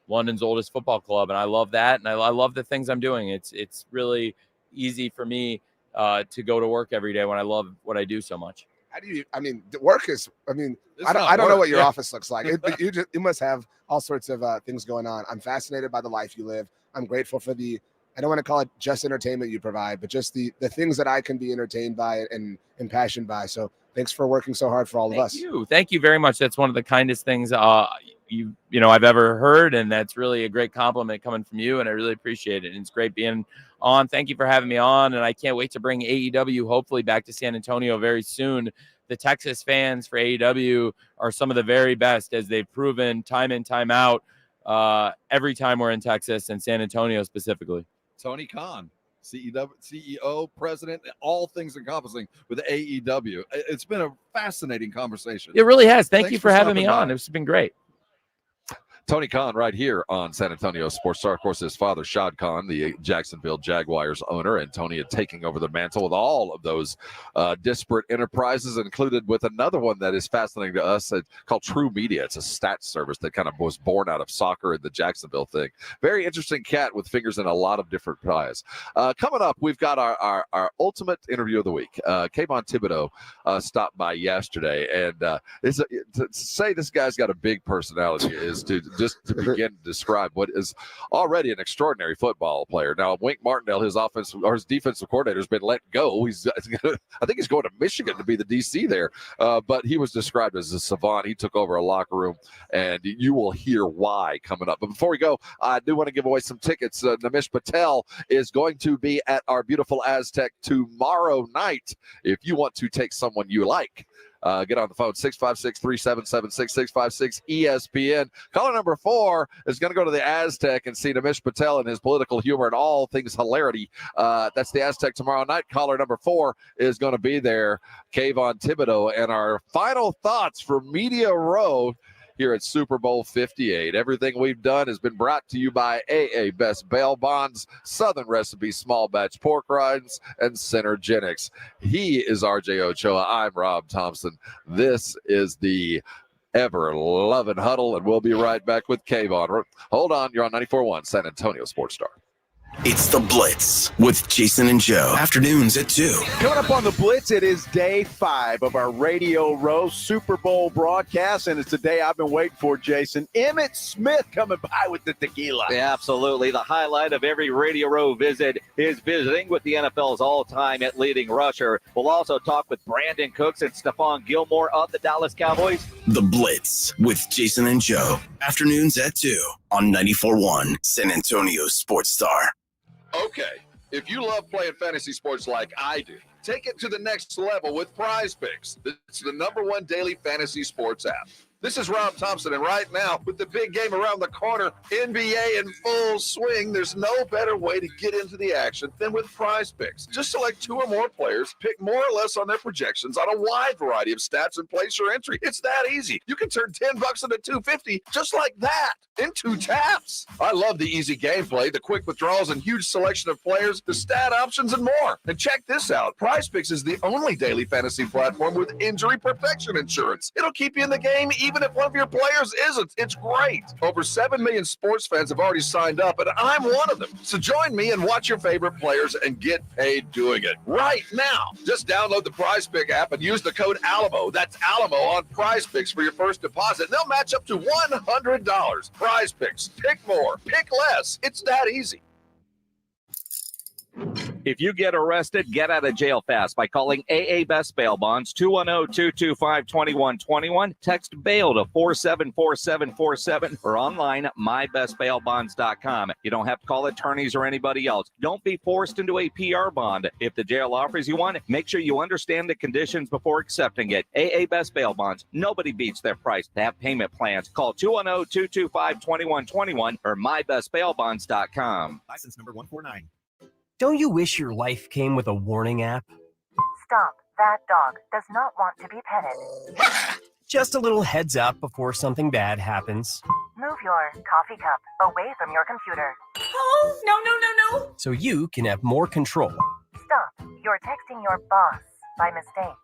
S26: London's oldest football club. And I love that. And I love the things I'm doing. It's really easy for me to go to work every day when I love what I do so much.
S4: How do you? The work is. I don't know what your office looks like. You must have all sorts of things going on. I'm fascinated by the life you live. I'm grateful for I don't want to call it just entertainment you provide, but just the things that I can be entertained by and impassioned by. So thanks for working so hard for all of us.
S26: Thank you very much. That's one of the kindest things I've ever heard, and that's really a great compliment coming from you, and I really appreciate it. And it's great being on. Thank you for having me on, and I can't wait to bring AEW hopefully back to San Antonio very soon. The Texas fans for AEW are some of the very best, as they've proven time in, time out, every time we're in Texas and San Antonio specifically.
S2: Tony Khan, CEO, president, all things encompassing with AEW. It's been a fascinating conversation.
S26: It really has. Thank
S2: Thanks
S26: you for having me on. It's been great.
S2: Tony Khan right here on San Antonio Sports Star. Of course, his father, Shad Khan, the Jacksonville Jaguars owner, and Tony had taking over the mantle with all of those disparate enterprises, included with another one that is fascinating to us called True Media. It's a stats service that kind of was born out of soccer and the Jacksonville thing. Very interesting cat with fingers in a lot of different pies. Coming up, we've got our ultimate interview of the week. Kayvon Thibodeaux stopped by yesterday, and to say this guy's got a big personality is to begin to describe what is already an extraordinary football player. Now, Wink Martindale, his defensive coordinator, has been let go. I think he's going to Michigan to be the DC there. But he was described as a savant. He took over a locker room, and you will hear why coming up. But before we go, I do want to give away some tickets. Namish Patel is going to be at our beautiful Aztec tomorrow night. If you want to take someone you like, get on the phone, 656-3776, 656-ESPN. Caller number 4 is going to go to the Aztec and see Namish Patel and his political humor and all things hilarity. That's the Aztec tomorrow night. Caller number 4 is going to be there, Kavon Thibodeaux. And our final thoughts for Media Row here at Super Bowl 58. Everything we've done has been brought to you by AA Best Bail Bonds, Southern Recipe Small Batch Pork Rinds, and Synergenics. He is RJ Ochoa. I'm Rob Thompson. This is the ever-loving Huddle, and we'll be right back with Kayvon. Hold on. You're on 94.1 San Antonio Sports Star.
S1: It's The Blitz with Jason and Joe. Afternoons at 2.
S6: Coming up on The Blitz, it is day 5 of our Radio Row Super Bowl broadcast, and it's the day I've been waiting for, Jason. Emmitt Smith coming by with the tequila.
S10: Yeah, absolutely. The highlight of every Radio Row visit is visiting with the NFL's all-time leading rusher. We'll also talk with Brandon Cooks and Stephon Gilmore of the Dallas Cowboys.
S1: The Blitz with Jason and Joe. Afternoons at 2 on 94.1 San Antonio Sports Star.
S2: Okay, if you love playing fantasy sports like I do, take it to the next level with Prize Picks. It's the #1 daily fantasy sports app. This is Rob Thompson, and right now, with the big game around the corner, NBA in full swing, there's no better way to get into the action than with Prize Picks. Just select 2 or more players, pick more or less on their projections on a wide variety of stats, and place your entry. It's that easy. You can turn $10 into $250 just like that in 2 taps. I love the easy gameplay, the quick withdrawals, and huge selection of players, the stat options, and more. And check this out. Prize Picks is the only daily fantasy platform with injury protection insurance. It'll keep you in the game even if one of your players isn't. It's great. Over 7 million sports fans have already signed up, and I'm one of them. So join me and watch your favorite players and get paid doing it right now. Just download the Prize Pick app and use the code Alamo. That's Alamo on Prize Picks for your first deposit. They'll match up to $100. Prize Picks. Pick more. Pick less. It's that easy.
S10: If you get arrested, get out of jail fast by calling AA Best Bail Bonds, 210-225-2121. Text bail to 474747 or online at mybestbailbonds.com. You don't have to call attorneys or anybody else. Don't be forced into a PR bond. If the jail offers you one, make sure you understand the conditions before accepting it. AA Best Bail Bonds. Nobody beats their price. They have payment plans. Call 210-225-2121 or mybestbailbonds.com.
S11: License number 149. Don't you wish your life came with a warning app?
S12: Stop. That dog does not want to be petted.
S11: Just a little heads up before something bad happens.
S3: Move your coffee cup away from your computer.
S5: Oh, no.
S11: So you can have more control.
S3: Stop. You're texting your boss by mistake.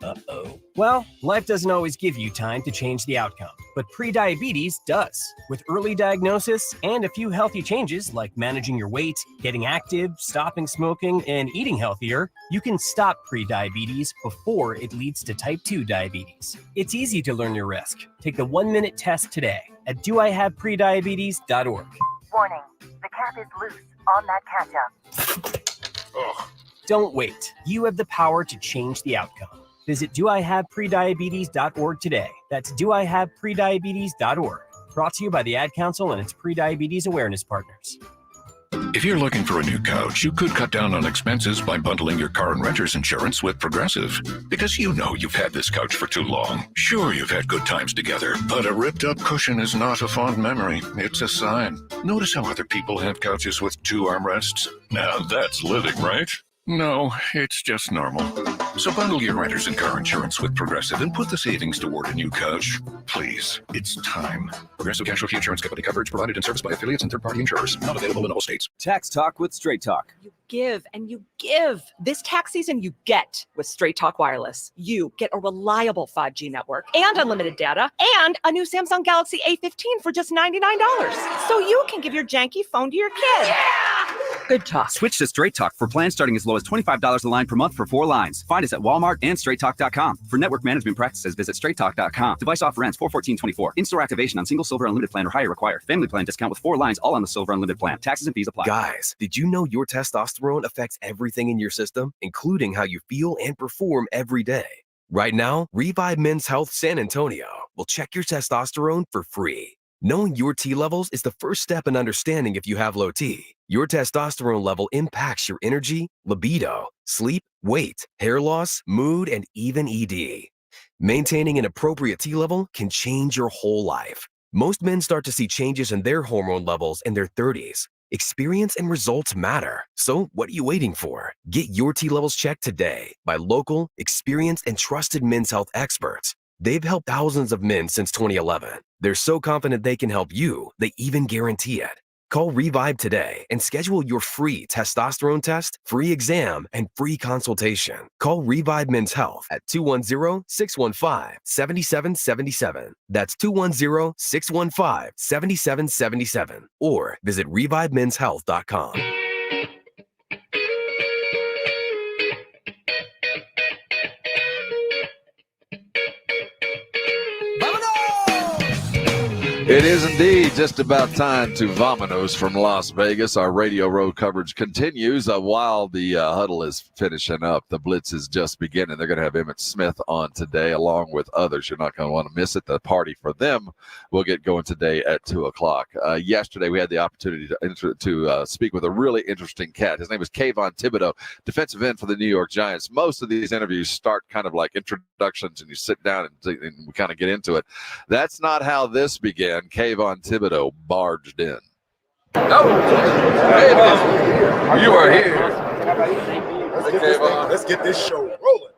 S11: Uh-oh. Well, life doesn't always give you time to change the outcome, but prediabetes does. With early diagnosis and a few healthy changes like managing your weight, getting active, stopping smoking, and eating healthier, you can stop prediabetes before it leads to type 2 diabetes. It's easy to learn your risk. Take the 1-minute test today at doihaveprediabetes.org.
S3: Warning, the cap is loose on that ketchup.
S11: Don't wait. You have the power to change the outcome. Visit doihaveprediabetes.org today. That's doihaveprediabetes.org. Brought to you by the Ad Council and its prediabetes awareness partners.
S12: If you're looking for a new couch, you could cut down on expenses by bundling your car and renter's insurance with Progressive. Because you know you've had this couch for too long. Sure, you've had good times together, but a ripped-up cushion is not a fond memory. It's a sign. Notice how other people have couches with 2 armrests? Now that's living, right? No, it's just normal. So bundle your renters and car insurance with Progressive and put the savings toward a new couch. Please, it's time. Progressive Casualty Insurance Company coverage provided and serviced by affiliates and third-party insurers. Not available in all states.
S14: Tax Talk with Straight Talk.
S15: You give and you give. This tax season, you get with Straight Talk Wireless. You get a reliable 5G network and unlimited data and a new Samsung Galaxy A15 for just $99. So you can give your janky phone to your kid. Yeah! Good talk.
S14: Switch to Straight Talk for plans starting as low as $25 a line per month for 4 lines. Find us at Walmart and straighttalk.com. For network management practices, visit straighttalk.com. Device offer ends 4/14/24. In-store activation on single Silver Unlimited plan or higher required. Family plan discount with 4 lines, all on the Silver Unlimited plan. Taxes and fees apply.
S17: Guys, did you know your testosterone affects everything in your system, including how you feel and perform every day? Right now, Revive Men's Health San Antonio will check your testosterone for free. Knowing your T levels is the first step in understanding if you have low T. Your testosterone level impacts your energy, libido, sleep, weight, hair loss, mood, and even ED. Maintaining an appropriate T level can change your whole life. Most men start to see changes in their hormone levels in their 30s. Experience and results matter. So what are you waiting for? Get your T levels checked today by local, experienced, and trusted men's health experts. They've helped thousands of men since 2011. They're so confident they can help you, they even guarantee it. Call Revive today and schedule your free testosterone test, free exam, and free consultation. Call Revive Men's Health at 210-615-7777. That's 210-615-7777. Or visit revivemenshealth.com.
S2: It is indeed just about time to Vamonos from Las Vegas. Our Radio Row coverage continues while the Huddle is finishing up. The Blitz is just beginning. They're going to have Emmitt Smith on today along with others. You're not going to want to miss it. The party for them will get going today at 2 o'clock. Yesterday, we had the opportunity to speak with a really interesting cat. His name is Kayvon Thibodeaux, defensive end for the New York Giants. Most of these interviews start kind of like introductions, and you sit down and we kind of get into it. That's not how this began. Kavon Thibodeaux barged in.
S19: Kayvon, you are here. Let's get this show rolling.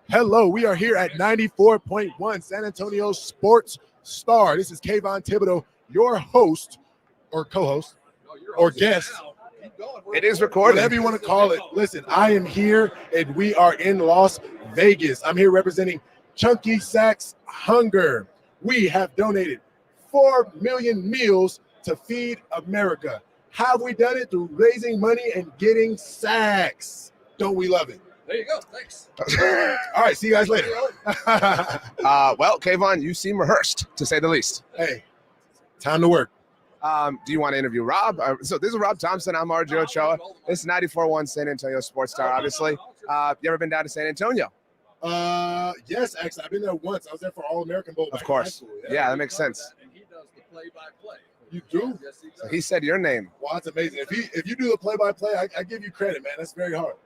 S19: Hello, we are here at 94.1 San Antonio Sports Star. This is Kayvon Thibodeaux, your host or co-host or guest. It is recorded. Whatever you want to call it. Listen, I am here and we are in Las Vegas. I'm here representing Chunky Sacks Hunger. We have donated 4 million meals to feed America. How have we done it? Through raising money and getting sacks. Don't we love it? There you go. Thanks. All right. See you guys later.
S27: Well, Kayvon, you seem rehearsed, to say the least.
S19: Hey, time to work.
S27: Do you want to interview Rob? So this is Rob Thompson. I'm RJ Ochoa. This is 94.1 San Antonio Sports Star, obviously. You ever been down to San Antonio?
S19: Yes, actually. I've been there once. I was there for All-American Bowl.
S27: Of course. Yeah, that makes sense.
S19: Play-by-play. You do?
S27: Yes, he does. So he said your name.
S19: Wow, that's amazing. If you do the play-by-play, I give you credit, man. That's very hard.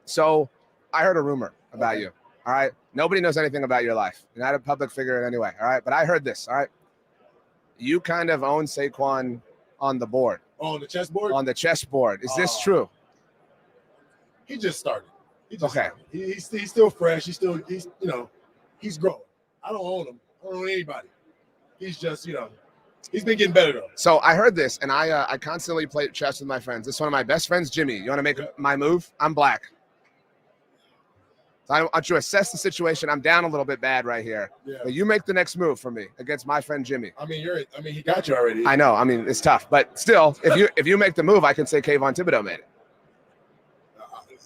S27: So I heard a rumor about you. All right. Nobody knows anything about your life. You're not a public figure in any way. All right. But I heard this. All right. You kind of own Saquon on the board.
S19: On the chessboard?
S27: On the chessboard. Is this true?
S19: He just started. He's still fresh. He's growing. I don't own him. I don't own anybody. He's just, he's been getting better though.
S27: So I heard this, and I constantly play chess with my friends. This is one of my best friends, Jimmy. You want to make my move? I'm black. So I want you to assess the situation. I'm down a little bit bad right here.
S19: Yeah.
S27: But you make the next move for me against my friend Jimmy.
S19: I mean, he got you already.
S27: I know. I mean, it's tough, but still, if you make the move, I can say Kayvon Thibodeaux made it.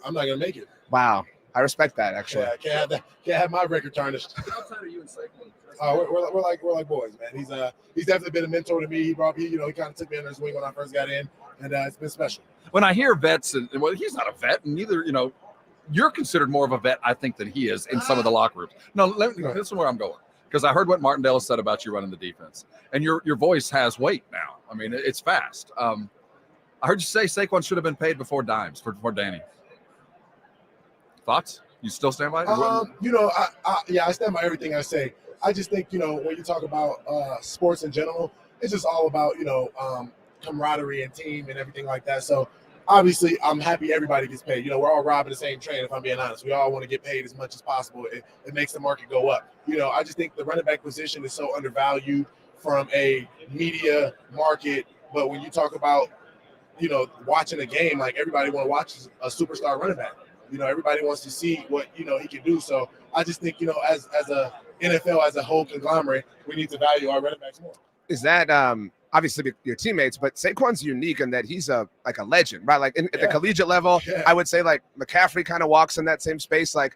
S19: I'm not gonna make it.
S27: Wow, I respect that actually.
S19: Yeah, I can't have that. Can't have my record tarnished.
S27: Outside of you and Saquon.
S19: We're like boys, man. He's definitely been a mentor to me. He kind of took me under his wing when I first got in, and it's been special.
S7: When I hear vets, and well, he's not a vet, and neither, you're considered more of a vet, I think, than he is in some of the locker rooms. No, this is where I'm going, because I heard what Martindale said about you running the defense, and your voice has weight now. I mean, it's fast. I heard you say Saquon should have been paid before dimes for Danny. Thoughts? You still stand by it?
S19: I stand by everything I say. I just think, when you talk about sports in general, it's just all about, camaraderie and team and everything like that. So obviously I'm happy everybody gets paid. We're all robbing the same train, if I'm being honest. We all want to get paid as much as possible. It makes the market go up. I just think the running back position is so undervalued from a media market. But when you talk about, watching a game, like everybody want to watch a superstar running back. Everybody wants to see what, he can do. So I just think, as a NFL as a whole conglomerate, we need to value our running backs more.
S27: Is that obviously your teammates, but Saquon's unique in that he's like a legend, right? Like at the collegiate level, I would say like McCaffrey kind of walks in that same space. Like,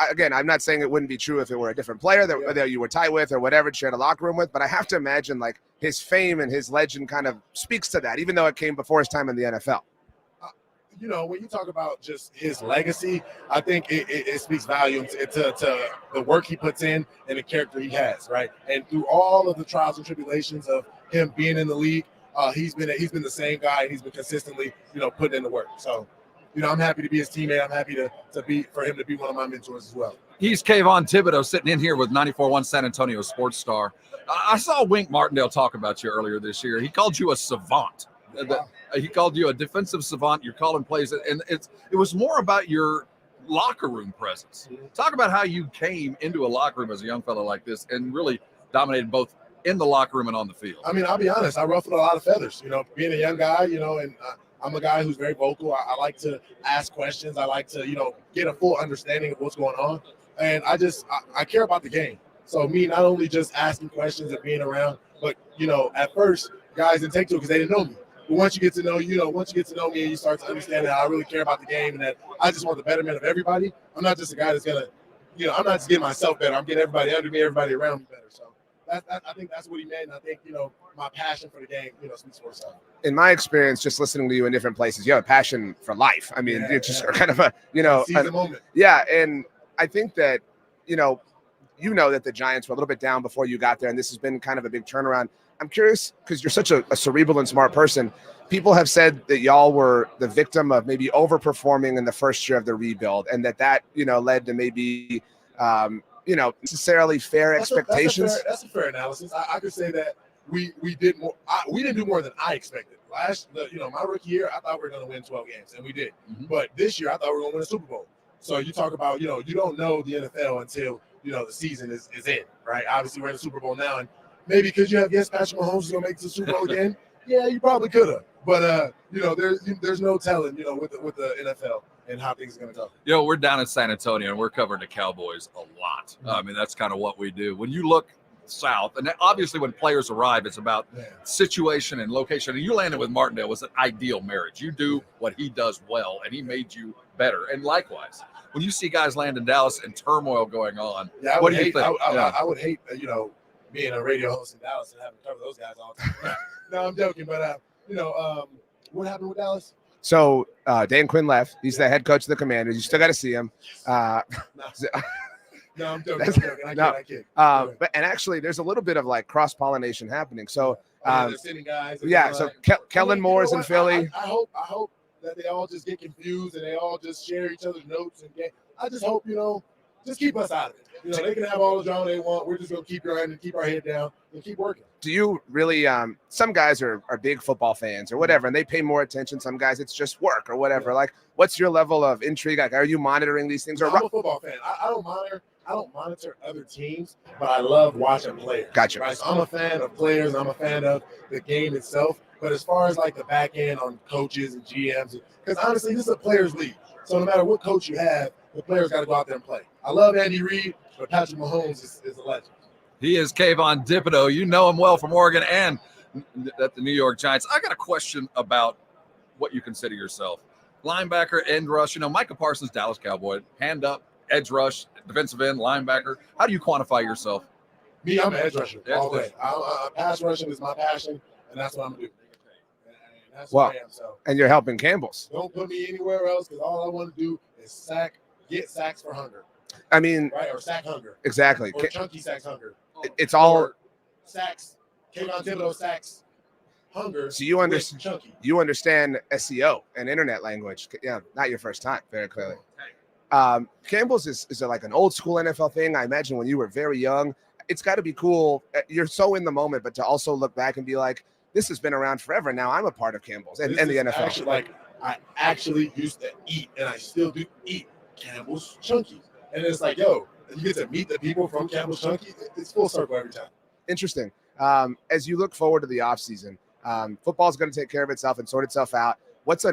S27: again, I'm not saying it wouldn't be true if it were a different player that you were tight with or whatever, shared a locker room with, but I have to imagine like his fame and his legend kind of speaks to that, even though it came before his time in the NFL.
S19: When you talk about just his legacy, I think it speaks volumes to the work he puts in and the character he has, right? And through all of the trials and tribulations of him being in the league, he's been the same guy, and he's been consistently, putting in the work. So, I'm happy to be his teammate. I'm happy for him to be one of my mentors as well.
S7: He's Kavon Thibodeaux sitting in here with 94.1 San Antonio Sports Star. I saw Wink Martindale talk about you earlier this year. He called you a savant.
S19: Wow.
S7: He called you a defensive savant. You're calling plays, and it was more about your locker room presence. Talk about how you came into a locker room as a young fellow like this and really dominated both in the locker room and on the field.
S19: I mean, I'll be honest, I ruffled a lot of feathers, being a young guy, and I'm a guy who's very vocal. I like to ask questions. I like to, get a full understanding of what's going on. And I care about the game. So me not only just asking questions and being around, but, at first guys didn't take to it because they didn't know me. But once you get to know, me and you start to understand that I really care about the game and that I just want the betterment of everybody. I'm not just a guy that's gonna, I'm not just getting myself better. I'm getting everybody under me, everybody around me better. So I think that's what he meant. And I think, my passion for the game, speaks for itself.
S27: In my experience, just listening to you in different places, you have a passion for life. I mean, it's just kind of a,
S19: seize the moment.
S27: Yeah, and I think that, that the Giants were a little bit down before you got there, and this has been kind of a big turnaround. I'm curious, because you're such a cerebral and smart person. People have said that y'all were the victim of maybe overperforming in the first year of the rebuild, and that led to maybe, necessarily fair expectations.
S19: That's a fair analysis. I could say that we did more. We didn't do more than I expected. My rookie year, I thought we were going to win 12 games, and we did. Mm-hmm. But this year, I thought we were going to win a Super Bowl. So you talk about, you don't know the NFL until, the season is in, right? Obviously, we're in the Super Bowl now, and maybe because you have Patrick Mahomes is going to make it to the Super Bowl again. Yeah, you probably could have. But, there's no telling, with the NFL and how things are going to go.
S7: We're down in San Antonio, and we're covering the Cowboys a lot. I mean, that's kind of what we do. When you look south, and obviously when players arrive, it's about situation and location. And you landed with Martindale was an ideal marriage. You do what he does well, and he made you better. And likewise, when you see guys land in Dallas and turmoil going on, what do you think?
S19: I would hate, being a radio host in Dallas and having to cover those guys all the time. No, I'm joking. But, what happened with Dallas?
S27: So Dan Quinn left. He's the head coach of the Commanders. You still got to see him.
S19: No, I'm joking. I kid.
S27: But actually, there's a little bit of like cross-pollination happening. So,
S19: they're sending guys.
S27: So Kellen Moore's in Philly.
S19: I hope that they all just get confused and they all just share each other's notes and I just hope just keep us out of it. They can have all the drama they want. We're just gonna keep our head down and keep working.
S27: Do you really? Some guys are big football fans or whatever, and they pay more attention. Some guys, it's just work or whatever. Yeah. Like, what's your level of intrigue? Like, are you monitoring these things?
S19: I'm a football fan. I don't monitor I don't monitor other teams, but I love watching players.
S27: Gotcha.
S19: Right? So I'm a fan of players, and I'm a fan of the game itself. But as far as like the back end on coaches and GMs, because honestly, this is a players' league. So no matter what coach you have, the players got to go out there and play. I love Andy Reid, but Patrick Mahomes is a legend.
S7: He is Kayvon Thibodeaux. You know him well from Oregon and at the New York Giants. I got a question about what you consider yourself. Linebacker, end rush. You know, Micah Parsons, Dallas Cowboy, hand up, edge rush, defensive end, linebacker. How do you quantify yourself?
S19: Me, I'm an edge rusher all day. Pass rushing is my passion, and that's what I'm going to do. And that's
S27: Well,
S19: what I am. So
S27: and you're helping Campbell's.
S19: don't put me anywhere else because all I want to do is get sacks for hunger.
S27: I mean,
S19: Right? Or sack hunger.
S27: exactly.
S19: Or chunky sacks hunger.
S27: It's all.
S19: Or sacks. Kayvon Thibodeaux sacks hunger.
S27: So you understand?
S19: Chunky.
S27: You understand SEO and internet language. Yeah, not your first time, very clearly. Campbell's is like an old school NFL thing. I imagine when you were very young, it's got to be cool. You're so in the moment, but to also look back and be like, this has been around forever. Now I'm a part of Campbell's and the NFL.
S19: Actually, like I actually used to eat, and I still do eat Campbell's Chunky. And it's like, yo, you get to meet the people from Campbell's Chunky. It's full circle every time.
S27: Interesting. As you look forward to the offseason, football's going to take care of itself and sort itself out. What's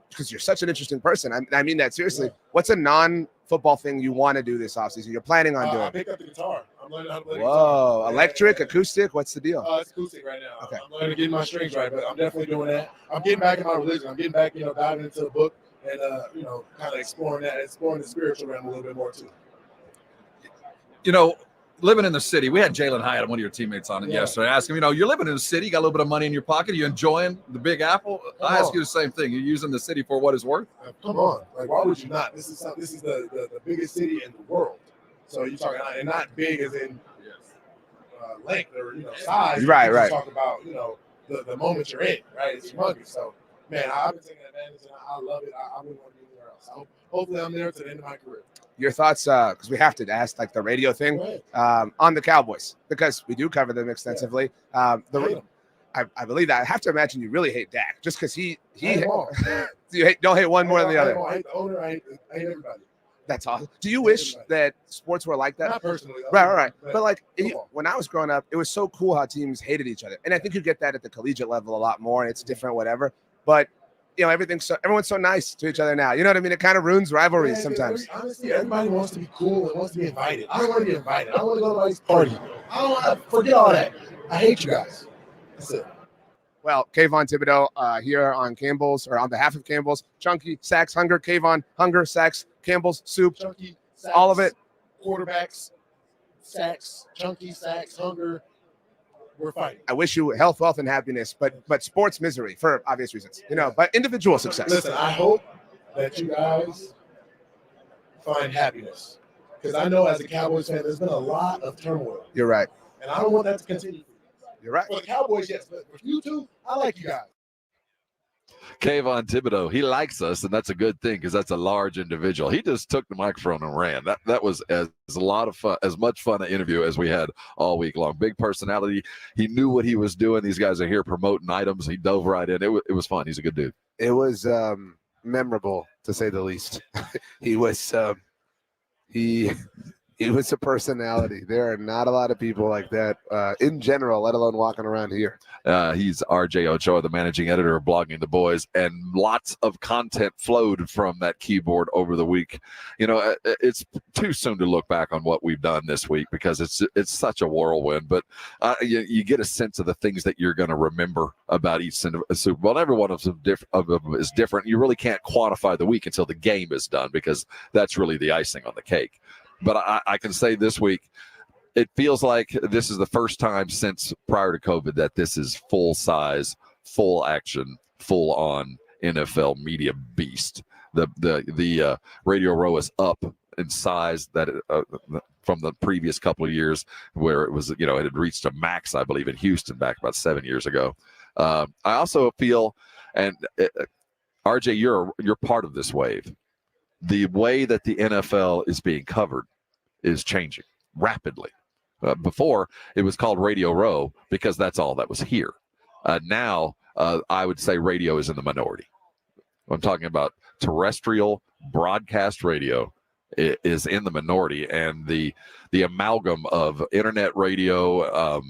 S27: because you're such an interesting person. I mean that seriously. Yeah. What's a non-football thing you want to do this offseason? You're planning on doing?
S19: I pick up the guitar. I'm learning how to play the
S27: guitar.
S19: Whoa,
S27: electric, acoustic? What's the deal?
S19: It's acoustic right now.
S27: Okay.
S19: I'm learning to get my strings right, but I'm definitely doing that. I'm getting back in my religion. I'm getting back, diving into the book and, kind of exploring the spiritual realm a little bit more too.
S7: You know, living in the city, we had Jalen Hyatt, one of your teammates, on it yesterday. I asked him, you're living in the city, you got a little bit of money in your pocket, you enjoying the Big Apple? I ask you the same thing. You're using the city for what it's worth?
S19: Come on, like why would you not? This is the biggest city in the world. So you're talking, and not big as in length or size.
S27: Right.
S19: You talk about the moment you're in, right? It's humongous. So man, I've been taking advantage, and I love it. I wouldn't want to be anywhere else. Hopefully, I'm there to the end of my career.
S27: Your thoughts, because we have to ask like the radio thing on the Cowboys, because we do cover them extensively. I believe that. I have to imagine you really hate Dak just because he don't hate one more than the other.
S19: I hate the owner. I hate everybody.
S27: That's awesome. Do you wish that sports were like that?
S19: Not personally.
S27: Right. But like when I was growing up, it was so cool how teams hated each other, and I think you get that at the collegiate level a lot more. And it's different, whatever. But everyone's so nice to each other now. You know what I mean? It kind of ruins rivalries sometimes.
S19: Honestly, everybody wants to be cool and wants to be invited. I don't want to be invited. I don't want to go to anybody's party. I don't want to forget all that. I hate you guys. That's it.
S27: Well, Kavon Thibodeaux here on Campbell's, or on behalf of Campbell's, Chunky, Sacks, Hunger, Kayvon, Hunger, Sacks, Campbell's, Soup,
S19: Chunky, Sacks,
S27: all of it.
S19: Quarterbacks, Sacks, Chunky, Sacks, Hunger. We're fighting.
S27: I wish you health, wealth, and happiness, but sports misery for obvious reasons, but individual success.
S19: Listen, I hope that you guys find happiness, because I know as a Cowboys fan, there's been a lot of turmoil.
S27: You're right.
S19: And I don't want that to continue.
S27: You're right.
S19: For the Cowboys, yes, but for you two, I like you guys.
S2: Kayvon Thibodeaux, he likes us, and that's a good thing because that's a large individual. He just took the microphone and ran. That was a lot of fun, as much fun an interview as we had all week long. Big personality. He knew what he was doing. These guys are here promoting items. He dove right in. It was fun. He's a good dude.
S4: It was memorable, to say the least. He was he was a personality. There are not a lot of people like that in general, let alone walking around here.
S2: He's RJ Ochoa, the managing editor of Blogging the Boys, and lots of content flowed from that keyboard over the week. It's too soon to look back on what we've done this week because it's such a whirlwind. But you get a sense of the things that you're going to remember about each Super Bowl. Every one of them is different. You really can't quantify the week until the game is done because that's really the icing on the cake. But I can say this week, it feels like this is the first time since prior to COVID that this is full size, full action, full on NFL media beast. The Radio Row is up in size that from the previous couple of years where it was, it had reached a max, I believe, in Houston back about 7 years ago. I also feel, and RJ, you're part of this wave. The way that the NFL is being covered is changing rapidly. Before, it was called Radio Row because that's all that was here. Now, I would say radio is in the minority. I'm talking about terrestrial broadcast radio is in the minority, and the amalgam of internet, radio,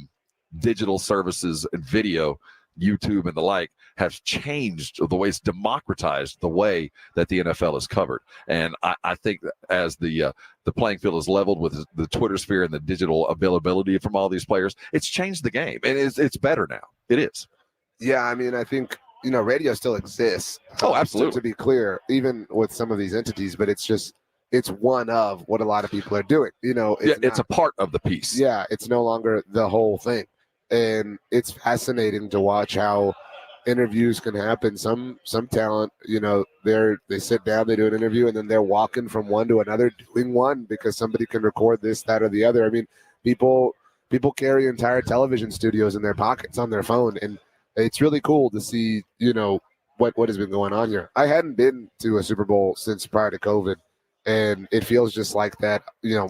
S2: digital services, and video, YouTube and the like, has changed the way, it's democratized the way that the NFL is covered. And I think that as the playing field is leveled with the Twitter sphere and the digital availability from all these players, it's changed the game, and it's better now. It is.
S4: Yeah, I mean, I think, radio still exists.
S2: Oh, absolutely.
S4: To be clear, even with some of these entities, but it's one of what a lot of people are doing. It's
S2: a part of the piece.
S4: Yeah, it's no longer the whole thing. And it's fascinating to watch how interviews can happen. Some talent, they sit down, they do an interview, and then they're walking from one to another doing one because somebody can record this, that, or the other. I mean, people carry entire television studios in their pockets on their phone, and it's really cool to see, what has been going on here. I hadn't been to a Super Bowl since prior to COVID, and it feels just like that.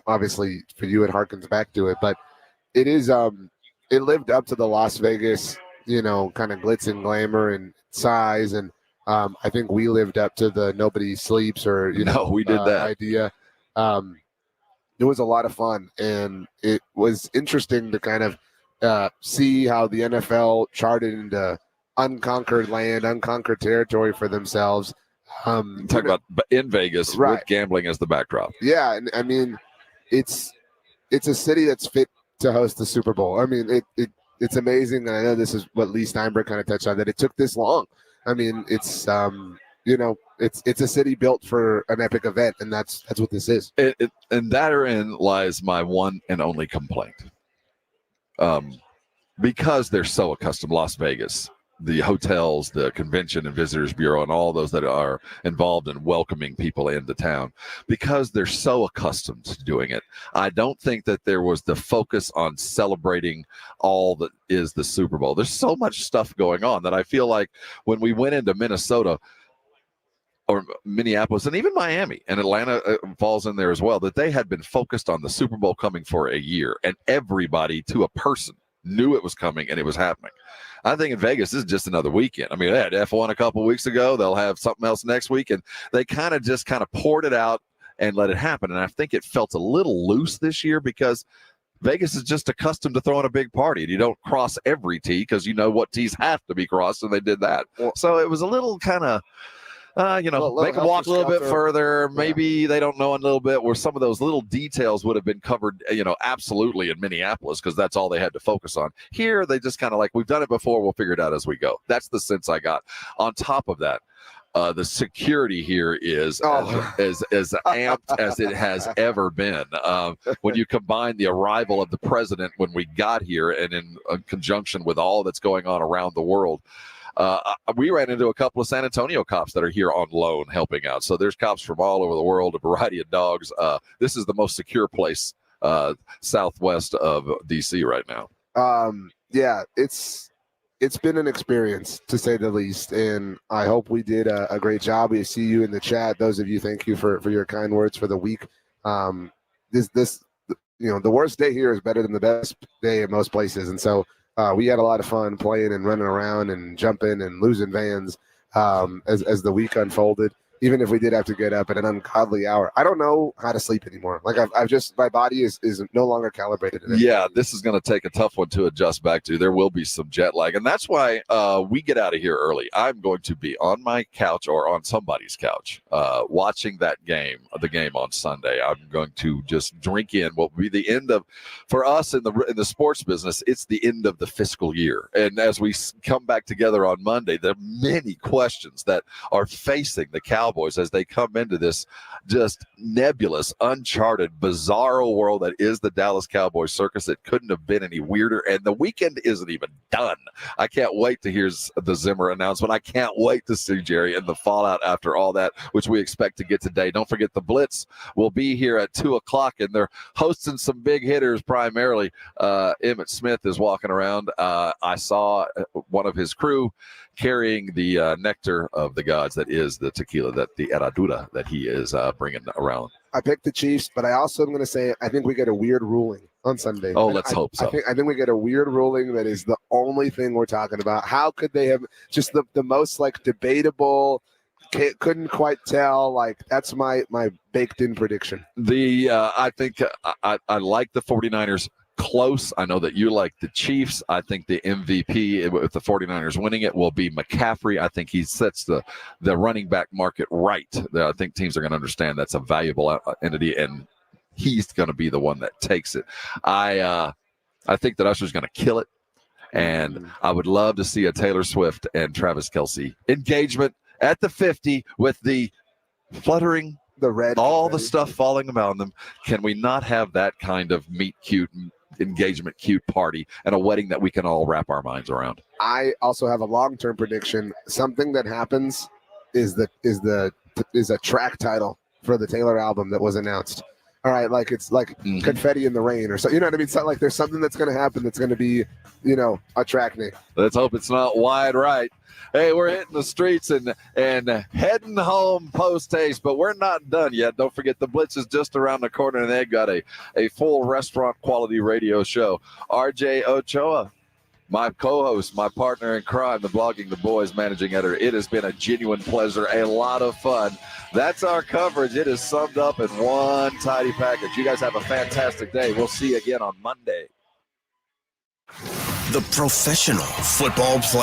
S4: Obviously for you, it harkens back to it, but it is. It lived up to the Las Vegas, kind of glitz and glamour and size, and I think we lived up to the nobody sleeps or
S2: we did that
S4: idea. It was a lot of fun, and it was interesting to kind of see how the NFL charted into unconquered land, unconquered territory for themselves.
S2: Talk about in Vegas,
S4: right,
S2: with gambling as the backdrop.
S4: Yeah, and I mean, it's a city that's fit to host the Super Bowl. I mean, it's amazing, and I know this is what Leigh Steinberg kind of touched on, that it took this long. I mean, it's it's a city built for an epic event, and that's what this is.
S2: And therein lies my one and only complaint. Because they're so accustomed, Las Vegas, the hotels, the Convention and Visitors Bureau, and all those that are involved in welcoming people into town, because they're so accustomed to doing it, I don't think that there was the focus on celebrating all that is the Super Bowl. There's so much stuff going on that I feel like when we went into Minnesota or Minneapolis and even Miami and Atlanta falls in there as well, that they had been focused on the Super Bowl coming for a year, and everybody to a person knew it was coming and it was happening. I think in Vegas, this is just another weekend. I mean, they had F1 a couple of weeks ago. They'll have something else next week. And they kind of poured it out and let it happen. And I think it felt a little loose this year because Vegas is just accustomed to throwing a big party. And you don't cross every tee because you know what tees have to be crossed, and they did that. So it was a little kind of, make them walk a little bit further. Maybe they don't know a little bit where some of those little details would have been covered, absolutely in Minneapolis, because that's all they had to focus on. Here, they just kind of like, we've done it before, we'll figure it out as we go. That's the sense I got. On top of that, the security here is as amped as it has ever been. When you combine the arrival of the president when we got here, and in conjunction with all that's going on around the world, we ran into a couple of San Antonio cops that are here on loan helping out. So there's cops from all over the world, a variety of dogs. This is the most secure place southwest of DC right now.
S4: Yeah, it's been an experience, to say the least, and I hope we did a great job. We see you in the chat. Those of you, thank you for your kind words for the week. The worst day here is better than the best day in most places, and so we had a lot of fun playing and running around and jumping and losing vans as the week unfolded. Even if we did have to get up at an ungodly hour, I don't know how to sleep anymore. Like I've just, my body is no longer calibrated.
S2: Yeah, this is going to take a tough one to adjust back to. There will be some jet lag, and that's why we get out of here early. I'm going to be on my couch or on somebody's couch watching the game on Sunday. I'm going to just drink in what will be the end of, for us in the sports business, it's the end of the fiscal year. And as we come back together on Monday, there are many questions that are facing the Cowboys as they come into this just nebulous, uncharted, bizarro world that is the Dallas Cowboys circus. It couldn't have been any weirder, and the weekend isn't even done. I can't wait to hear the Zimmer announcement. I can't wait to see Jerry and the fallout after all that, which we expect to get today. Don't forget the Blitz will be here at 2:00, and they're hosting some big hitters primarily. Emmitt Smith is walking around. I saw one of his crew carrying the nectar of the gods that is the tequila, that the Herradura that he is bringing around.
S4: I picked the Chiefs, but I also am going to say I think we get a weird ruling on Sunday.
S2: Oh, let's hope so.
S4: I think we get a weird ruling that is the only thing we're talking about. How could they have just the most like debatable, couldn't quite tell. Like that's my baked in prediction.
S2: I think I like the 49ers close. I know that you like the Chiefs. I think the MVP with the 49ers winning it will be McCaffrey. I think he sets the running back market right. I think teams are going to understand that's a valuable entity, and he's going to be the one that takes it. I think that Usher's going to kill it, and I would love to see a Taylor Swift and Travis Kelce engagement at the 50 with the fluttering,
S4: the red,
S2: all the stuff falling around them. Can we not have that kind of meet cute engagement cute party and a wedding that we can all wrap our minds around?
S4: I also have a long-term prediction. Something that happens is a track title for the Taylor album that was announced. All right, like it's like confetti in the rain or so. You know what I mean? So like there's something that's going to happen that's going to be, a track name.
S2: Let's hope it's not wide right. Hey, we're hitting the streets and heading home post-haste, but we're not done yet. Don't forget the Blitz is just around the corner, and they've got a full restaurant-quality radio show. RJ Ochoa, my co-host, my partner in crime, the Blogging the Boys managing editor. It has been a genuine pleasure, a lot of fun. That's our coverage. It is summed up in one tidy package. You guys have a fantastic day. We'll see you again on Monday.
S1: The professional football player.